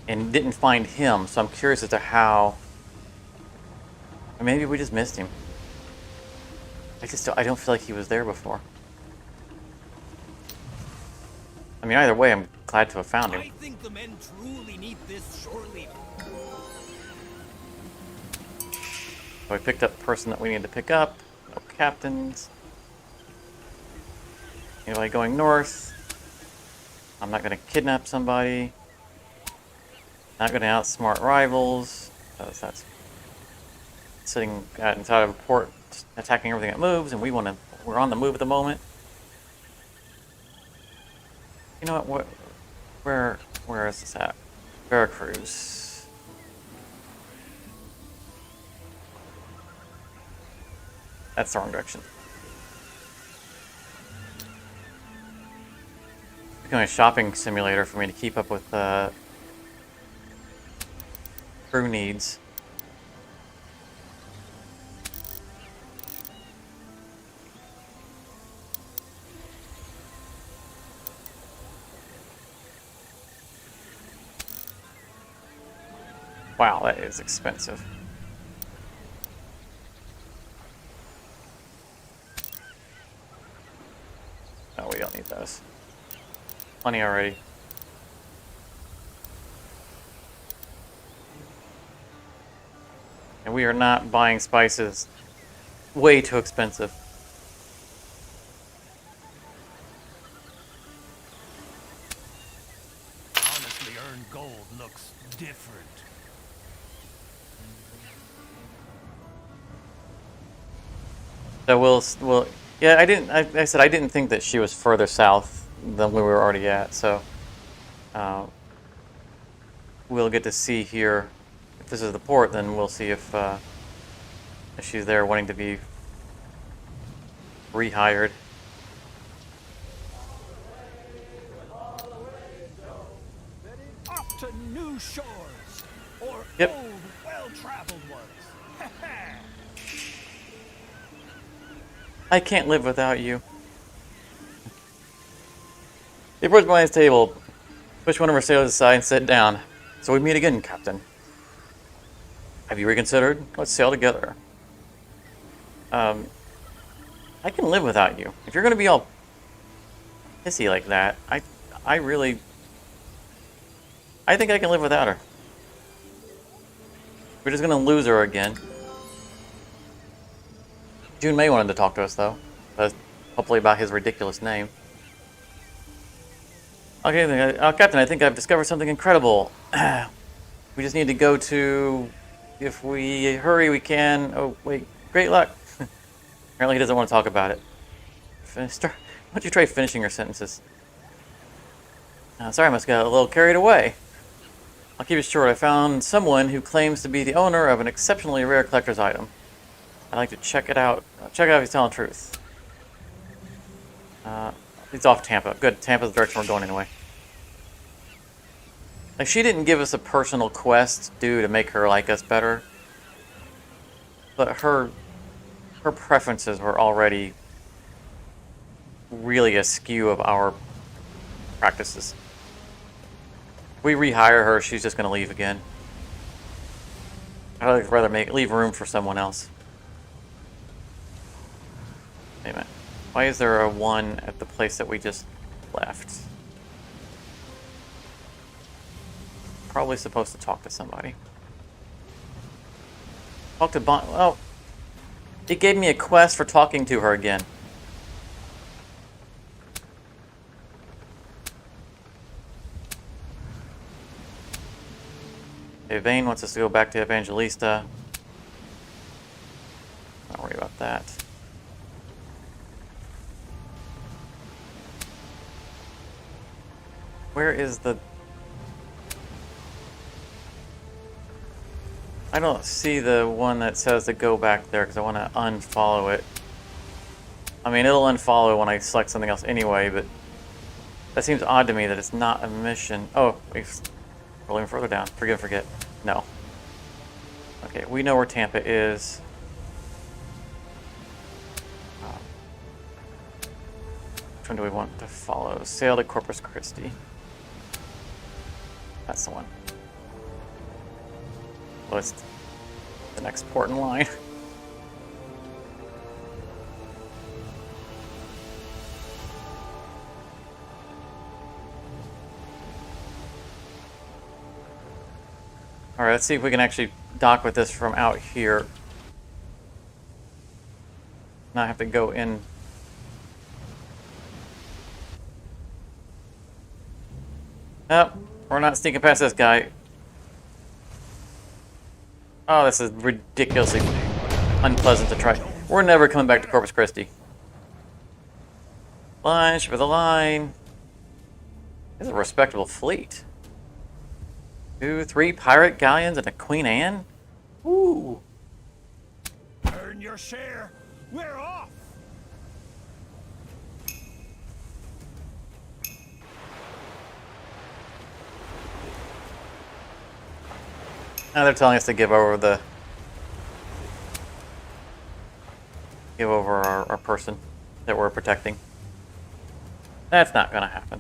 and didn't find him, so I'm curious as to how... Or maybe we just missed him. I don't feel like he was there before. I mean, either way, I'm glad to have found him. I think the men truly need this shortly. So I picked up the person that we need to pick up. No captains. Anybody going north? I'm not going to kidnap somebody. Not going to outsmart rivals. That's sitting inside of a port, attacking everything that moves, and we're on the move at the moment. You know what? Where is this at? Veracruz. That's the wrong direction. Becoming a shopping simulator for me to keep up with crew needs. Wow, that is expensive. No, we don't need those. Plenty already. And we are not buying spices. Way too expensive. Honestly earned gold looks different. So we'll yeah, I said I didn't think that she was further south than we were already at, so we'll get to see here. If this is the port, then we'll see if she's there wanting to be rehired. Off to new shores, or Yep. old, well-traveled ones. I can't live without you. He approached by his table, pushed one of our sailors aside, and sat down. So we meet again, Captain. Have you reconsidered? Let's sail together. I can live without you. If you're going to be all pissy like that, I think I can live without her. We're just going to lose her again. June May wanted to talk to us, though. Hopefully about his ridiculous name. Okay, Captain, I think I've discovered something incredible. We just need to go to... If we hurry, we can... Oh, wait. Great luck. Apparently he doesn't want to talk about it. Why don't you try finishing your sentences? Sorry, I must get a little carried away. I'll keep it short. I found someone who claims to be the owner of an exceptionally rare collector's item. I'd like to check it out. Check it out if he's telling the truth. He's off Tampa. Good. Tampa's the direction we're going anyway. Like, she didn't give us a personal quest due to make her like us better. But her preferences were already really askew of our practices. If we rehire her, she's just going to leave again. I'd rather leave room for someone else. Wait a minute. Why is there a 1 at the place that we just left? Probably supposed to talk to somebody. Talk to Bon... Oh. It gave me a quest for talking to her again. Okay, Vane wants us to go back to Evangelista. Don't worry about that. Where is the... I don't see the one that says to go back there because I want to unfollow it. I mean, it'll unfollow when I select something else anyway, but that seems odd to me that it's not a mission. Oh, we're rolling further down. Forget. No. Okay, we know where Tampa is. Which one do we want to follow? Sail to Corpus Christi. That's the one. Well, it's the next port in line. Alright, let's see if we can actually dock with this from out here. Not have to go in. Nope, we're not sneaking past this guy. Oh, this is ridiculously unpleasant to try. We're never coming back to Corpus Christi. Line, ship of the line. This is a respectable fleet. 2, 3 pirate galleons and a Queen Anne? Ooh. Earn your share. We're off. Now they're telling us to give over our person that we're protecting. That's not going to happen.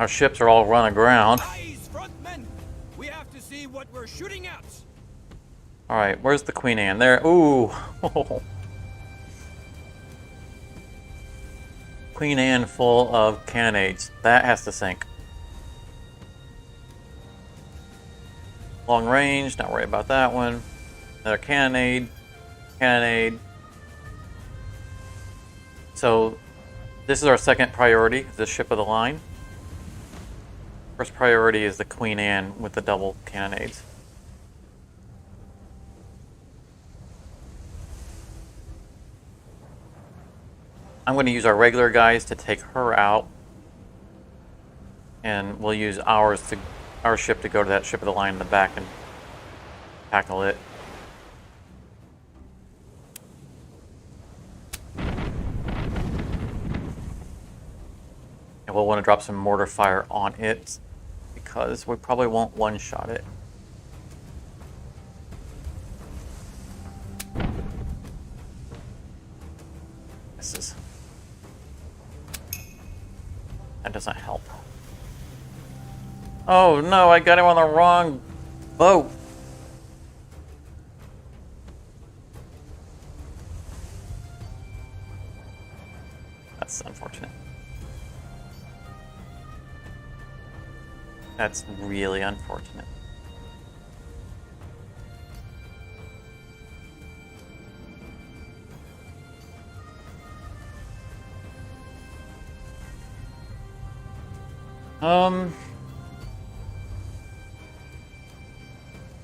Our ships are all run aground. Eyes, frontmen! We have to see what we're shooting at. Alright, where's the Queen Anne? There. Ooh. Queen Anne full of cannonades. That has to sink. Long range, not worry about that one. Another cannonade. Cannonade. So, this is our second priority, the ship of the line. First priority is the Queen Anne with the double cannonades. I'm going to use our regular guys to take her out, and we'll use our ship to go to that ship of the line in the back and tackle it. And we'll want to drop some mortar fire on it because we probably won't one-shot it. That doesn't help. Oh no, I got him on the wrong boat. That's unfortunate. That's really unfortunate.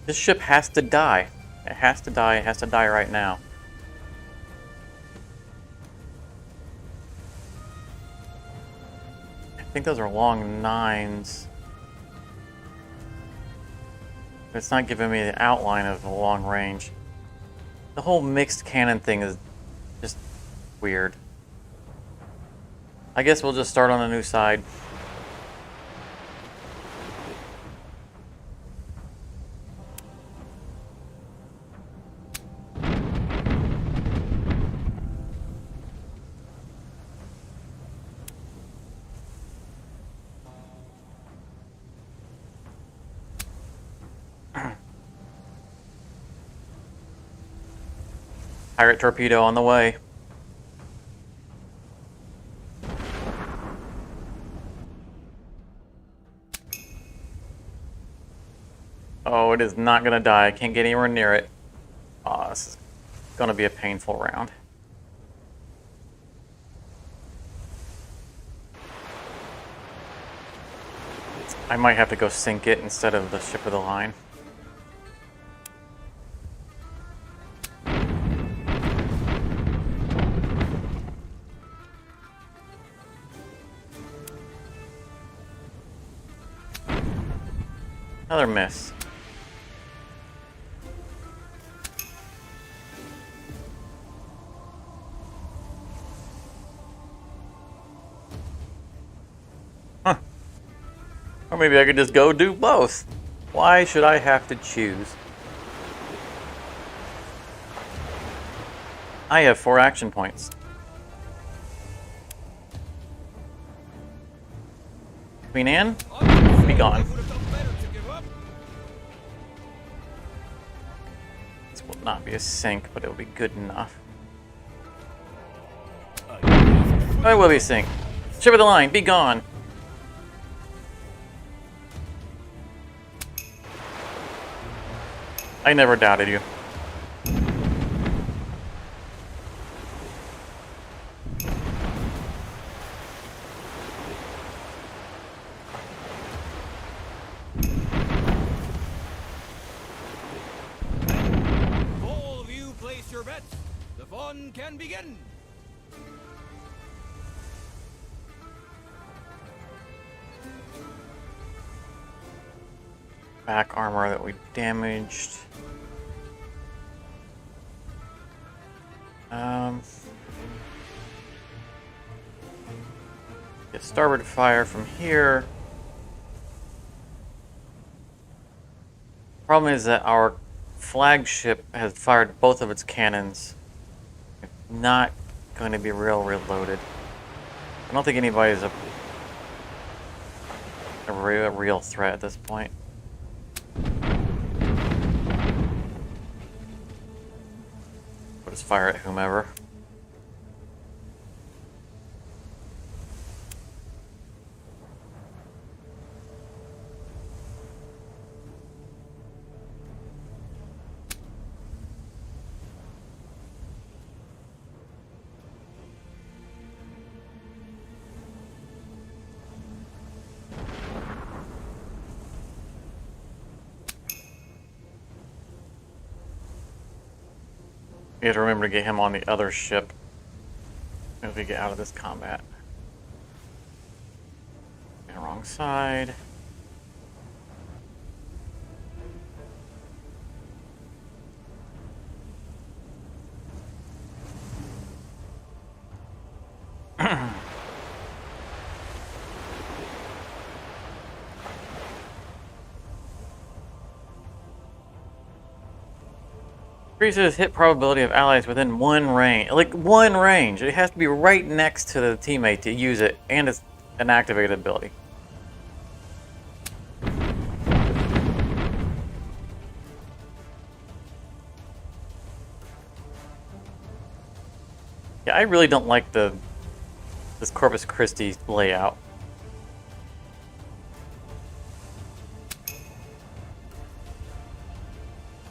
This ship has to die. It has to die. It has to die right now. I think those are long 9s. But it's not giving me the outline of the long range. The whole mixed cannon thing is just weird. I guess we'll just start on a new side. Pirate torpedo on the way. Oh, it is not going to die. I can't get anywhere near it. Oh, this is going to be a painful round. I might have to go sink it instead of the ship of the line. Another miss. Huh. Or maybe I could just go do both. Why should I have to choose? I have 4 action points. Queen Anne, be gone. This will not be a sink, but it will be good enough. Oh, it will be a sink. Ship of the line, be gone. I never doubted you. All of you place your bets. The fun can begin. Back armor that we damaged. Get starboard fire from here. Problem is that our flagship has fired both of its cannons. It's not going to be reloaded. I don't think anybody's a real threat at this point. We'll just fire at whomever. We have to remember to get him on the other ship as we get out of this combat. Wrong side. Increases hit probability of allies within one range. Like, one range. It has to be right next to the teammate to use it, and it's an activated ability. Yeah, I really don't like this Corpus Christi layout.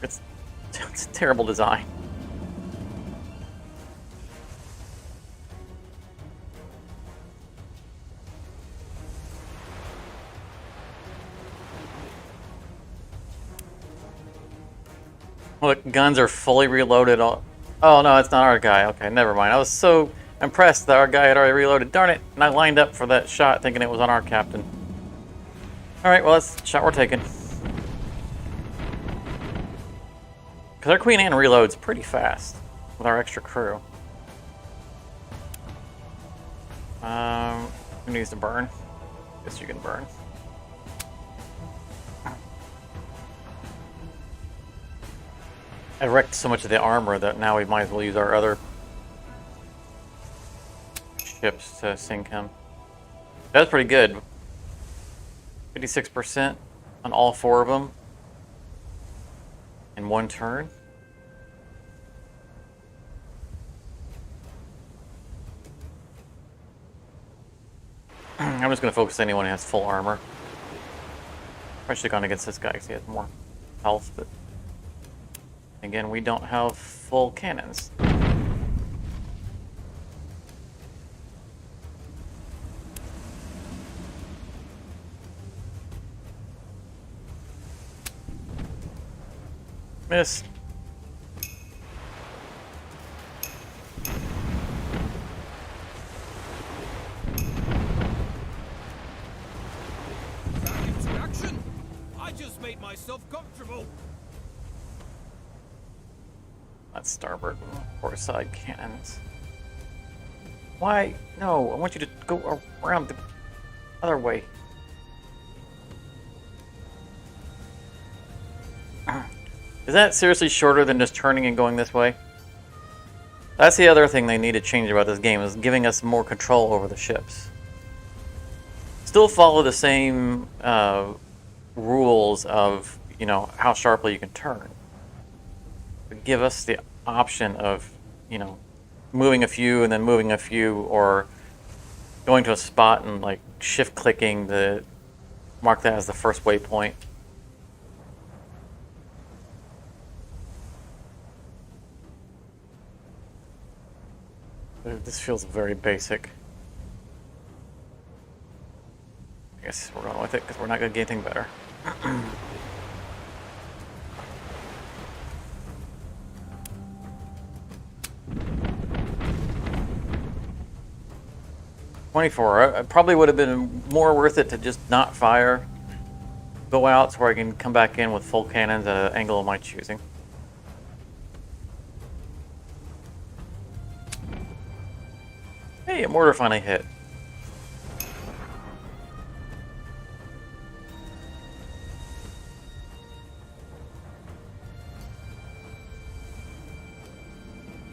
It's a terrible design. Look, guns are fully reloaded. Oh no, it's not our guy. Okay, never mind. I was so impressed that our guy had already reloaded. Darn it! And I lined up for that shot thinking it was on our captain. Alright, well, that's the shot we're taking. Because our Queen Anne reloads pretty fast with our extra crew. Who needs to burn? Guess you can burn. I wrecked so much of the armor that now we might as well use our other ships to sink him. That's pretty good. 56% on all 4 of them in one turn. I'm just going to focus on anyone who has full armor. I should have gone against this guy because he has more health, but again, we don't have full cannons. Miss. Back into action. I just made myself comfortable. That's starboard or side cannons. Why? No, I want you to go around the other way. Is that seriously shorter than just turning and going this way? That's the other thing they need to change about this game, is giving us more control over the ships. Still follow the same rules of, you know, how sharply you can turn. But give us the option of, you know, moving a few and then moving a few, or going to a spot and like shift clicking the mark that as the first waypoint. This feels very basic. I guess we're going with it because we're not going to get anything better. $24. It probably would have been more worth it to just not fire. Go out so I can come back in with full cannons at an angle of my choosing. Hey, a mortar finally hit.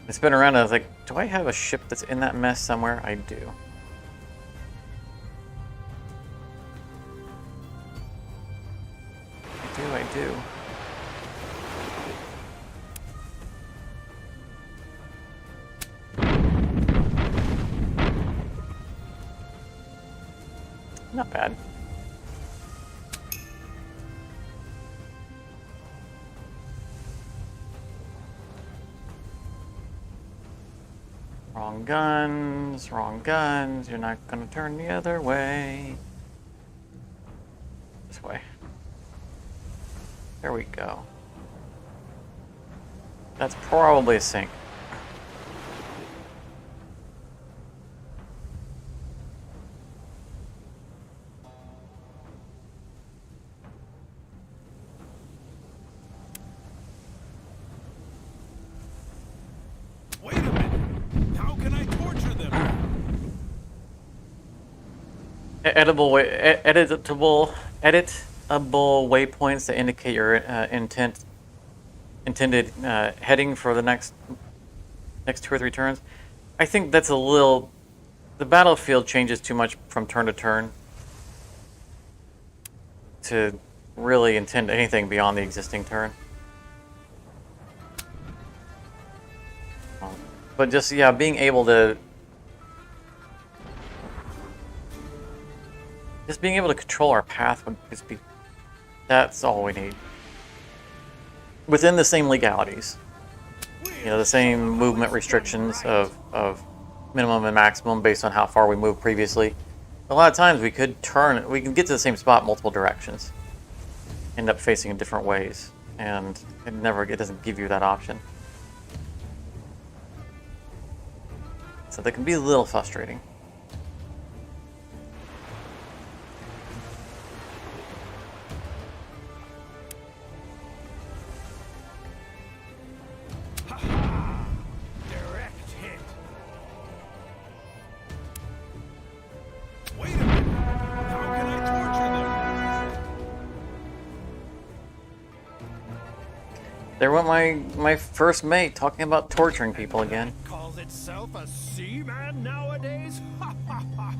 I spin around and I was like, do I have a ship that's in that mess somewhere? I do. do. Not bad. Wrong guns, wrong guns. You're not gonna turn the other way. This way. There we go. That's probably a sink. Wait a minute. How can I torture them? Editable waypoints that indicate your intended heading for the next 2 or 3 turns. I think that's a little. The battlefield changes too much from turn to turn to really intend anything beyond the existing turn. But just, yeah, being able to control our path would just be, that's all we need. Within the same legalities. You know, the same movement restrictions of minimum and maximum based on how far we moved previously. A lot of times we can get to the same spot multiple directions. End up facing in different ways. And it doesn't give you that option. So that can be a little frustrating. Direct hit. Wait a minute. How can I torture them? There went my first mate talking about torturing people again. Calls itself a seaman nowadays? Ha ha ha!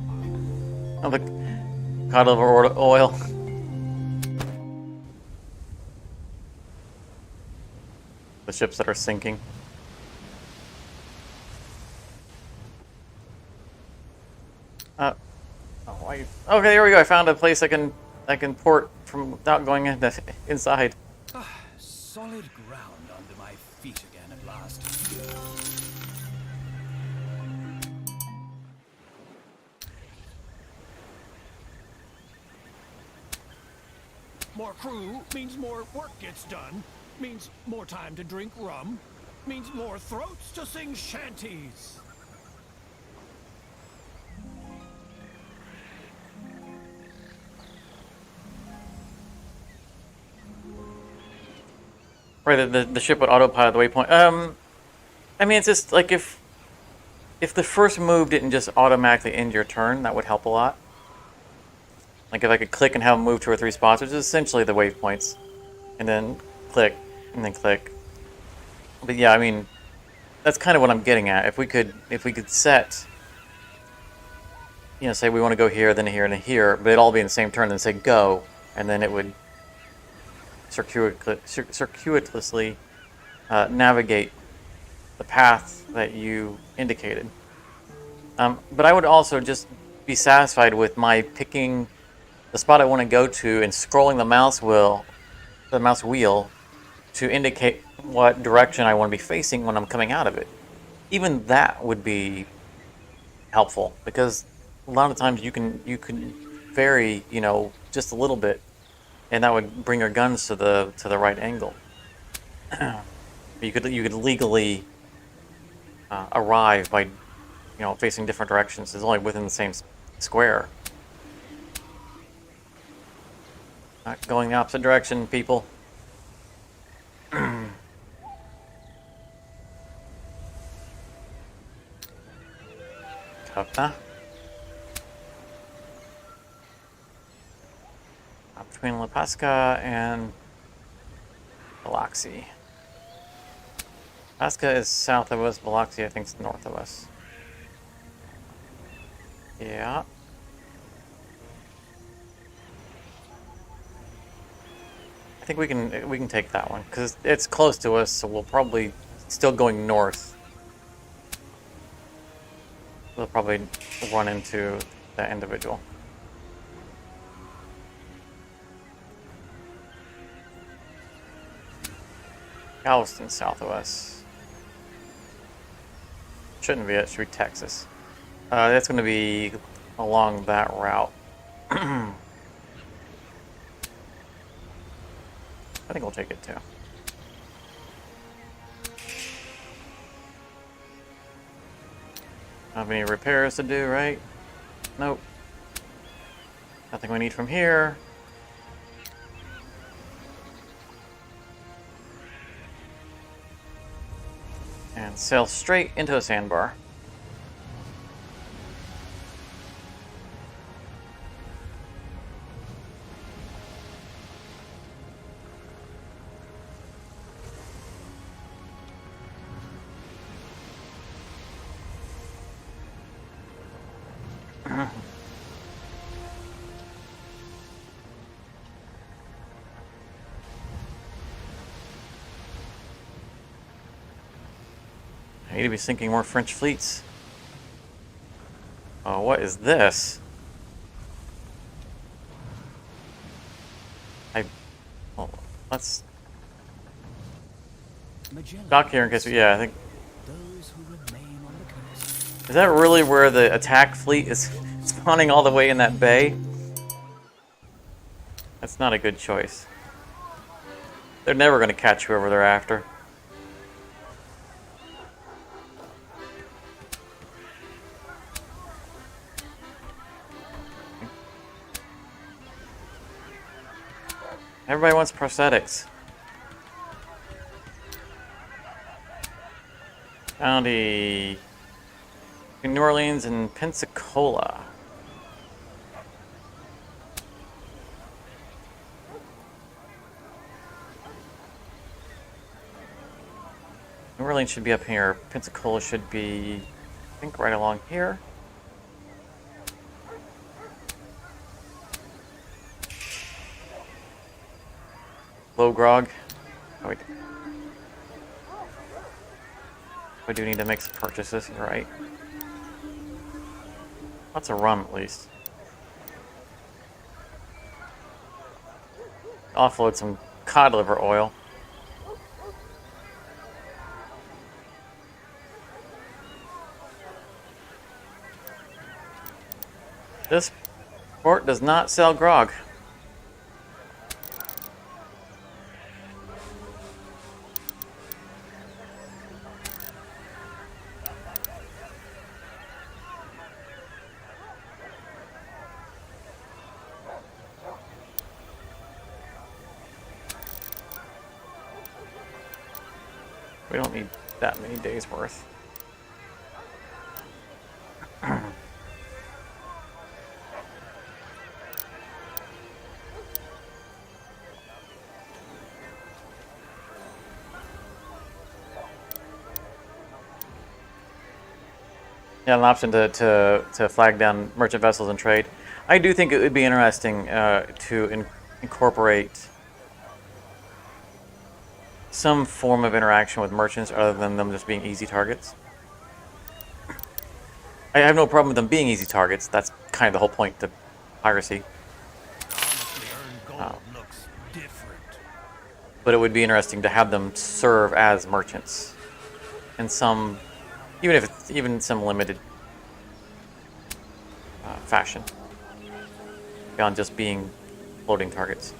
Oh, the cod over oil. The ships that are sinking. Okay, there we go. I found a place I can port from without going inside. Solid ground under my feet again at last. More crew means more work gets done, means more time to drink rum, means more throats to sing shanties. Right, the ship would autopilot the waypoint. I mean, it's just like if the first move didn't just automatically end your turn, that would help a lot. Like if I could click and have them move 2 or 3 spots, which is essentially the waypoints, and then click, and then click. But yeah, I mean, that's kind of what I'm getting at. If we could set, you know, say we want to go here, then here, and then here, but it'd all be in the same turn, then say go, and then it would circuitously navigate the path that you indicated. But I would also just be satisfied with my picking the spot I want to go to and scrolling the mouse wheel to indicate what direction I want to be facing when I'm coming out of it. Even that would be helpful because a lot of times you can vary, you know, just a little bit, and that would bring your guns to the right angle. you could legally arrive by, you know, facing different directions. It's only within the same square. Not going the opposite direction, people. Tough, huh? Between La Pasca and Biloxi. Pasca is south of us, Biloxi I think is north of us. Yeah. I think we can take that one because it's close to us, so we'll probably still going north. We'll probably run into that individual. Galveston south of us. Shouldn't be it. Should be Texas. That's going to be along that route. I think we'll take it too. Not have any repairs to do, right? Nope. Nothing we need from here. And sail straight into a sandbar. I need to be sinking more French fleets. Oh, what is this? Well, let's dock here in case yeah, I think. Those who remain on the coast. Is that really where the attack fleet is spawning all the way in that bay? That's not a good choice. They're never going to catch whoever they're after. Everybody wants prosthetics. County. New Orleans and Pensacola. New Orleans should be up here. Pensacola should be, I think, right along here. Low grog. Oh, wait. We do need to make some purchases, you're right. Lots of rum, at least. Offload some cod liver oil. This port does not sell grog. We don't need that many days worth. Yeah, an option to flag down merchant vessels and trade. I do think it would be interesting to incorporate some form of interaction with merchants other than them just being easy targets. I have no problem with them being easy targets. That's kind of the whole point to piracy. Honestly, earned gold looks different. But it would be interesting to have them serve as merchants in some, even if it's even some limited fashion, beyond just being floating targets.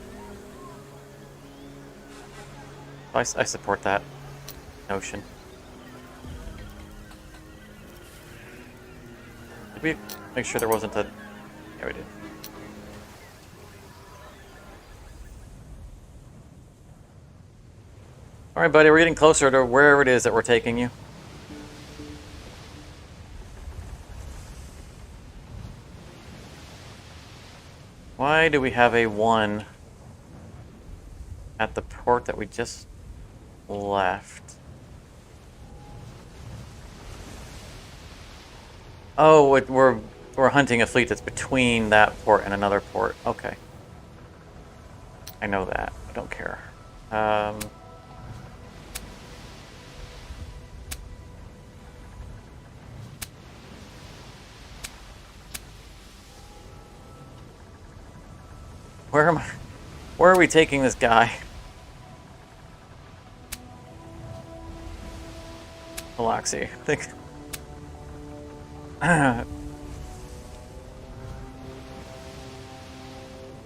I support that notion. Did we make sure there wasn't a... Yeah, we did. Alright, buddy, we're getting closer to wherever it is that we're taking you. Why do we have a 1 at the port that we just left? Oh, we're hunting a fleet that's between that port and another port. Okay. I know that. don't care. Where am I? Where are we taking this guy? Galaxy. I think.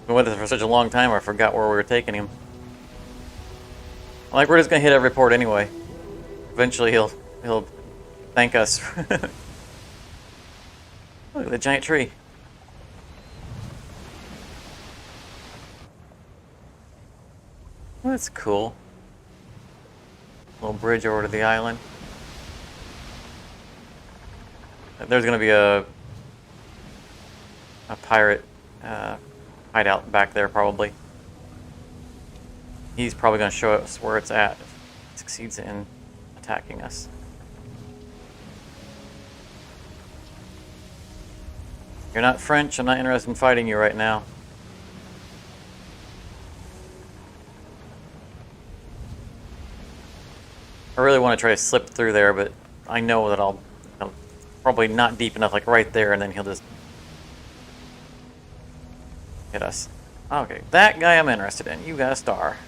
Been with us for such a long time, I forgot where we were taking him. Like, we're just gonna hit every port anyway. Eventually, he'll thank us. Look at the giant tree. That's cool. Little bridge over to the island. There's gonna be a pirate hideout back there, probably. He's probably gonna show us where it's at if he succeeds in attacking us. You're not French. I'm not interested in fighting you right now. I really want to try to slip through there, but I know that I'll probably not deep enough, like right there, and then he'll just hit us. Okay, that guy I'm interested in. You got a star.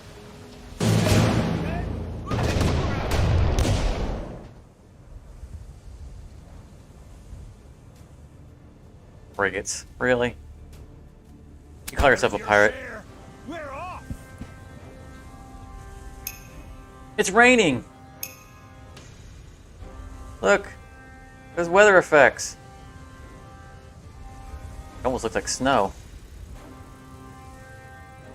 Frigates, really? You call yourself a pirate? We're off. It's raining. Look, there's weather effects. It almost looks like snow.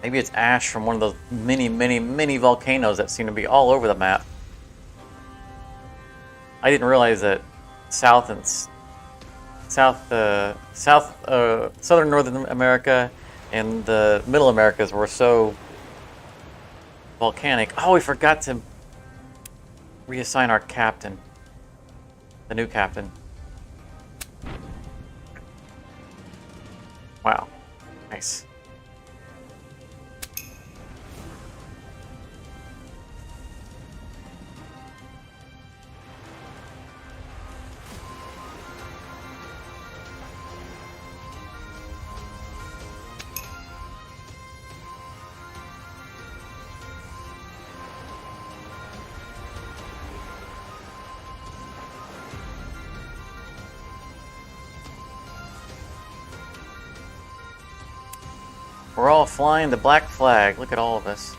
Maybe it's ash from one of those mini volcanoes that seem to be all over the map. I didn't realize that southern Northern America and the Middle Americas were so volcanic. Oh, we forgot to reassign our captain. The new captain. Wow. Nice. We're all flying the black flag. Look at all of us.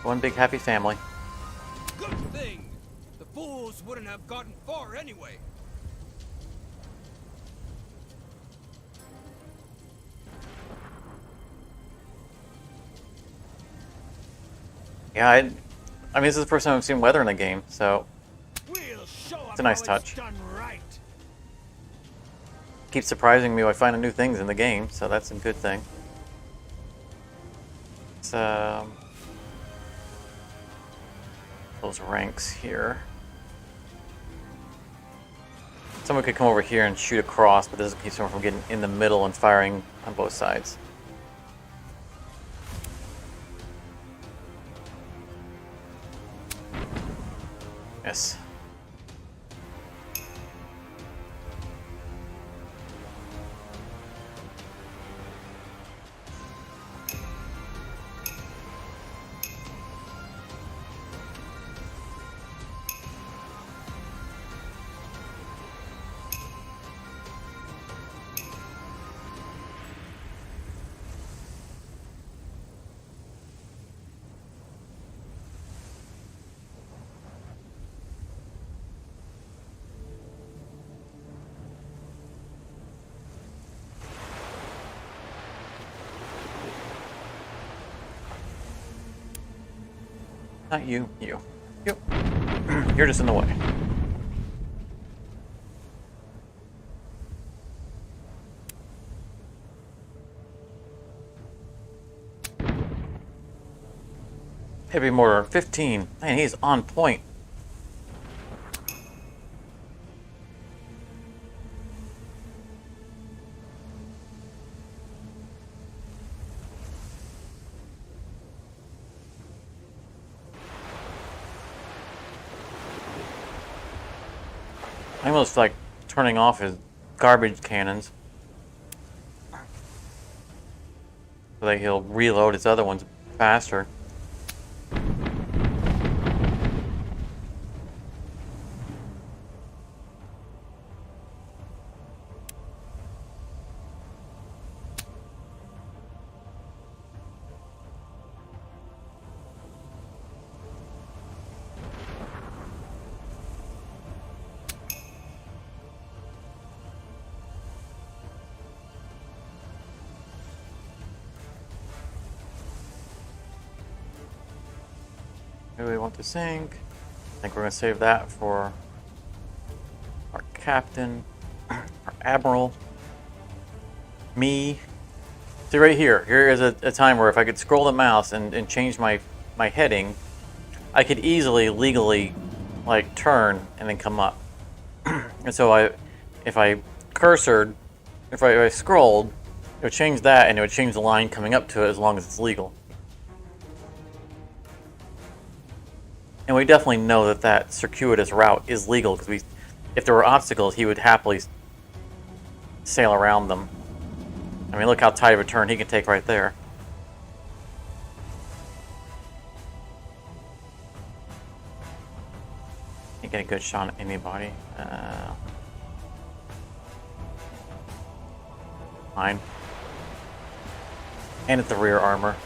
One big happy family. Good thing. The fools wouldn't have gotten far anyway. Yeah, I mean, this is the first time I've seen weather in the game, so We'll show it's a nice how it's touch. done right. Keeps surprising me by finding new things in the game, so that's a good thing. It's, those ranks here. Someone could come over here and shoot across, but this keeps someone from getting in the middle and firing on both sides. Yes. Not you, you. You. You're just in the way. Heavy mortar, 15. Man, he's on point. I almost like turning off his garbage cannons so that he'll reload his other ones faster. Who do we want to sink? I think we're going to save that for our captain, our admiral, me. See right here. Here is a time where if I could scroll the mouse and change my heading, I could easily, legally, like turn and then come up. And so if I cursored, if I scrolled, it would change that and it would change the line coming up to it as long as it's legal. And we definitely know that that circuitous route is legal because if there were obstacles, he would happily sail around them. I mean, look how tight of a turn he can take right there. Can't get a good shot at anybody. Fine. And at the rear armor.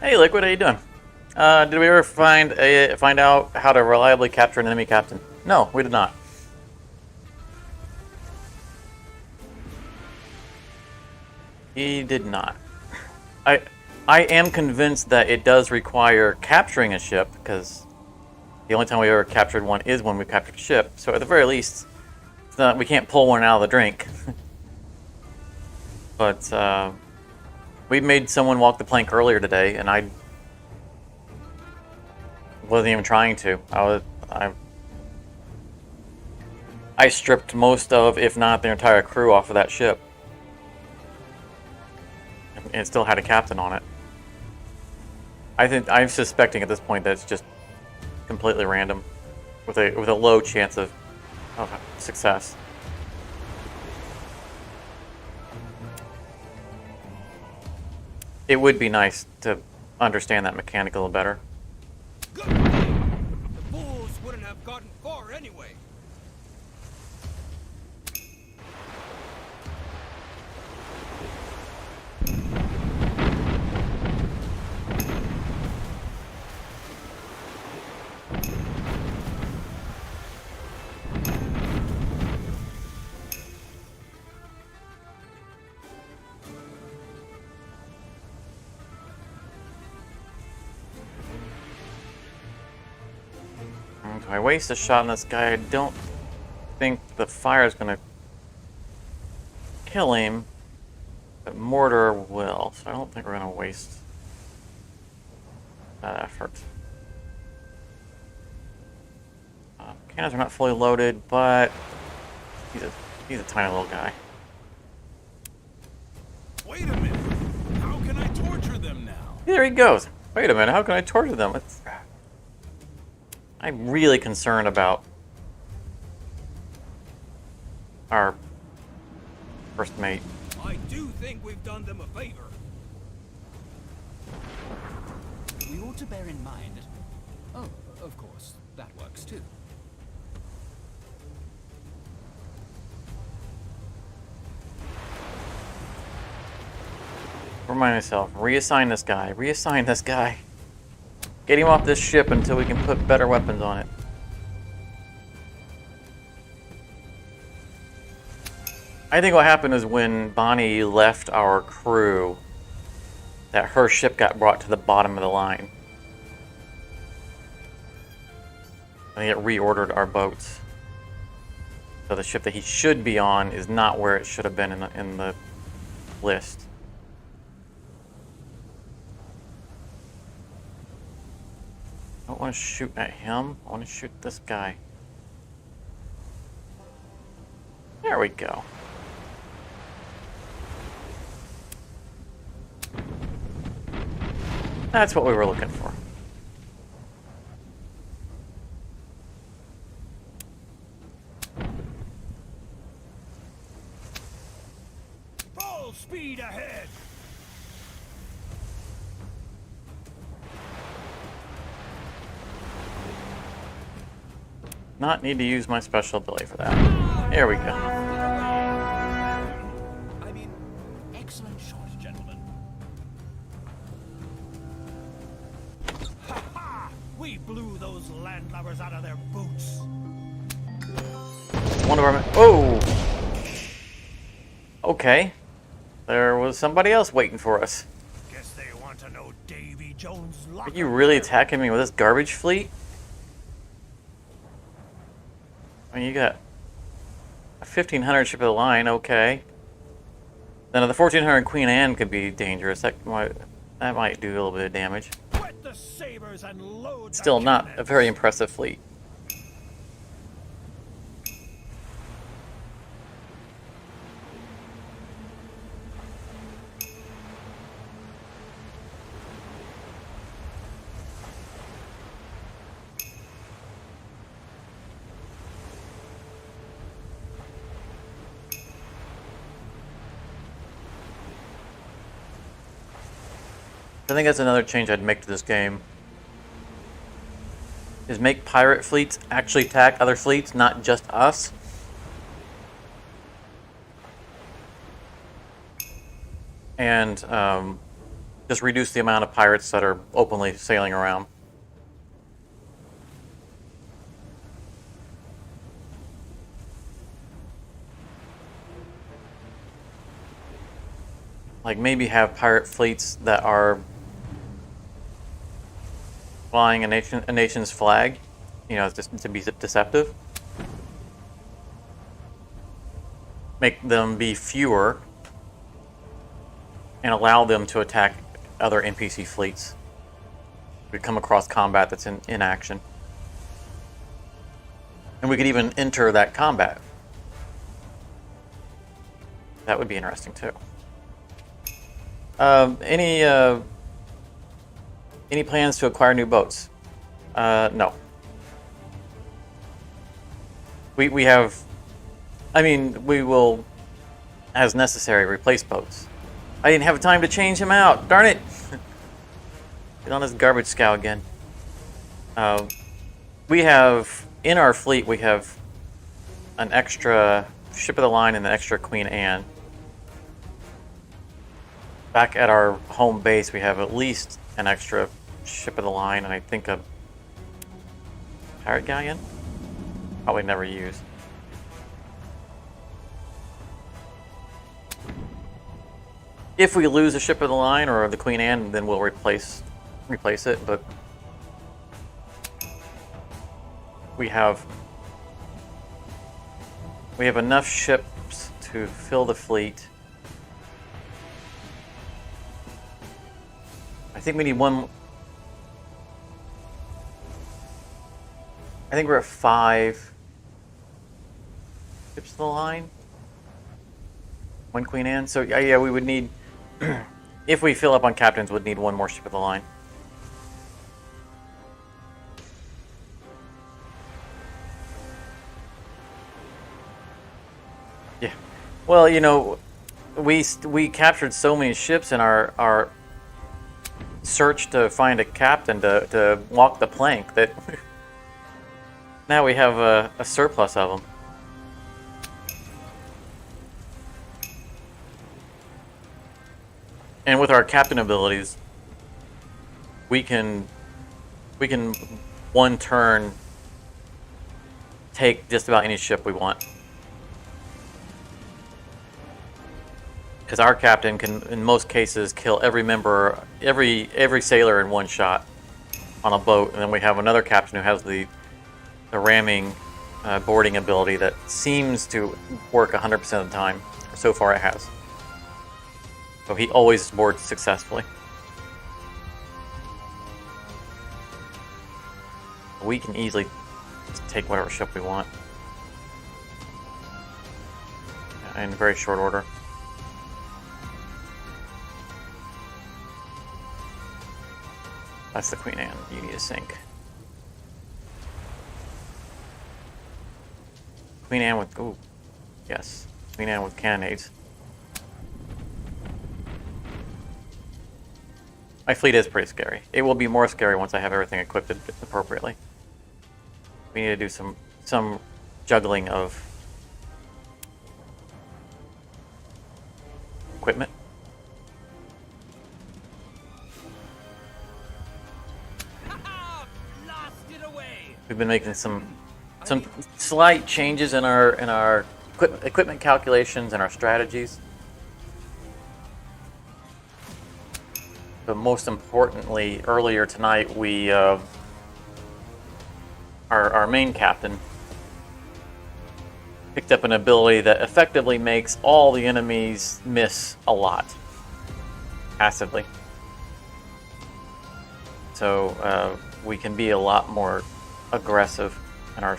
Hey, Liquid, how you doing? Did we ever find out how to reliably capture an enemy captain? No, we did not. He did not. I am convinced that it does require capturing a ship, because the only time we ever captured one is when we captured a ship. So at the very least, it's not, we can't pull one out of the drink. But we made someone walk the plank earlier today, and I wasn't even trying to. I stripped most of, if not the entire crew, off of that ship, and it still had a captain on it. I'm suspecting at this point that it's just completely random, with a low chance of success. It would be nice to understand that mechanic a little better. Good thing. The fools wouldn't have gotten far anyway. If I waste a shot on this guy, I don't think the fire is going to kill him, but mortar will, so I don't think we're going to waste that effort. Cannons are not fully loaded, but he's a tiny little guy. Wait a minute. How can I torture them now? There he goes. Wait a minute, how can I torture them? I'm really concerned about our first mate. I do think we've done them a favor. We ought to bear in mind... Oh, of course, that works too. Remind myself, reassign this guy, reassign this guy. Get him off this ship until we can put better weapons on it. I think what happened is when Bonnie left our crew, that her ship got brought to the bottom of the line. I think it reordered our boats. So the ship that he should be on is not where it should have been in the list. don't want to shoot at him. I want to shoot this guy. There we go. That's what we were looking for. Full speed ahead! Not need to use my special ability for that. There we go. I mean, excellent shot, gentlemen. Ha ha! We blew those landlubbers out of their boots. One of our... Oh! Okay. There was somebody else waiting for us. Guess they want to know Davy Jones' Are locker. you really attacking me with this garbage fleet? I mean, you got a 1500 ship of the line, okay. Then the 1400 Queen Anne could be dangerous. That might do a little bit of damage. Wet the sabers and load the Still not a cannons. very impressive fleet. I think that's another change I'd make to this game. Is make pirate fleets actually attack other fleets, not just us. And just reduce the amount of pirates that are openly sailing around. Like maybe have pirate fleets that are flying a nation's flag, you know, just to be deceptive. Make them be fewer and allow them to attack other NPC fleets. We come across combat that's in action. And we could even enter that combat. That would be interesting too. Any plans to acquire new boats? No. We have, I mean, we will, as necessary, replace boats. I didn't have time to change him out. Darn it! Get on this garbage scow again. We have, in our fleet, we have an extra ship of the line and an extra Queen Anne. Back at our home base, we have at least an extra ship of the line, and I think a pirate galleon. Probably never use. If we lose a ship of the line or the Queen Anne, then we'll replace it. But we have enough ships to fill the fleet. I think we need one. I think we're at 5 ships of the line. 1 Queen Anne. So yeah, we would need, if we fill up on captains, we'd need 1 more ship of the line. Yeah. Well, you know, we captured so many ships in our search to find a captain to walk the plank that now we have a surplus of them. And with our captain abilities, we can one turn take just about any ship we want. Because our captain can, in most cases, kill every member, every sailor in one shot on a boat, and then we have another captain who has the ramming boarding ability that seems to work 100% of the time. So far, it has. So he always boards successfully. we can easily just take whatever ship we want in very short order. That's the Queen Anne. You need to sink. Queen Anne with... Ooh. Yes. Queen Anne with cannonades. My fleet is pretty scary. It will be more scary once I have everything equipped appropriately. We need to do some juggling of equipment. Blasted away. We've been making some slight changes in our equipment calculations and our strategies. But most importantly, earlier tonight, we our main captain picked up an ability that effectively makes all the enemies miss a lot, passively. So we can be a lot more aggressive in our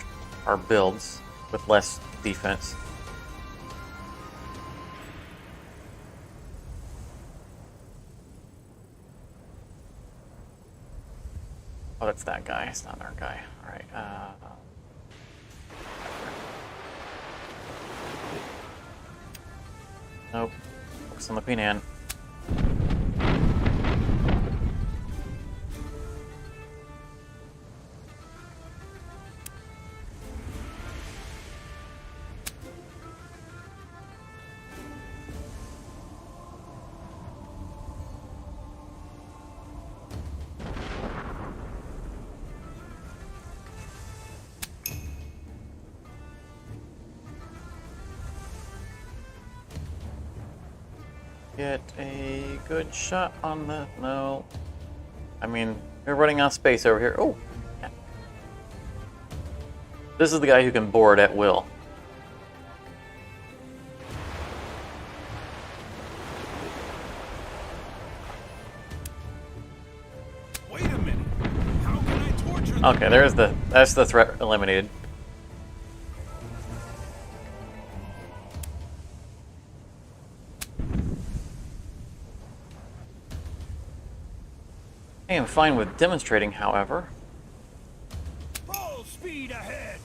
builds with less defense. Oh, that's that guy. It's not our guy. All right. Nope. Focus on the Queen Anne. Get a good shot on the... No. I mean, we're running out of space over here. Oh! Yeah. This is the guy who can board at will. Wait a minute. How can I torture them? Okay, that's the threat eliminated. I am fine with demonstrating, however. Full speed ahead.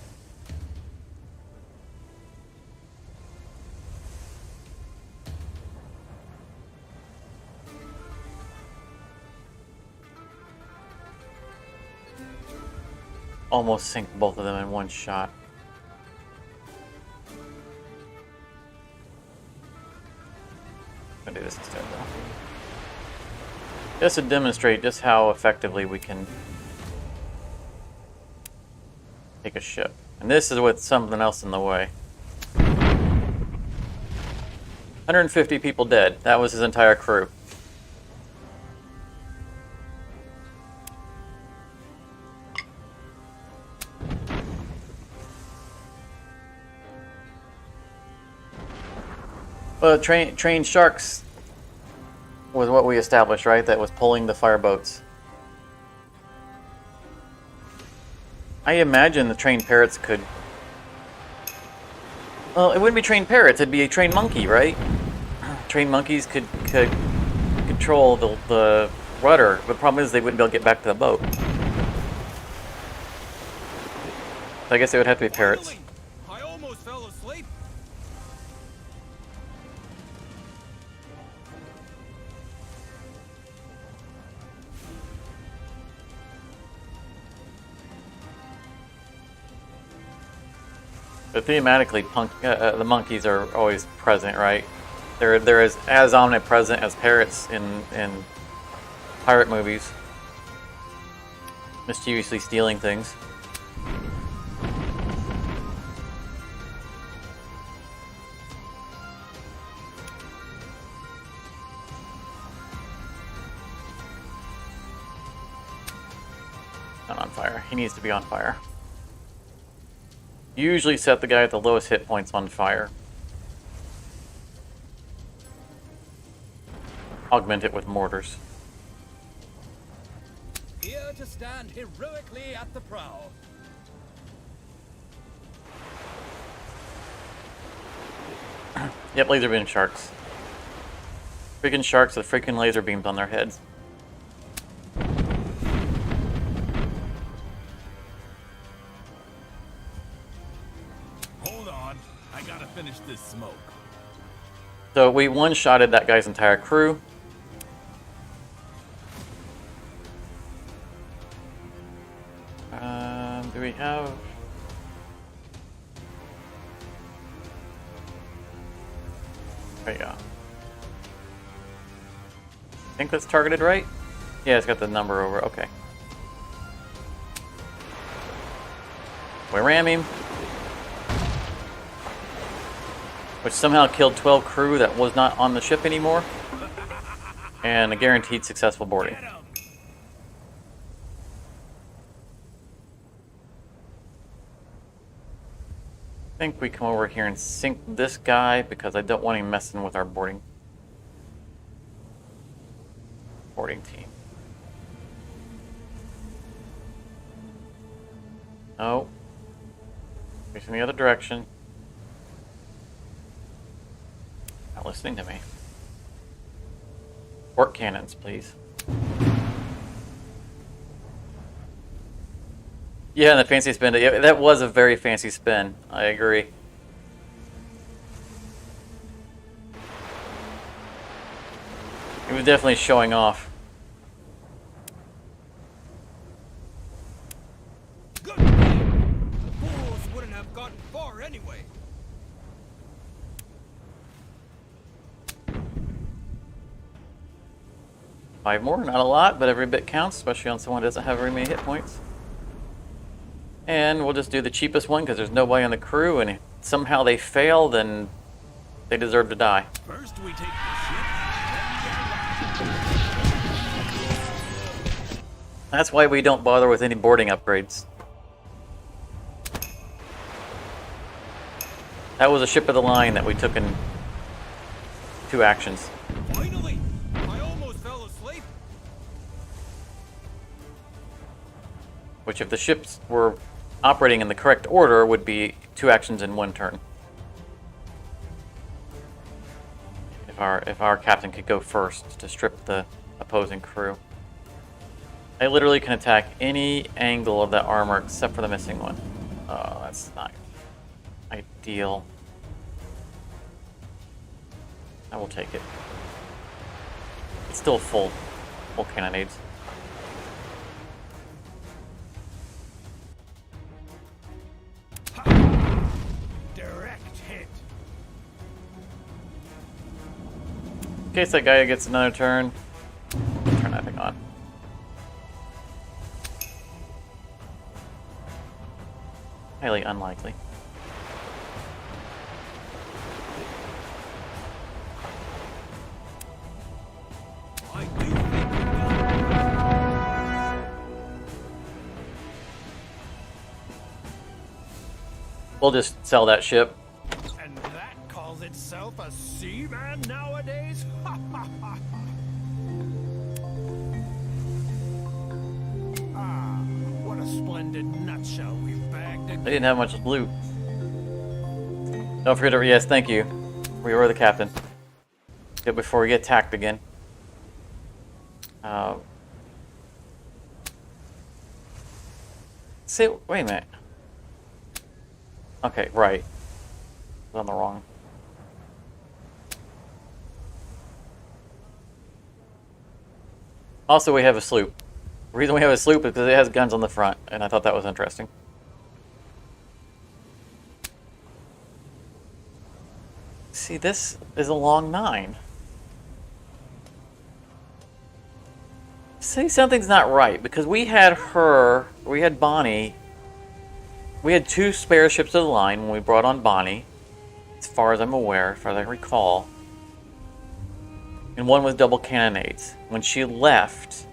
Almost sink both of them in one shot. I'm gonna do this instead, though. Just to demonstrate just how effectively we can take a ship. And this is with something else in the way. 150 people dead. That was his entire crew. Well, trained sharks was what we established, right? That was pulling the fireboats. I imagine the trained parrots could... Well, it wouldn't be trained parrots, it'd be a trained monkey, right? Trained monkeys could control the rudder. The problem is they wouldn't be able to get back to the boat. So I guess it would have to be parrots. Finally, I almost fell asleep. But thematically, the monkeys are always present, right? They're as omnipresent as parrots in pirate movies, mischievously stealing things. Not on fire. He needs to be on fire. Usually set the guy at the lowest hit points on fire. Augment it with mortars. Here to stand heroically at the prow. Yep, laser beam sharks. Freaking sharks with freaking laser beams on their heads. Hold on. I gotta finish this smoke. So we one-shotted that guy's entire crew. Do we have... There you go. I think that's targeted right? Yeah, it's got the number over. Okay. We ram him. Which somehow killed 12 crew that was not on the ship anymore. And a guaranteed successful boarding. Get 'em. I think we come over here and sink this guy because I don't want him messing with our boarding team. No. Facing the other direction. Not listening to me. Port cannons, please. Yeah, the fancy spin. Yeah, that was a very fancy spin. I agree. He was definitely showing off. Good game. The fools wouldn't have gotten far anyway. Five more, not a lot, but every bit counts, especially on someone who doesn't have very many hit points. And we'll just do the cheapest one because there's nobody on the crew, and if somehow they fail, then they deserve to die. First we take the ship, then That's why we don't bother with any boarding upgrades. That was a ship of the line that we took in 2 actions. Finally! I almost fell asleep. Which, if the ships were operating in the correct order, would be 2 actions in 1 turn. If our captain could go first to strip the opposing crew. I literally can attack any angle of that armor except for the missing one. Oh, that's not ideal. I will take it. It's still full cannonades. Direct hit. In case that guy gets another turn, turn that thing on. Highly unlikely. I do think we've done. We'll just sell that ship. And that calls itself a seaman nowadays? Ah, what a splendid nutshell we've bagged They again. didn't have much loot. Don't forget to, yes, thank you. We were the captain. Good before we get attacked again. See, wait a minute. Okay, right. I was on the wrong. Also, we have a sloop. The reason we have a sloop is because it has guns on the front, and I thought that was interesting. See, this is a long 9. See, something's not right, because we had Bonnie. We had 2 spare ships of the line when we brought on Bonnie, as far as I'm aware, as far as I recall. And one was double cannonades. When she left,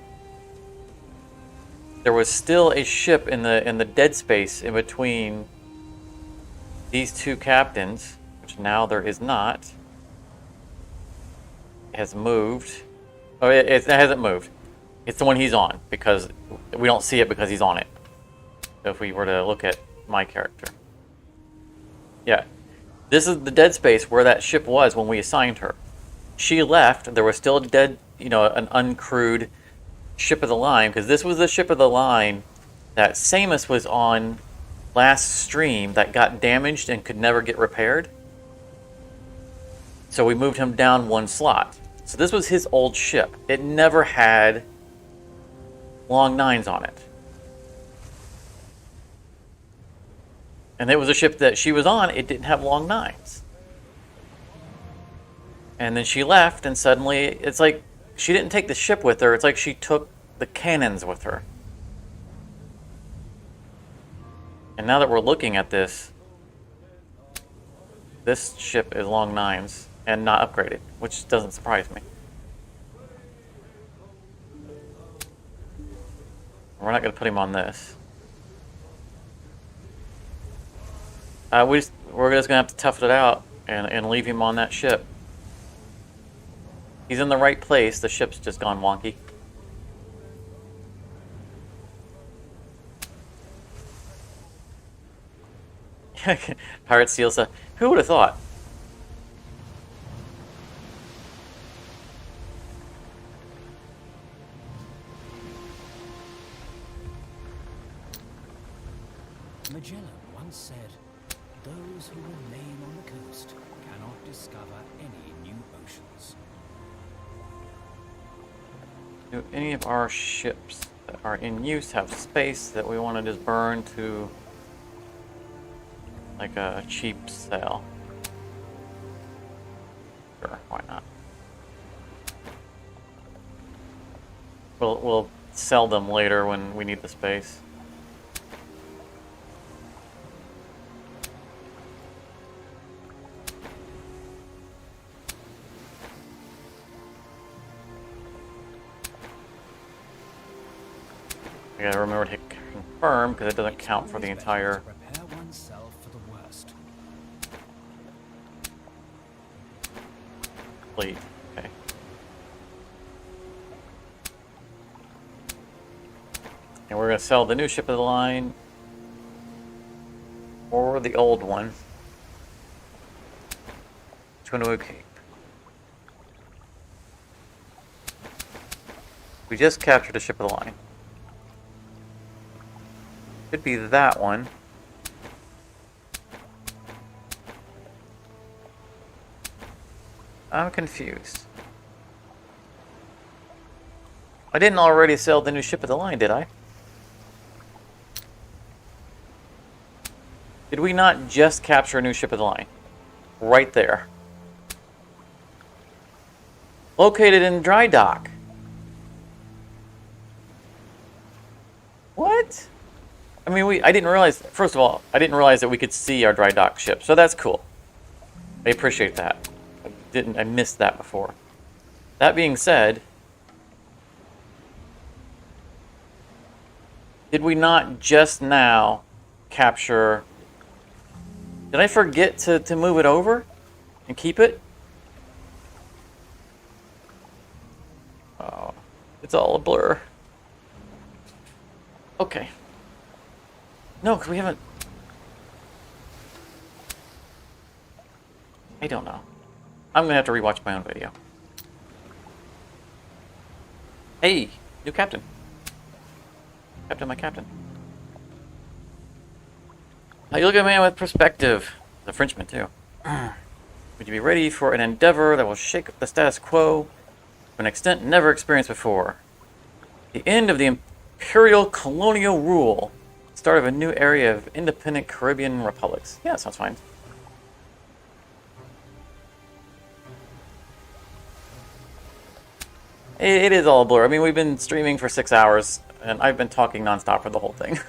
there was still a ship in the dead space in between these 2 captains, which now there is not. It has moved. Oh, it hasn't moved. It's the one he's on, because we don't see it because he's on it. So if we were to look at my character. Yeah. This is the dead space where that ship was when we assigned her. She left, there was still a dead, you know, an uncrewed ship of the line, because this was the ship of the line that Samus was on last stream that got damaged and could never get repaired. So we moved him down one slot. So this was his old ship. It never had long nines on it. And it was a ship that she was on, it didn't have long nines. And then she left, and suddenly, it's like she didn't take the ship with her, it's like she took the cannons with her. And now that we're looking at this, this ship is long nines and not upgraded, which doesn't surprise me. We're not going to put him on this. We're just going to have to tough it out and leave him on that ship. He's in the right place, the ship's just gone wonky. Pirate Steel said, who would have thought? Magellan once said, those who remain on the coast cannot discover any new oceans. Do any of our ships that are in use have space that we want to just burn to like a cheap sale? Sure, why not? We'll sell them later when we need the space. I gotta remember to hit confirm because it doesn't count for the entire. Prepare oneself for the worst. Fleet. Okay. And we're gonna sell the new ship of the line or the old one. Which one do we keep? We just captured a ship of the line. Could be that one. I'm confused. I didn't already sell the new ship of the line, did I? Did we not just capture a new ship of the line? Right there. Located in dry dock. What? I mean, I didn't realize, first of all, I didn't realize that we could see our dry dock ship, so that's cool. I appreciate that. I missed that before. That being said, did we not just now capture... Did I forget to move it over and keep it? Oh, it's all a blur. Okay. No, because we haven't... I don't know. I'm going to have to rewatch my own video. Hey, new captain. Captain, my captain. Now you look at a man with perspective. The Frenchman, too. Would you be ready for an endeavor that will shake up the status quo to an extent never experienced before? The end of the imperial colonial rule. Start of a new area of independent Caribbean republics. Yeah, that sounds fine. It is all a blur. I mean, we've been streaming for 6 hours, and I've been talking nonstop for the whole thing.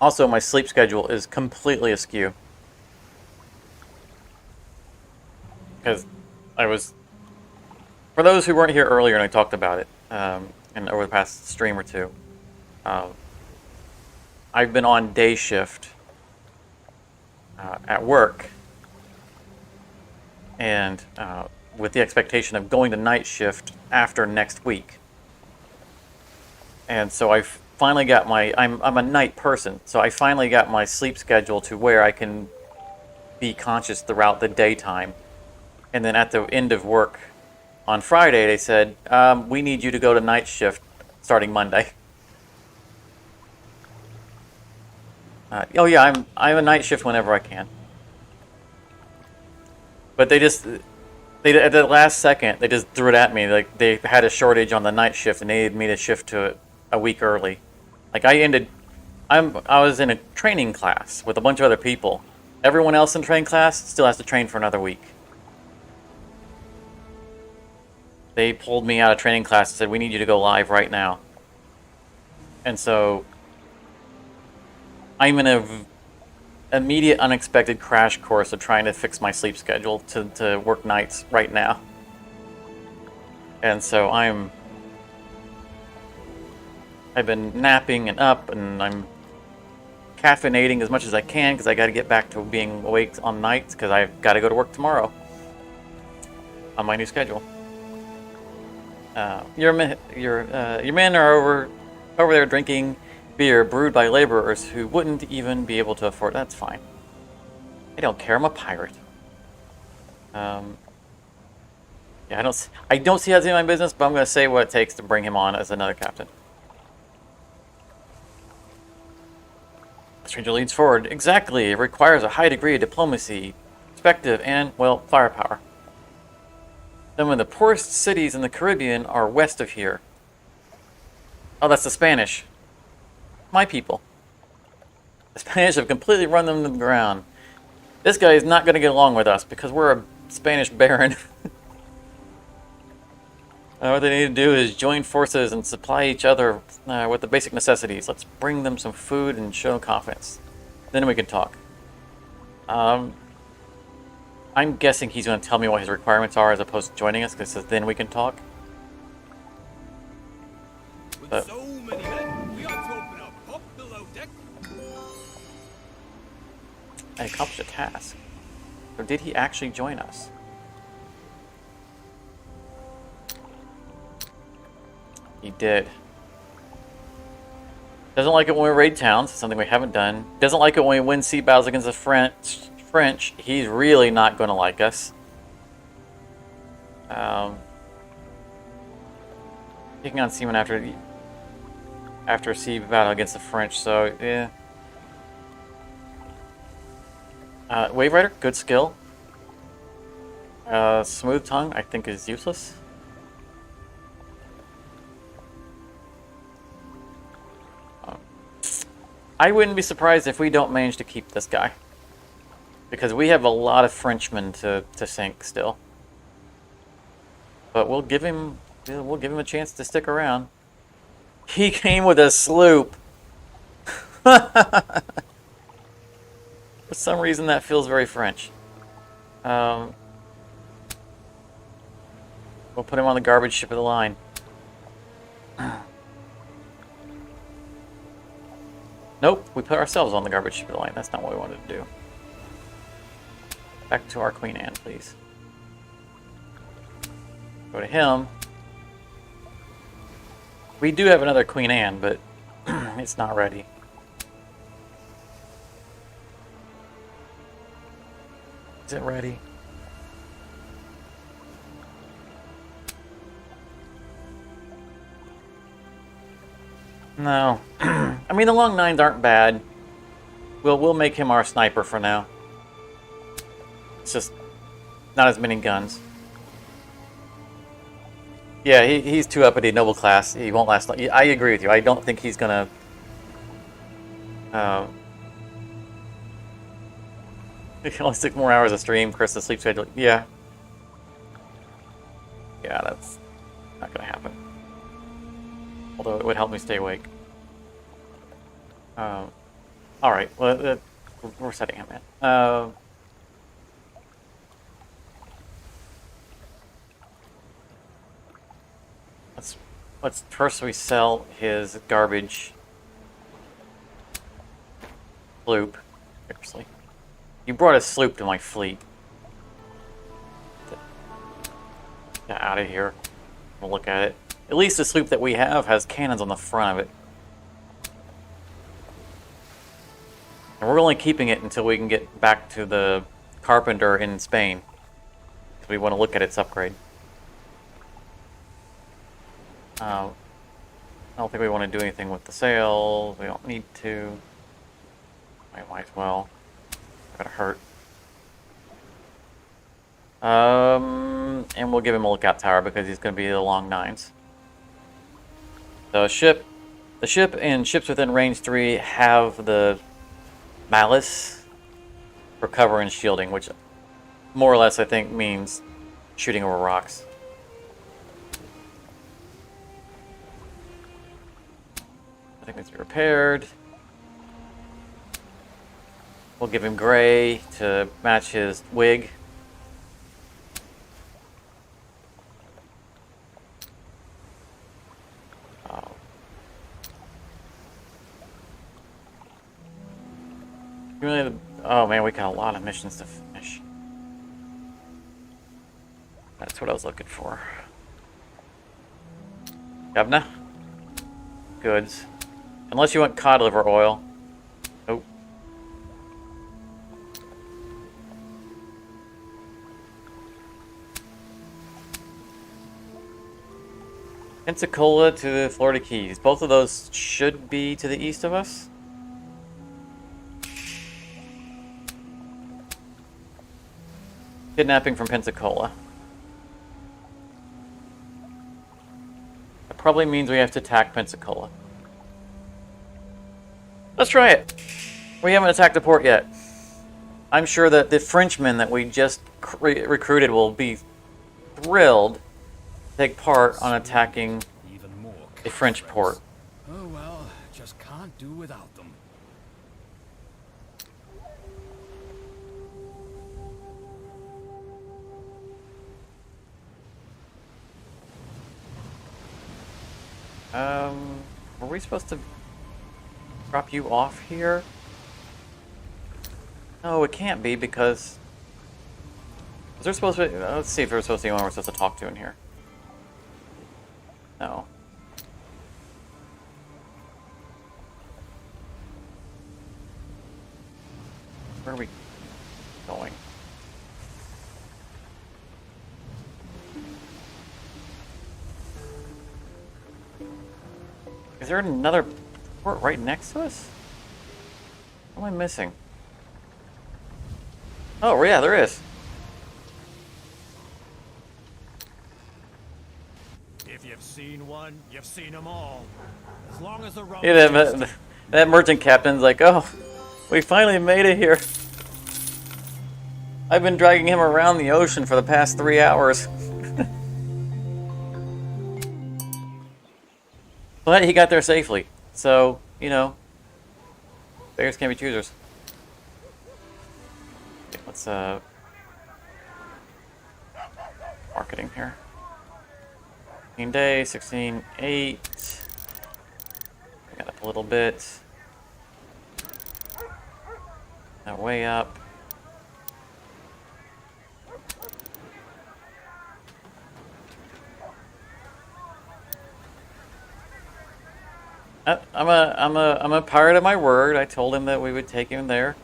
Also, my sleep schedule is completely askew. Because I was... For those who weren't here earlier and I talked about it, and over the past stream or two, I've been on day shift at work and with the expectation of going to night shift after next week. And so I finally got my, I'm a night person, so I finally got my sleep schedule to where I can be conscious throughout the daytime. And then at the end of work on Friday, they said, we need you to go to night shift starting Monday. Oh yeah, I'm a night shift whenever I can. But they at the last second, they just threw it at me. Like, they had a shortage on the night shift and they needed me to shift to it a week early. Like, I was in a training class with a bunch of other people. Everyone else in training class still has to train for another week. They pulled me out of training class and said, we need you to go live right now. And so I'm in a immediate unexpected crash course of trying to fix my sleep schedule to work nights right now. And so I've been napping and up, and I'm caffeinating as much as I can because I got to get back to being awake on nights because I've got to go to work tomorrow on my new schedule. Your men are over there drinking beer brewed by laborers who wouldn't even be able to afford. That's fine. I don't care. I'm a pirate. Yeah, I don't see how it's in my business, but I'm going to say what it takes to bring him on as another captain. The stranger leads forward. Exactly. It requires a high degree of diplomacy, perspective, and, well, firepower. Some of the poorest cities in the Caribbean are west of here. Oh, that's the Spanish. My people. The Spanish have completely run them to the ground. This guy is not going to get along with us because we're a Spanish baron. What they need to do is join forces and supply each other with the basic necessities. Let's bring them some food and show confidence. Then we can talk. I'm guessing he's going to tell me what his requirements are as opposed to joining us, because then we can talk. With so many men, we ought to open a pub below deck. I accomplished a task. Or did he actually join us? He did. Doesn't like it when we raid towns, something we haven't done. Doesn't like it when we win sea battles against the French. He's really not going to like us. Taking on seamen after a sea battle against the French, so yeah. Wave Rider, good skill. Smooth Tongue, I think, is useless. I wouldn't be surprised if we don't manage to keep this guy. Because we have a lot of Frenchmen to sink still. But we'll give him a chance to stick around. He came with a sloop. For some reason that feels very French. We'll put him on the garbage ship of the line. Nope, we put ourselves on the garbage ship of the line. That's not what we wanted to do. Back to our Queen Anne, please. Go to him. We do have another Queen Anne, but it's not ready. Is it ready? No. I mean, the long nines aren't bad. We'll make him our sniper for now. It's just not as many guns. Yeah, he's too uppity, noble class. He won't last long. I agree with you. I don't think he's gonna. He can only 6 more hours of stream. Chris' sleep schedule. Yeah. Yeah, that's not gonna happen. Although it would help me stay awake. All right. Well, we're setting him in. Let's first we sell his garbage sloop. Seriously, you brought a sloop to my fleet. Get out of here. We'll look at it. At least the sloop that we have has cannons on the front of it. And we're only keeping it until we can get back to the Carpenter in Spain. Because we want to look at its upgrade. I don't think we want to do anything with the sails. We don't need to. Might as well. Gotta hurt. And we'll give him a lookout tower because he's going to be the long nines. The ship and ships within range 3 have the malice for cover and shielding, which more or less I think means shooting over rocks. I think needs to be repaired. We'll give him gray to match his wig. Oh man, we got a lot of missions to finish. That's what I was looking for. Governor? Goods. Unless you want cod liver oil. Nope. Pensacola to the Florida Keys. Both of those should be to the east of us. Kidnapping from Pensacola. That probably means we have to attack Pensacola. Let's try it. We haven't attacked the port yet. I'm sure that the Frenchmen that we just recruited will be thrilled to take part on attacking Even more a French port. Oh well, just can't do without them. Were we supposed to drop you off here? No, it can't be because... Is there supposed to be... Let's see if there's supposed to be anyone we're supposed to talk to in here. No. Where are we going? Is there another port right next to us? What am I missing? Oh, yeah, there is. If you've seen one, you've seen them all. As long as the road. Yeah, that merchant captain's like, oh, we finally made it here. I've been dragging him around the ocean for the past 3 hours. But he got there safely. So, you know, beggars can't be choosers. Okay, let's, marketing here. 16 days, 16.8. Got up a little bit. Now way up. I'm a pirate of my word. I told him that we would take him there.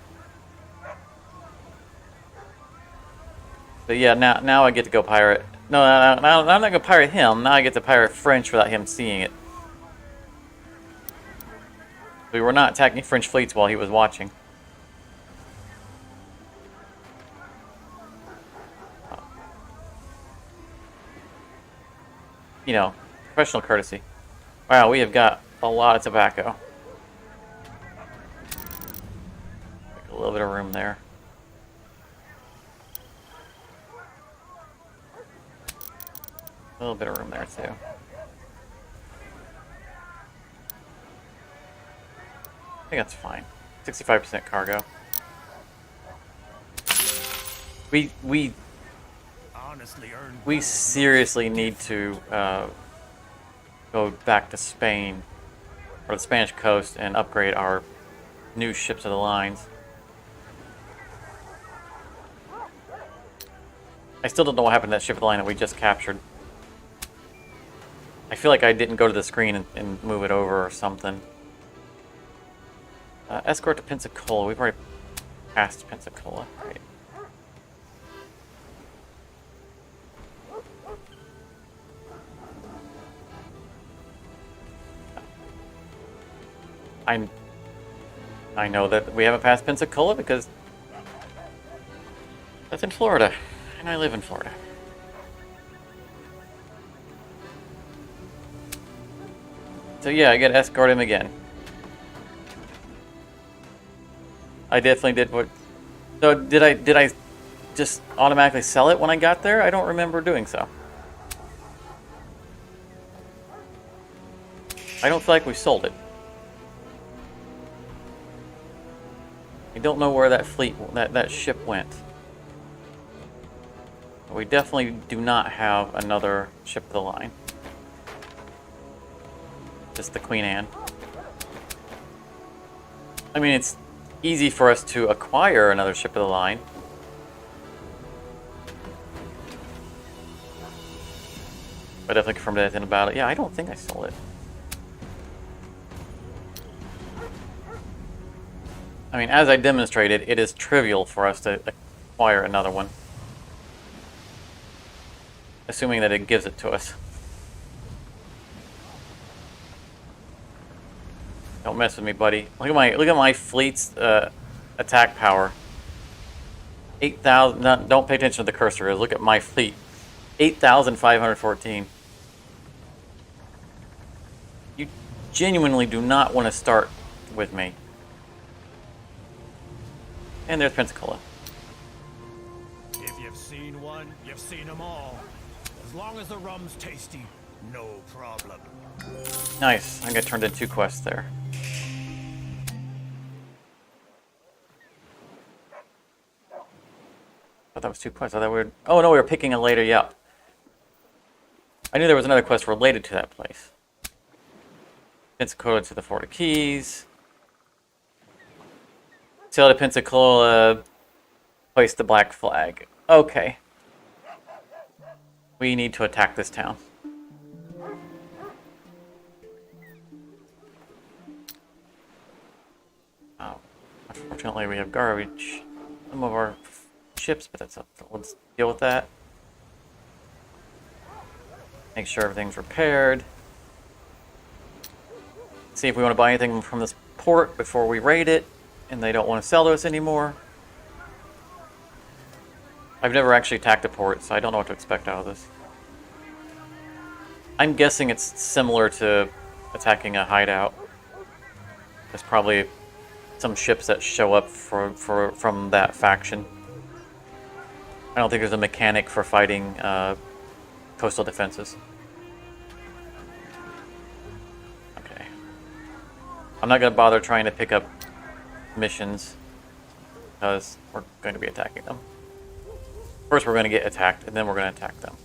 But yeah, now I get to go pirate. No, I'm not gonna pirate him. Now I get to pirate French without him seeing it. We were not attacking French fleets while he was watching. You know, professional courtesy. Wow, we have got a lot of tobacco. Make a little bit of room there. A little bit of room there too. I think that's fine. 65% cargo. We Honestly earned. we seriously need to go back to Spain or the Spanish coast and upgrade our new ships of the lines. I still don't know what happened to that ship of the line that we just captured. I feel like I didn't go to the screen and move it over or something. Escort to Pensacola. We've already passed Pensacola. Right. I know that we haven't passed Pensacola because that's in Florida, and I live in Florida. So yeah, I gotta escort him again. I definitely did what... So did I just automatically sell it when I got there? I don't remember doing so. I don't feel like we sold it. I don't know where that fleet, that ship went. But we definitely do not have another ship of the line. Just the Queen Anne. I mean, it's easy for us to acquire another ship of the line. I definitely confirmed anything about it. Yeah, I don't think I sold it. I mean, as I demonstrated, it is trivial for us to acquire another one. Assuming that it gives it to us. Don't mess with me, buddy. Look at my fleet's attack power. 8,000. Don't pay attention to the cursor. Look at my fleet. 8,514. You genuinely do not want to start with me. And there's Pensacola. If you've seen one, you've seen them all. As long as the rum's tasty, no problem. Nice. I got turned in 2 quests there. I thought that was 2 quests. I thought we were... Oh no, we were picking a later. Yep. I knew there was another quest related to that place. Pensacola to the Florida Keys. Sail to Pensacola. Place the black flag. Okay. We need to attack this town. Oh, unfortunately, we have garbage. Some of our ships, but that's up. Let's deal with that. Make sure everything's repaired. See if we want to buy anything from this port before we raid it, and they don't want to sell to us anymore. I've never actually attacked a port, so I don't know what to expect out of this. I'm guessing it's similar to attacking a hideout. There's probably some ships that show up from that faction. I don't think there's a mechanic for fighting coastal defenses. Okay. I'm not going to bother trying to pick up missions because we're going to be attacking them. First we're going to get attacked, and then we're going to attack them.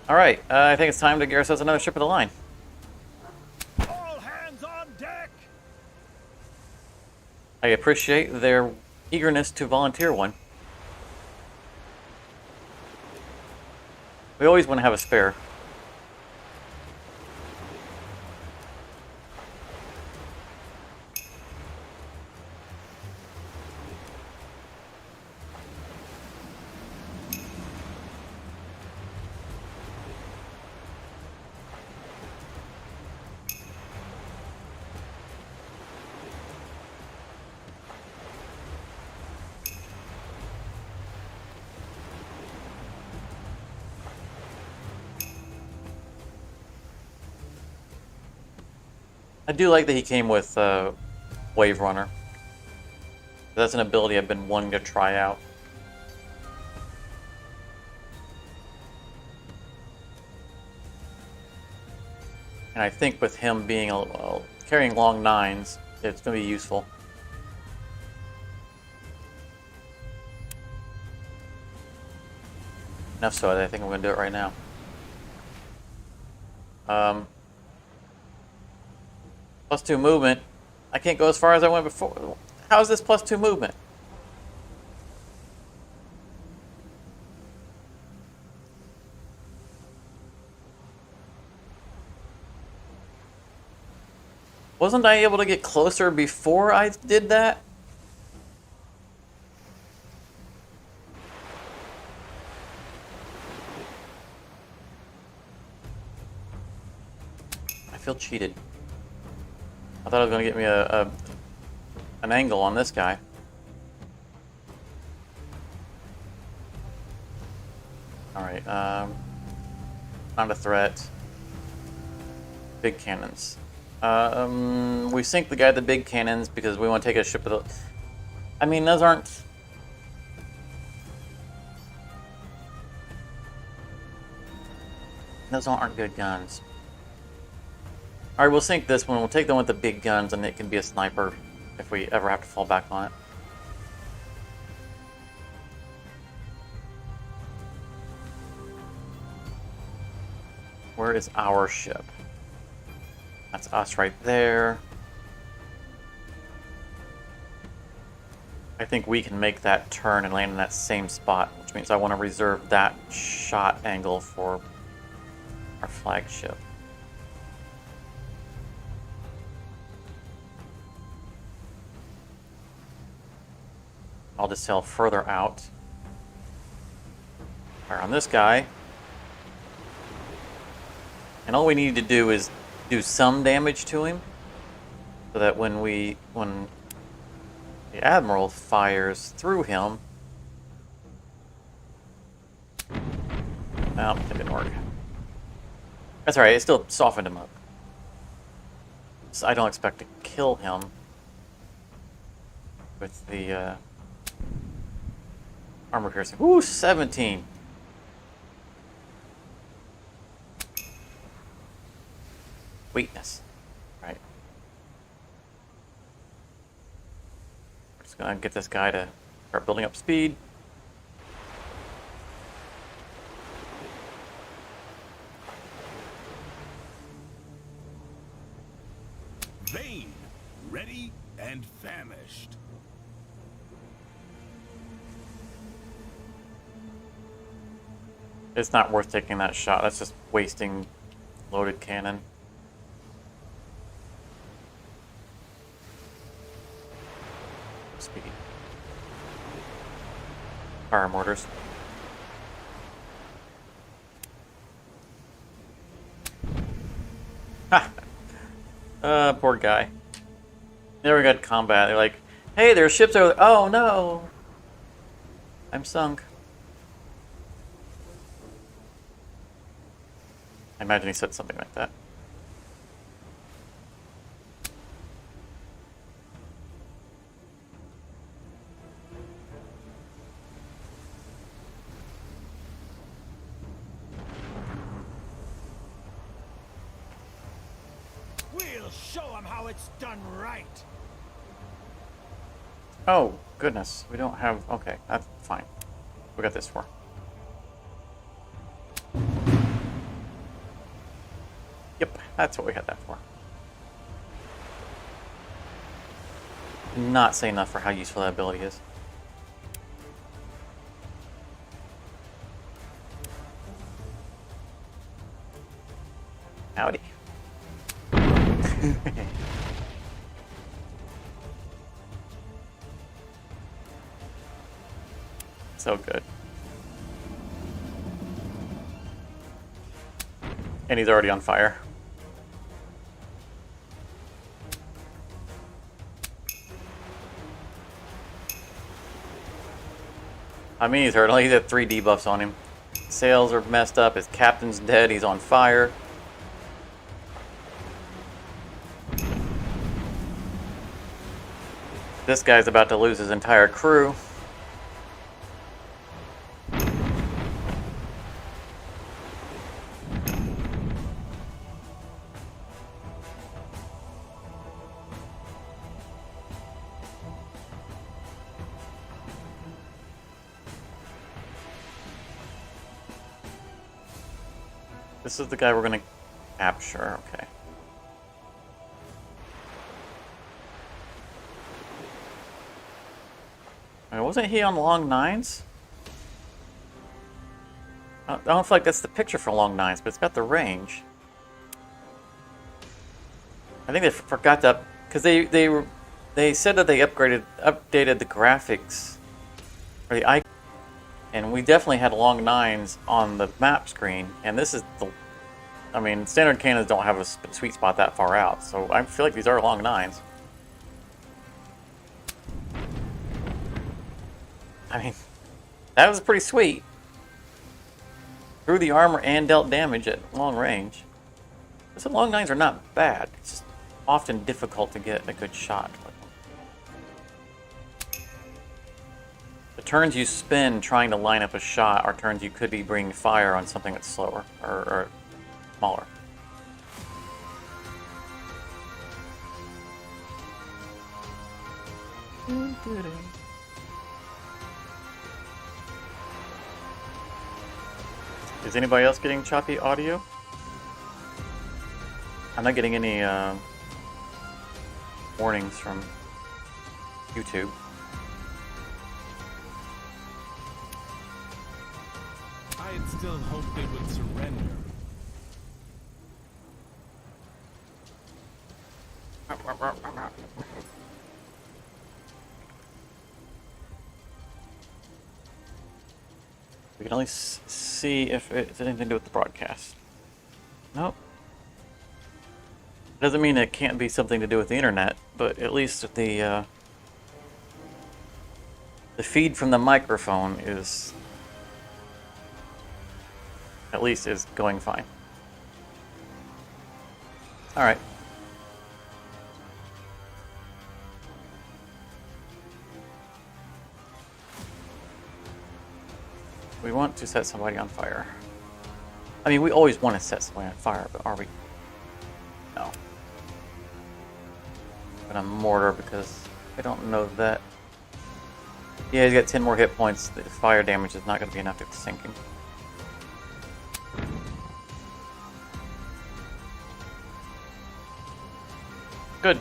Alright, I think it's time to get ourselves another ship of the line. All hands on deck! I appreciate their eagerness to volunteer one. We always want to have a spare. I do like that he came with Wave Runner. That's an ability I've been wanting to try out. And I think with him being carrying long 9s, it's going to be useful. Enough so I think I'm going to do it right now. +2 movement. I can't go as far as I went before. How is this +2 movement? Wasn't I able to get closer before I did that? I feel cheated. I thought it was going to get me an angle on this guy. Alright, not a threat. Big cannons. We sink the guy with the big cannons because we want to take a ship with the... I mean, those aren't... Those aren't good guns. Alright, we'll sink this one. We'll take the one with the big guns, and it can be a sniper if we ever have to fall back on it. Where is our ship? That's us right there. I think we can make that turn and land in that same spot, which means I want to reserve that shot angle for our flagship. I'll just sail further out. Fire on this guy. And all we need to do is do some damage to him, so that when the Admiral fires through him... No, it didn't work. That's alright, it still softened him up. So I don't expect to kill him with the armor piercing. Ooh, 17! Weakness. Right. We're just gonna get this guy to start building up speed. Vain, ready, and famished. It's not worth taking that shot. That's just wasting loaded cannon. Speed. Fire mortars. Ha! Poor guy. Never got combat. They're like, hey, there's ships over there. Oh no! I'm sunk. I imagine he said something like that. We'll show them how it's done right. Oh, goodness. We don't have... Okay, that's fine. We got this for. Yep, that's what we had that for. Not say enough for how useful that ability is. Howdy. So good. And he's already on fire. I mean, he's hurt. He's had 3 debuffs on him. Sails are messed up. His captain's dead. He's on fire. This guy's about to lose his entire crew. This is the guy we're going to capture. Okay. Wasn't he on long 9s? I don't feel like that's the picture for long 9s, but it's got the range. I think they forgot to, because they said that they updated the graphics or the icon, and we definitely had long nines on the map screen, and this is the, I mean, standard cannons don't have a sweet spot that far out, so I feel like these are long nines. I mean, that was pretty sweet. Threw the armor and dealt damage at long range. So long nines are not bad. It's just often difficult to get a good shot. The turns you spend trying to line up a shot are turns you could be bringing fire on something that's slower or smaller. Is anybody else getting choppy audio? I'm not getting any warnings from YouTube. I had still hoped they would surrender. We can only see if it's anything to do with the broadcast. Nope. Doesn't mean it can't be something to do with the internet, but at least the feed from the microphone is going fine. All right. We want to set somebody on fire. I mean, we always want to set somebody on fire, but are we? No. But I'm mortar because I don't know that. Yeah, he's got 10 more hit points. The fire damage is not going to be enough to sink him. Good.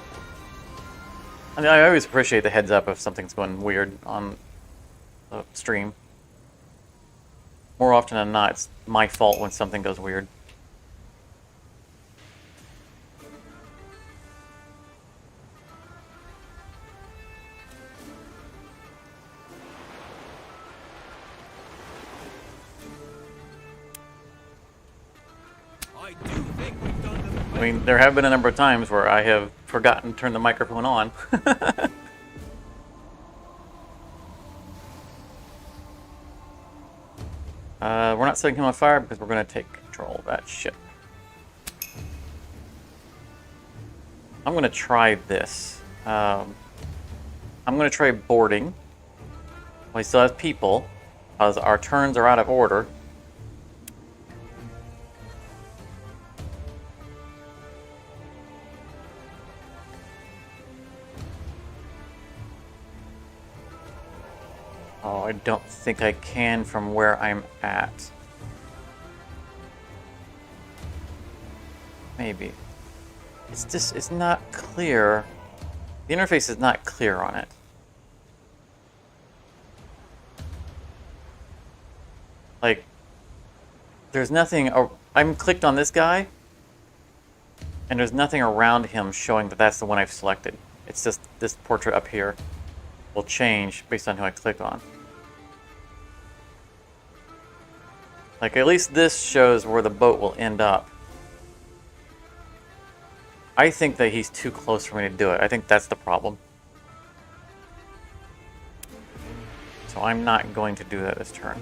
I mean, I always appreciate the heads up if something's going weird on the stream. More often than not, it's my fault when something goes weird. I do think we've done them. I mean, there have been a number of times where I have forgotten to turn the microphone on. We're not setting him on fire because we're going to take control of that ship. I'm going to try this. I'm going to try boarding. Well, he still has people, because our turns are out of order. Oh, I don't think I can from where I'm at. Maybe. It's not clear. The interface is not clear on it. Like, there's nothing. I'm clicked on this guy, and there's nothing around him showing that that's the one I've selected. It's just this portrait up here will change based on who I click on. Like, at least this shows where the boat will end up. I think that he's too close for me to do it. I think that's the problem. So I'm not going to do that this turn.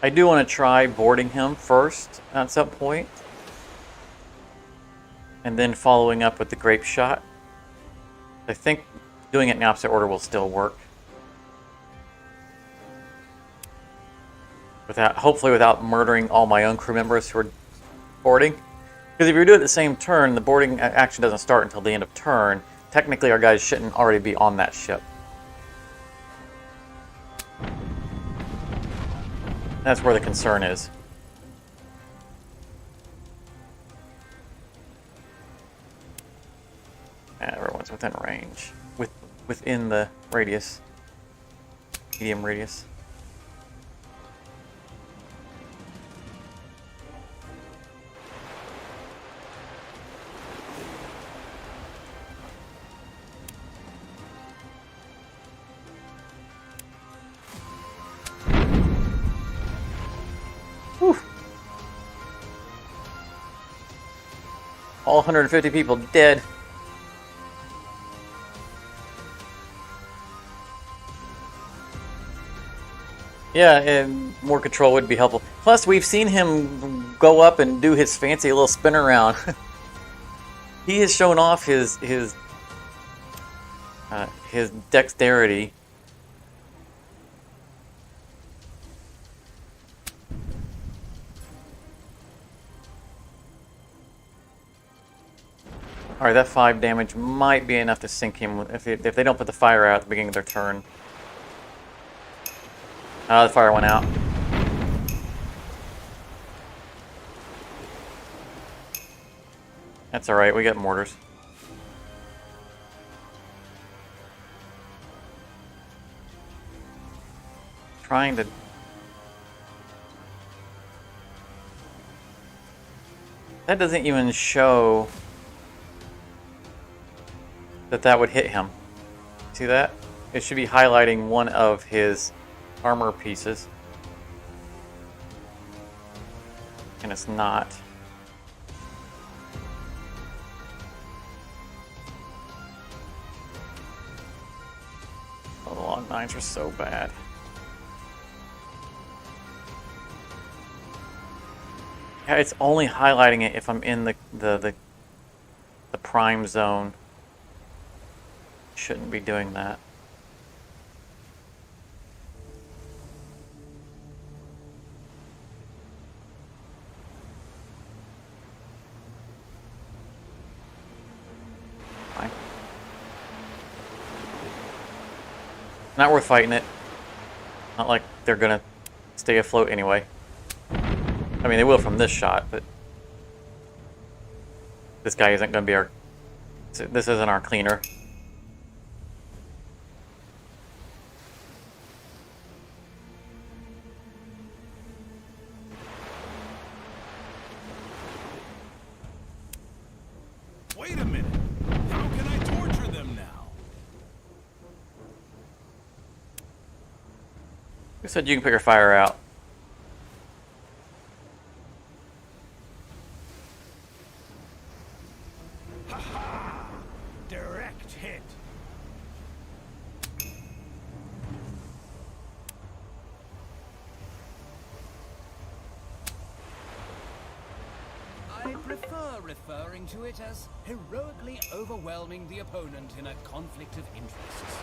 I do want to try boarding him first at some point. And then following up with the grape shot. I think doing it in opposite order will still work. Hopefully without murdering all my own crew members who are boarding. Because if you do it at the same turn, the boarding action doesn't start until the end of turn. Technically our guys shouldn't already be on that ship. That's where the concern is. Everyone's within range. Within the radius. Medium radius. All 150 people dead. Yeah, and more control would be helpful. Plus, we've seen him go up and do his fancy little spin around. He has shown off his dexterity. All right, that 5 damage might be enough to sink him if they don't put the fire out at the beginning of their turn. The fire went out. That's all right. We got mortars. Trying to. That doesn't even show that would hit him. See that? It should be highlighting one of his armor pieces. And it's not. Oh, the long nines are so bad. Yeah, it's only highlighting it if I'm in the prime zone. Shouldn't be doing that. Fine. Not worth fighting it. Not like they're gonna stay afloat anyway. I mean, they will from this shot, but this guy isn't gonna be our. This isn't our cleaner. Wait a minute. How can I torture them now? Who said you can pick your fire out? Direct hit. I prefer referring to it as heroically overwhelming the opponent in a conflict of interests.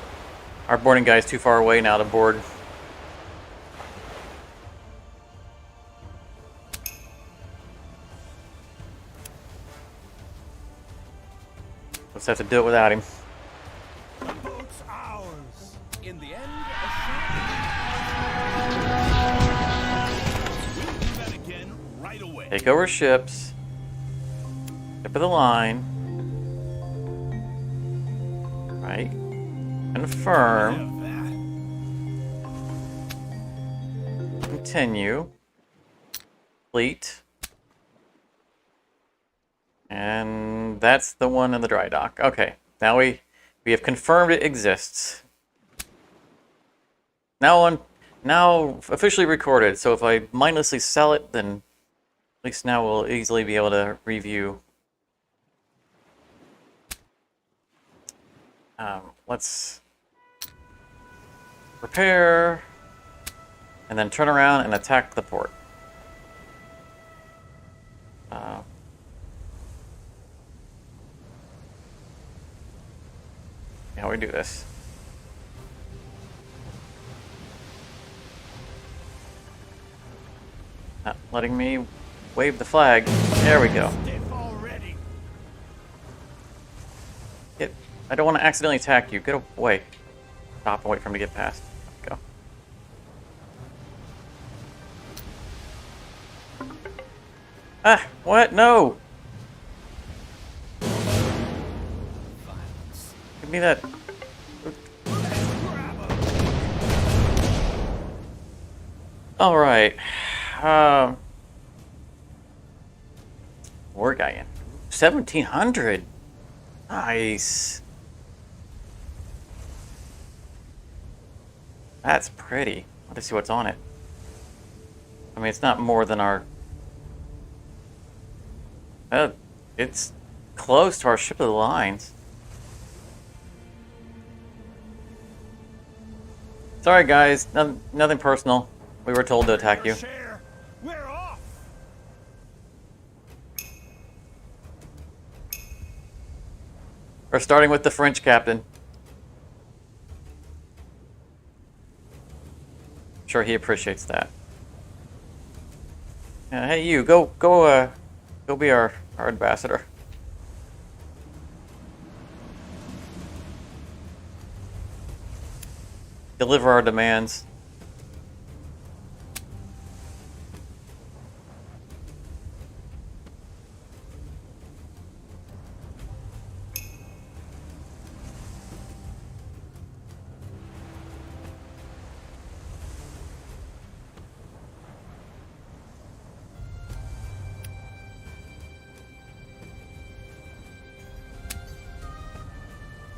Our boarding guy's too far away now to board. Let's have to do it without him. The boat's ours. In the end, We'll do that again right away. Take over ships. Tip of the line. Right. Confirm. Have that. Continue. Fleet. And that's the one in the dry dock. Okay. Now we have confirmed it exists. Now officially recorded. So if I mindlessly sell it, then at least now we'll easily be able to review. Let's repair and then turn around and attack the port. How we do this? Not letting me wave the flag. There we go. Stiff already. I don't want to accidentally attack you. Get away. Stop and wait for him to get past. Go. Ah! What? No! violence. Give me that. Alright. War guy in. 1700! Nice. That's pretty. Let's see what's on it. I mean, it's not more than our... it's close to our ship of the lines. Sorry guys, nothing personal. We were told to attack you. Share. We're off. We're starting with the French captain. I'm sure he appreciates that. Hey you, go be our ambassador. Deliver our demands.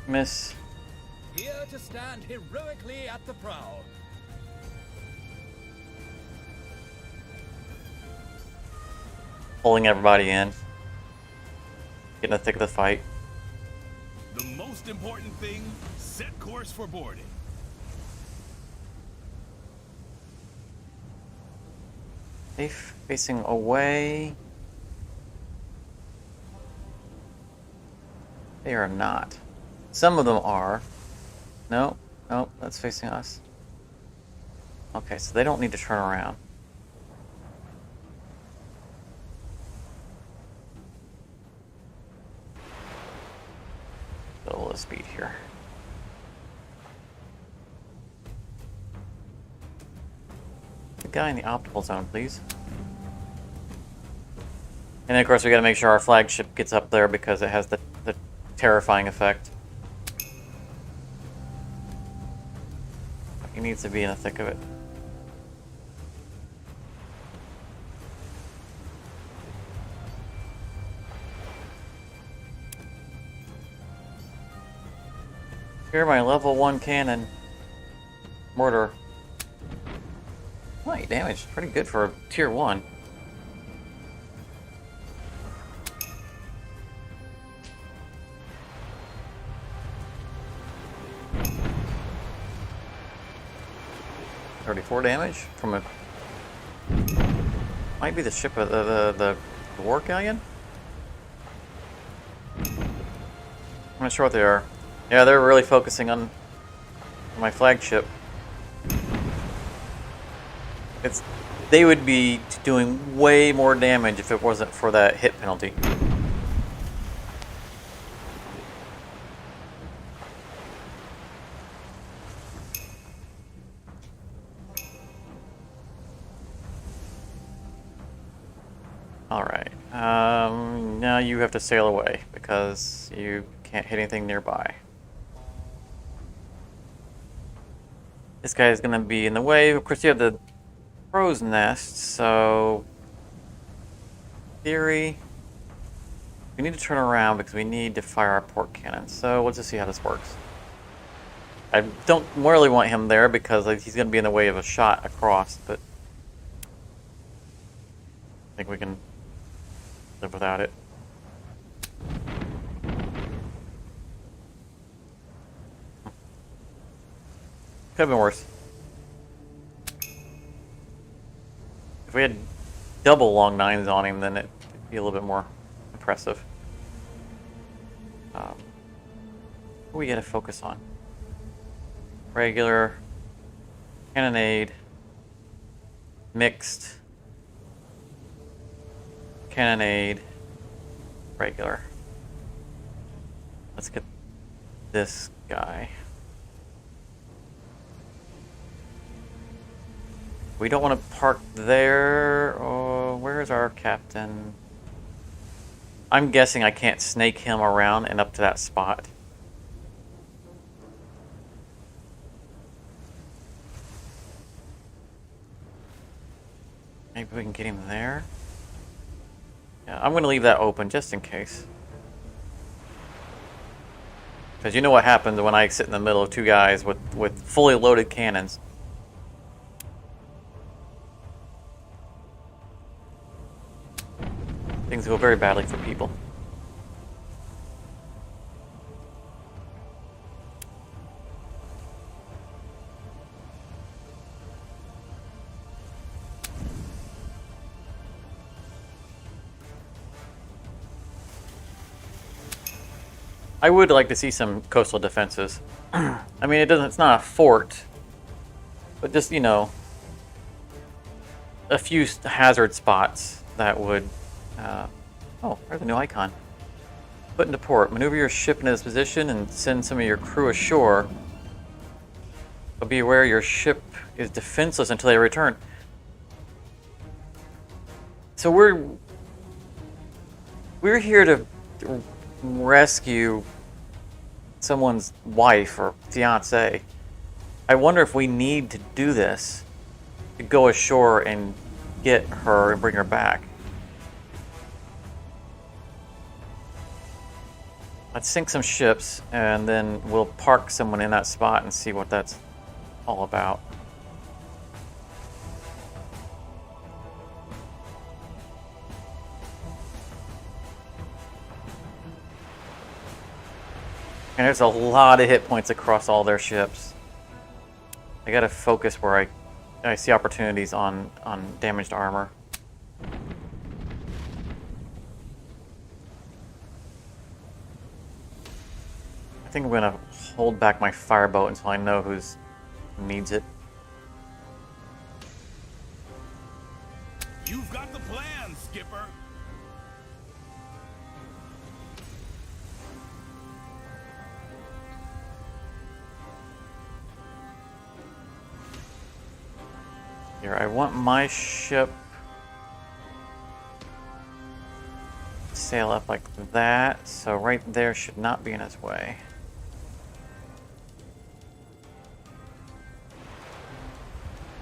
Miss. Here to stand heroically at the prow. Pulling everybody in. Getting the thick of the fight. The most important thing, set course for boarding. They facing away. They are not. Some of them are. No, no, that's facing us. Okay, so they don't need to turn around. A little speed here. The guy in the optimal zone, please. And then, of course, we got to make sure our flagship gets up there because it has the terrifying effect. He needs to be in the thick of it. Here, my level 1 cannon. Mortar. 20 damage. Pretty good for tier 1. .34 damage from a... Might be the ship of the war galleon? I'm not sure what they are. Yeah, they're really focusing on my flagship. They would be doing way more damage if it wasn't for that hit penalty. Alright, now you have to sail away because you can't hit anything nearby. This guy is going to be in the way. Of course, you have the crow's nest, so... Theory... We need to turn around because we need to fire our port cannon. So let's just see how this works. I don't really want him there because he's going to be in the way of a shot across, but... I think we can live without it. Could have been worse. If we had double long nines on him, then it'd be a little bit more impressive. What do we got to focus on? Regular, cannonade, mixed, cannonade, regular. Let's get this guy. We don't want to park there. Oh, where's our captain? I'm guessing I can't snake him around and up to that spot. Maybe we can get him there. Yeah, I'm going to leave that open just in case. Because you know what happens when I sit in the middle of two guys with fully loaded cannons. Things go very badly for people. I would like to see some coastal defenses. I mean, it's not a fort, but just, you know, a few hazard spots that would, oh, there's a new icon. Put into port. Maneuver your ship into this position and send some of your crew ashore. But be aware your ship is defenseless until they return. So we're here to rescue someone's wife or fiance. I wonder if we need to do this to go ashore and get her and bring her back. Let's sink some ships and then we'll park someone in that spot and see what that's all about. And there's a lot of hit points across all their ships. I gotta focus where I see opportunities on damaged armor. I think I'm gonna hold back my fireboat until I know who needs it. You've got the plan, Skipper. Here, I want my ship to sail up like that, so right there should not be in its way.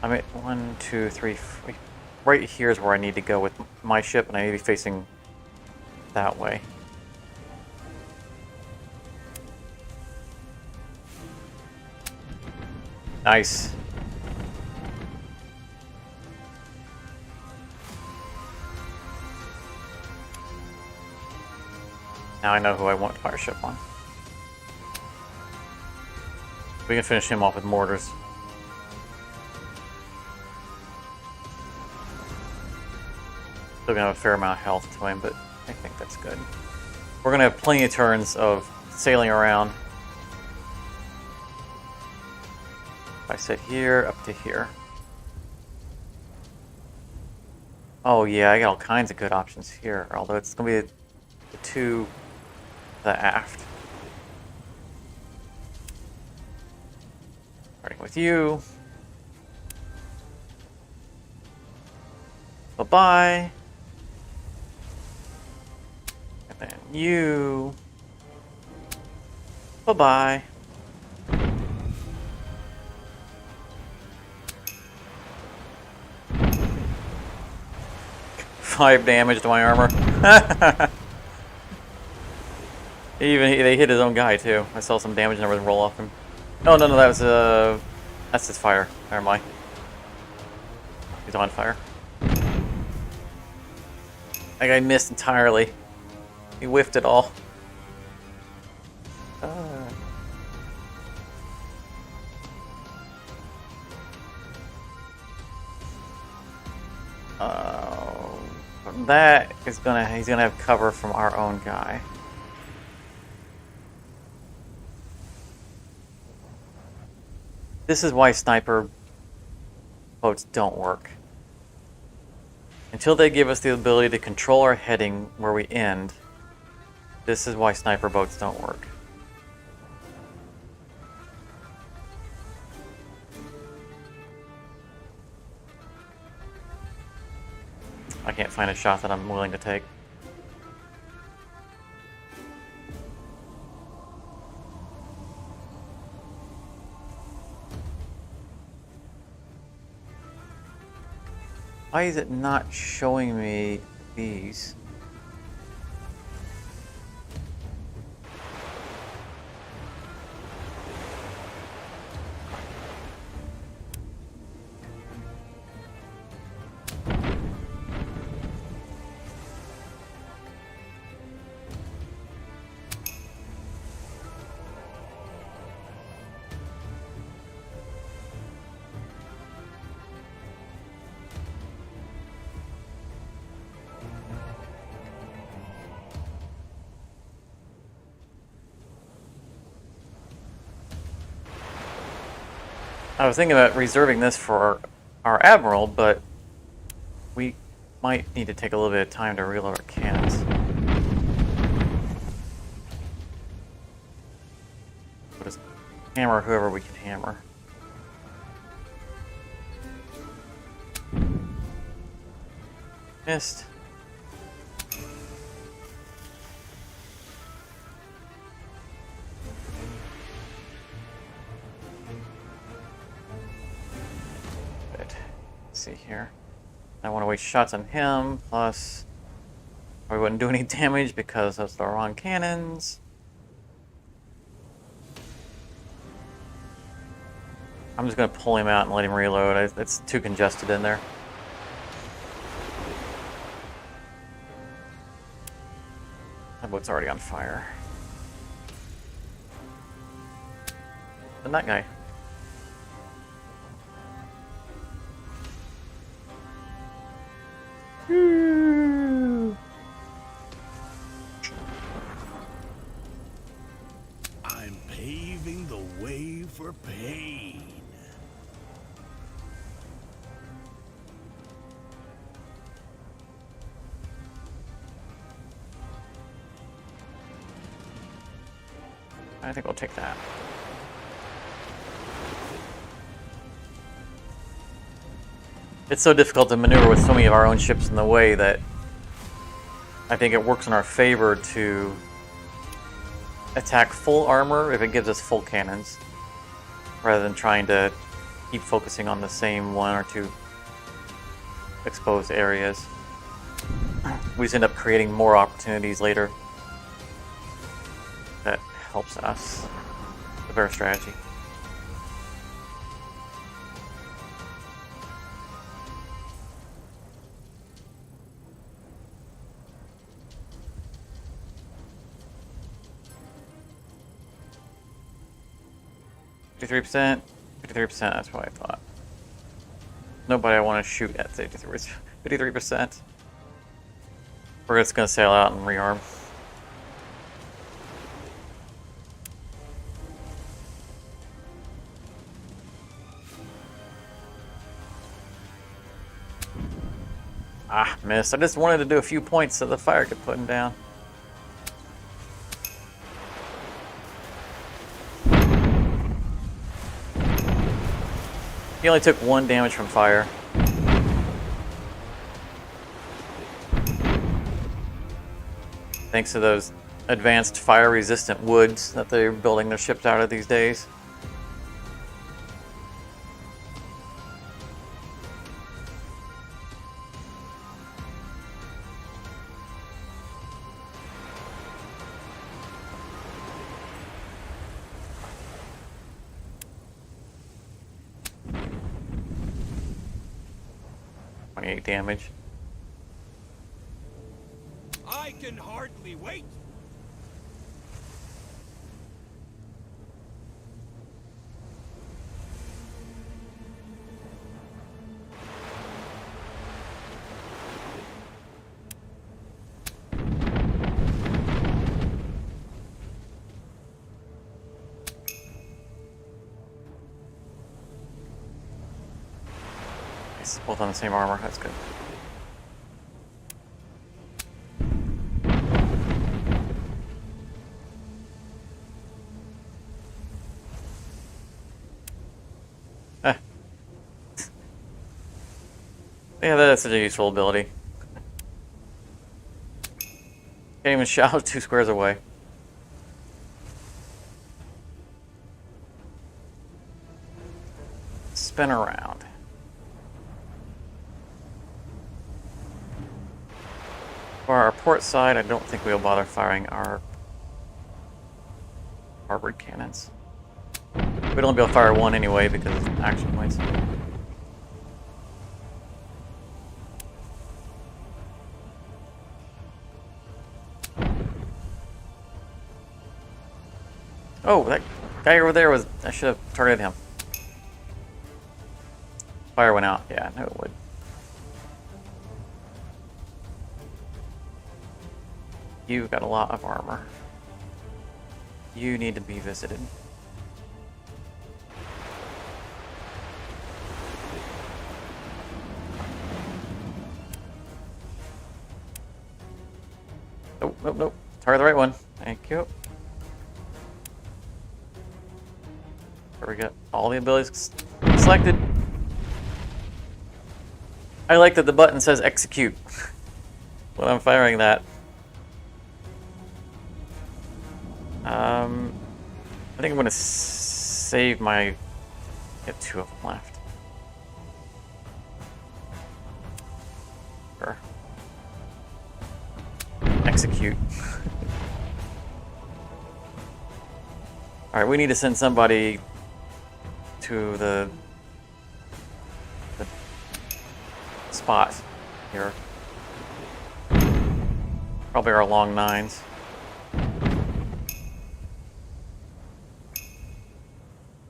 I mean, 1, 2, 3, 4. Right here is where I need to go with my ship, and I need to be facing that way. Nice. Now I know who I want to fire ship on. We can finish him off with mortars. Still gonna have a fair amount of health to him, but I think that's good. We're gonna have plenty of turns of sailing around. If I sit here, up to here. Oh yeah, I got all kinds of good options here, although it's gonna be the two, the aft. Starting with you. Bye-bye. And then you. Bye-bye. Five damage to my armor. They hit his own guy too. I saw some damage numbers roll off him. Oh no, that was that's his fire. Never mind. He's on fire. That guy missed entirely. He whiffed it all. That is he's gonna have cover from our own guy. This is why sniper boats don't work. Until they give us the ability to control our heading where we end, this is why sniper boats don't work. I can't find a shot that I'm willing to take. Why is it not showing me these? I was thinking about reserving this for our admiral, but we might need to take a little bit of time to reload our cannons. We'll just hammer whoever we can hammer. Missed. Good. Let's see here. I want to waste shots on him, plus we wouldn't do any damage because those are the wrong cannons. I'm just going to pull him out and let him reload. It's too congested in there. That boat's already on fire. And that guy. I'm paving the way for pain. I think we'll take that. It's so difficult to maneuver with so many of our own ships in the way that I think it works in our favor to attack full armor if it gives us full cannons, rather than trying to keep focusing on the same one or two exposed areas. We just end up creating more opportunities later. That helps us. The better strategy. %, 53%, that's what I thought. Nobody I want to shoot at 53%. We're just going to sail out and rearm. Ah, missed. I just wanted to do a few points so the fire could put him down. He only took 1 damage from fire. Thanks to those advanced fire-resistant woods that they're building their ships out of these days. Damage. I can hardly wait. Nice. Both on the same armor. That's good. Yeah, that's such a useful ability. Can't even shout 2 squares away. Spin around. For our port side, I don't think we'll bother firing our starboard cannons. We'd only be able to fire 1 anyway because of action points. Oh, that guy over there was... I should have targeted him. Fire went out. Yeah, I knew it would. You've got a lot of armor. You need to be visited. Nope, nope, nope. Target the right one. Thank you. There we go. All the abilities selected. I like that the button says execute when I'm firing that. I think I'm going to save my... Get 2 of them left. Sure. Execute. Alright, we need to send somebody to the spot here. Probably our long 9s.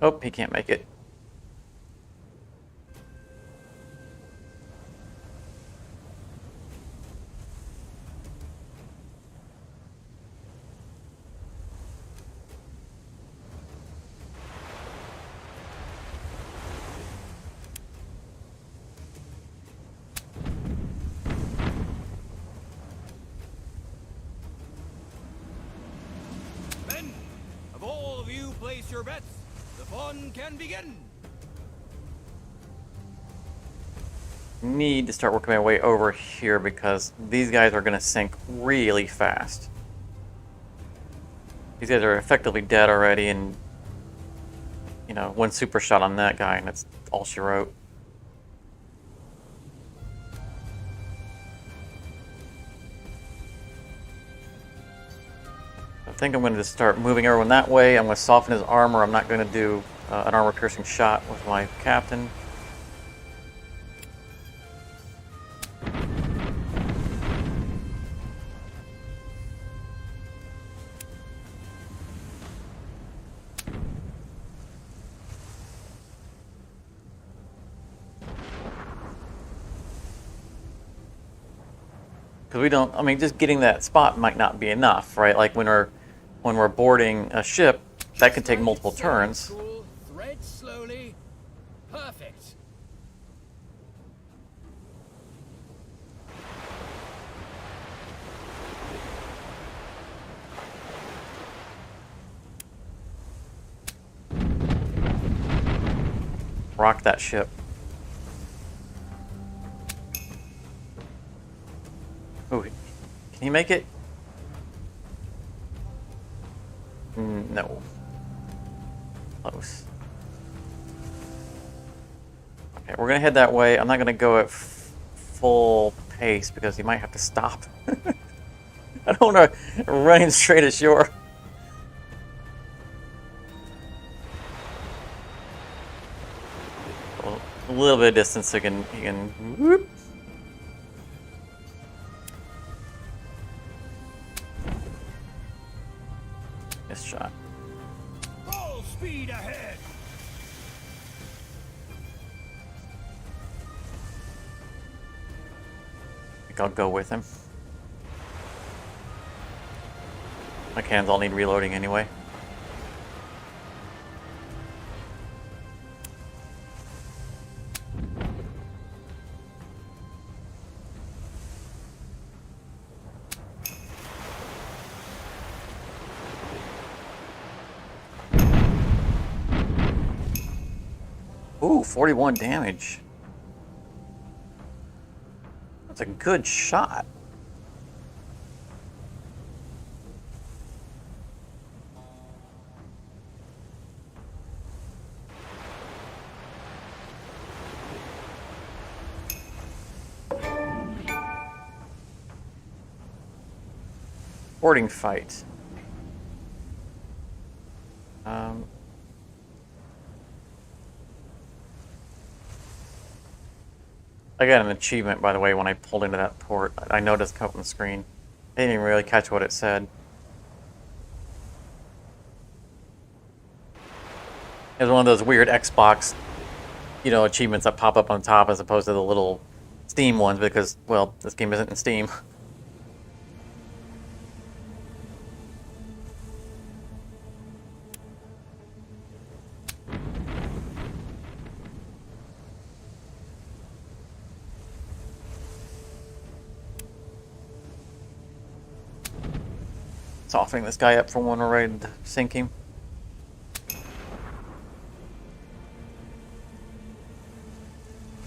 Oh, he can't make it. Men, of all of you place your bets, the fun can begin. Need to start working my way over here because these guys are going to sink really fast. These guys are effectively dead already, and you know, 1 super shot on that guy, and that's all she wrote. I think I'm going to start moving everyone that way. I'm going to soften his armor. I'm not going to do an armor-piercing shot with my captain. Because we don't, I mean, just getting that spot might not be enough, right? Like when we're boarding a ship, that can take multiple turns. Cool. Thread slowly. Perfect. Rock that ship. Oh, can he make it? No. Close. Okay, we're gonna head that way. I'm not gonna go at full pace because he might have to stop. I don't want to run straight ashore. A little bit of distance so he can whoop. Missed shot. Full speed ahead. I think I'll go with him. My cannons all need reloading anyway. Ooh, 41 damage. That's a good shot. Boarding fight. I got an achievement, by the way, when I pulled into that port. I noticed come up on the screen. I didn't even really catch what it said. It was one of those weird Xbox, you know, achievements that pop up on top as opposed to the little Steam ones because, well, this game isn't in Steam. Softening this guy up for when we're ready to sink him.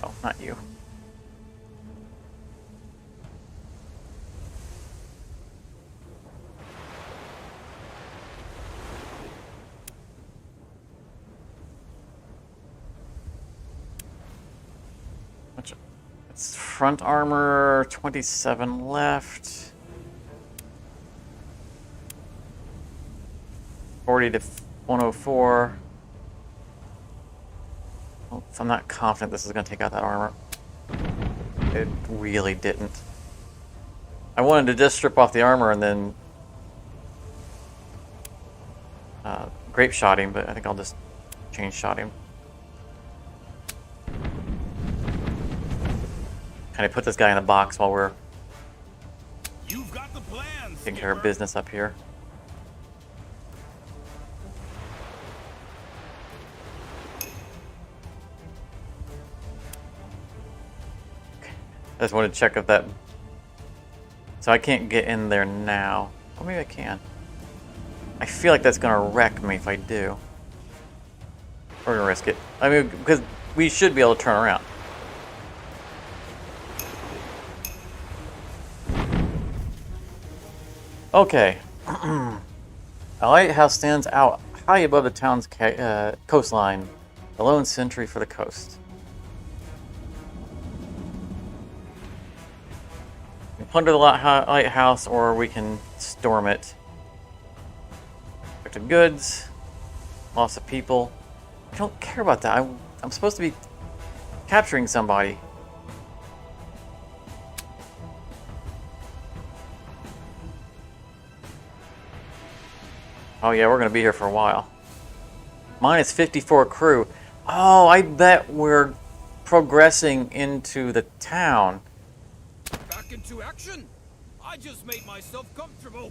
Oh, not you. It's front armor, 27 left. 40 to 104. Well, I'm not confident this is going to take out that armor. It really didn't. I wanted to just strip off the armor and then grape shot him, but I think I'll just change shot him. Kind of put this guy in the box while we're You've got the plans. taking care of business up here. I just wanted to check if that... So I can't get in there now. Or maybe I can. I feel like that's going to wreck me if I do. We're going to risk it. I mean, because we should be able to turn around. Okay. A lighthouse stands out high above the town's coastline. A lone sentry for the coast. We can plunder the lighthouse, or we can storm it. Affected goods. Loss of people. I don't care about that. I'm supposed to be capturing somebody. Oh yeah, we're going to be here for a while. Minus 54 crew. Oh, I bet we're progressing into the town. Back into action? I just made myself comfortable.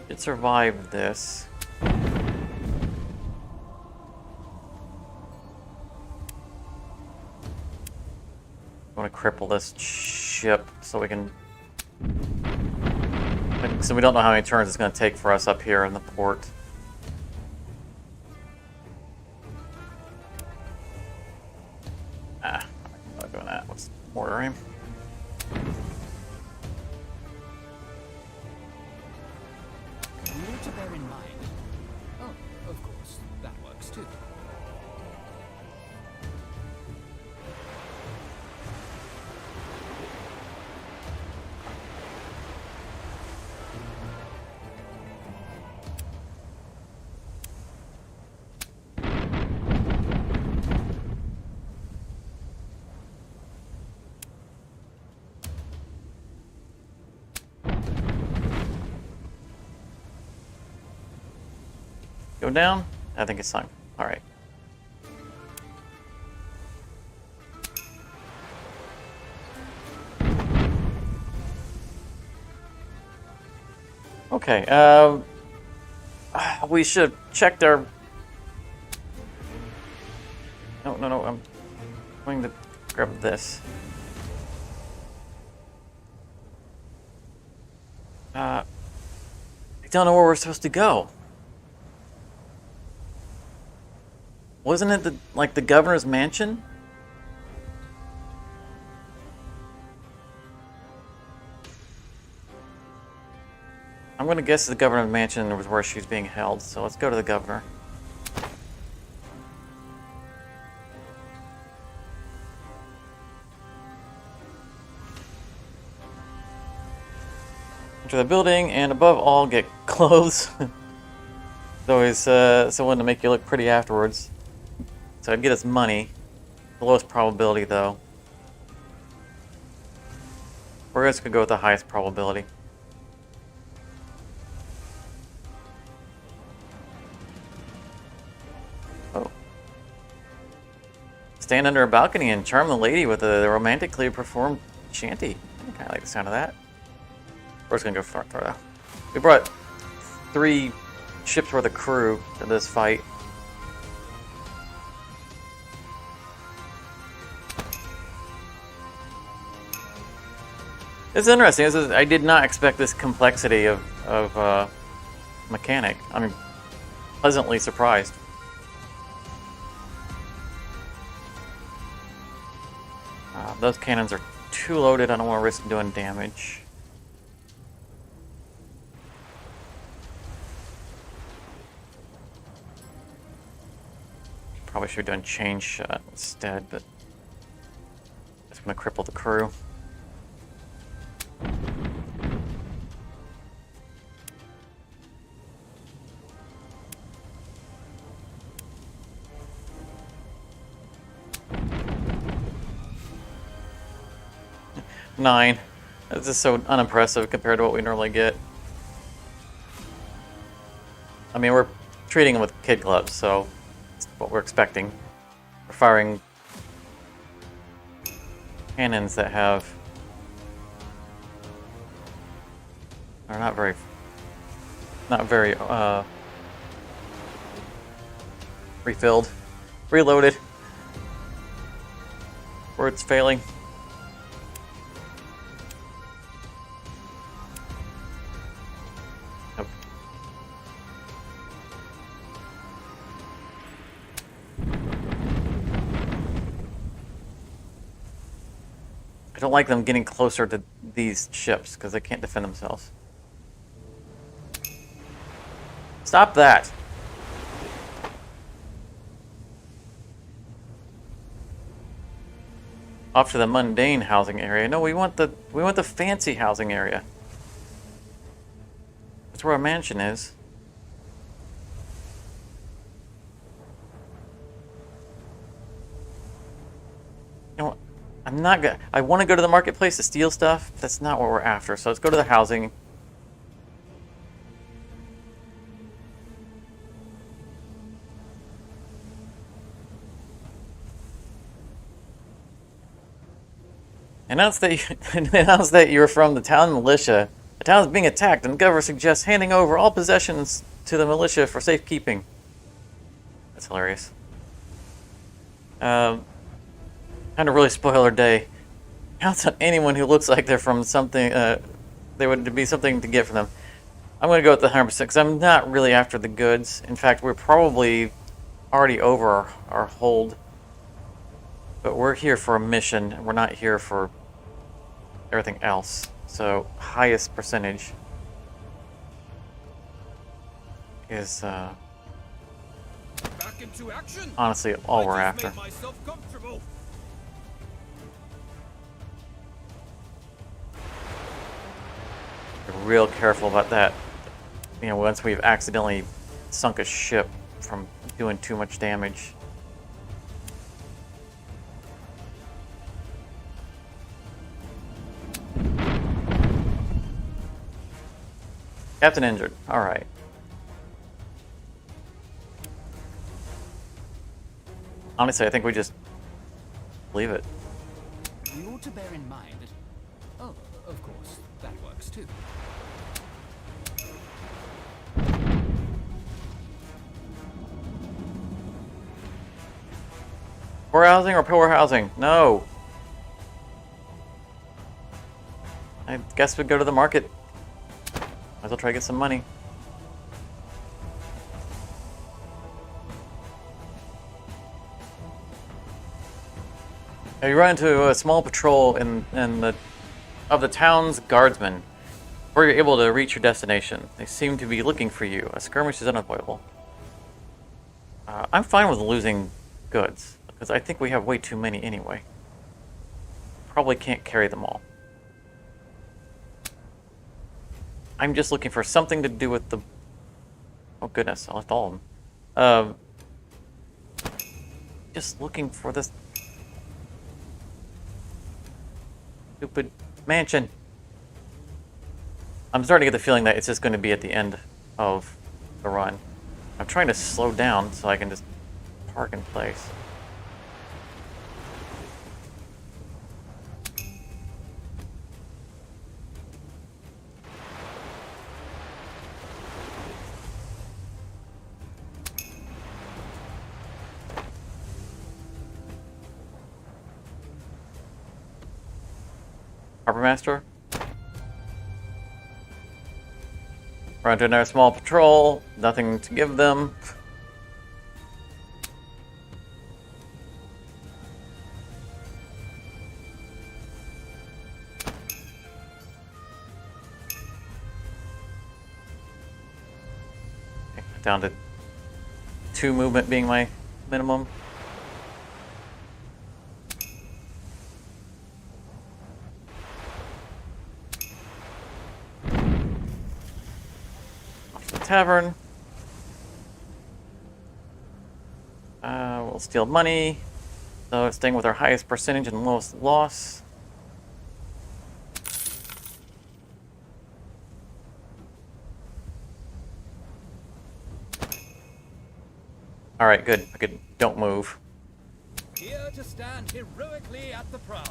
It survived this. I want to cripple this ship so we can... So we don't know how many turns it's going to take for us up here in the port. I'm not doing that. Let's order him. You need to bear in mind. Oh, of course, that works too. Go down? I think it's sunk. Alright. Okay, we should have checked our... No, I'm going to grab this. I don't know where we're supposed to go. Wasn't it the governor's mansion? I'm gonna guess the governor's mansion was where she's being held, so let's go to the governor. Enter the building, and above all, get clothes. It's always someone to make you look pretty afterwards. So I'd get us money. The lowest probability, though. We're just gonna go with the highest probability. Oh. Stand under a balcony and charm the lady with a romantically performed shanty. I kinda like the sound of that. We're just gonna go for that. We brought 3 ships worth of crew to this fight. It's interesting. I did not expect this complexity of mechanic. I'm pleasantly surprised. Those cannons are too loaded. I don't want to risk doing damage. Probably should have done chain shot instead, but it's going to cripple the crew. Nine. This is so unimpressive compared to what we normally get. I mean, we're treating them with kid gloves, so it's what we're expecting. We're firing cannons that are not very refilled, reloaded, where it's failing. I don't like them getting closer to these ships because they can't defend themselves. Stop that! Off to the mundane housing area. No, we want the fancy housing area. That's where our mansion is. You know what? I'm not gonna. I want to go to the marketplace to steal stuff. That's not what we're after. So let's go to the housing. Announce that you're from the town militia. The town is being attacked, and the governor suggests handing over all possessions to the militia for safekeeping. That's hilarious. Kind of really spoil our day. Counts on anyone who looks like they're from something. They would be something to get from them. I'm going to go with the 100% because I'm not really after the goods. In fact, we're probably already over our hold. But we're here for a mission. We're not here for everything else. So highest percentage is Back into action. honestly all we're after. Made myself comfortable. Be real careful about that. You know, once we've accidentally sunk a ship from doing too much damage. Captain injured. All right. Honestly, I think we just leave it. We ought to bear in mind that... Oh, of course, that works too. Poor housing or poor housing? No. I guess we go to the market. Might as well try to get some money. You run into a small patrol of the town's guardsmen before you're able to reach your destination. They seem to be looking for you. A skirmish is unavoidable. I'm fine with losing goods because I think we have way too many anyway. Probably can't carry them all. I'm just looking for something to do with the... Oh goodness, I left all of them. Just looking for this stupid mansion. I'm starting to get the feeling that it's just going to be at the end of the run. I'm trying to slow down so I can just park in place. Quartermaster. We're on to another small patrol. Nothing to give them. Down to 2 movement being my minimum. Off to the tavern. We'll steal money. So it's staying with our highest percentage and lowest loss. All right, good. Don't move. Here to stand heroically at the prow.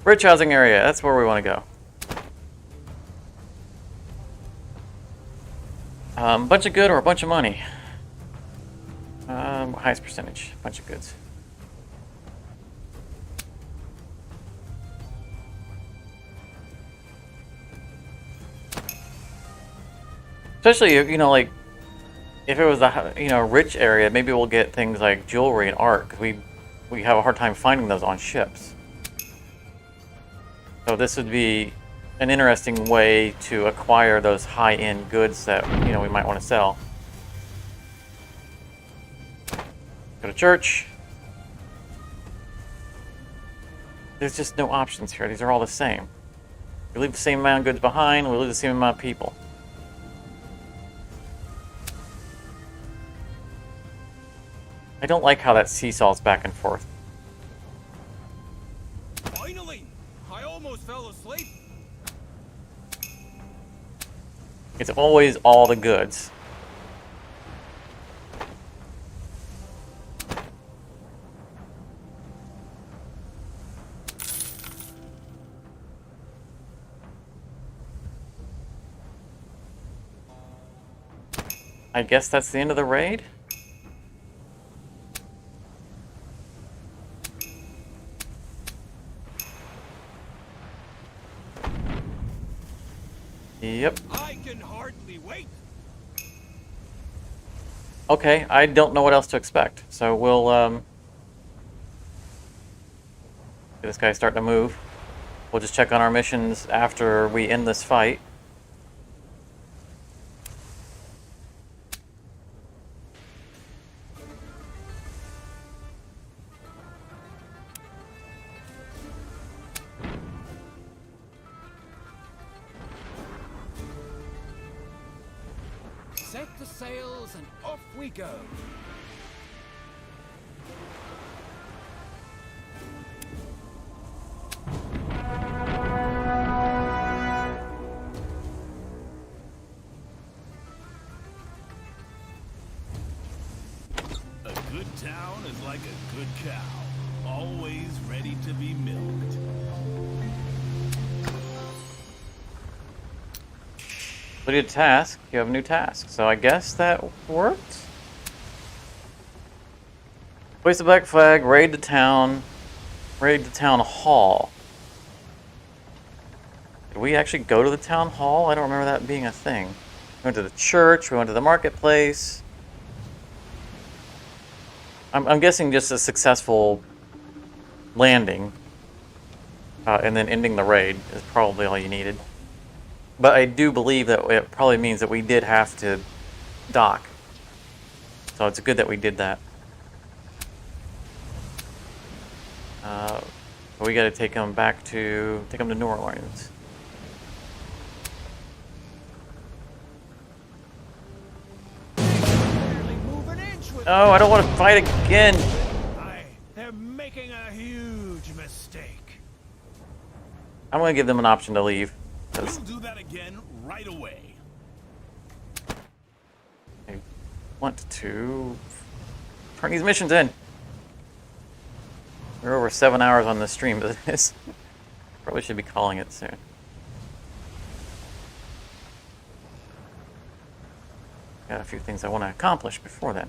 Rich housing area. That's where we want to go. Bunch of good or a bunch of money? Highest percentage. Bunch of goods. Especially, you know, like, if it was a, you know, rich area, maybe we'll get things like jewelry and art, because we have a hard time finding those on ships. So this would be an interesting way to acquire those high-end goods that, you know, we might want to sell. Go to church. There's just no options here. These are all the same. We leave the same amount of goods behind, we leave the same amount of people. I don't like how that seesaws back and forth. Finally! I almost fell asleep. It's always all the goods. I guess that's the end of the raid? Yep. I can hardly wait. Okay, I don't know what else to expect. So we'll get this guy starting to move. We'll just check on our missions after we end this fight. Set the sails and off we go. A good town is like a good cow, always ready to be milked. Completed task. You have a new task. So I guess that worked. Place the black flag. Raid the town. Raid the town hall. Did we actually go to the town hall? I don't remember that being a thing. We went to the church. We went to the marketplace. I'm guessing just a successful landing and then ending the raid is probably all you needed. But I do believe that it probably means that we did have to dock. So it's good that we did that. We got to take them to New Orleans. Barely move an inch with Oh, I don't want to fight again. They're making a huge mistake. I'm going to give them an option to leave. We'll do that again right away. I want to turn these missions in. We're over 7 hours on this stream, but this probably should be calling it soon. Got a few things I want to accomplish before then.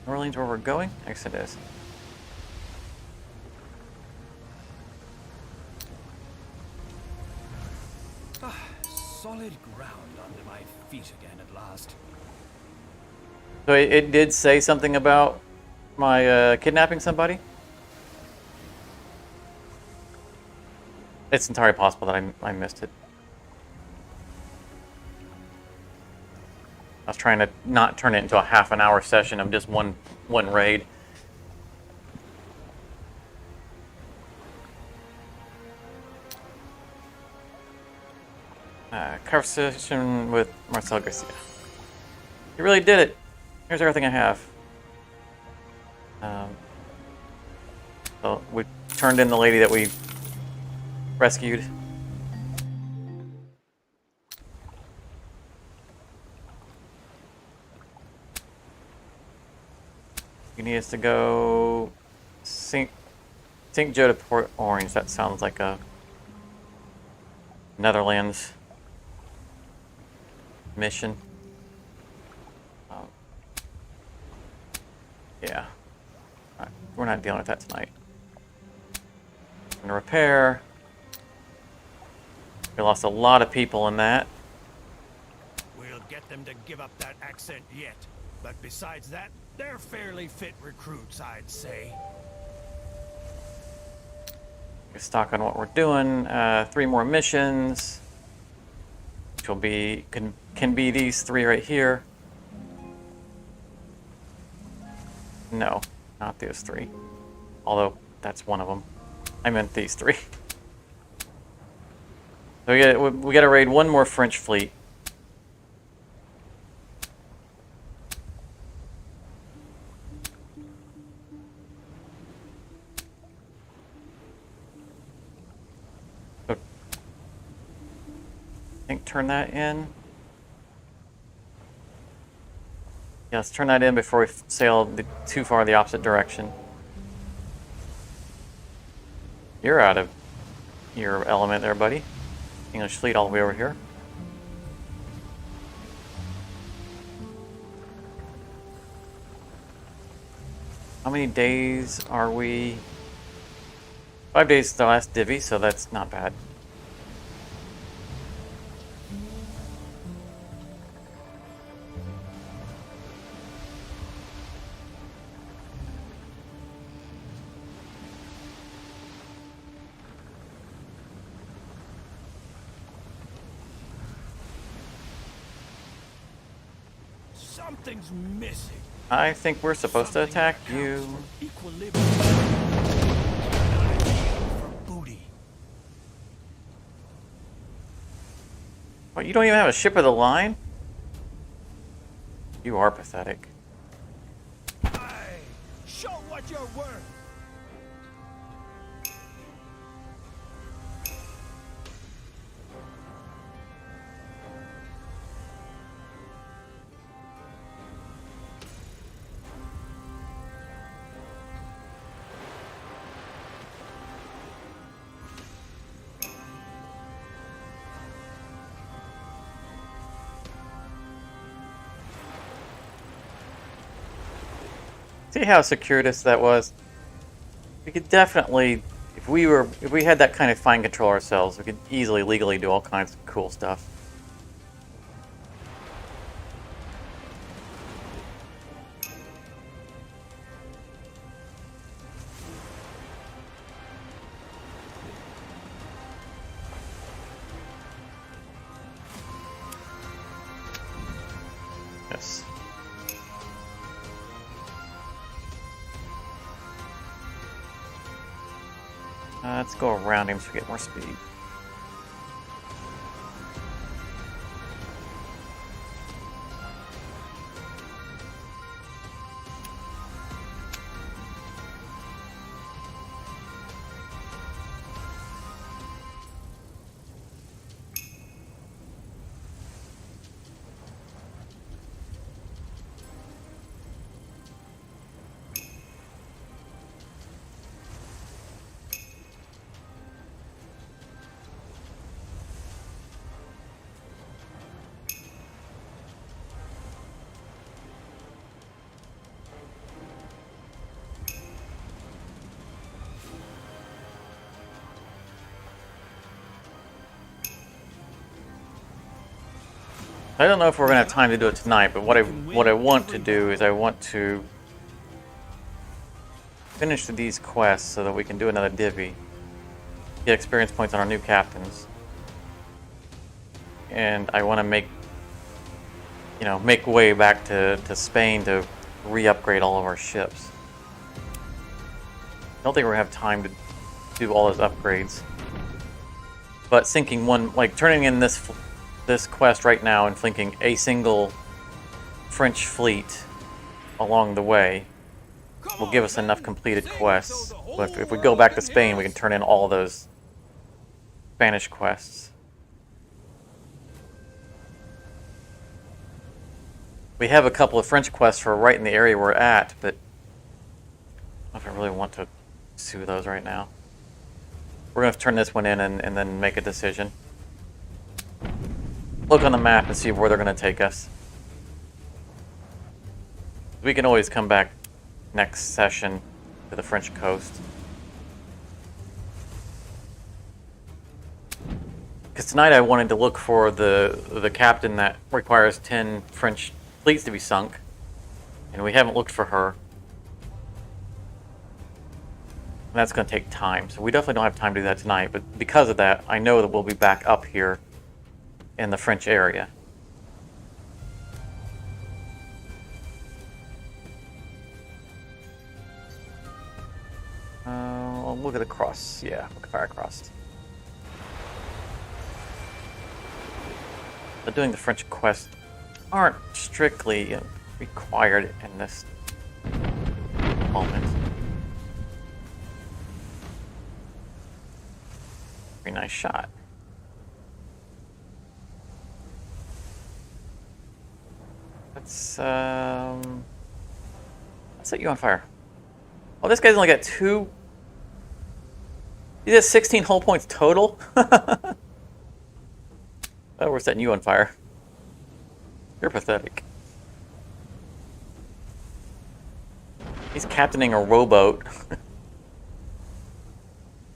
New Orleans where we're going? I guess it is. Solid ground under my feet again at last. So it did say something about my kidnapping somebody? It's entirely possible that I missed it. I was trying to not turn it into a half-an-hour session of just one raid. Conversation with Marcel Garcia. You really did it. Here's everything I have. So we turned in the lady that we rescued. You need us to go St. Joe to Port Orange. That sounds like a Netherlands mission. Yeah. Alright, we're not dealing with that tonight. And repair. We lost a lot of people in that. We'll get them to give up that accent yet. But besides that, they're fairly fit recruits, I'd say. Get stock on what we're doing. 3 more missions, which will be can be these 3 right here. No, not those 3. Although that's one of them. I meant these 3. So we got to raid one more French fleet. So, I think turn that in. Yeah, let's turn that in before we sail too far the opposite direction. You're out of your element there, buddy. English fleet all the way over here. How many days are we? 5 days to the last divvy, so that's not bad. Something's missing. I think we're supposed to attack you. Equilibrium. For booty. What, you don't even have a ship of the line? You are pathetic. Aye, show what you're worth. See how circuitous that was? We could definitely, if we had that kind of fine control ourselves, we could easily legally do all kinds of cool stuff. Yes. Let's go around him so we get more speed. I don't know if we're gonna have time to do it tonight, but what I want to do is I want to finish these quests so that we can do another divvy, get experience points on our new captains, and I want to make way back to Spain to re-upgrade all of our ships. I don't think we're gonna have time to do all those upgrades, but sinking one, like turning in this quest right now and flanking a single French fleet along the way will give us enough completed quests. But if we go back to Spain, we can turn in all those Spanish quests. We have a couple of French quests for right in the area we're at, but I don't know if I really want to pursue those right now. We're going to turn this one in and then make a decision. Look on the map and see where they're going to take us. We can always come back next session to the French coast. Because tonight I wanted to look for the captain that requires 10 French fleets to be sunk, and we haven't looked for her. And that's going to take time, so we definitely don't have time to do that tonight, but because of that, I know that we'll be back up here in the French area. Look at the cross. Yeah, look at fire cross. But doing the French quest aren't strictly required in this moment. Very nice shot. Let's set you on fire. Oh, this guy's only got 2. He has 16 hull points total. Oh, we're setting you on fire. You're pathetic. He's captaining a rowboat.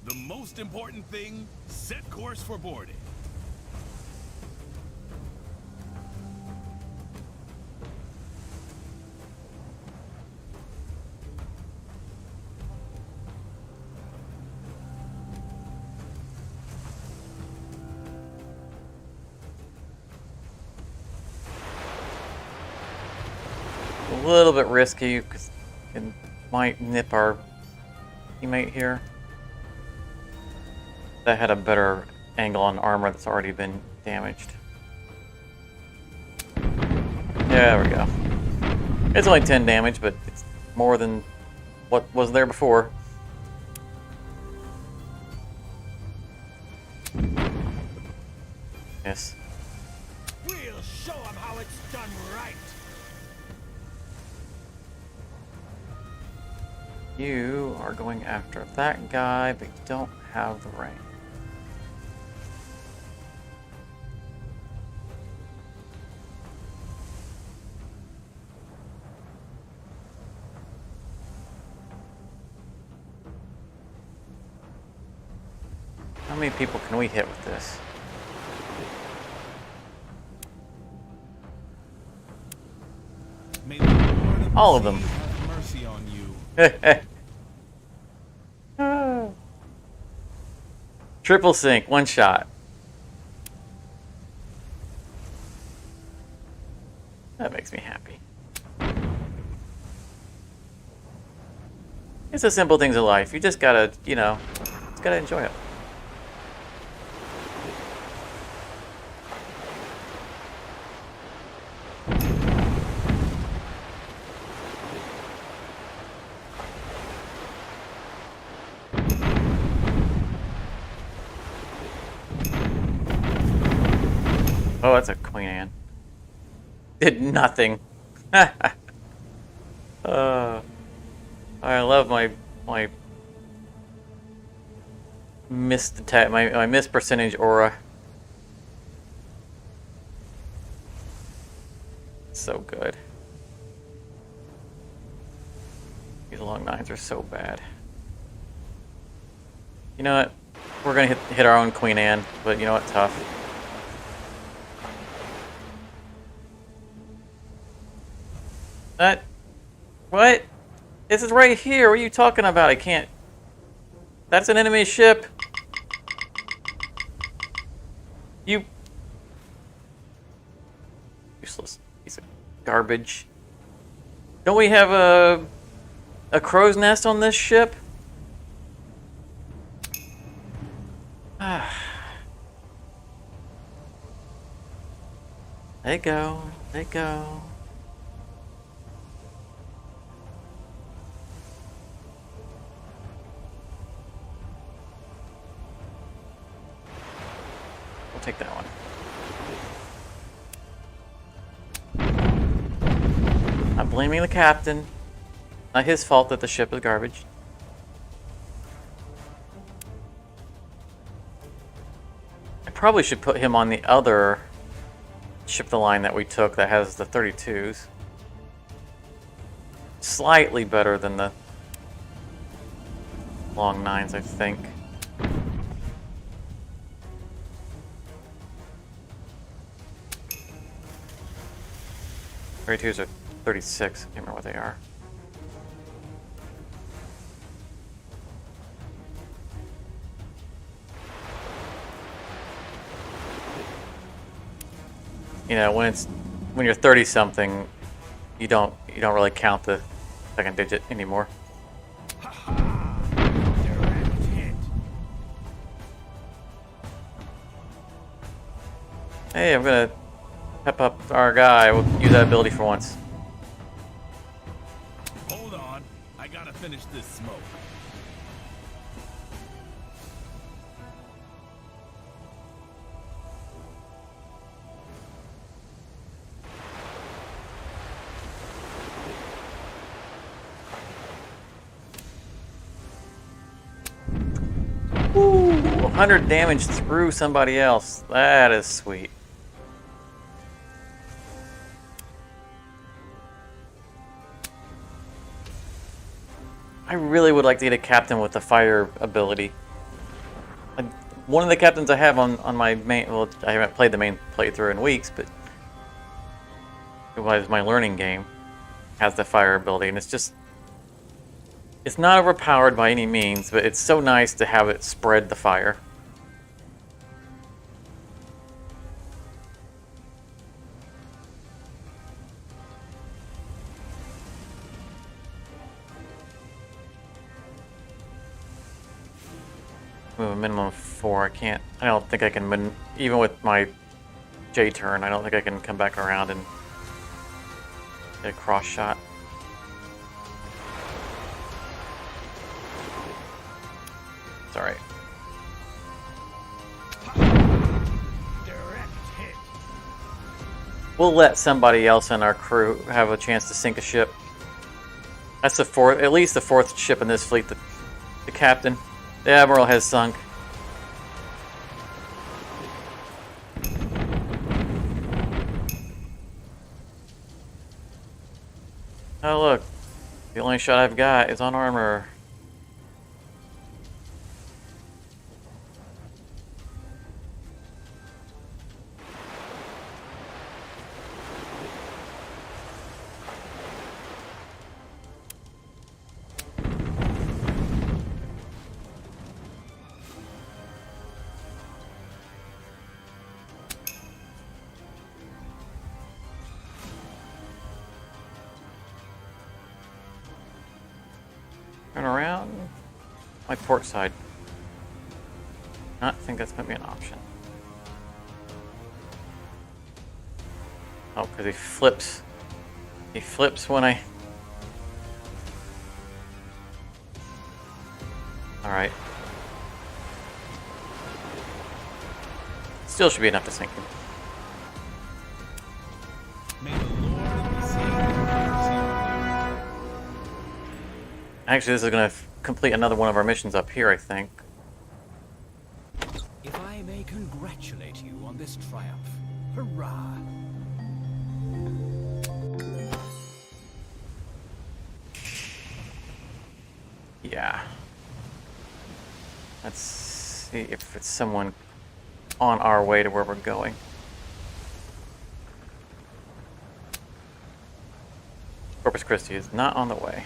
The most important thing, set course for boarding. A little bit risky because it might nip our teammate here. That had a better angle on armor that's already been damaged. Yeah, there we go. It's only 10 damage, but it's more than what was there before. Yes. We'll show 'em how it's done right. You are going after that guy, but you don't have the range. How many people can we hit with this? May the Lord of All the of them. sea have mercy on you. Triple sink, one shot. That makes me happy. It's the simple things in life. You just gotta, just gotta enjoy it. Oh, that's a Queen Anne. Did nothing. I love my missed attack, my missed percentage aura. So good. These long nines are so bad. You know what? We're gonna hit our own Queen Anne, but you know what? Tough. That... What? This is right here. What are you talking about? I can't... That's an enemy ship. You... Useless piece of garbage. Don't we have a crow's nest on this ship? There you go. There you go. We'll take that one. I'm blaming the captain. Not his fault that the ship is garbage. I probably should put him on the other ship of the line that we took that has the 32s. Slightly better than the long 9s, I think. Thirty-twos are 36. I can't remember what they are. You know, when you're 30 something, you don't really count the second digit anymore. Direct hit. Hey, I'm gonna pep up our guy. We'll use that ability for once. Hold on. I gotta finish this smoke. Ooh, 100 damage through somebody else. That is sweet. I really would like to get a captain with the fire ability. One of the captains I have on my main... Well, I haven't played the main playthrough in weeks, but... It was my learning game. Has the fire ability, and it's just... It's not overpowered by any means, but it's so nice to have it spread the fire. We have a minimum of 4. I don't think I can, even with my J turn, I don't think I can come back around and get a cross shot. It's alright. Direct hit. We'll let somebody else in our crew have a chance to sink a ship. That's the fourth, at least the 4th ship in this fleet that the captain, the admiral, has sunk. Oh look, the only shot I've got is on armor. Turn around. My port side. Not think that's gonna be an option. Oh, because he flips. He flips when I... Alright. Still should be enough to sink him. May the Lord of the sea see you. Actually, this is going to complete another one of our missions up here, I think. If I may congratulate you on this triumph. Hurrah! Yeah. Let's see if it's someone on our way to where we're going. Corpus Christi is not on the way.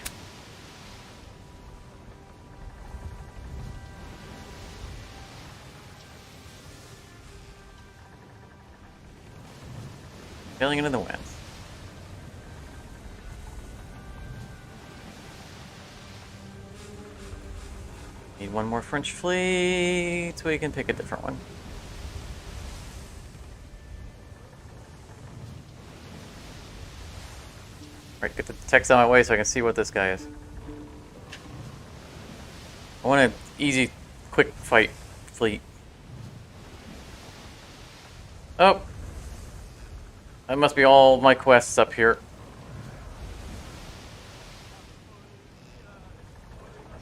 Sailing into the wind. Need one more French fleet so we can pick a different one. Alright, get the text out of my way so I can see what this guy is. I want an easy, quick fight fleet. Oh! That must be all my quests up here.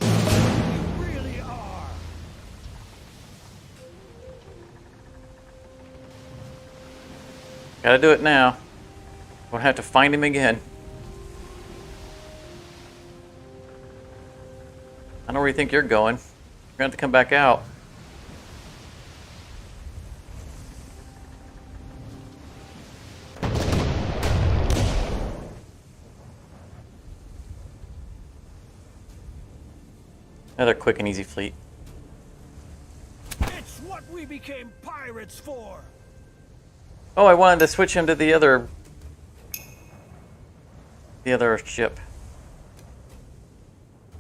You really are. Gotta do it now. Won't have to find him again. I know where you think you're going. You're gonna have to come back out. Another quick and easy fleet. It's what we became pirates for. Oh, I wanted to switch him to the other ship.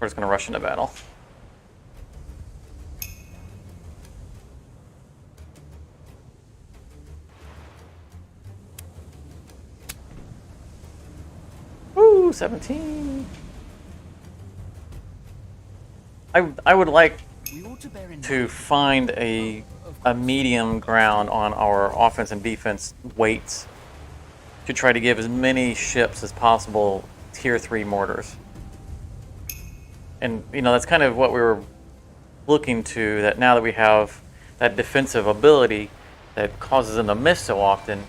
We're just gonna rush into battle. Woo, 17. I would like We ought to bear in to mind find a medium ground on our offense and defense weights to try to give as many ships as possible tier 3 mortars. And you know, that's kind of what we were looking to, that now that we have that defensive ability that causes them to miss so often,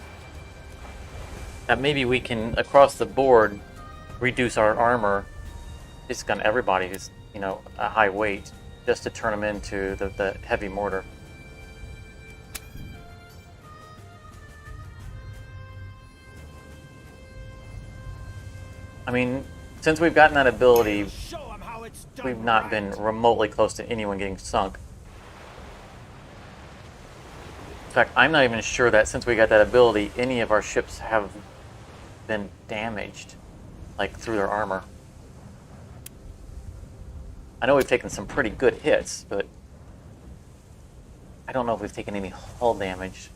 that maybe we can across the board reduce our armor just on everybody who's, you know, a high weight, just to turn them into the heavy mortar. I mean, since we've gotten that ability, Show 'em how it's done. we've not right. been remotely close to anyone getting sunk. In fact, I'm not even sure that since we got that ability, any of our ships have been damaged, like through their armor. I know we've taken some pretty good hits, but I don't know if we've taken any hull damage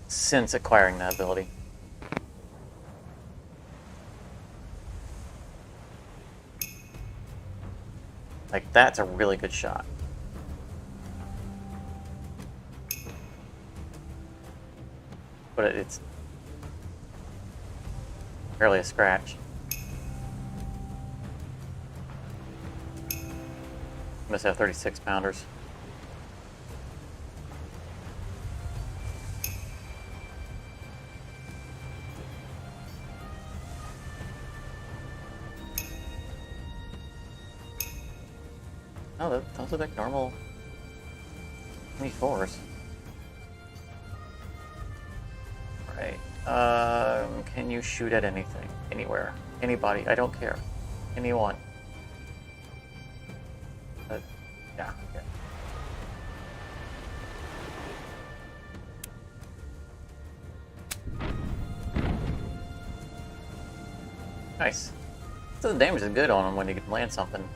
since acquiring that ability. Like, that's a really good shot. But it's barely a scratch. Must have 36 pounders. No, those are like normal 24s. Right. Can you shoot at anything? Anywhere? Anybody? I don't care. Anyone. Yeah. Okay. Nice. So the damage is good on him when you can land something.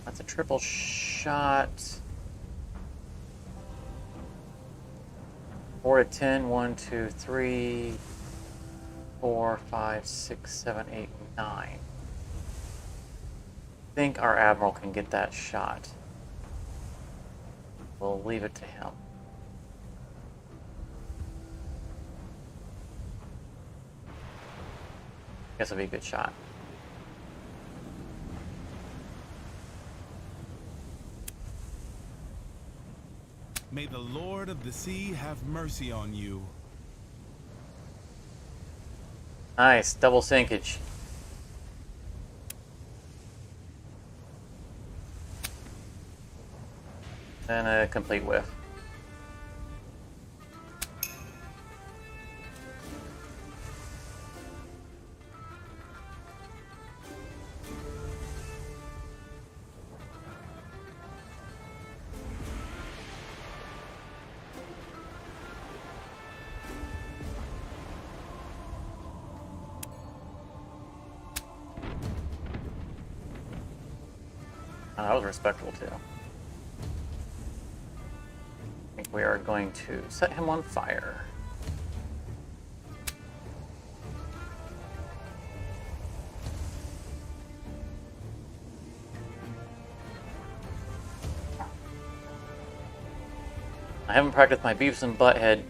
That's a triple shot. 4 to 10, 1, 2, 3, 4, 5, 6, 7, 8, 9. I think our admiral can get that shot. We'll leave it to him. Guess it'll be a good shot. May the Lord of the Sea have mercy on you. Nice, double sinkage. And a complete whiff. Oh, that was respectable too. I think we are going to set him on fire. I haven't practiced my Beavis and Butthead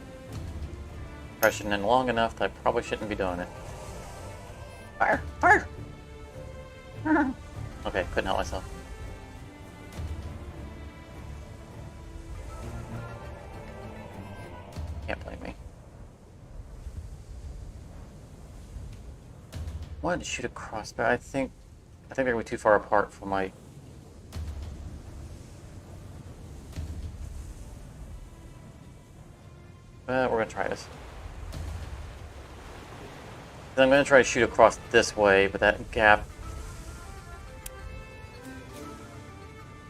impression in long enough that I probably shouldn't be doing it. Fire! Fire! Okay, couldn't help myself. Can't blame me. Wanted to shoot across, but I think they're gonna be too far apart for my. We're gonna try this. Then I'm gonna try to shoot across this way, but that gap.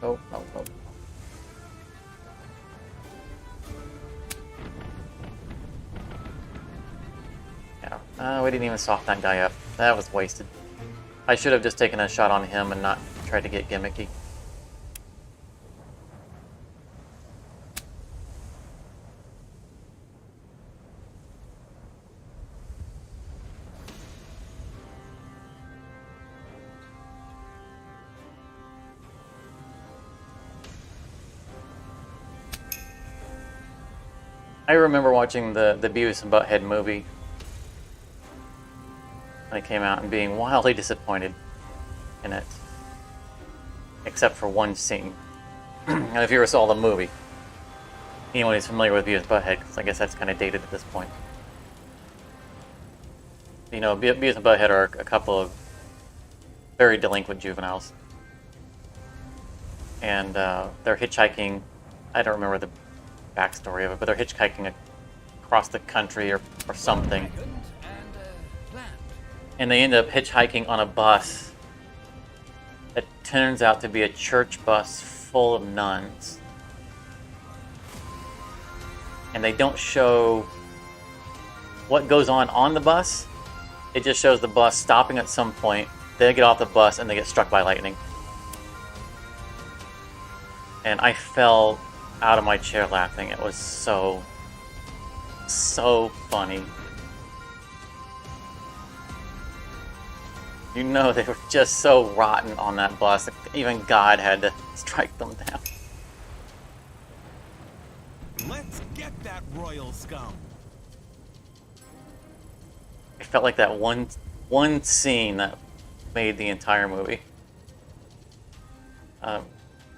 Oh, oh, oh. Yeah, we didn't even soft that guy up. That was wasted. I should have just taken a shot on him and not tried to get gimmicky. I remember watching the Beavis and Butthead movie when it came out and being wildly disappointed in it, except for one scene. And if you ever saw the movie, anyone who's familiar with Beavis and Butthead, because I guess that's kind of dated at this point. You know, Beavis and Butthead are a couple of very delinquent juveniles, and they're hitchhiking. I don't remember the backstory of it, but they're hitchhiking across the country or something. And they end up hitchhiking on a bus that turns out to be a church bus full of nuns. And they don't show what goes on the bus. It just shows the bus stopping at some point. They get off the bus and they get struck by lightning. And I fell out of my chair laughing. It was so funny. You know, they were just so rotten on that bus that even God had to strike them down. Let's get that royal scum. It felt like that one scene that made the entire movie. I'm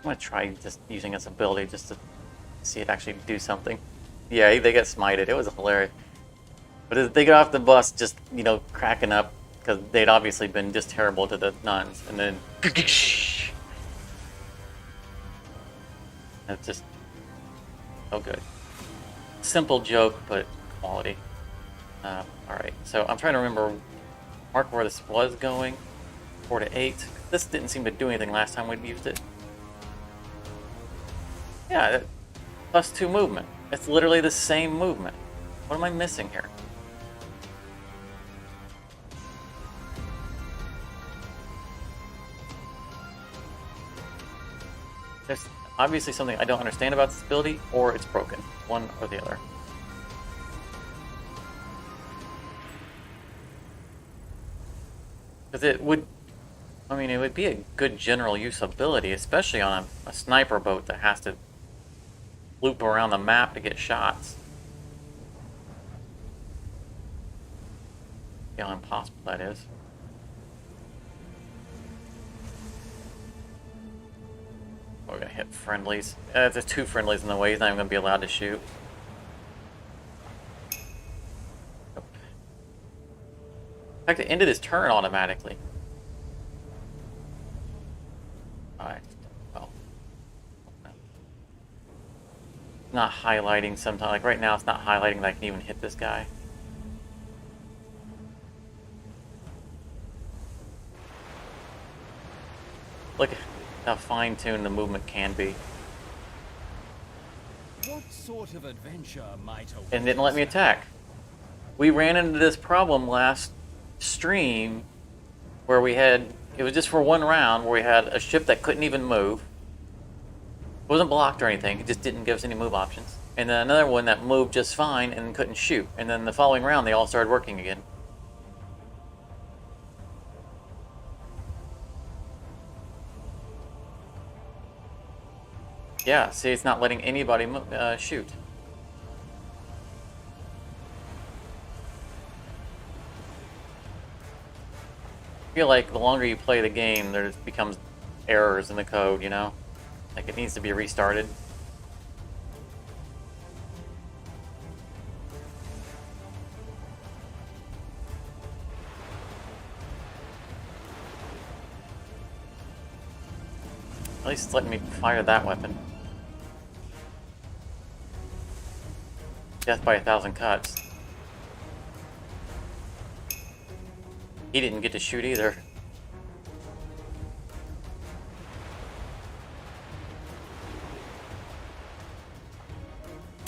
gonna try just using its ability just to see it actually do something. Yeah, they get smited. It was hilarious. But as they get off the bus, just, you know, cracking up because they'd obviously been just terrible to the nuns, and then it's just so good. Simple joke, but quality. All right, so I'm trying to remember, mark where this was going. 4 to 8. This didn't seem to do anything last time we used it. Yeah, +2 movement. It's literally the same movement. What am I missing here? There's obviously something I don't understand about this ability, or it's broken. One or the other. Because it would be a good general use ability, especially on a sniper boat that has to loop around the map to get shots. Yeah, how impossible that is. We're gonna hit friendlies. There's 2 friendlies in the way. He's not even gonna be allowed to shoot. Nope. In fact, it ended his turn automatically. Alright. Well. No. not highlighting sometimes. Like right now, it's not highlighting that I can even hit this guy. Look at how fine-tuned the movement can be. What sort of adventure might await And didn't let me us? attack. We ran into this problem last stream where we had, it was just for one round, where we had a ship that couldn't even move. It wasn't blocked or anything, it just didn't give us any move options. And then another one that moved just fine and couldn't shoot. And then the following round, they all started working again. Yeah, see, it's not letting anybody shoot. I feel like the longer you play the game, there just becomes errors in the code, you know? Like it needs to be restarted. At least it's letting me fire that weapon. Death by 1,000 cuts. He didn't get to shoot either.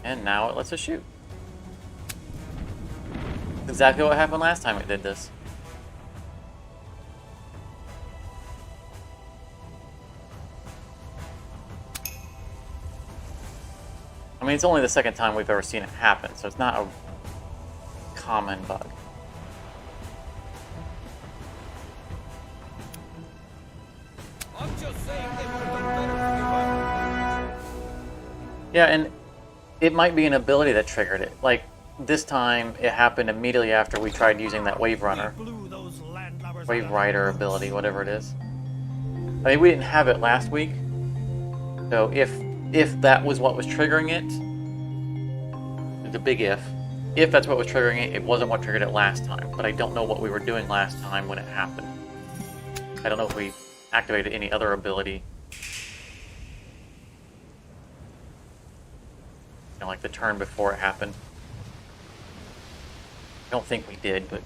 And now it lets us shoot. Exactly what happened last time it did this. I mean, it's only the second time we've ever seen it happen, so it's not a common bug. I'm just saying they would have done better if they Yeah, and it might be an ability that triggered it. Like, this time, it happened immediately after we tried using that Wave Runner. Blew those landlubbers Wave out of Rider the ability, whatever it is. I mean, we didn't have it last week, so if that was what was triggering it, it's a big if that's what was triggering it, it wasn't what triggered it last time. But I don't know what we were doing last time when it happened. I don't know if we activated any other ability. You know, like the turn before it happened. I don't think we did, but...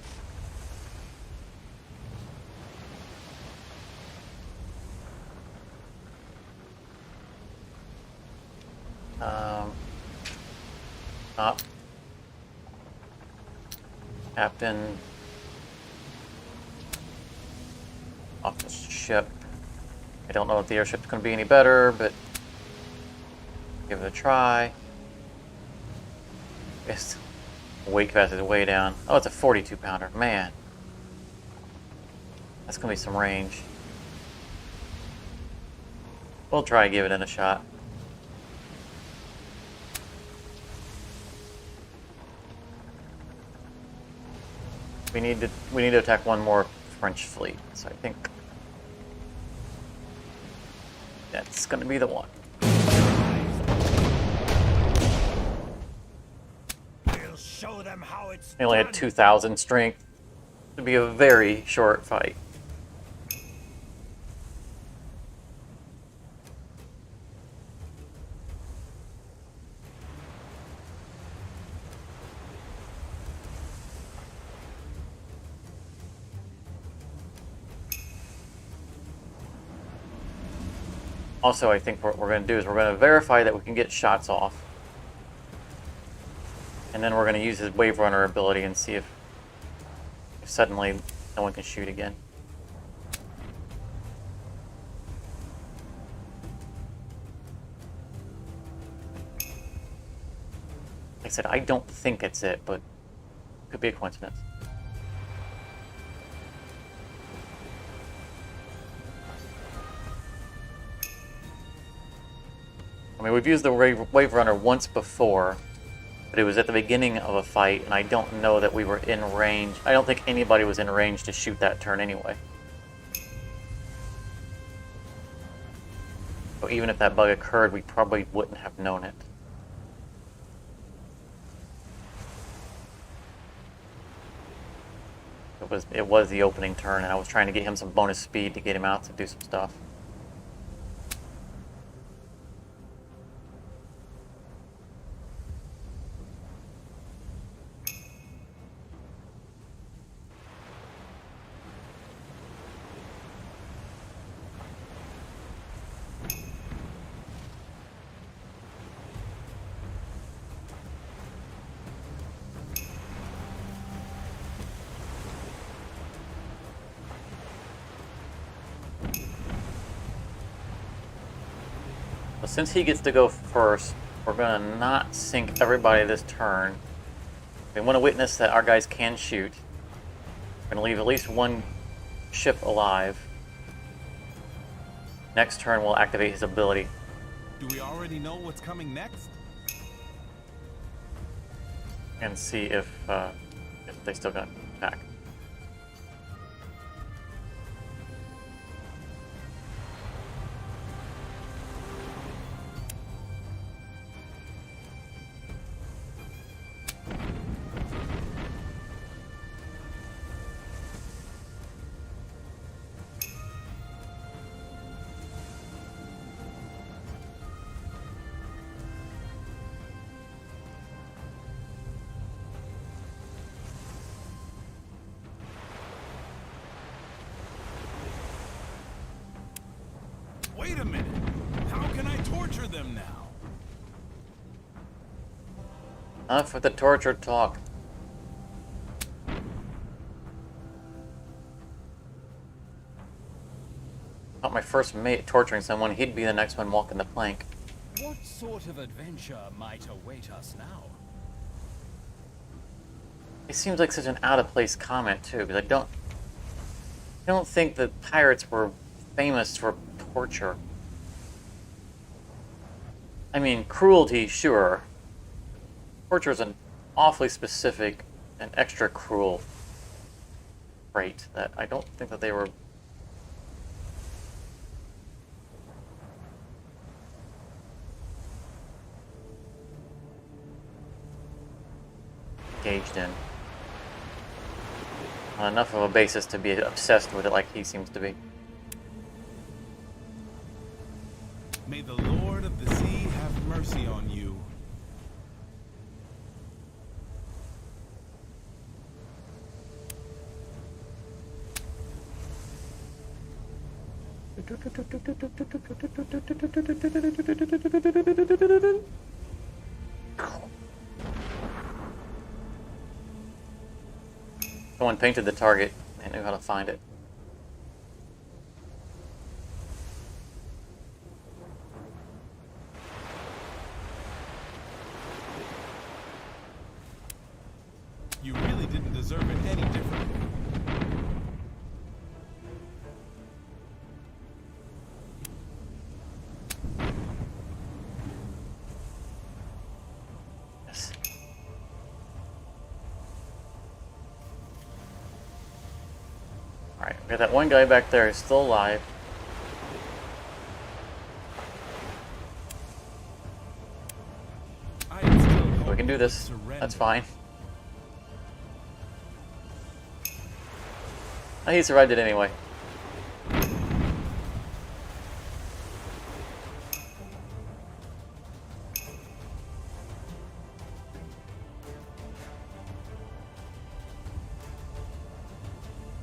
Stop. Captain. Off the ship. I don't know if the airship's going to be any better, but give it a try. Yes. Weight capacity is way down. Oh, it's a 42 pounder. Man. That's going to be some range. We'll try and give it in a shot. We need to attack one more French fleet, so I think that's going to be the one. We'll show them how it's We only had done. 2,000 strength. It'd be a very short fight. Also, I think what we're going to do is we're going to verify that we can get shots off. And then we're going to use his Wave Runner ability and see if suddenly no one can shoot again. Like I said, I don't think it's it, but it could be a coincidence. I mean, we've used the Wave Runner once before, but it was at the beginning of a fight, and I don't know that we were in range. I don't think anybody was in range to shoot that turn anyway. So even if that bug occurred, we probably wouldn't have known it. It was the opening turn, and I was trying to get him some bonus speed to get him out to do some stuff. since he gets to go first, we're going to not sink everybody this turn. We want to witness that our guys can shoot. We're going to leave at least one ship alive. Next turn, we'll activate his ability. Do we already know what's coming next? And see if they still got attack. Wait a minute. How can I torture them now? Enough with the torture talk. Not my first mate torturing someone, he'd be the next one walking the plank. What sort of adventure might await us now? It seems like such an out-of-place comment too, because I don't think that pirates were famous for torture. I mean, cruelty, sure. Torture is an awfully specific and extra cruel trait that I don't think that they were engaged in on enough of a basis to be obsessed with it like he seems to be. May the Lord of the Sea have mercy on you. Someone painted the target and knew how to find it. You really didn't deserve it any differently. Yes. Alright, we got that one guy back there who's still alive. I am still We hoping can do you this. surrender. That's fine. Oh, he survived it anyway.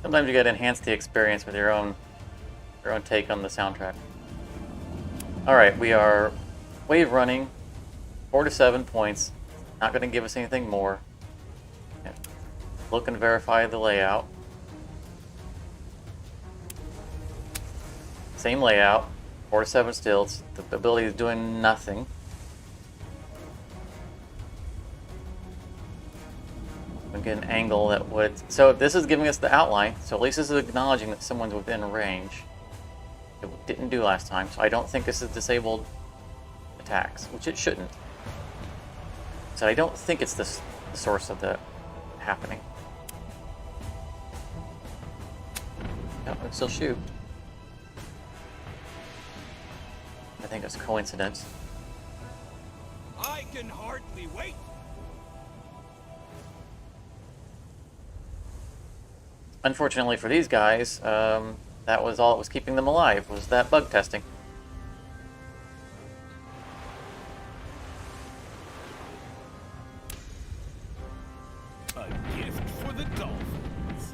Sometimes you gotta enhance the experience with your own take on the soundtrack. Alright, we are wave running, 4 to 7 points. Not gonna give us anything more. Look and verify the layout. Same layout, 4 to 7 stilts. The ability is doing nothing. We get an angle that would... So this is giving us the outline, so at least this is acknowledging that someone's within range. It didn't do last time, so I don't think this is disabled attacks, which it shouldn't. So I don't think it's the source of the happening. No, we can still shoot. I think it's coincidence. I can hardly wait. Unfortunately for these guys, that was all that was keeping them alive, was that bug testing. A gift for the dolphins.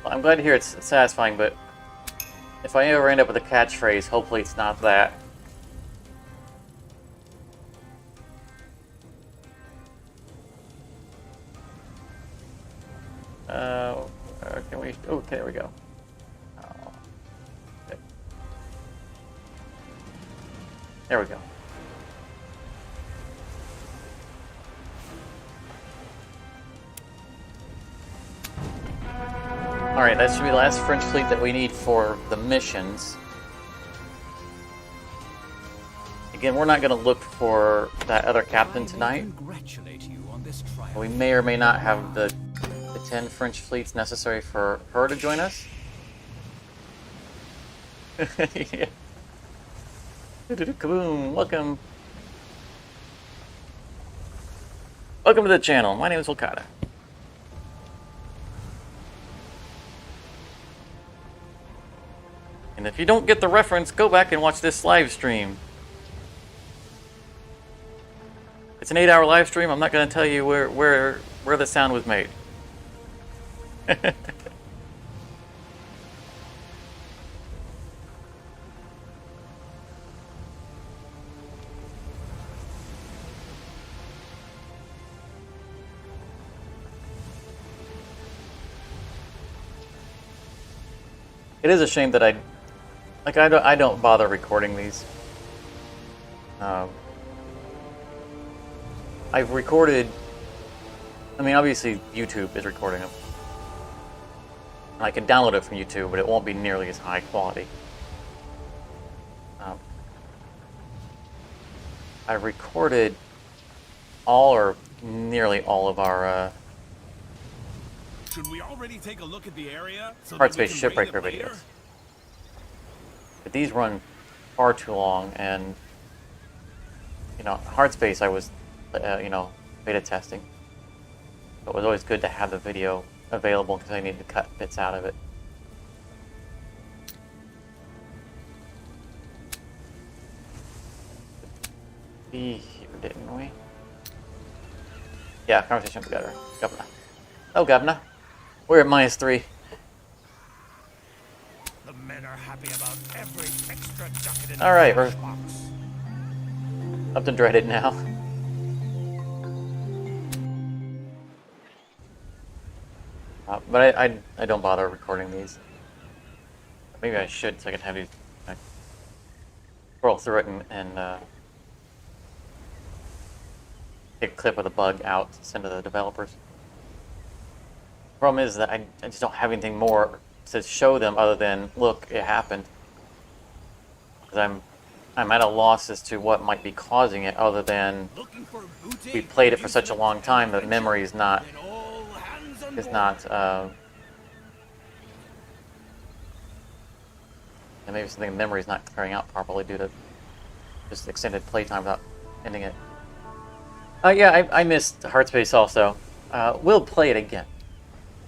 Well, I'm glad to hear it's satisfying, but if I ever end up with a catchphrase, hopefully it's not that. There we go. Alright, that should be the last French fleet that we need for the missions. Again, we're not going to look for that other captain tonight. Congratulate you on this triumph. We may or may not have the 10 French fleets necessary for her to join us. Yeah. Kaboom! Welcome. Welcome to the channel. My name is Okada. And if you don't get the reference, go back and watch this live stream. It's an 8-hour live stream. I'm not going to tell you where the sound was made. It is a shame that I don't bother recording these. I've recorded. I mean, obviously YouTube is recording them. I can download it from YouTube, but it won't be nearly as high quality. I recorded all or nearly all of our Should we already take a look at the area so Hard that we Space can rate Shipbreaker it later? videos. But these run far too long, and Hard Space I was beta testing. But it was always good to have the video available because I needed to cut bits out of it. Be here, didn't we? Yeah, conversation together. Governor. Oh, Governor. We're at -3. The men are happy about every extra ducat in All right, the we're box. up to dreaded now. But I don't bother recording these. Maybe I should, so I can have you scroll through it and take a clip of the bug out to send to the developers. The problem is that I just don't have anything more to show them other than, look, it happened. Because I'm at a loss as to what might be causing it, other than Looking for booty, we played it for such a long time that memory is not then all hands on is board. not and maybe something in memory is not clearing out properly due to just extended playtime without ending it. Yeah, I missed Hard Space also. We'll play it again.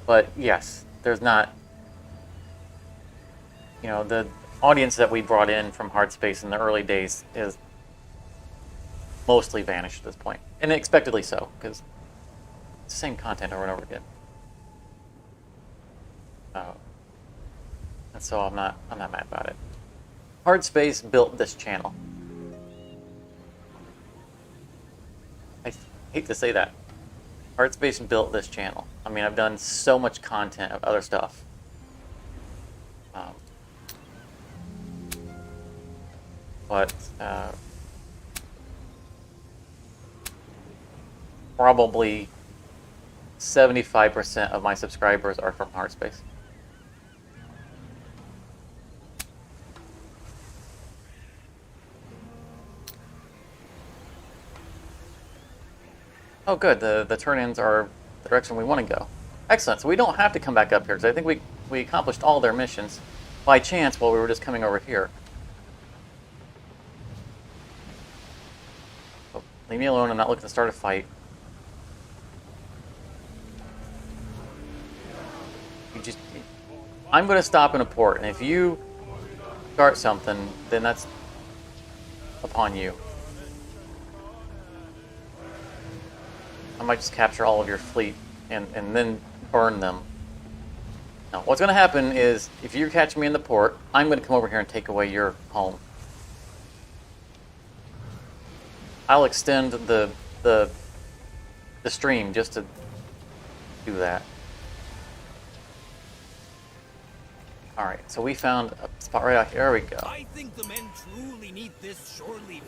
But yes, there's not, the audience that we brought in from Hard Space in the early days is mostly vanished at this point. And expectedly so, because it's the same content over and over again. And so I'm not mad about it. Hard Space built this channel. I hate to say that. Hard Space built this channel. I mean, I've done so much content of other stuff. But probably 75% of my subscribers are from Hard Space. Oh, good. The turn-ins are the direction we want to go. Excellent. So we don't have to come back up here, because I think we accomplished all their missions by chance while we were just coming over here. Oh, leave me alone. I'm not looking to start a fight. I'm going to stop in a port, and if you start something, then that's upon you. I might just capture all of your fleet and then burn them. Now, what's going to happen is, if you catch me in the port, I'm going to come over here and take away your home. I'll extend the stream just to do that. Alright, so we found a spot right out here. There we go. I think the men truly need this shore leave.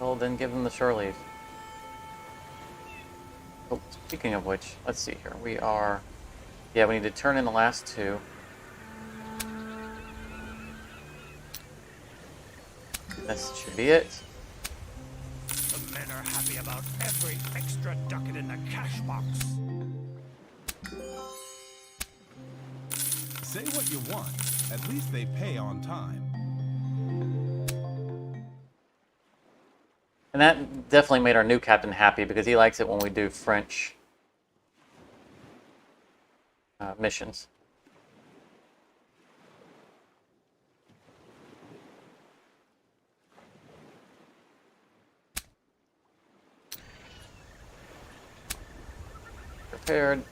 Well, then give them the shore leave. Oh, speaking of which, let's see here. We are... Yeah, we need to turn in the last two. This should be it. The men are happy about every extra ducat in the cash box. Say what you want. At least they pay on time. And that definitely made our new captain happy because he likes it when we do French missions. Prepared.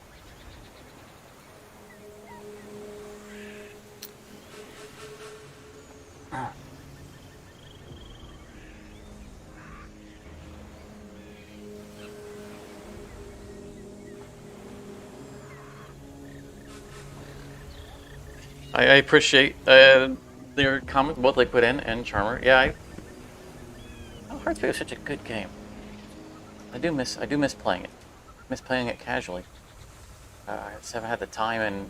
I appreciate their comment, what they put in, and Charmer. Yeah, Hearthstone is such a good game. I do miss playing it. Miss playing it casually. I just haven't had the time,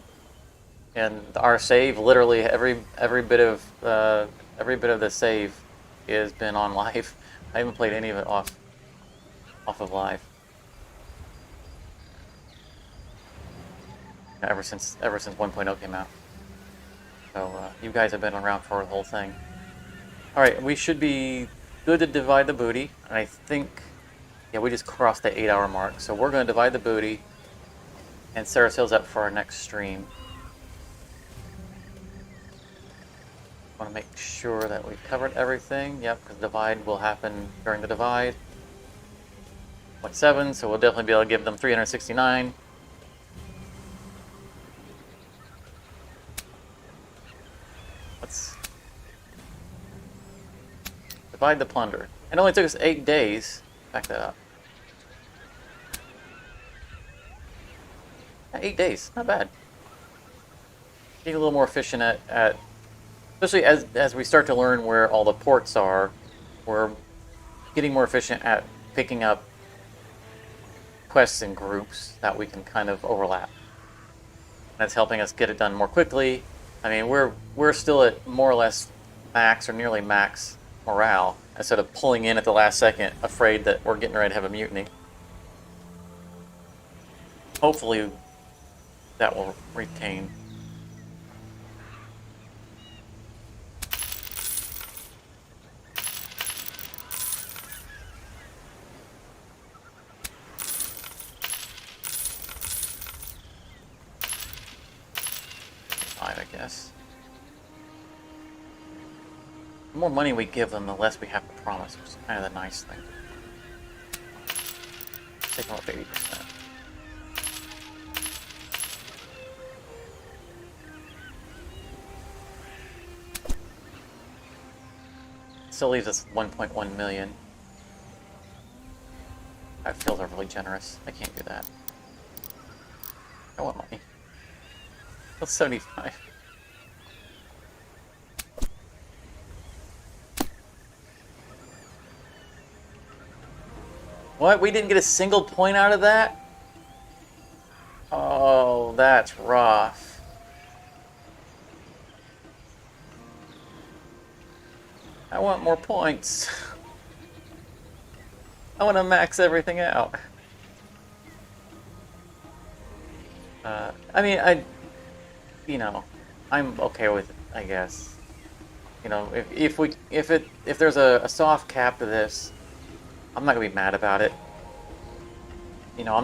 and our save, literally every bit of the save has been on live. I haven't played any of it off of live. Ever since 1.0 came out. So you guys have been around for the whole thing. Alright, we should be good to divide the booty. And I think, yeah, we just crossed the 8-hour mark. So we're going to divide the booty and set ourselves up for our next stream. Want to make sure that we've covered everything. Yep, because divide will happen during the divide. 0.7, so we'll definitely be able to give them 369. Let's divide the plunder. It only took us 8 days. Back that up. 8 days, not bad. Getting a little more efficient at especially as we start to learn where all the ports are, we're getting more efficient at picking up quests in groups that we can kind of overlap. That's helping us get it done more quickly. I mean, we're still at more or less max or nearly max morale instead of pulling in at the last second, afraid that we're getting ready to have a mutiny. Hopefully, that will retain. I guess. The more money we give them, the less we have to promise, which is kind of the nice thing. Take them up 80%. Still leaves us 1.1 million. That feels overly generous. I can't do that. I want money. That's 75. What? We didn't get a single point out of that? Oh, that's rough. I want more points. I want to max everything out. I mean, you know, I'm okay with it, I guess. You know, if there's a soft cap to this, I'm not gonna be mad about it. You know,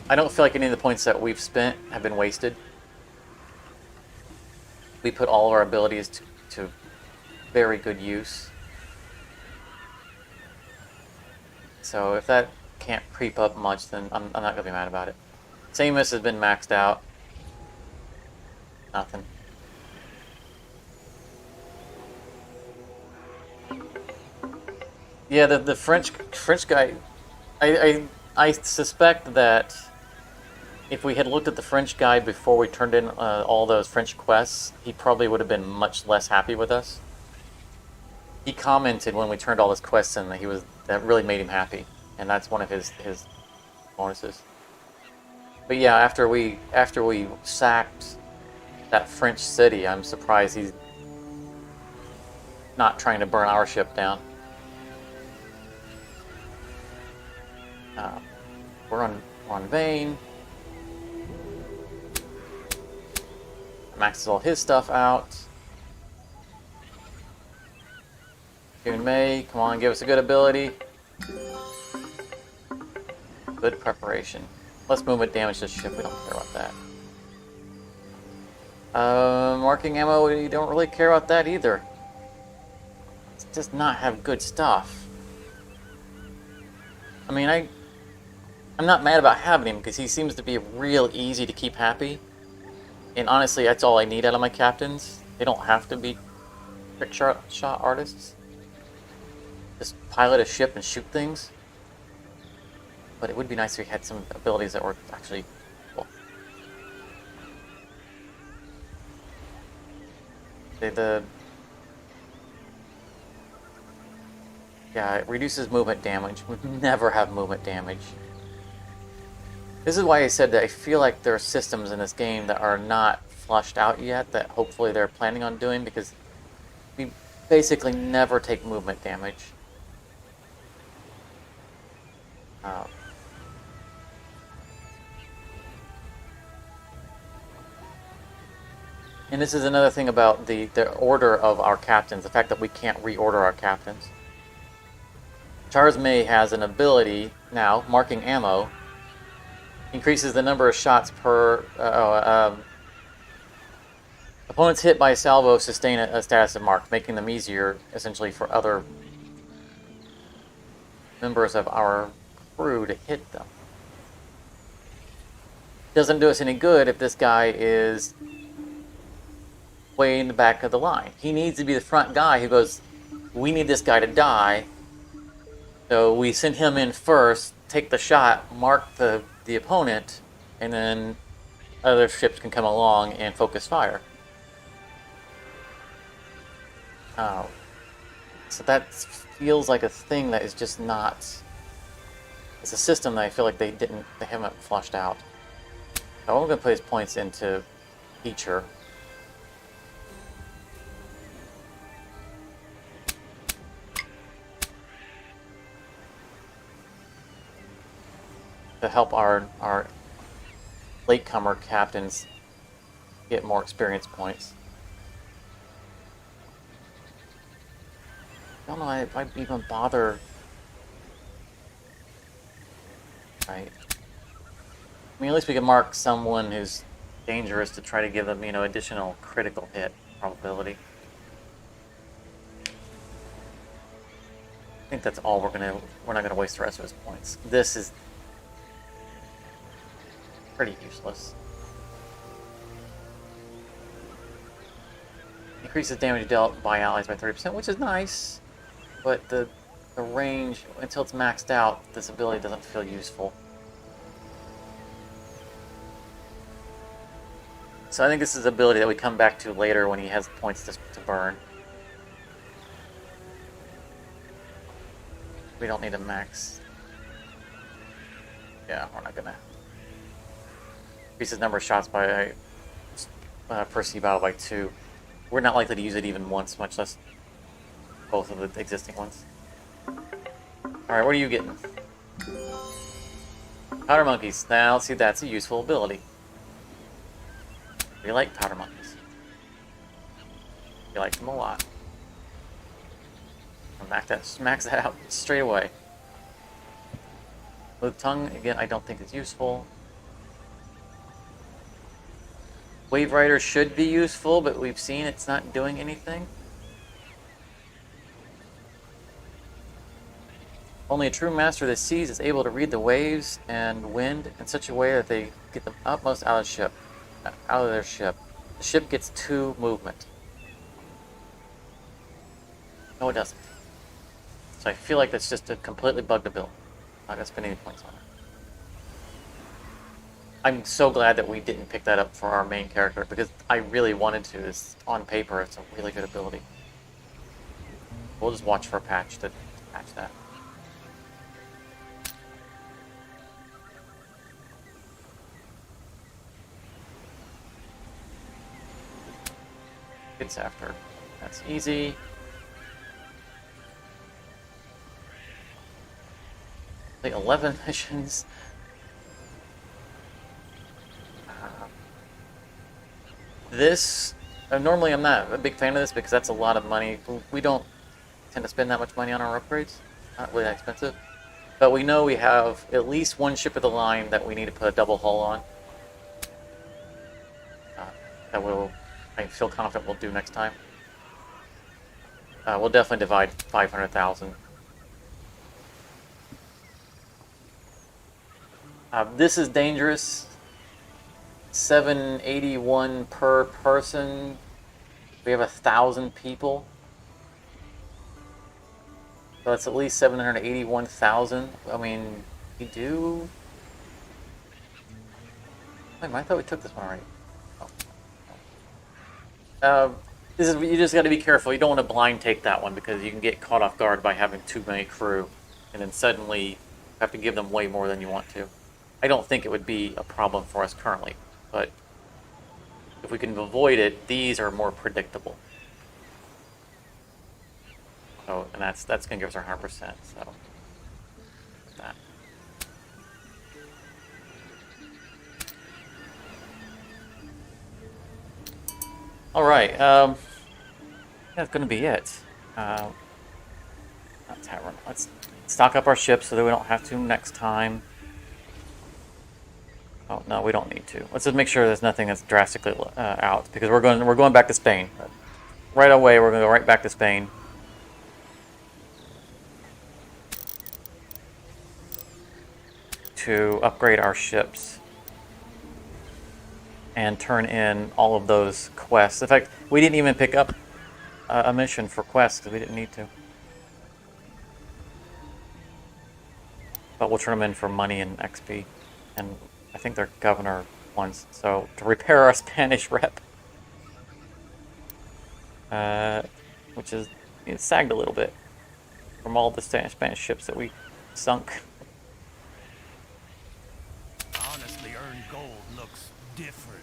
I don't feel like any of the points that we've spent have been wasted. We put all of our abilities to very good use. So if that can't creep up much, then I'm not gonna be mad about it. Samus has been maxed out. Nothing. Yeah, the French guy. I suspect that if we had looked at the French guide before we turned in all those French quests, he probably would have been much less happy with us. He commented when we turned all his quests in that really made him happy, and that's one of his bonuses. But yeah, after we sacked that French city, I'm surprised he's not trying to burn our ship down. We're on Vane. Maxes all his stuff out. June May, come on, give us a good ability. Good preparation. Less movement damage to the ship, we don't care about that. Marking ammo, we don't really care about that either. It does not have good stuff. I mean, I'm not mad about having him because he seems to be real easy to keep happy. And honestly, that's all I need out of my captains. They don't have to be trick shot artists. Just pilot a ship and shoot things. But it would be nice if he had some abilities that were actually cool. Yeah, it reduces movement damage. We never have movement damage. This is why I said that I feel like there are systems in this game that are not flushed out yet that hopefully they're planning on doing, because we basically never take movement damage. And this is another thing about the order of our captains, the fact that we can't reorder our captains. Charles May has an ability now, marking ammo, increases the number of shots per... opponents hit by a salvo sustain a status of mark, making them easier, essentially, for other members of our crew to hit them. Doesn't do us any good if this guy is way in the back of the line. He needs to be the front guy who goes, we need this guy to die, so we send him in first, take the shot, mark the opponent, and then other ships can come along and focus fire. So that feels like a thing that is just not... It's a system that I feel like they haven't flushed out. So I'm going to put his points into feature. To help our latecomer captains get more experience points. I don't know if I even bother. Right. I mean, at least we can mark someone who's dangerous to try to give them, additional critical hit probability. I think that's all we're not gonna waste the rest of his points. This is pretty useless. Increases damage dealt by allies by 30%, which is nice, but the range, until it's maxed out, this ability doesn't feel useful. So I think this is an ability that we come back to later when he has points to burn. We don't need a max. Yeah, we're not gonna. Increases number of shots by per sea battle by 2. We're not likely to use it even once, much less both of the existing ones. Alright, what are you getting? Powder monkeys. Now, let's see, that's a useful ability. We like powder monkeys. We like them a lot. Max that out straight away. With tongue, again, I don't think it's useful. Wave Rider should be useful, but we've seen it's not doing anything. Only a true master of the seas is able to read the waves and wind in such a way that they get the utmost out of their ship. The ship gets 2 movement. No, it doesn't. So I feel like that's just a completely bugged ability. I'm not going to spend any points on it. I'm so glad that we didn't pick that up for our main character, because I really wanted to. It's, on paper, it's a really good ability. We'll just watch for a patch to patch that. It's after. That's easy. Like 11 missions. This, normally I'm not a big fan of this because that's a lot of money. We don't tend to spend that much money on our upgrades. Not really that expensive. But we know we have at least one ship of the line that we need to put a double hull on. That I feel confident we'll do next time. We'll definitely divide 500,000. This is dangerous. 781 per person. We have 1,000 people. So that's at least 781,000. I mean, we do. Wait, I thought we took this one already. This is, you just got to be careful. You don't want to blind take that one because you can get caught off guard by having too many crew, and then suddenly have to give them way more than you want to. I don't think it would be a problem for us currently, but if we can avoid it, these are more predictable. So, and that's going to give us our 100%. So, that. All right, that's going to be it. Not tavern. Let's stock up our ships so that we don't have to next time. Oh no, we don't need to. Let's just make sure there's nothing that's drastically out, because we're going back to Spain. Right away, we're going to go right back to Spain. To upgrade our ships and turn in all of those quests. In fact, we didn't even pick up a mission for quests because we didn't need to. But we'll turn them in for money and XP. And I think they're governor ones. So to repair our Spanish rep, which is, it sagged a little bit from all the Spanish ships that we sunk. Honestly, earned gold looks different.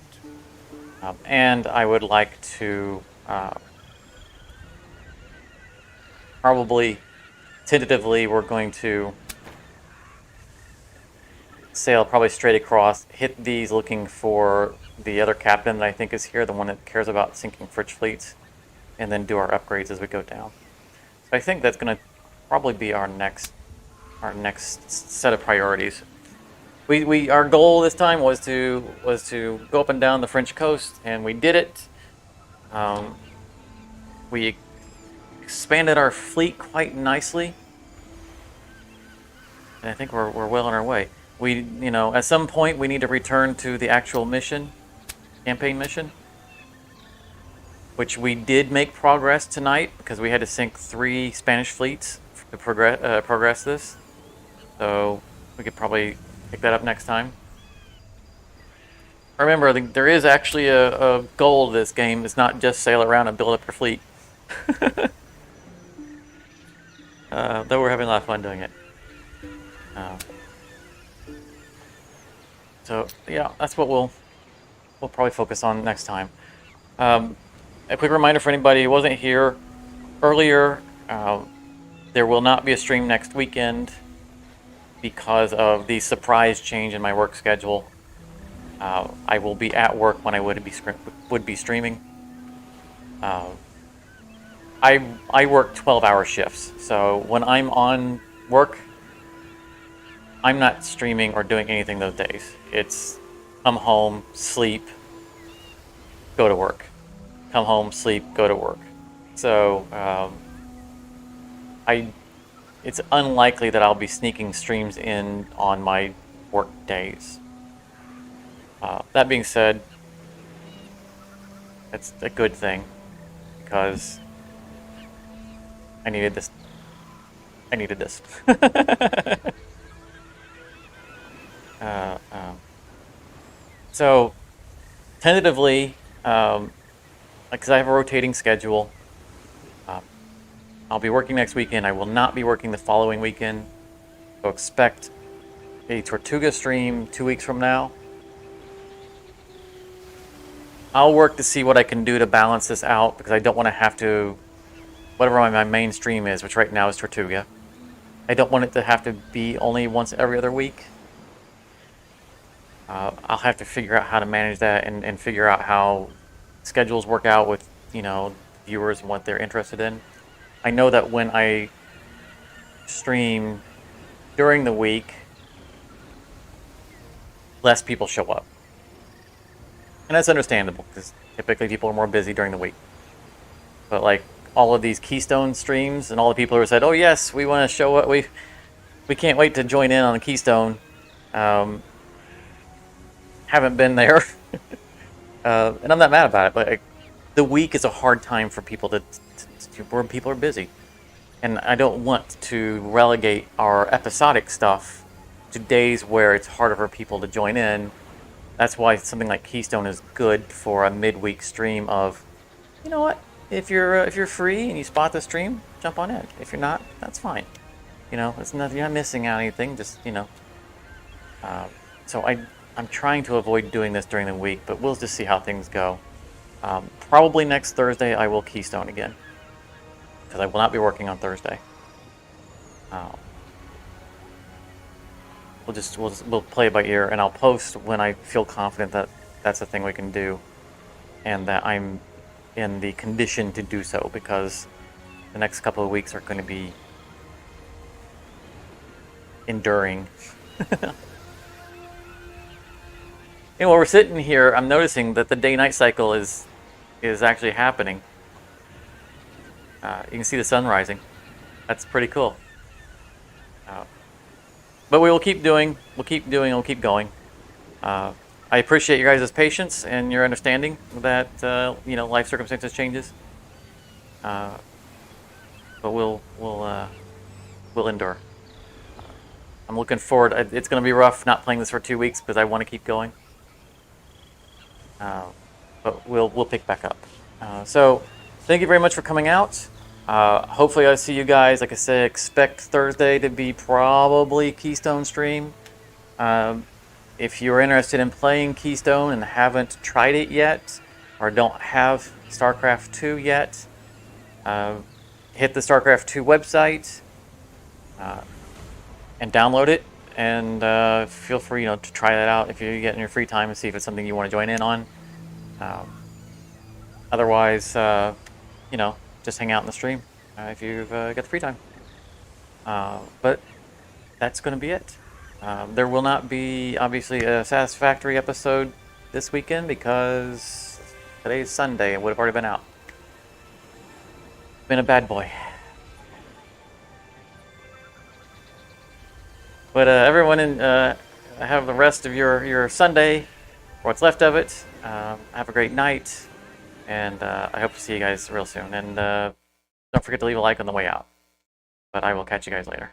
And I would like to probably, tentatively, we're going to sail probably straight across, hit these looking for the other captain that I think is here, the one that cares about sinking French fleets, and then do our upgrades as we go down. So I think that's going to probably be our next set of priorities. Our goal this time was to go up and down the French coast, and we did it. We expanded our fleet quite nicely, and I think we're well on our way. At some point we need to return to the actual mission, campaign mission, which we did make progress tonight because we had to sink 3 Spanish fleets to progress this. So we could probably pick that up next time. Remember, there is actually a goal to this game. It's not just sail around and build up your fleet. Though we're having a lot of fun doing it. So yeah, that's what we'll probably focus on next time. A quick reminder for anybody who wasn't here earlier, there will not be a stream next weekend because of the surprise change in my work schedule. I will be at work when I would be streaming. I work 12-hour shifts, so when I'm on work, I'm not streaming or doing anything those days. It's come home, sleep, go to work. Come home, sleep, go to work. So it's unlikely that I'll be sneaking streams in on my work days. That being said, it's a good thing because I needed this. So, tentatively, because I have a rotating schedule, I'll be working next weekend. I will not be working the following weekend. So expect a Tortuga stream 2 weeks from now. I'll work to see what I can do to balance this out because I don't want to have to, whatever my main stream is, which right now is Tortuga, I don't want it to have to be only once every other week. I'll have to figure out how to manage that and figure out how schedules work out with, viewers and what they're interested in. I know that when I stream during the week, less people show up. And that's understandable because typically people are more busy during the week. But like all of these Keystone streams and all the people who said, "Oh yes, we want to show up. We can't wait to join in on the Keystone." Haven't been there, and I'm not mad about it. But like, the week is a hard time for people where people are busy, and I don't want to relegate our episodic stuff to days where it's harder for people to join in. That's why something like Keystone is good for a midweek stream of, you know what, if you're free and you spot the stream, jump on in. If you're not, that's fine. It's nothing. You're not missing out anything. Just So I'm trying to avoid doing this during the week, but we'll just see how things go. Probably next Thursday I will Keystone again because I will not be working on Thursday. We'll play it by ear, and I'll post when I feel confident that that's a thing we can do, and that I'm in the condition to do so because the next couple of weeks are going to be enduring. While we're sitting here, I'm noticing that the day-night cycle is actually happening. You can see the sun rising. That's pretty cool. But we will keep doing. We'll keep going. I appreciate your guys' patience and your understanding that life circumstances changes. But we'll endure. I'm looking forward. It's going to be rough not playing this for 2 weeks because I want to keep going. But we'll pick back up. So thank you very much for coming out. Hopefully I'll see you guys. Like I said, expect Thursday to be probably Keystone stream. If you're interested in playing Keystone and haven't tried it yet, or don't have StarCraft 2 yet, hit the StarCraft 2 website and download it. And feel free, to try that out if you get in your free time and see if it's something you want to join in on. Otherwise, just hang out in the stream if you've got the free time. But that's going to be it. There will not be, obviously, a Satisfactory episode this weekend because today is Sunday and would have already been out. Been a bad boy. But everyone, have the rest of your Sunday, or what's left of it. Have a great night, and I hope to see you guys real soon. And don't forget to leave a like on the way out. But I will catch you guys later.